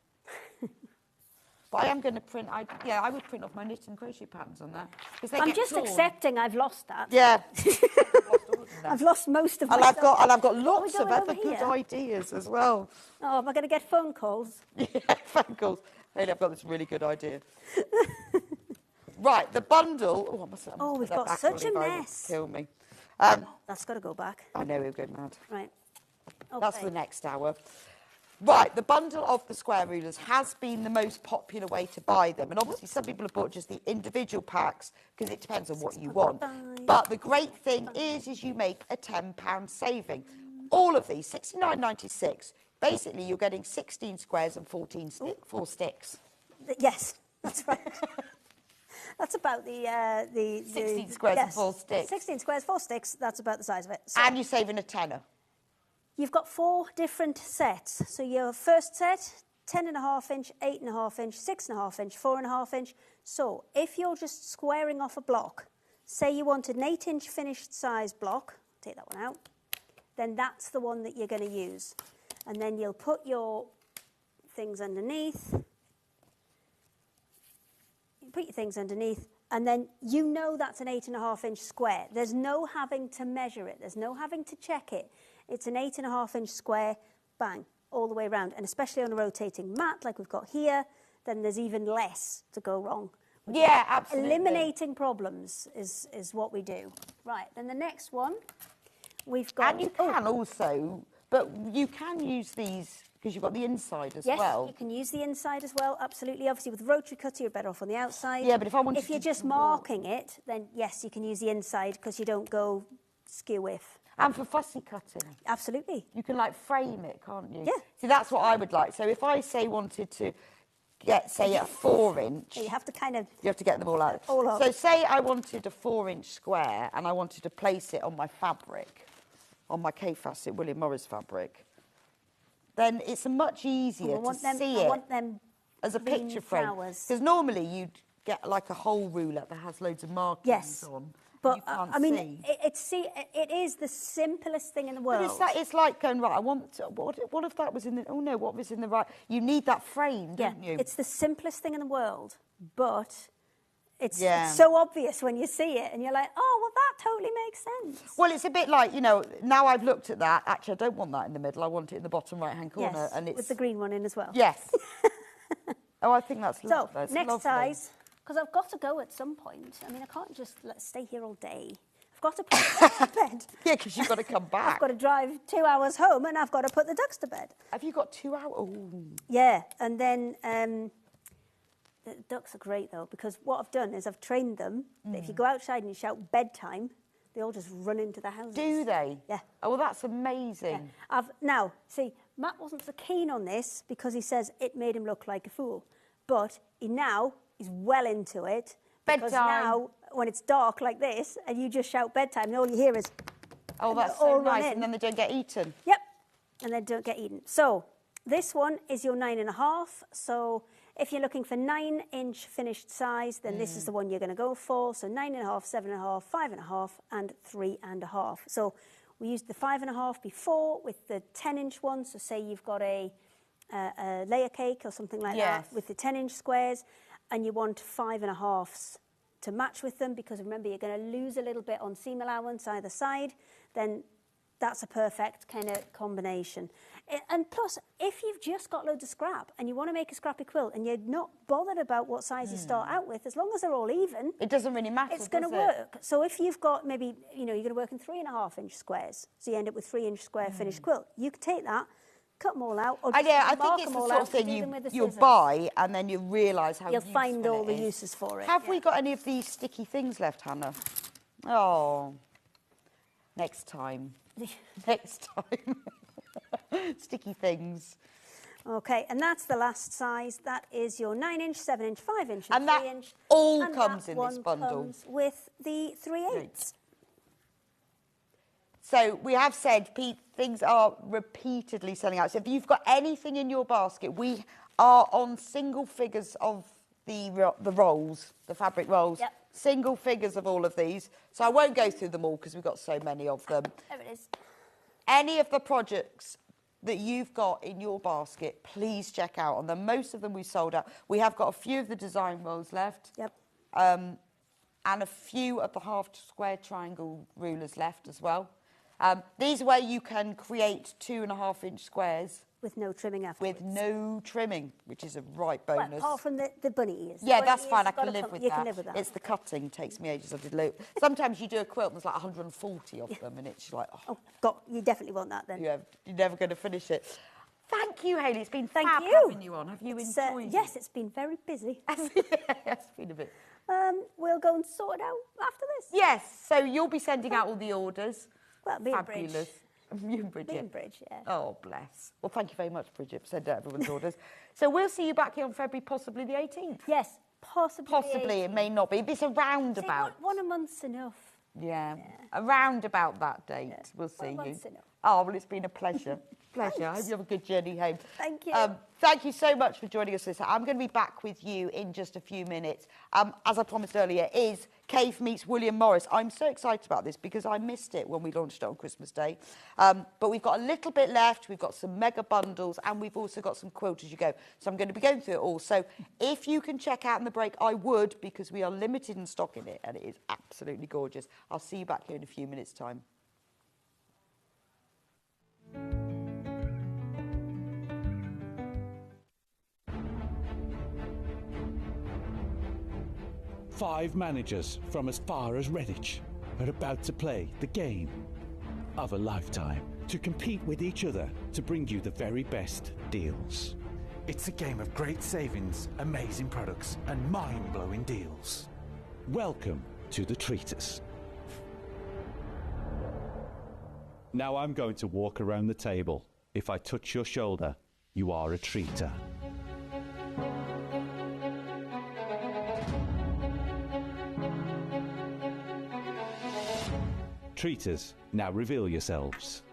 But I am going to print. I would print off my knit and crochet patterns on that. I'm just accepting I've lost that. Yeah. I've lost most of my stuff. And I've got lots of other good ideas as well. Oh, am I going to get phone calls? Yeah, phone calls. Hey, I've got this really good idea. Right, the bundle. We've got such a mess. Kill me. That's got to go back. I know, we'll go mad. Right. Okay. That's the next hour. Right, the bundle of the square rulers has been the most popular way to buy them. And obviously some people have bought just the individual packs because it depends on what you want. But the great thing is you make a £10 saving. All of these, £69.96. Basically, you're getting 16 squares and 4 sticks. Yes, that's right. That's about the 16 squares and 4 sticks. 16 squares, 4 sticks, that's about the size of it. So and you're saving a tenner. You've got 4 different sets. So your first set, 10.5 inch, 8.5 inch, 6.5 inch, 4.5 inch. So if you're just squaring off a block, say you wanted an 8 inch finished size block, take that one out, then that's the one that you're going to use. And then you'll put your things underneath. You put your things underneath, and then you know that's an 8.5 inch square. There's no having to measure it. There's no having to check it. It's an 8.5 inch square, bang, all the way around. And especially on a rotating mat like we've got here, then there's even less to go wrong. Yeah, absolutely. Eliminating problems is what we do. Right, then the next one, we've got... And you can also, but you can use these because you've got the inside as well. Yes, you can use the inside as well, absolutely. Obviously, with rotary cutter, you're better off on the outside. Yeah, but if you're just marking it, then yes, you can use the inside because you don't go skew-whiff. And for fussy cutting. Absolutely. You can, like, frame it, can't you? Yeah. See, that's what I would like. So if I, say, wanted to get, say, a 4 inch... So you have to kind of... You have to get them all out. All up. So say I wanted a 4 inch square and I wanted to place it on my fabric, on my Kaffe Fassett William Morris fabric, then it's much easier to see it as a picture frame. Because normally you'd get, like, a whole ruler that has loads of markings on. But I mean, it is the simplest thing in the world. But it's like going, right, I want to, what if that was in the, oh no, what was in the right? You need that frame, don't you? It's the simplest thing in the world, but it's so obvious when you see it and you're like, oh, well, that totally makes sense. Well, it's a bit like, you know, now I've looked at that, actually, I don't want that in the middle, I want it in the bottom right-hand corner. Yes, and it's with the green one in as well. Yes. Oh, I think that's lovely. So, next size. Because I've got to go at some point. I mean, I can't just stay here all day. I've got to put the ducks to bed. Yeah, because you've got to come back. I've got to drive 2 hours home and I've got to put the ducks to bed. Have you got 2 hours? Oh. Yeah, and then the ducks are great, though, because what I've done is I've trained them that if you go outside and you shout bedtime, they all just run into the houses. Do they? Yeah. Oh, well, that's amazing. Yeah. Now, see, Matt wasn't so keen on this because he says it made him look like a fool. But he now is well into it. Because Bedtime. now, when it's dark like this, and you just shout bedtime, and all you hear is... Oh, that's all so run nice, in. and then they don't get eaten. Yep, and they don't get eaten. So this one is your 9.5. So if you're looking for 9-inch finished size, then this is the one you're going to go for. So 9.5, 7.5, 5.5, and 3.5. So we used the 5.5 before with the 10-inch one. So say you've got a layer cake or something like that with the 10-inch squares, and you want 5.5s to match with them, because remember, you're going to lose a little bit on seam allowance either side, then that's a perfect kind of combination. And plus, if you've just got loads of scrap and you want to make a scrappy quilt and you're not bothered about what size you start out with, as long as they're all even, it doesn't really matter. It's going to work. So if you've got maybe, you're going to work in 3.5-inch squares, so you end up with 3-inch square finished quilt, you could take that, cut them all out, or just I mark think it's them the all sort out of thing and do them with the you'll scissors. buy and then you realise how You'll useful find all it the is. uses for it. Have we got any of these sticky things left, Hannah? Oh, next time. Next time. Sticky things. Okay, and that's the last size. That is your 9-inch, 7-inch, 5-inch, And and that 3-inch. all and comes that in this one bundle. comes with the 3/8. So we have said, Pete, things are repeatedly selling out. So if you've got anything in your basket, we are on single figures of the rolls, the fabric rolls. Yep. Single figures of all of these. So I won't go through them all because we've got so many of them. There it is. Any of the projects that you've got in your basket, please check out on them. Most of them we sold out. We have got a few of the design rolls left. Yep. And a few of the half square triangle rulers left as well. These are where you can create 2.5-inch squares. With no trimming afterwards. With no trimming, which is a right bonus. Well, apart from the bunny ears. Yeah, The that's bunny fine. ears I have can gotta live come- with you that. can live with that. It's the cutting takes me ages. I did loop. Sometimes you do a quilt and there's like 140 of them, and it's like, Oh, God, you definitely want that then. you're never going to finish it. Thank you, Hayley. It's been Thank fab you. having you on. Have you It's, enjoyed yes, it? it's been very busy. It's been a bit. We'll go and sort it out after this. Yes, so you'll be sending out all the orders. Well, me and Bridge. Fabulous. You and Bridget. Me and Bridge, yeah. Oh, bless. Well, thank you very much, Bridget, for sending out everyone's orders. So we'll see you back here on February, possibly the 18th. Yes, possibly. Possibly, it may not be. It's a See, roundabout. one a month's enough. Yeah, around about that date. Yeah. We'll see Well, you. once enough. Oh, well, it's been a pleasure. Pleasure. I hope you have a good journey home. Thank you. Thank you so much for joining us this. I'm going to be back with you in just a few minutes. As I promised earlier, is Kaffe meets William Morris. I'm so excited about this because I missed it when we launched it on Christmas Day. But we've got a little bit left. We've got some mega bundles and we've also got some quilts as you go. So I'm going to be going through it all. So if you can check out in the break, I would, because we are limited in stock in it and it is absolutely gorgeous. I'll see you back here in a few minutes' time. Five managers from as far as Redditch are about to play the game of a lifetime to compete with each other to bring you the very best deals. It's a game of great savings, amazing products, and mind-blowing deals. Welcome to the Treatise. Now I'm going to walk around the table. If I touch your shoulder, you are a treater. Treaters, now reveal yourselves.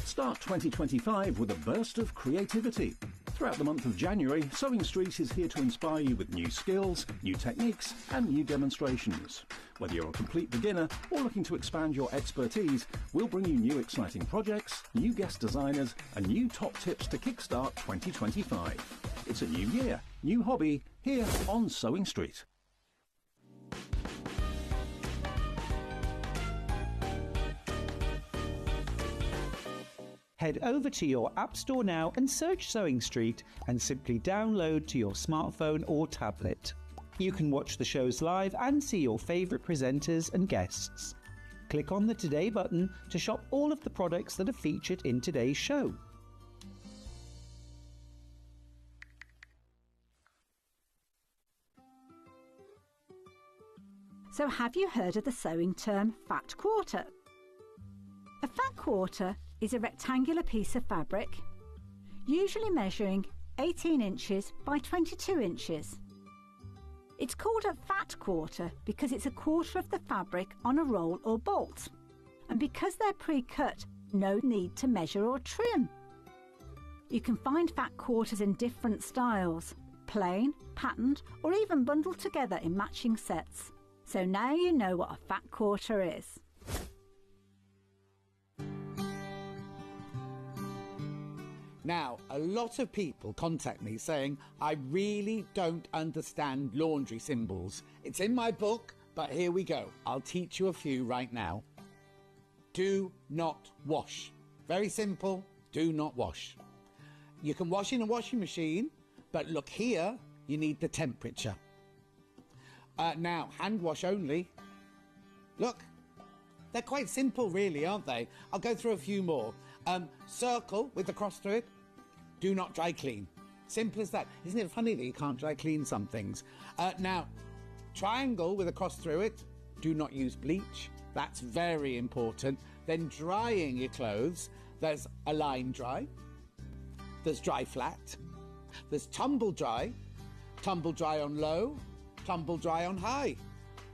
Start 2025 with a burst of creativity. Throughout the month of January, Sewing Street is here to inspire you with new skills, new techniques and new demonstrations. Whether you're a complete beginner or looking to expand your expertise, we'll bring you new exciting projects, new guest designers and new top tips to kickstart 2025. It's a new year, new hobby, here on Sewing Street. Head over to your App Store now and search Sewing Street and simply download to your smartphone or tablet. You can watch the shows live and see your favourite presenters and guests. Click on the Today button to shop all of the products that are featured in today's show. So have you heard of the sewing term fat quarter? A fat quarter is a rectangular piece of fabric, usually measuring 18 inches by 22 inches. It's called a fat quarter because it's a quarter of the fabric on a roll or bolt. And because they're pre-cut, no need to measure or trim. You can find fat quarters in different styles, plain, patterned, or even bundled together in matching sets. So now you know what a fat quarter is. Now, a lot of people contact me saying, I really don't understand laundry symbols. It's in my book, but here we go. I'll teach you a few right now. Do not wash. Very simple, do not wash. You can wash in a washing machine, but look here, you need the temperature. Now, hand wash only. Look, they're quite simple really, aren't they? I'll go through a few more. Circle with the cross through it. Do not dry clean. Simple as that. Isn't it funny that you can't dry clean some things? Now, triangle with a cross through it. Do not use bleach. That's very important. Then drying your clothes. There's a line dry. There's dry flat. There's tumble dry. Tumble dry on low. Tumble dry on high.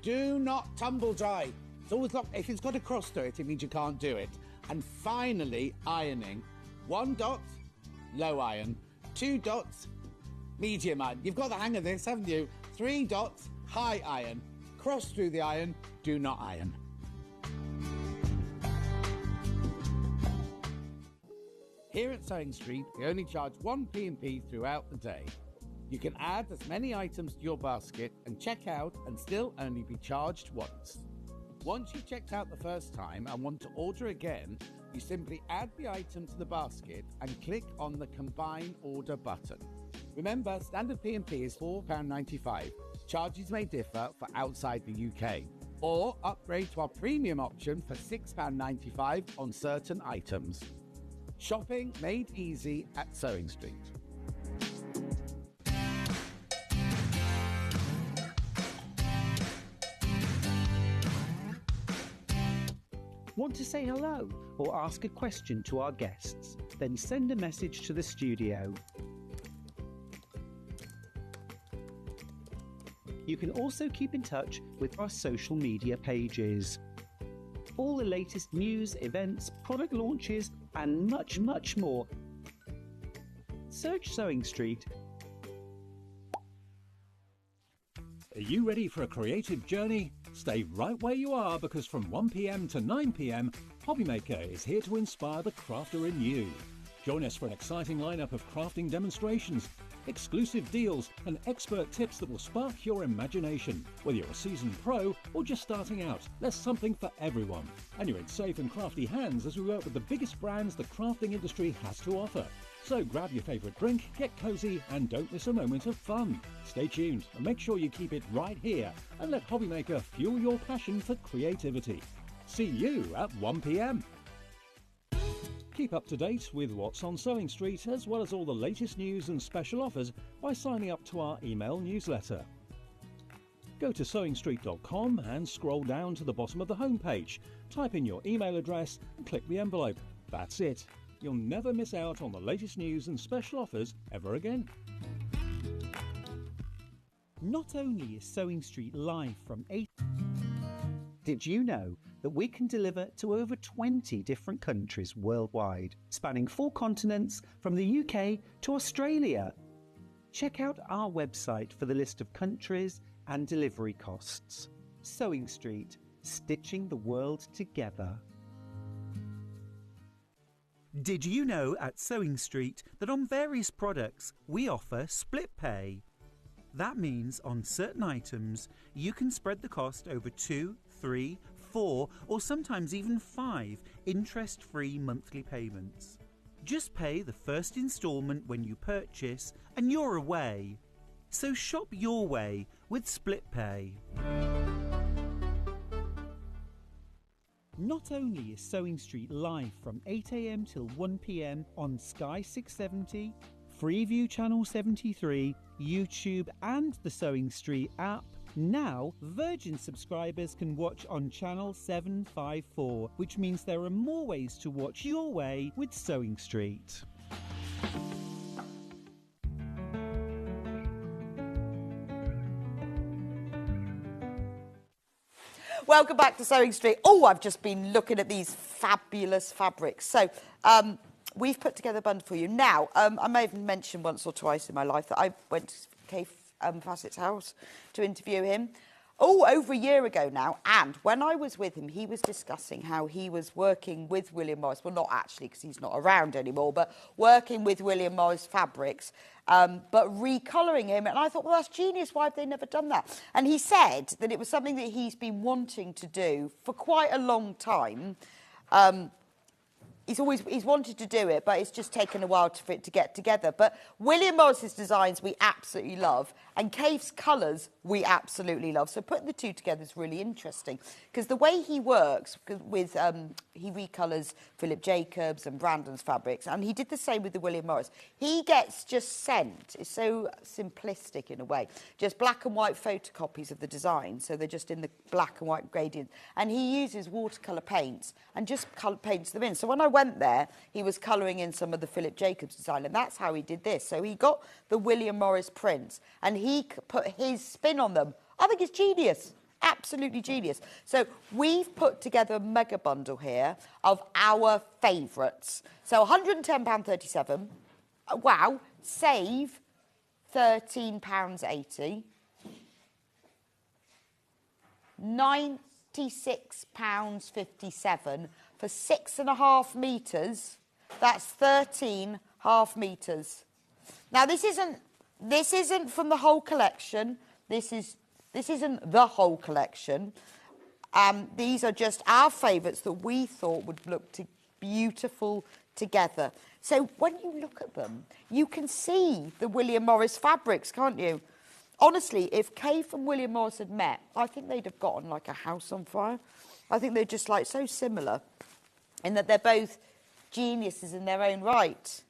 Do not tumble dry. It's always locked. If it's got a cross through it, it means you can't do it. And finally, ironing. 1 dot, low iron. 2 dots, medium iron. You've got the hang of this, haven't you? 3 dots, high iron. Cross through the iron, do not iron. Here at Sewing Street, we only charge 1 P&P throughout the day. You can add as many items to your basket and check out and still only be charged once. Once you've checked out the first time and want to order again, you simply add the item to the basket and click on the Combine Order button. Remember, standard P&P is £4.95. Charges may differ for outside the UK. Or upgrade to our premium option for £6.95 on certain items. Shopping made easy at Sewing Street. Want to say hello or ask a question to our guests? Then send a message to the studio. You can also keep in touch with our social media pages. All the latest news, events, product launches, and much, much more. Search Sewing Street. Are you ready for a creative journey? Stay right where you are because from 1 p.m. to 9 p.m, Hobbymaker is here to inspire the crafter in you. Join us for an exciting lineup of crafting demonstrations, exclusive deals and expert tips that will spark your imagination. Whether you're a seasoned pro or just starting out, there's something for everyone. And you're in safe and crafty hands as we work with the biggest brands the crafting industry has to offer. So grab your favourite drink, get cosy and don't miss a moment of fun. Stay tuned and make sure you keep it right here and let Hobbymaker fuel your passion for creativity. See you at 1 p.m. Keep up to date with what's on Sewing Street as well as all the latest news and special offers by signing up to our email newsletter. Go to sewingstreet.com and scroll down to the bottom of the homepage. Type in your email address and click the envelope. That's it. You'll never miss out on the latest news and special offers ever again. Not only is Sewing Street live from 8... Did you know that we can deliver to over 20 different countries worldwide, spanning 4 continents from the UK to Australia? Check out our website for the list of countries and delivery costs. Sewing Street, stitching the world together. Did you know at Sewing Street that on various products we offer split pay? That means on certain items you can spread the cost over 2, 3, 4 or sometimes even 5 interest-free monthly payments. Just pay the first instalment when you purchase and you're away. So shop your way with split pay. Not only is Sewing Street live from 8 a.m. till 1 p.m. on Sky 670, Freeview Channel 73, YouTube and the Sewing Street app, now Virgin subscribers can watch on Channel 754, which means there are more ways to watch your way with Sewing Street. Welcome back to Sewing Street. Oh, I've just been looking at these fabulous fabrics. So we've put together a bundle for you. Now, I may have mentioned once or twice in my life that I went to Kaffe Fassett's house to interview him. Oh, over a year ago now. And when I was with him, he was discussing how he was working with William Morris. Well, not actually, because he's not around anymore, but working with William Morris fabrics, but recolouring him. And I thought, well, that's genius. Why have they never done that? And he said that it was something that he's been wanting to do for quite a long time. He's wanted to do it, but it's just taken a while for it to get together. But William Morris's designs we absolutely love, and Kaffe's colours we absolutely love. So putting the two together is really interesting, because the way he works with, he recolours Philip Jacobs and Brandon's fabrics, and he did the same with the William Morris. He gets just sent, it's so simplistic in a way, just black and white photocopies of the design, so they're just in the black and white gradient, and he uses watercolour paints and just paints them in. So when I went there, he was colouring in some of the Philip Jacobs design, and that's how he did this. So he got the William Morris prints, and he put his spin on them. I think it's genius. Absolutely genius. So we've put together a mega bundle here of our favourites. So £110.37. Wow. Save £13.80. £96.57 for 6.5 metres. That's 13.5 metres. Now this isn't from the whole collection. This isn't the whole collection. These are just our favourites that we thought would look beautiful together. So when you look at them, you can see the William Morris fabrics, can't you? Honestly, if Kaffe and William Morris had met, I think they'd have gotten like a house on fire. I think they're just like so similar in that they're both geniuses in their own right.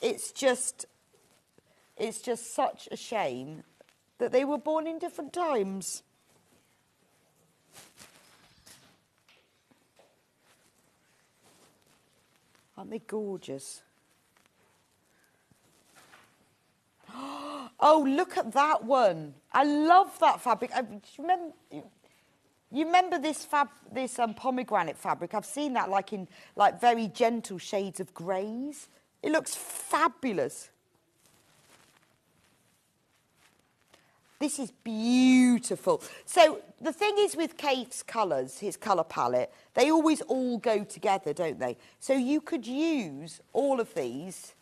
It's just such a shame that they were born in different times. Aren't they gorgeous? Oh, look at that one. I love that fabric. You remember this pomegranate fabric? I've seen that like in very gentle shades of greys. It looks fabulous. This is beautiful. So the thing is with Kaffe's colours, his colour palette, they always all go together, don't they? So you could use all of these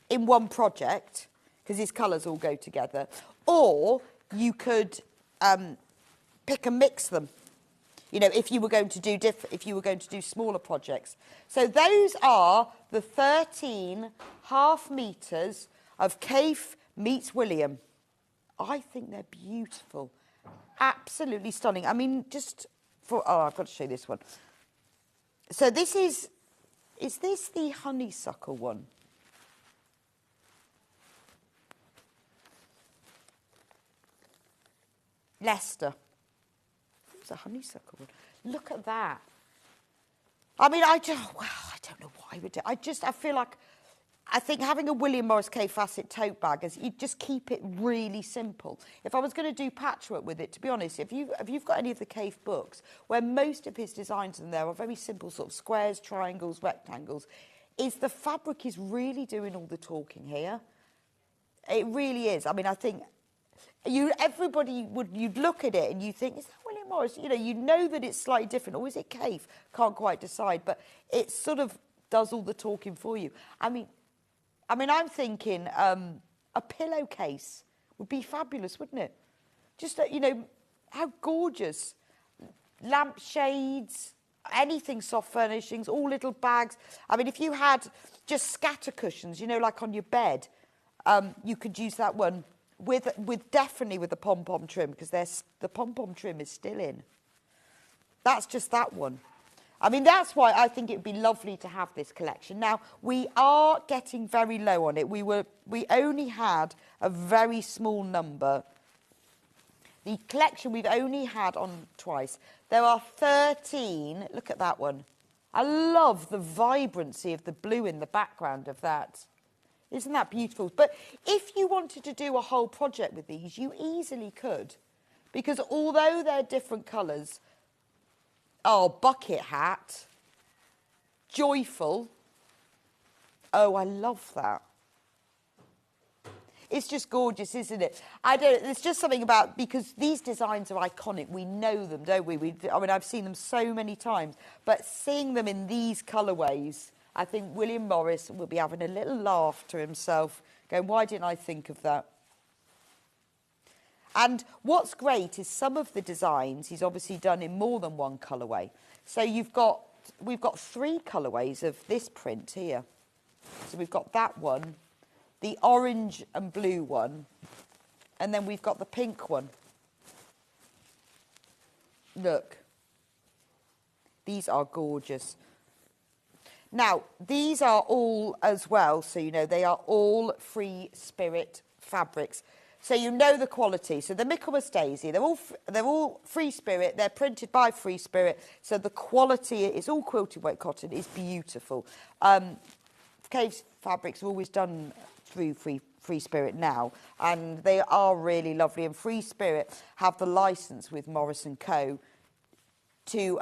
in one project, because his colours all go together, or you could pick and mix them. You know, if you were going to do smaller projects. So those are the 13.5 metres of Kaffe meets William. I think they're beautiful. Absolutely stunning. I mean, I've got to show you this one. So this is this the honeysuckle one? Leicester. It's a honeysuckle one. Look at that. I mean, I don't know what I would do. I feel like, I think having a William Morris Kaffe Fassett tote bag is, you just keep it really simple. If I was going to do patchwork with it, to be honest, if you've got any of the Kaffe books, where most of his designs in there are very simple sort of squares, triangles, rectangles, the fabric is really doing all the talking here. It really is. I mean, I think you'd look at it and you think, is that William Morris? You know that it's slightly different, or is it Kaffe? Can't quite decide, but it sort of does all the talking for you. I mean, I'm thinking a pillowcase would be fabulous, wouldn't it? Just, how gorgeous. Lampshades, anything soft furnishings, all little bags. I mean, if you had just scatter cushions, like on your bed, you could use that one definitely with the pom-pom trim, because the pom-pom trim is still in. That's just that one. I mean, that's why I think it would be lovely to have this collection. Now, we are getting very low on it. We only had a very small number. The collection we've only had on twice. There are 13. Look at that one. I love the vibrancy of the blue in the background of that. Isn't that beautiful? But if you wanted to do a whole project with these, you easily could. Because although they're different colours, oh, bucket hat, joyful. Oh, I love that. It's just gorgeous, isn't it? There's just something about, because these designs are iconic. We know them, don't we? I mean, I've seen them so many times. But seeing them in these colourways, I think William Morris will be having a little laugh to himself, going, why didn't I think of that? And what's great is some of the designs he's obviously done in more than one colourway. So we've got 3 colourways of this print here. So we've got that one, the orange and blue one, and then we've got the pink one. Look. These are gorgeous. Now, these are all as well, so you know, they are all Free Spirit fabrics. So you know the quality. So the Michaelmas Daisy, they're all Free Spirit. They're printed by Free Spirit. So the quality is all quilted weight cotton. Is beautiful. Kaffe fabrics are always done through Free Spirit now, and they are really lovely. And Free Spirit have the license with Morris & Co. to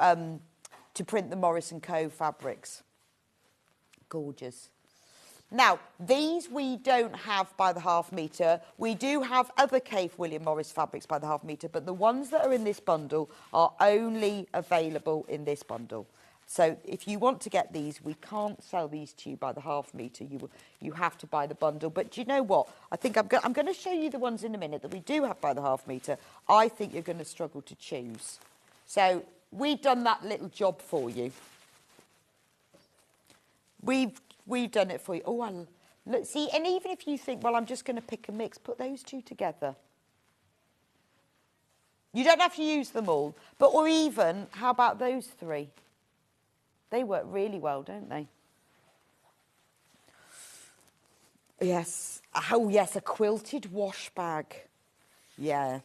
print the Morris & Co. fabrics. Gorgeous. Now, these we don't have by the half metre. We do have other Kaffe William Morris fabrics by the half metre, but the ones that are in this bundle are only available in this bundle. So if you want to get these, we can't sell these to you by the half metre. You have to buy the bundle. But do you know what? I think I'm going to show you the ones in a minute that we do have by the half metre. I think you're going to struggle to choose. So we've done that little job for you. We've done it for you. Oh, look, see, and even if you think, well, I'm just going to pick a mix, put those 2 together. You don't have to use them all. But, or even, how about those 3? They work really well, don't they? Yes. Oh, yes, a quilted wash bag. Yeah.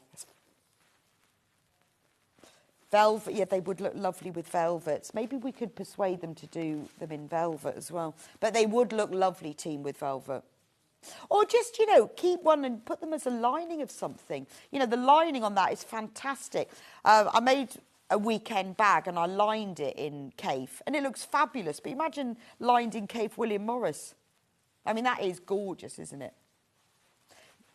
Velvet, yeah, they would look lovely with velvets. Maybe we could persuade them to do them in velvet as well. But they would look lovely, team, with velvet. Or just, you know, keep one and put them as a lining of something. You know, the lining on that is fantastic. I made a weekend bag and I lined it in Kaffe, and it looks fabulous. But imagine lined in Kaffe William Morris. I mean, that is gorgeous, isn't it?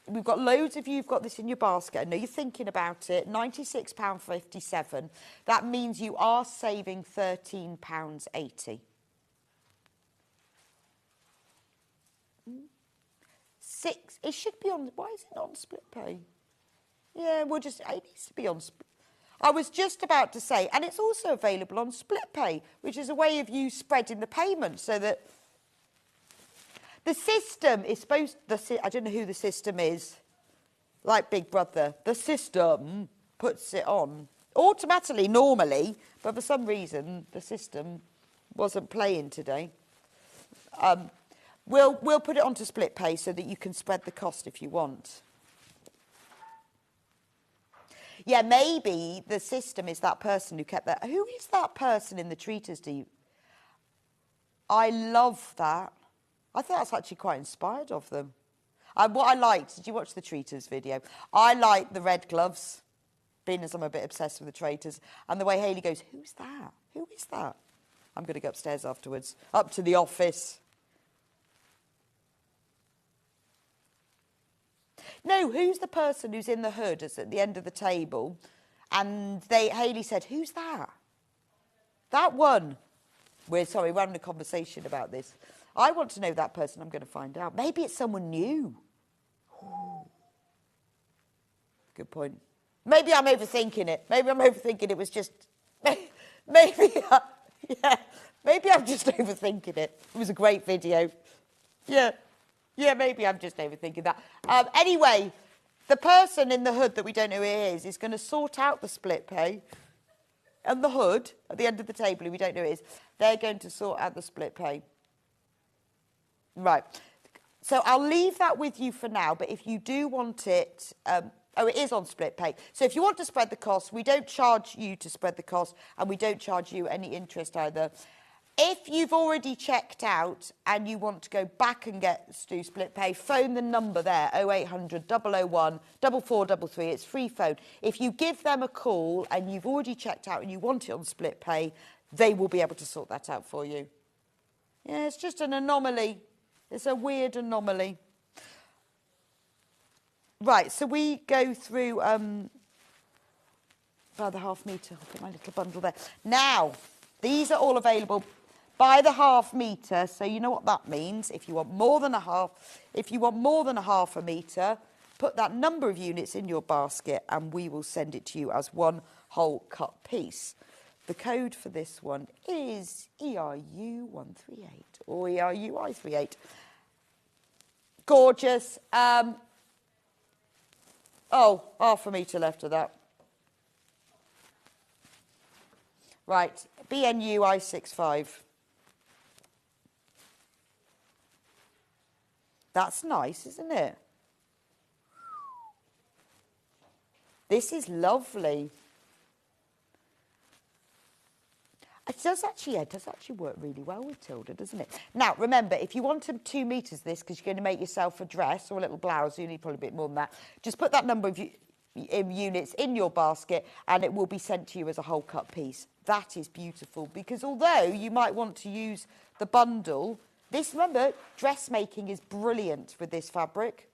We've got loads of you who've got this in your basket. I know you're thinking about it. £96.57. That means you are saving £13.80. It should be on. Why is it not on split pay? Yeah, it needs to be on split. I was just about to say, and it's also available on split pay, which is a way of you spreading the payment so that the system is supposed, I don't know who the system is, like Big Brother. The system puts it on automatically, normally, but for some reason the system wasn't playing today. We'll put it onto split pay so that you can spread the cost if you want. Yeah, maybe the system is that person who kept that. Who is that person in the treaters? I love that. I thought that's actually quite inspired of them. What I liked, did you watch the treaters video? I liked the red gloves, being as I'm a bit obsessed with the traitors, and the way Hayley goes, who's that? Who is that? I'm going to go upstairs afterwards, up to the office. No, who's the person who's in the hood at the end of the table? And Hayley said, who's that? That one. We're having a conversation about this. I want to know that person. I'm going to find out. Maybe it's someone new. Ooh. Good point. Maybe I'm overthinking it. It was just... Maybe I'm just overthinking it. It was a great video. Yeah, maybe I'm just overthinking that. Anyway, the person in the hood that we don't know who it is going to sort out the split pay. and the hood at the end of the table, who we don't know who it is, they're going to sort out the split pay. Right. So I'll leave that with you for now, but if you do want it, oh, it is on split pay. So if you want to spread the cost, we don't charge you to spread the cost, and we don't charge you any interest either. If you've already checked out and you want to go back and do split pay, phone the number there, 0800 001 4433. It's free phone. If you give them a call and you've already checked out and you want it on split pay, they will be able to sort that out for you. Yeah, it's just an anomaly. It's a weird anomaly. Right, so we go through by the half metre. I'll put my little bundle there. Now, these are all available by the half metre, so you know what that means. If you want more than a half a metre, put that number of units in your basket and we will send it to you as one whole cut piece. The code for this one is ERU138 or ERUI38. Gorgeous. Oh, half a metre left of that. Right, BNUI65. That's nice, isn't it? This is lovely. It does actually work really well with Tilda, doesn't it? Now, remember, if you want 2 metres this, because you're going to make yourself a dress or a little blouse, you need probably a bit more than that, just put that number of units in your basket and it will be sent to you as a whole cut piece. That is beautiful, because although you might want to use the bundle, remember, dressmaking is brilliant with this fabric.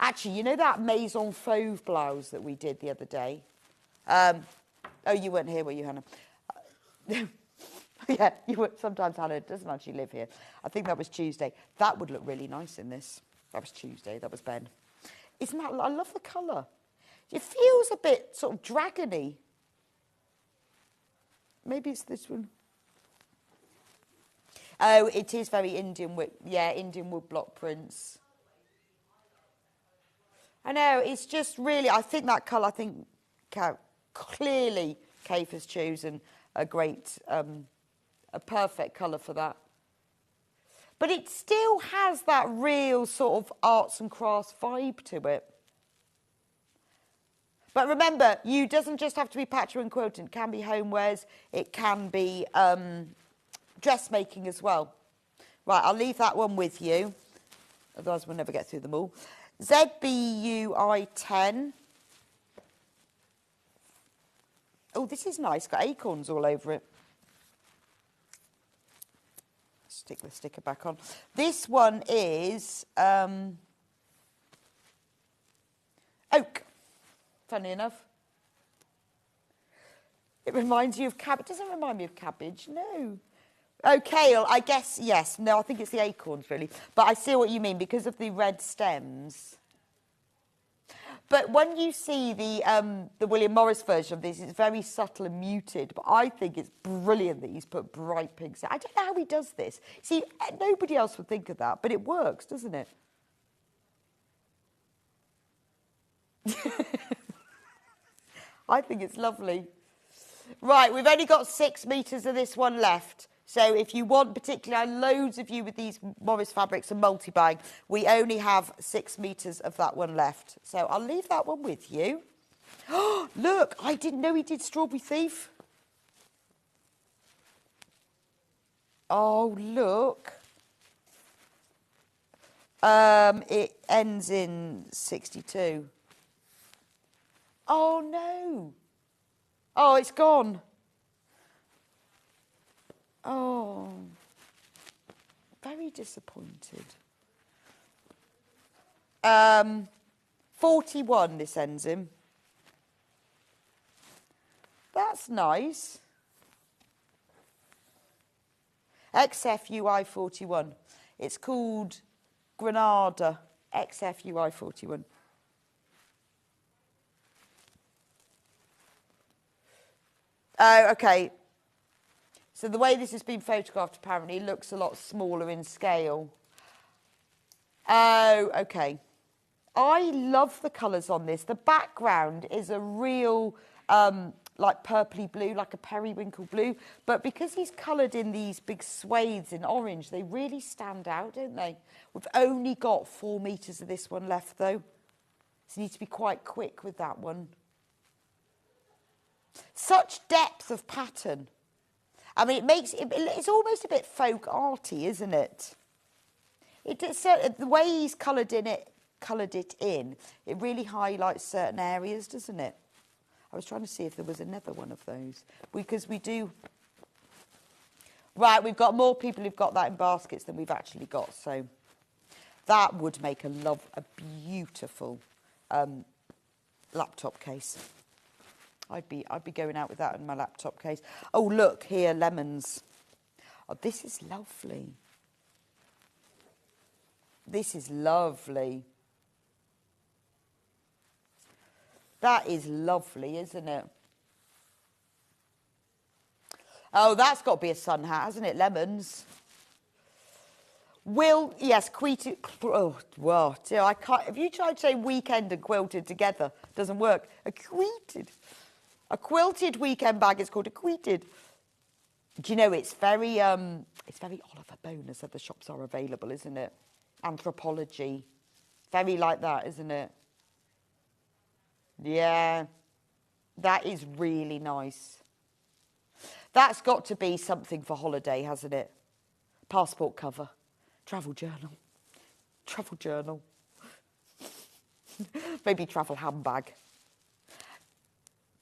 Actually, you know that Maison Fauve blouse that we did the other day? Oh, you weren't here, were you, Hannah? Yeah, you were. Sometimes Hannah doesn't actually live here. I think that was Tuesday. That would look really nice in this. That was Tuesday. That was Ben. Isn't that? I love the colour. It feels a bit sort of dragony. Maybe it's this one. Oh, it is very Indian wood. Yeah, Indian wood block prints. I know. It's just really. I think that colour. Clearly, Kaffe has chosen a perfect colour for that. But it still has that real sort of arts and crafts vibe to it. But remember, you doesn't just have to be patchwork and quilting. It can be homewares. It can be dressmaking as well. Right, I'll leave that one with you. Otherwise, we'll never get through them all. ZBUI10. Oh, this is nice. Got acorns all over it. Stick the sticker back on. This one is oak. Funny enough. It reminds you of cabbage. It doesn't remind me of cabbage, no. Oh, kale, I guess, yes. No, I think it's the acorns, really. But I see what you mean, because of the red stems. But when you see the William Morris version of this, it's very subtle and muted. But I think it's brilliant that he's put bright pinks. I don't know how he does this. See, nobody else would think of that, but it works, doesn't it? I think it's lovely. Right, we've only got 6 metres of this one left. So if you want, particularly loads of you with these Morris fabrics and multi-buying, we only have 6 metres of that one left. So I'll leave that one with you. Oh, look, I didn't know he did Strawberry Thief. Oh, look. It ends in 62. Oh, no. Oh, it's gone. Oh, very disappointed. 41 this ends in. That's nice. XFUI 41. It's called Granada XFUI 41. Oh, okay. So the way this has been photographed apparently looks a lot smaller in scale. Oh, okay. I love the colours on this. The background is a real like purpley blue, like a periwinkle blue. But because he's coloured in these big swathes in orange, they really stand out, don't they? We've only got 4 metres of this one left, though. So you need to be quite quick with that one. Such depth of pattern. I mean, it's almost a bit folk arty, isn't it? The way he's coloured it in, it really highlights certain areas, doesn't it? I was trying to see if there was another one of those. Because we do... Right, we've got more people who've got that in baskets than we've actually got. So that would make a beautiful laptop case. I'd be going out with that in my laptop case. Oh, look, here, lemons. Oh, this is lovely. This is lovely. That is lovely, isn't it? Oh, that's got to be a sun hat, hasn't it? Lemons. Yes, quilted. Oh, well, I can't. If you try to say weekend and quilted together, it doesn't work. A quilted weekend bag is called a quilted. Do you know it's very Oliver Bonus at the shops are available, isn't it? Anthropology, very like that, isn't it? Yeah, that is really nice. That's got to be something for holiday, hasn't it? Passport cover, travel journal, maybe travel handbag.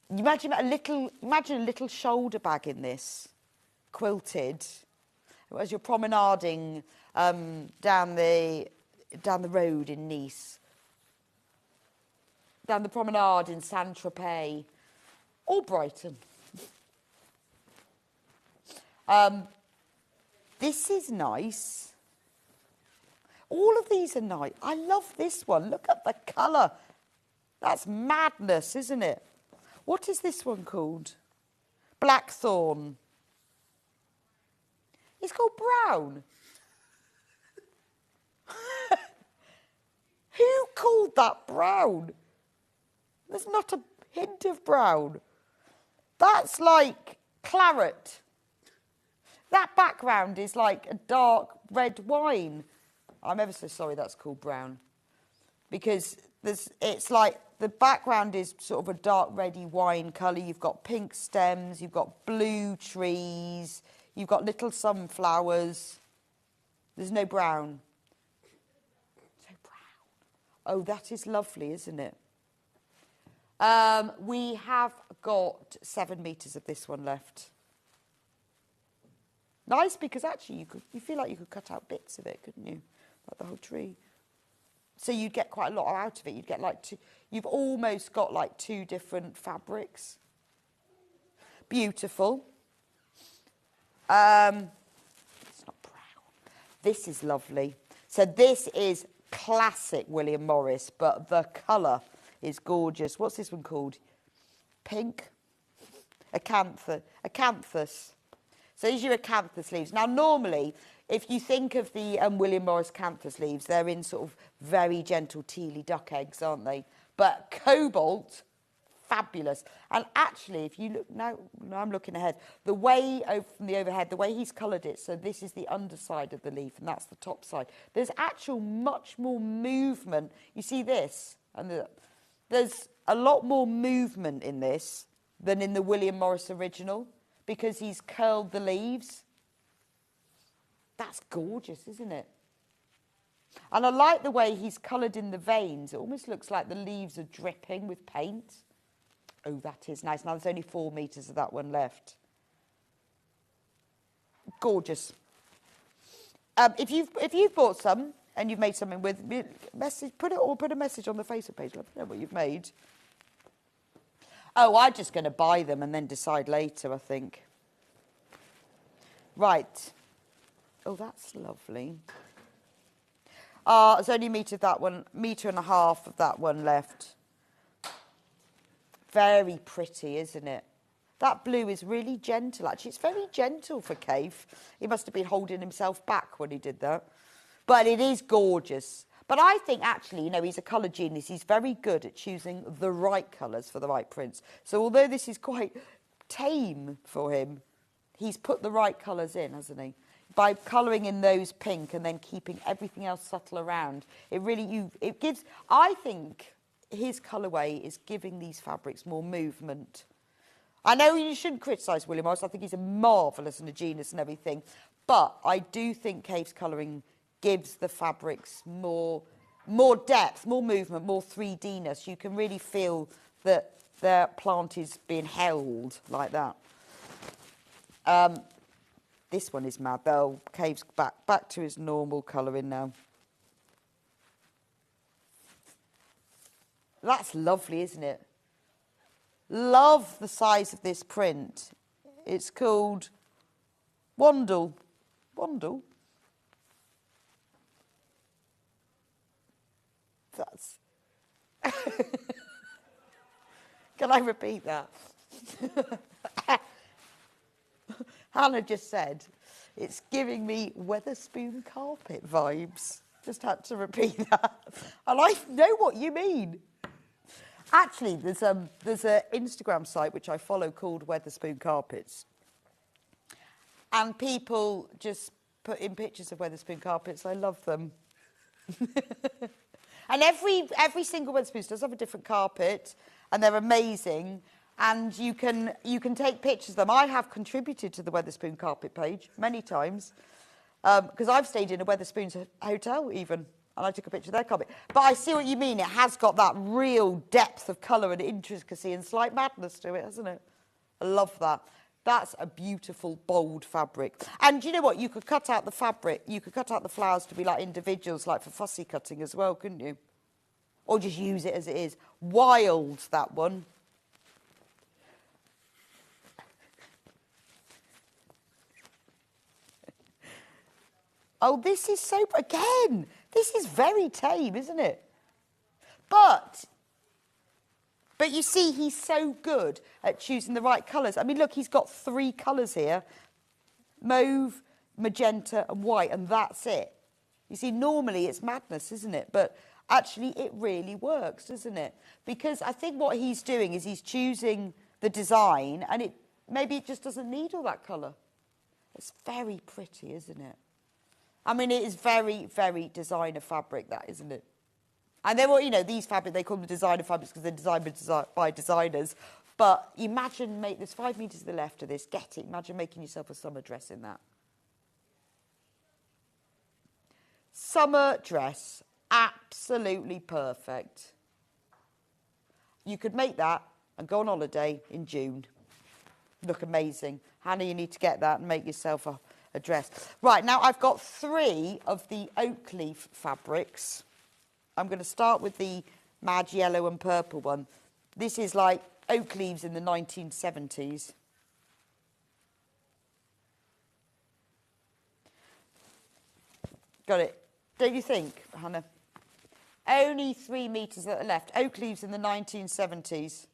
Imagine a little shoulder bag in this, quilted, as you're promenading down the road in Nice, down the promenade in Saint-Tropez, or Brighton. This is nice. All of these are nice. I love this one. Look at the colour. That's madness, isn't it? What is this one called? Blackthorn. It's called brown. Who called that brown? There's not a hint of brown. That's like claret. That background is like a dark red wine. I'm ever so sorry that's called brown. Because it's like the background is sort of a dark reddy wine colour. You've got pink stems, you've got blue trees, you've got little sunflowers. There's no brown. No brown. Oh, that is lovely, isn't it? We have got 7 metres of this one left. Nice, because actually you feel like you could cut out bits of it, couldn't you? Like the whole tree. So you'd get quite a lot out of it. You'd get like you've almost got like 2 different fabrics. Beautiful. It's not brown. This is lovely. So this is classic William Morris, but the colour is gorgeous. What's this one called? Pink? Acanthus. So these are your acanthus leaves. Now, normally, if you think of the William Morris acanthus leaves, they're in sort of very gentle tealy duck eggs, aren't they? But cobalt, fabulous. And actually, if you look, now I'm looking ahead, the way from the overhead, the way he's coloured it, so this is the underside of the leaf and that's the top side. There's actual much more movement. You see this? And there's a lot more movement in this than in the William Morris original, because he's curled the leaves. That's gorgeous, isn't it? And I like the way he's coloured in the veins. It almost looks like the leaves are dripping with paint. Oh, that is nice. Now, there's only 4 metres of that one left. Gorgeous. If you've bought some and you've made something with, put a message on the Facebook page. Let me know what you've made. Oh, I'm just going to buy them and then decide later, I think. Right. Oh, that's lovely. There's only a metre of that one, 1.5 metres of that one left. Very pretty, isn't it? That blue is really gentle, actually. It's very gentle for Kaffe. He must have been holding himself back when he did that. But it is gorgeous. But I think actually, you know, he's a colour genius. He's very good at choosing the right colours for the right prints. So although this is quite tame for him, he's put the right colours in, hasn't he? By colouring in those pink and then keeping everything else subtle around, it gives, I think his colourway is giving these fabrics more movement. I know you shouldn't criticise William Morris. I think he's a marvellous and a genius and everything. But I do think Kave's colouring gives the fabrics more depth, more movement, more 3D-ness. You can really feel that the plant is being held like that. This one is mad, though. Kave's back to his normal colouring now. That's lovely, isn't it? Love the size of this print. It's called Wadding. Wadding? That's... Can I repeat that? Hannah just said, it's giving me Wetherspoon carpet vibes. Just had to repeat that. And I know what you mean. Actually, there's an Instagram site which I follow called Wetherspoon Carpets. And people just put in pictures of Wetherspoon carpets. I love them. And every single Wetherspoons does have a different carpet, and they're amazing. And you can take pictures of them. I have contributed to the Wetherspoon carpet page many times because I've stayed in a Wetherspoons hotel even, and I took a picture of their carpet. But I see what you mean. It has got that real depth of colour and intricacy and slight madness to it, hasn't it? I love that. That's a beautiful, bold fabric. And you know what? You could cut out the fabric. You could cut out the flowers to be like individuals, like for fussy cutting as well, couldn't you? Or just use it as it is. Wild, that one. Oh, this is so... Again, this is very tame, isn't it? But you see, he's so good at choosing the right colours. I mean, look, he's got 3 colours here. Mauve, magenta and white, and that's it. You see, normally it's madness, isn't it? But actually it really works, doesn't it? Because I think what he's doing is he's choosing the design, and maybe it just doesn't need all that colour. It's very pretty, isn't it? I mean, it is very, very designer fabric, that, isn't it? And they're all, you know, these fabrics, they call them designer fabrics because they're designed by designers. But imagine, there's 5 metres to the left of this, get it. Imagine making yourself a summer dress in that. Summer dress, absolutely perfect. You could make that and go on holiday in June. Look amazing. Hannah, you need to get that and make yourself a dress. Right, now I've got 3 of the oak leaf fabrics. I'm going to start with the Mad Yellow and Purple one. This is like oak leaves in the 1970s. Got it. Don't you think, Hannah? Only 3 metres at the left. Oak leaves in the 1970s.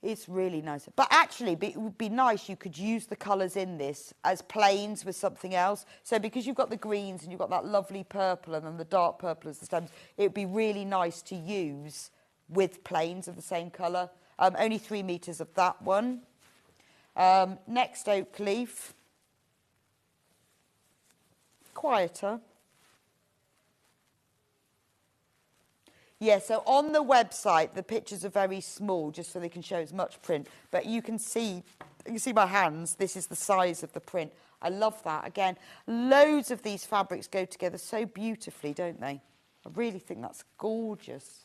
It's really nice. But actually, it would be nice, you could use the colours in this as plains with something else. So because you've got the greens and you've got that lovely purple and then the dark purple as the stems, it would be really nice to use with plains of the same colour. Only 3 metres of that one. Next oak leaf. Quieter. Yeah, so on the website, the pictures are very small, just so they can show as much print. But you can see my hands. This is the size of the print. I love that. Again, loads of these fabrics go together so beautifully, don't they? I really think that's gorgeous.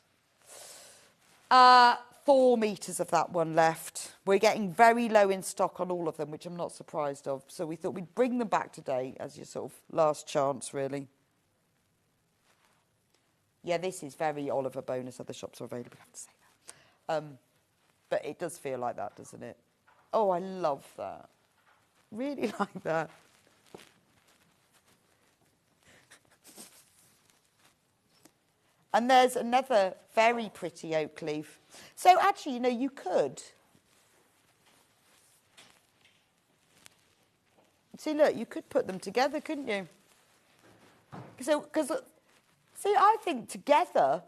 4 metres of that one left. We're getting very low in stock on all of them, which I'm not surprised of. So we thought we'd bring them back today as your sort of last chance, really. Yeah, this is very Oliver bonus. Other shops are available, I have to say that. But it does feel like that, doesn't it? Oh, I love that. Really like that. And there's another very pretty oak leaf. So actually, you know, you could See, look, you could put them together, couldn't you? So, because, see, I think together,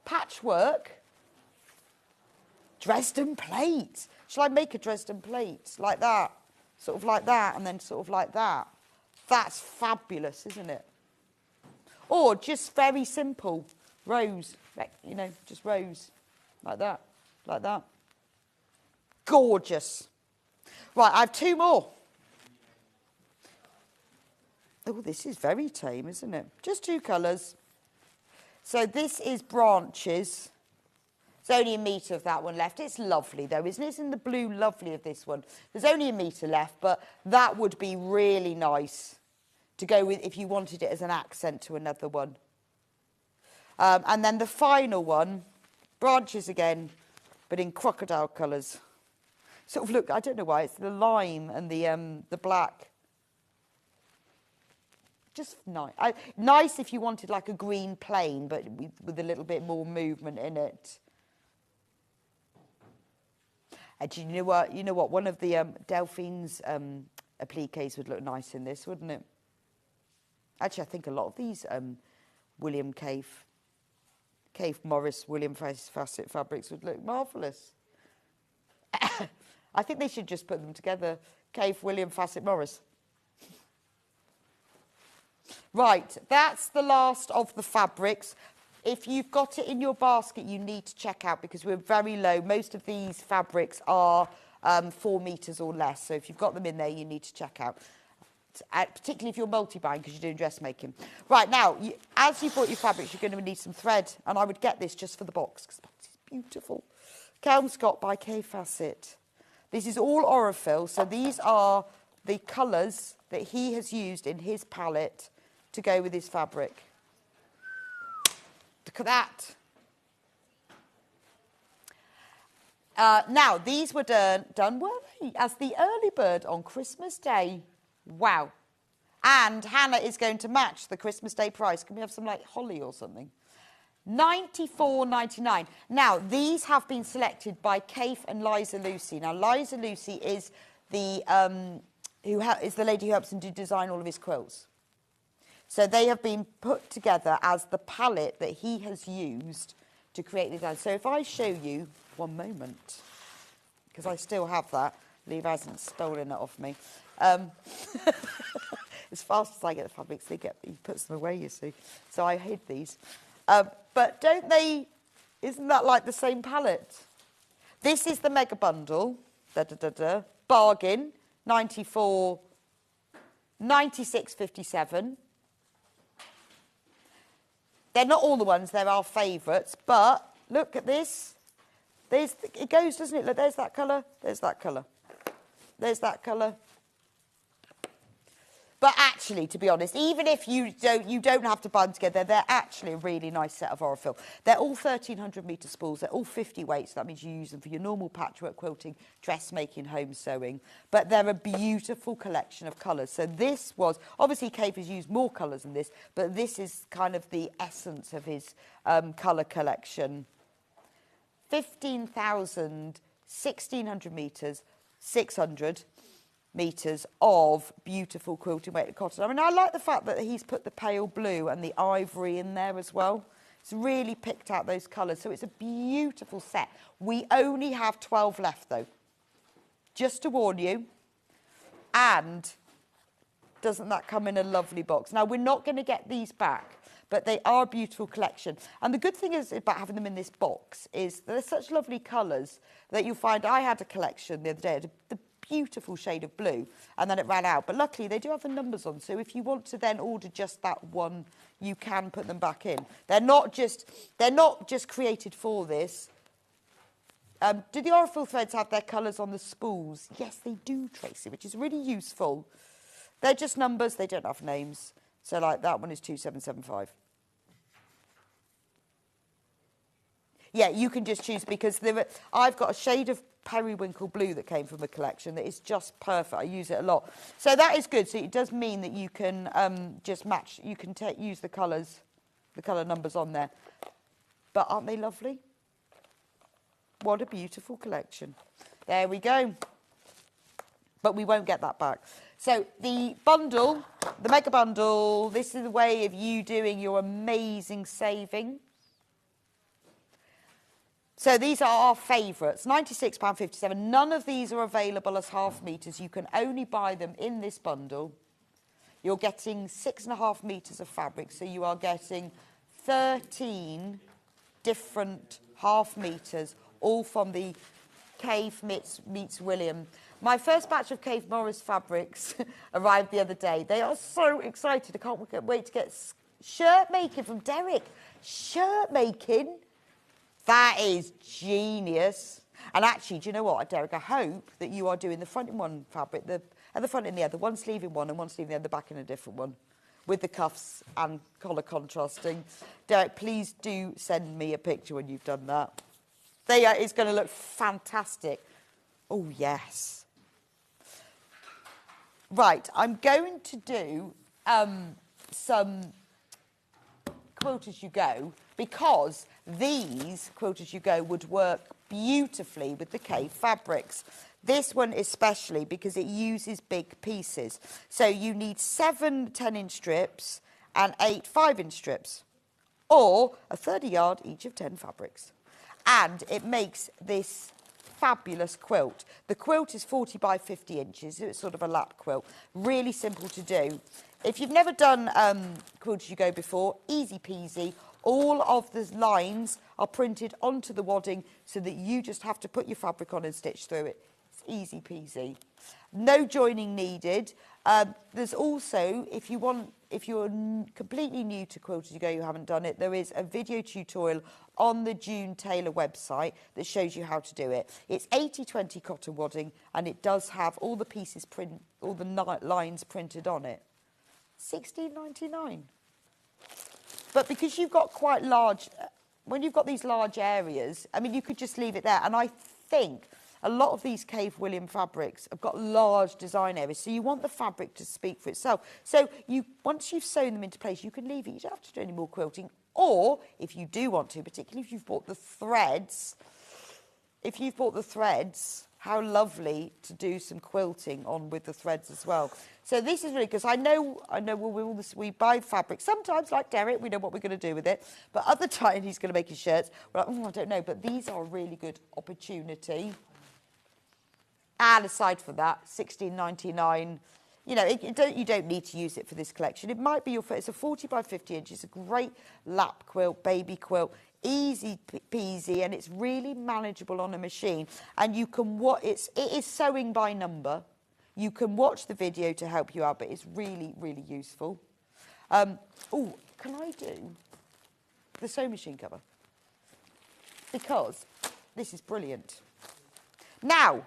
patchwork, Dresden plate. Shall I make a Dresden plate like that? Sort of like that, and then sort of like that. That's fabulous, isn't it? Or just very simple, rows, you know, just rows, like that, like that. Gorgeous. Right, I have 2 more. Oh, this is very tame, isn't it? Just 2 colours. So this is branches. There's only a metre of that one left. It's lovely, though, isn't it? Isn't the blue lovely of this one? There's only a metre left, but that would be really nice to go with if you wanted it as an accent to another one. And then the final one, branches again, but in crocodile colours. Sort of look, I don't know why, it's the lime and the black. Just nice. Nice if you wanted like a green plain, but with a little bit more movement in it. And you know what? You know what? One of the Delphine's appliques would look nice in this, wouldn't it? Actually, I think a lot of these William Kaffe Morris, William Fassett fabrics would look marvellous. I think they should just put them together. Kaffe, William Fassett Morris. Right, that's the last of the fabrics. If you've got it in your basket, you need to check out because we're very low. Most of these fabrics are 4 metres or less. So if you've got them in there, you need to check out. Particularly if you're multi-buying because you're doing dressmaking. Right, now, as you bought your fabrics, you're going to need some thread. And I would get this just for the box because the box is beautiful. Kelmscott by Kaffe Fassett. This is all Aurifil. So these are the colours that he has used in his palette to go with his fabric. Look at that. Now, these were done, were they, as the early bird on Christmas Day. Wow. And Hannah is going to match the Christmas Day price. Can we have some, like, holly or something? $94.99. Now, these have been selected by Kaffe and Liza Lucy. Now, Liza Lucy is the lady who helps him to design all of his quilts. So they have been put together as the palette that he has used to create the design. So if I show you, one moment, because I still have that. Lee hasn't stolen it off me. As fast as I get the fabrics, he puts them away, you see. So I hid these. But don't they, isn't that like the same palette? This is the mega bundle, bargain, $96.57. They're not all the ones, they're our favourites, but look at this. It goes, doesn't it? Look, there's that colour, there's that colour, there's that colour. But actually, to be honest, even if you don't have to buy them together, they're actually a really nice set of Aurifil. They're all 1,300 metre spools. They're all 50 weights. So that means you use them for your normal patchwork quilting, dressmaking, home sewing. But they're a beautiful collection of colours. So this was, obviously Kaffe has used more colours than this, but this is kind of the essence of his colour collection. 15,000, 1,600 metres, 600 metres of beautiful quilted weighted cotton. I mean, I like the fact that he's put the pale blue and the ivory in there as well. It's really picked out those colours. So it's a beautiful set. We only have 12 left, though. Just to warn you. And doesn't that come in a lovely box? Now, we're not going to get these back, but they are a beautiful collection. And the good thing is about having them in this box is they're such lovely colours that you'll find. I had a collection the other day, the beautiful shade of blue, and then it ran out. But luckily, they do have the numbers on, so if you want to then order just that one, you can put them back in. They're not just created for this. Do the Aurifil threads have their colours on the spools? Yes, they do, Tracy, which is really useful. They're just numbers, they don't have names. So, like, that one is 2775. Yeah, you can just choose, because I've got a shade of periwinkle blue that came from a collection that is just perfect. I use it a lot. So that is good. So it does mean that you can just match, you can use the colours, the colour numbers on there. But aren't they lovely? What a beautiful collection. There we go. but we won't get that back. So the bundle, the mega bundle, this is a way of you doing your amazing saving. So these are our favourites, £96.57. None of these are available as half metres. You can only buy them in this bundle. You're getting 6.5 metres of fabric, so you are getting 13 different half metres, all from the Kaffe meets William. My first batch of Kaffe Morris fabrics arrived the other day. They are so excited. I can't wait to get shirt making from Derek. Shirt making? That is genius. And actually, do you know what, Derek? I hope that you are doing the front in one fabric, at the front in the other, one sleeve in one and one sleeve in the other, back in a different one, with the cuffs and collar contrasting. Derek, please do send me a picture when you've done that. It's going to look fantastic. Oh, yes. Right, I'm going to do some Quilt As You Go, because these Quilt As You Go would work beautifully with the Kaffe fabrics. This one especially because it uses big pieces. So you need 7 10-inch strips and 8 5-inch strips, or a 30-yard each of 10 fabrics. And it makes this fabulous quilt. The quilt is 40 by 50 inches. It's sort of a lap quilt. Really simple to do. If you've never done Quilt As You Go before, easy peasy. All of the lines are printed onto the wadding so that you just have to put your fabric on and stitch through it. It's easy peasy. No joining needed. There's also, if you're completely new to Quilt As You Go, you haven't done it, there is a video tutorial on the June Taylor website that shows you how to do it. It's 80/20 cotton wadding, and it does have all the pieces all the lines printed on it. £16.99. But because you've got quite large, when you've got these large areas, I mean, you could just leave it there. And I think a lot of these Kaffe William fabrics have got large design areas, so you want the fabric to speak for itself. So once you've sewn them into place, you can leave it. You don't have to do any more quilting. Or, if you do want to, particularly if you've bought the threads, how lovely to do some quilting on with the threads as well. So this is really, because I know we buy fabric. Sometimes, like Derek, we know what we're going to do with it. But other times, he's going to make his shirts. We're like, I don't know. But these are a really good opportunity. And aside from that, £16.99. You know, you don't need to use it for this collection. It might be it's a 40 by 50 inch. It's a great lap quilt, baby quilt, easy peasy, and it's really manageable on a machine. And you can it is sewing by number. You can watch the video to help you out, but it's really, really useful. Oh, can I do the sewing machine cover? Because this is brilliant. Now,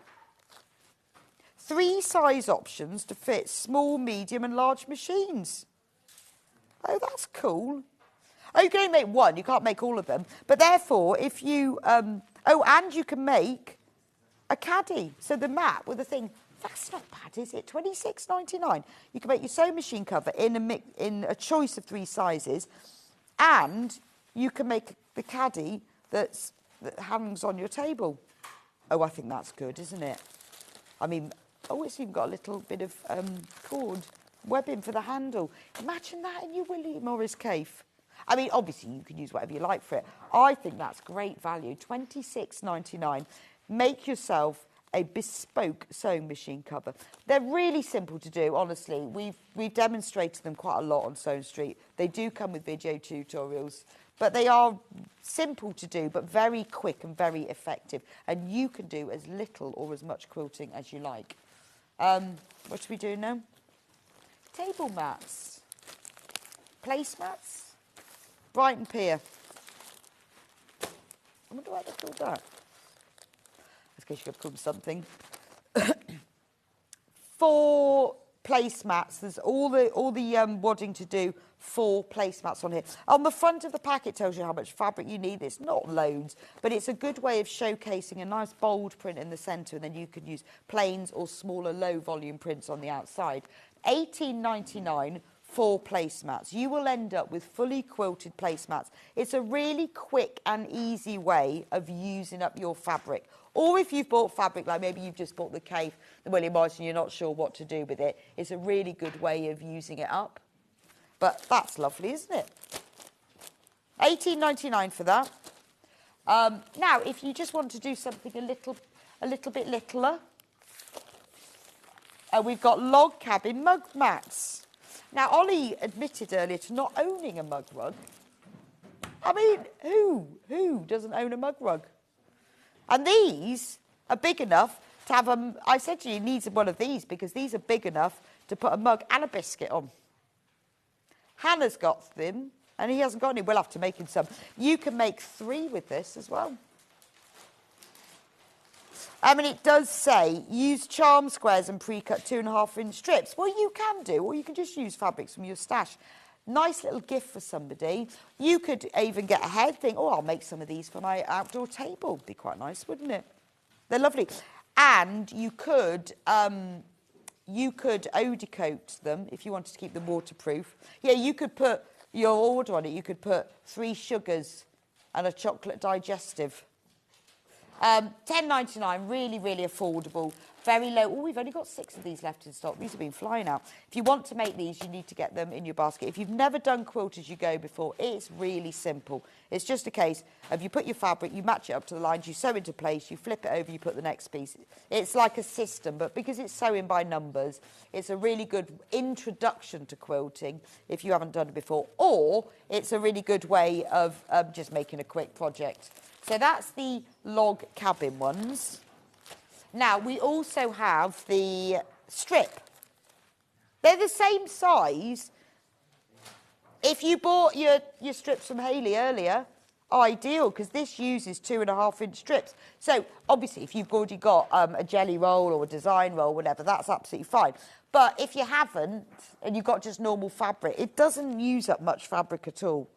3 size options to fit small, medium and large machines. Oh, that's cool. Oh, you can only make one. You can't make all of them. But therefore, if you... and you can make a caddy. So the mat with the thing. That's not bad, is it? £26.99. You can make your sewing machine cover in a choice of 3 sizes. And you can make the caddy that hangs on your table. Oh, I think that's good, isn't it? I mean... Oh, it's even got a little bit of cord webbing for the handle. Imagine that in your William Morris Kaffe. I mean, obviously, you can use whatever you like for it. I think that's great value, £26.99. Make yourself a bespoke sewing machine cover. They're really simple to do, honestly. We've demonstrated them quite a lot on Sewing Street. They do come with video tutorials. But they are simple to do, but very quick and very effective. And you can do as little or as much quilting as you like. What should we do now? Table mats. Placemats. Brighton Pier. I wonder why they called that. I guess you could call them something. 4 placemats. There's all the wadding to do. 4 placemats on here. On the front of the pack, it tells you how much fabric you need. It's not loads, but it's a good way of showcasing a nice bold print in the centre, and then you could use plains or smaller low volume prints on the outside. £18.99 for placemats. You will end up with fully quilted placemats. It's a really quick and easy way of using up your fabric. Or if you've bought fabric, like maybe you've just bought the Kaffe, the William Morris, and you're not sure what to do with it, it's a really good way of using it up. But that's lovely, isn't it? $18.99 for that. Now, if you just want to do something a little bit littler, we've got log cabin mug mats. Now, Ollie admitted earlier to not owning a mug rug. I mean, who doesn't own a mug rug? And these are big enough to have I said to you, he needs one of these because these are big enough to put a mug and a biscuit on. Hannah's got them, and he hasn't got any. We'll have to make him some. You can make 3 with this as well. I mean, it does say use charm squares and pre-cut 2.5-inch strips. Well, you can do, or you can just use fabrics from your stash. Nice little gift for somebody. You could even get ahead, think, oh, I'll make some of these for my outdoor table. Be quite nice, wouldn't it? They're lovely. And you could eau de coat them if you wanted to keep them waterproof. Yeah, you could put your order on it. You could put 3 sugars and a chocolate digestive. $10.99, really, really affordable, very low. Oh, we've only got 6 of these left in stock. These have been flying out. If you want to make these, you need to get them in your basket. If you've never done quilt as you go before, it's really simple. It's just a case of you put your fabric, you match it up to the lines, you sew into place, you flip it over, you put the next piece. It's like a system, but because it's sewing by numbers, it's a really good introduction to quilting if you haven't done it before, or it's a really good way of just making a quick project. So that's the log cabin ones. Now, we also have the strip. They're the same size. If you bought your strips from Hayley earlier, ideal, because this uses 2.5-inch strips. So, obviously, if you've already got a jelly roll or a design roll, whatever, that's absolutely fine. But if you haven't, and you've got just normal fabric, it doesn't use up much fabric at all.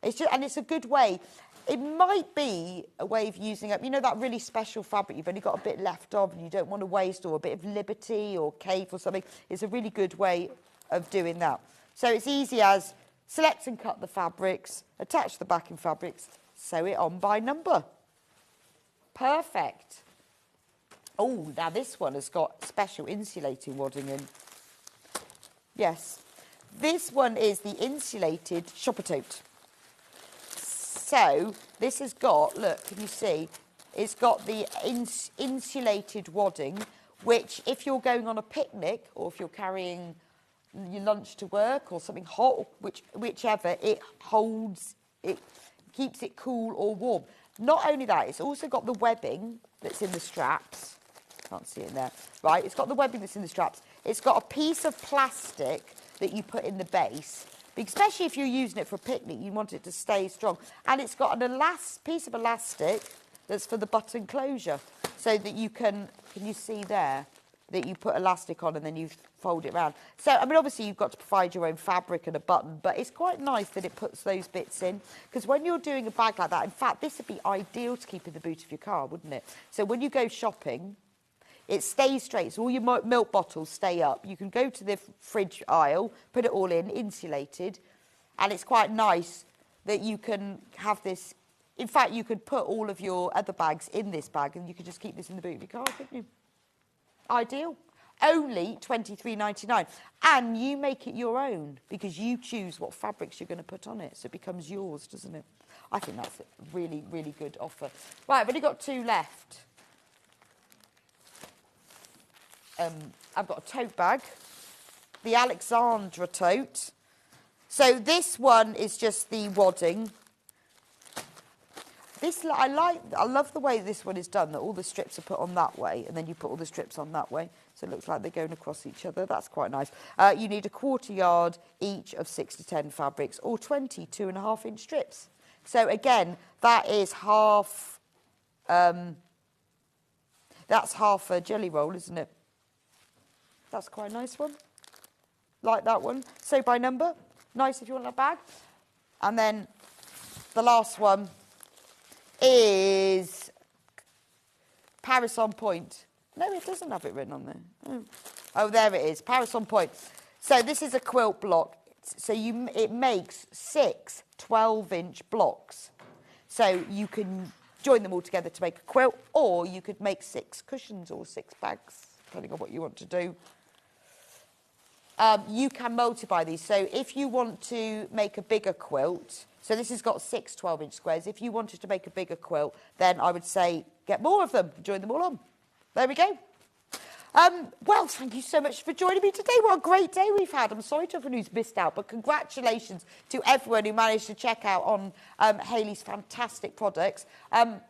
And it's a good way. It might be a way of using up, you know, that really special fabric you've only got a bit left of and you don't want to waste, or a bit of Liberty or Kaffe or something. It's a really good way of doing that. So it's easy as select and cut the fabrics, attach the backing fabrics, sew it on by number. Perfect. Oh, now this one has got special insulating wadding in. Yes. This one is the insulated shopper tote. So this has got, look, can you see, it's got the insulated wadding, which if you're going on a picnic or if you're carrying your lunch to work or something hot, whichever, it holds, it keeps it cool or warm. Not only that, it's also got the webbing that's in the straps. Can't see it there. Right, it's got the webbing that's in the straps. It's got a piece of plastic that you put in the base, especially if you're using it for a picnic, you want it to stay strong. And it's got an piece of elastic that's for the button closure, so that you can you see there, that you put elastic on and then you fold it around. So, I mean, obviously you've got to provide your own fabric and a button, but it's quite nice that it puts those bits in, because when you're doing a bag like that, in fact, this would be ideal to keep in the boot of your car, wouldn't it? So when you go shopping, it stays straight, so all your milk bottles stay up. You can go to the fridge aisle, put it all in, insulated, and it's quite nice that you can have this. In fact, you could put all of your other bags in this bag, and you could just keep this in the boot of your car, couldn't you? Ideal. Only $23.99. And you make it your own, because you choose what fabrics you're going to put on it, so it becomes yours, doesn't it? I think that's a really, really good offer. Right, I've only got 2 left. I've got a tote bag, the Alexandra tote. So this one is just the wadding. I love the way this one is done, that all the strips are put on that way, and then you put all the strips on that way, so it looks like they're going across each other. That's quite nice. You need a 1/4 yard each of 6 to 10 fabrics, or 20 2.5-inch strips. So again, that is half. That's half a jelly roll, isn't it? That's quite a nice one. Like that one. So by number. Nice if you want a bag. And then the last one is Paris on Point. No, it doesn't have it written on there. Oh, there it is. Paris on Point. So this is a quilt block. So it makes 6 12-inch blocks. So you can join them all together to make a quilt, or you could make 6 cushions or 6 bags, depending on what you want to do. You can multiply these. So if you want to make a bigger quilt, so this has got 6 12-inch squares. If you wanted to make a bigger quilt, then I would say get more of them, join them all on. There we go. Well, thank you so much for joining me today. What a great day we've had. I'm sorry to everyone who's missed out, but congratulations to everyone who managed to check out on Hayley's fantastic products.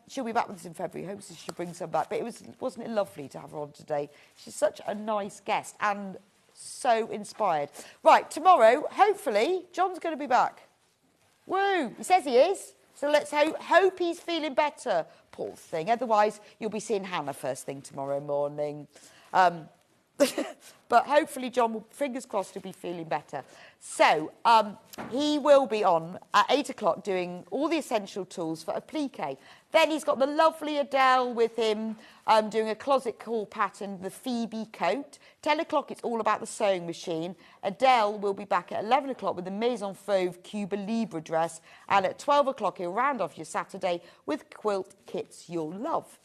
She'll be back with us in February. Hopefully she'll bring some back. But wasn't it lovely to have her on today? She's such a nice guest and so inspired. Right, tomorrow, hopefully, John's going to be back. Woo! He says he is. So let's hope he's feeling better. Poor thing. Otherwise, you'll be seeing Hannah first thing tomorrow morning. But hopefully John will, fingers crossed, he'll be feeling better. So he will be on at 8 o'clock doing all the essential tools for applique. Then he's got the lovely Adele with him doing a closet core pattern, the Phoebe coat. 10 o'clock, it's all about the sewing machine. Adele will be back at 11 o'clock with the Maison Fauve Cuba Libre dress. And at 12 o'clock, he'll round off your Saturday with quilt kits you'll love.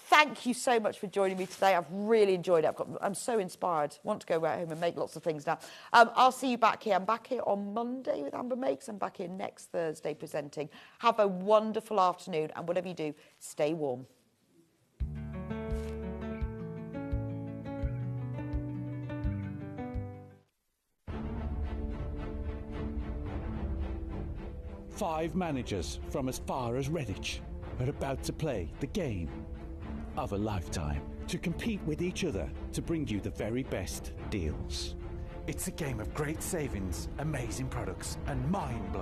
Thank you so much for joining me today. I've really enjoyed it. I'm so inspired. Want to go right home and make lots of things now. I'll see you back here. I'm back here on Monday with Amber Makes. I'm back here next Thursday presenting. Have a wonderful afternoon, and whatever you do, stay warm. Five managers from as far as Redditch are about to play the game of a lifetime to compete with each other to bring you the very best deals. It's a game of great savings, amazing products, and mind-blowing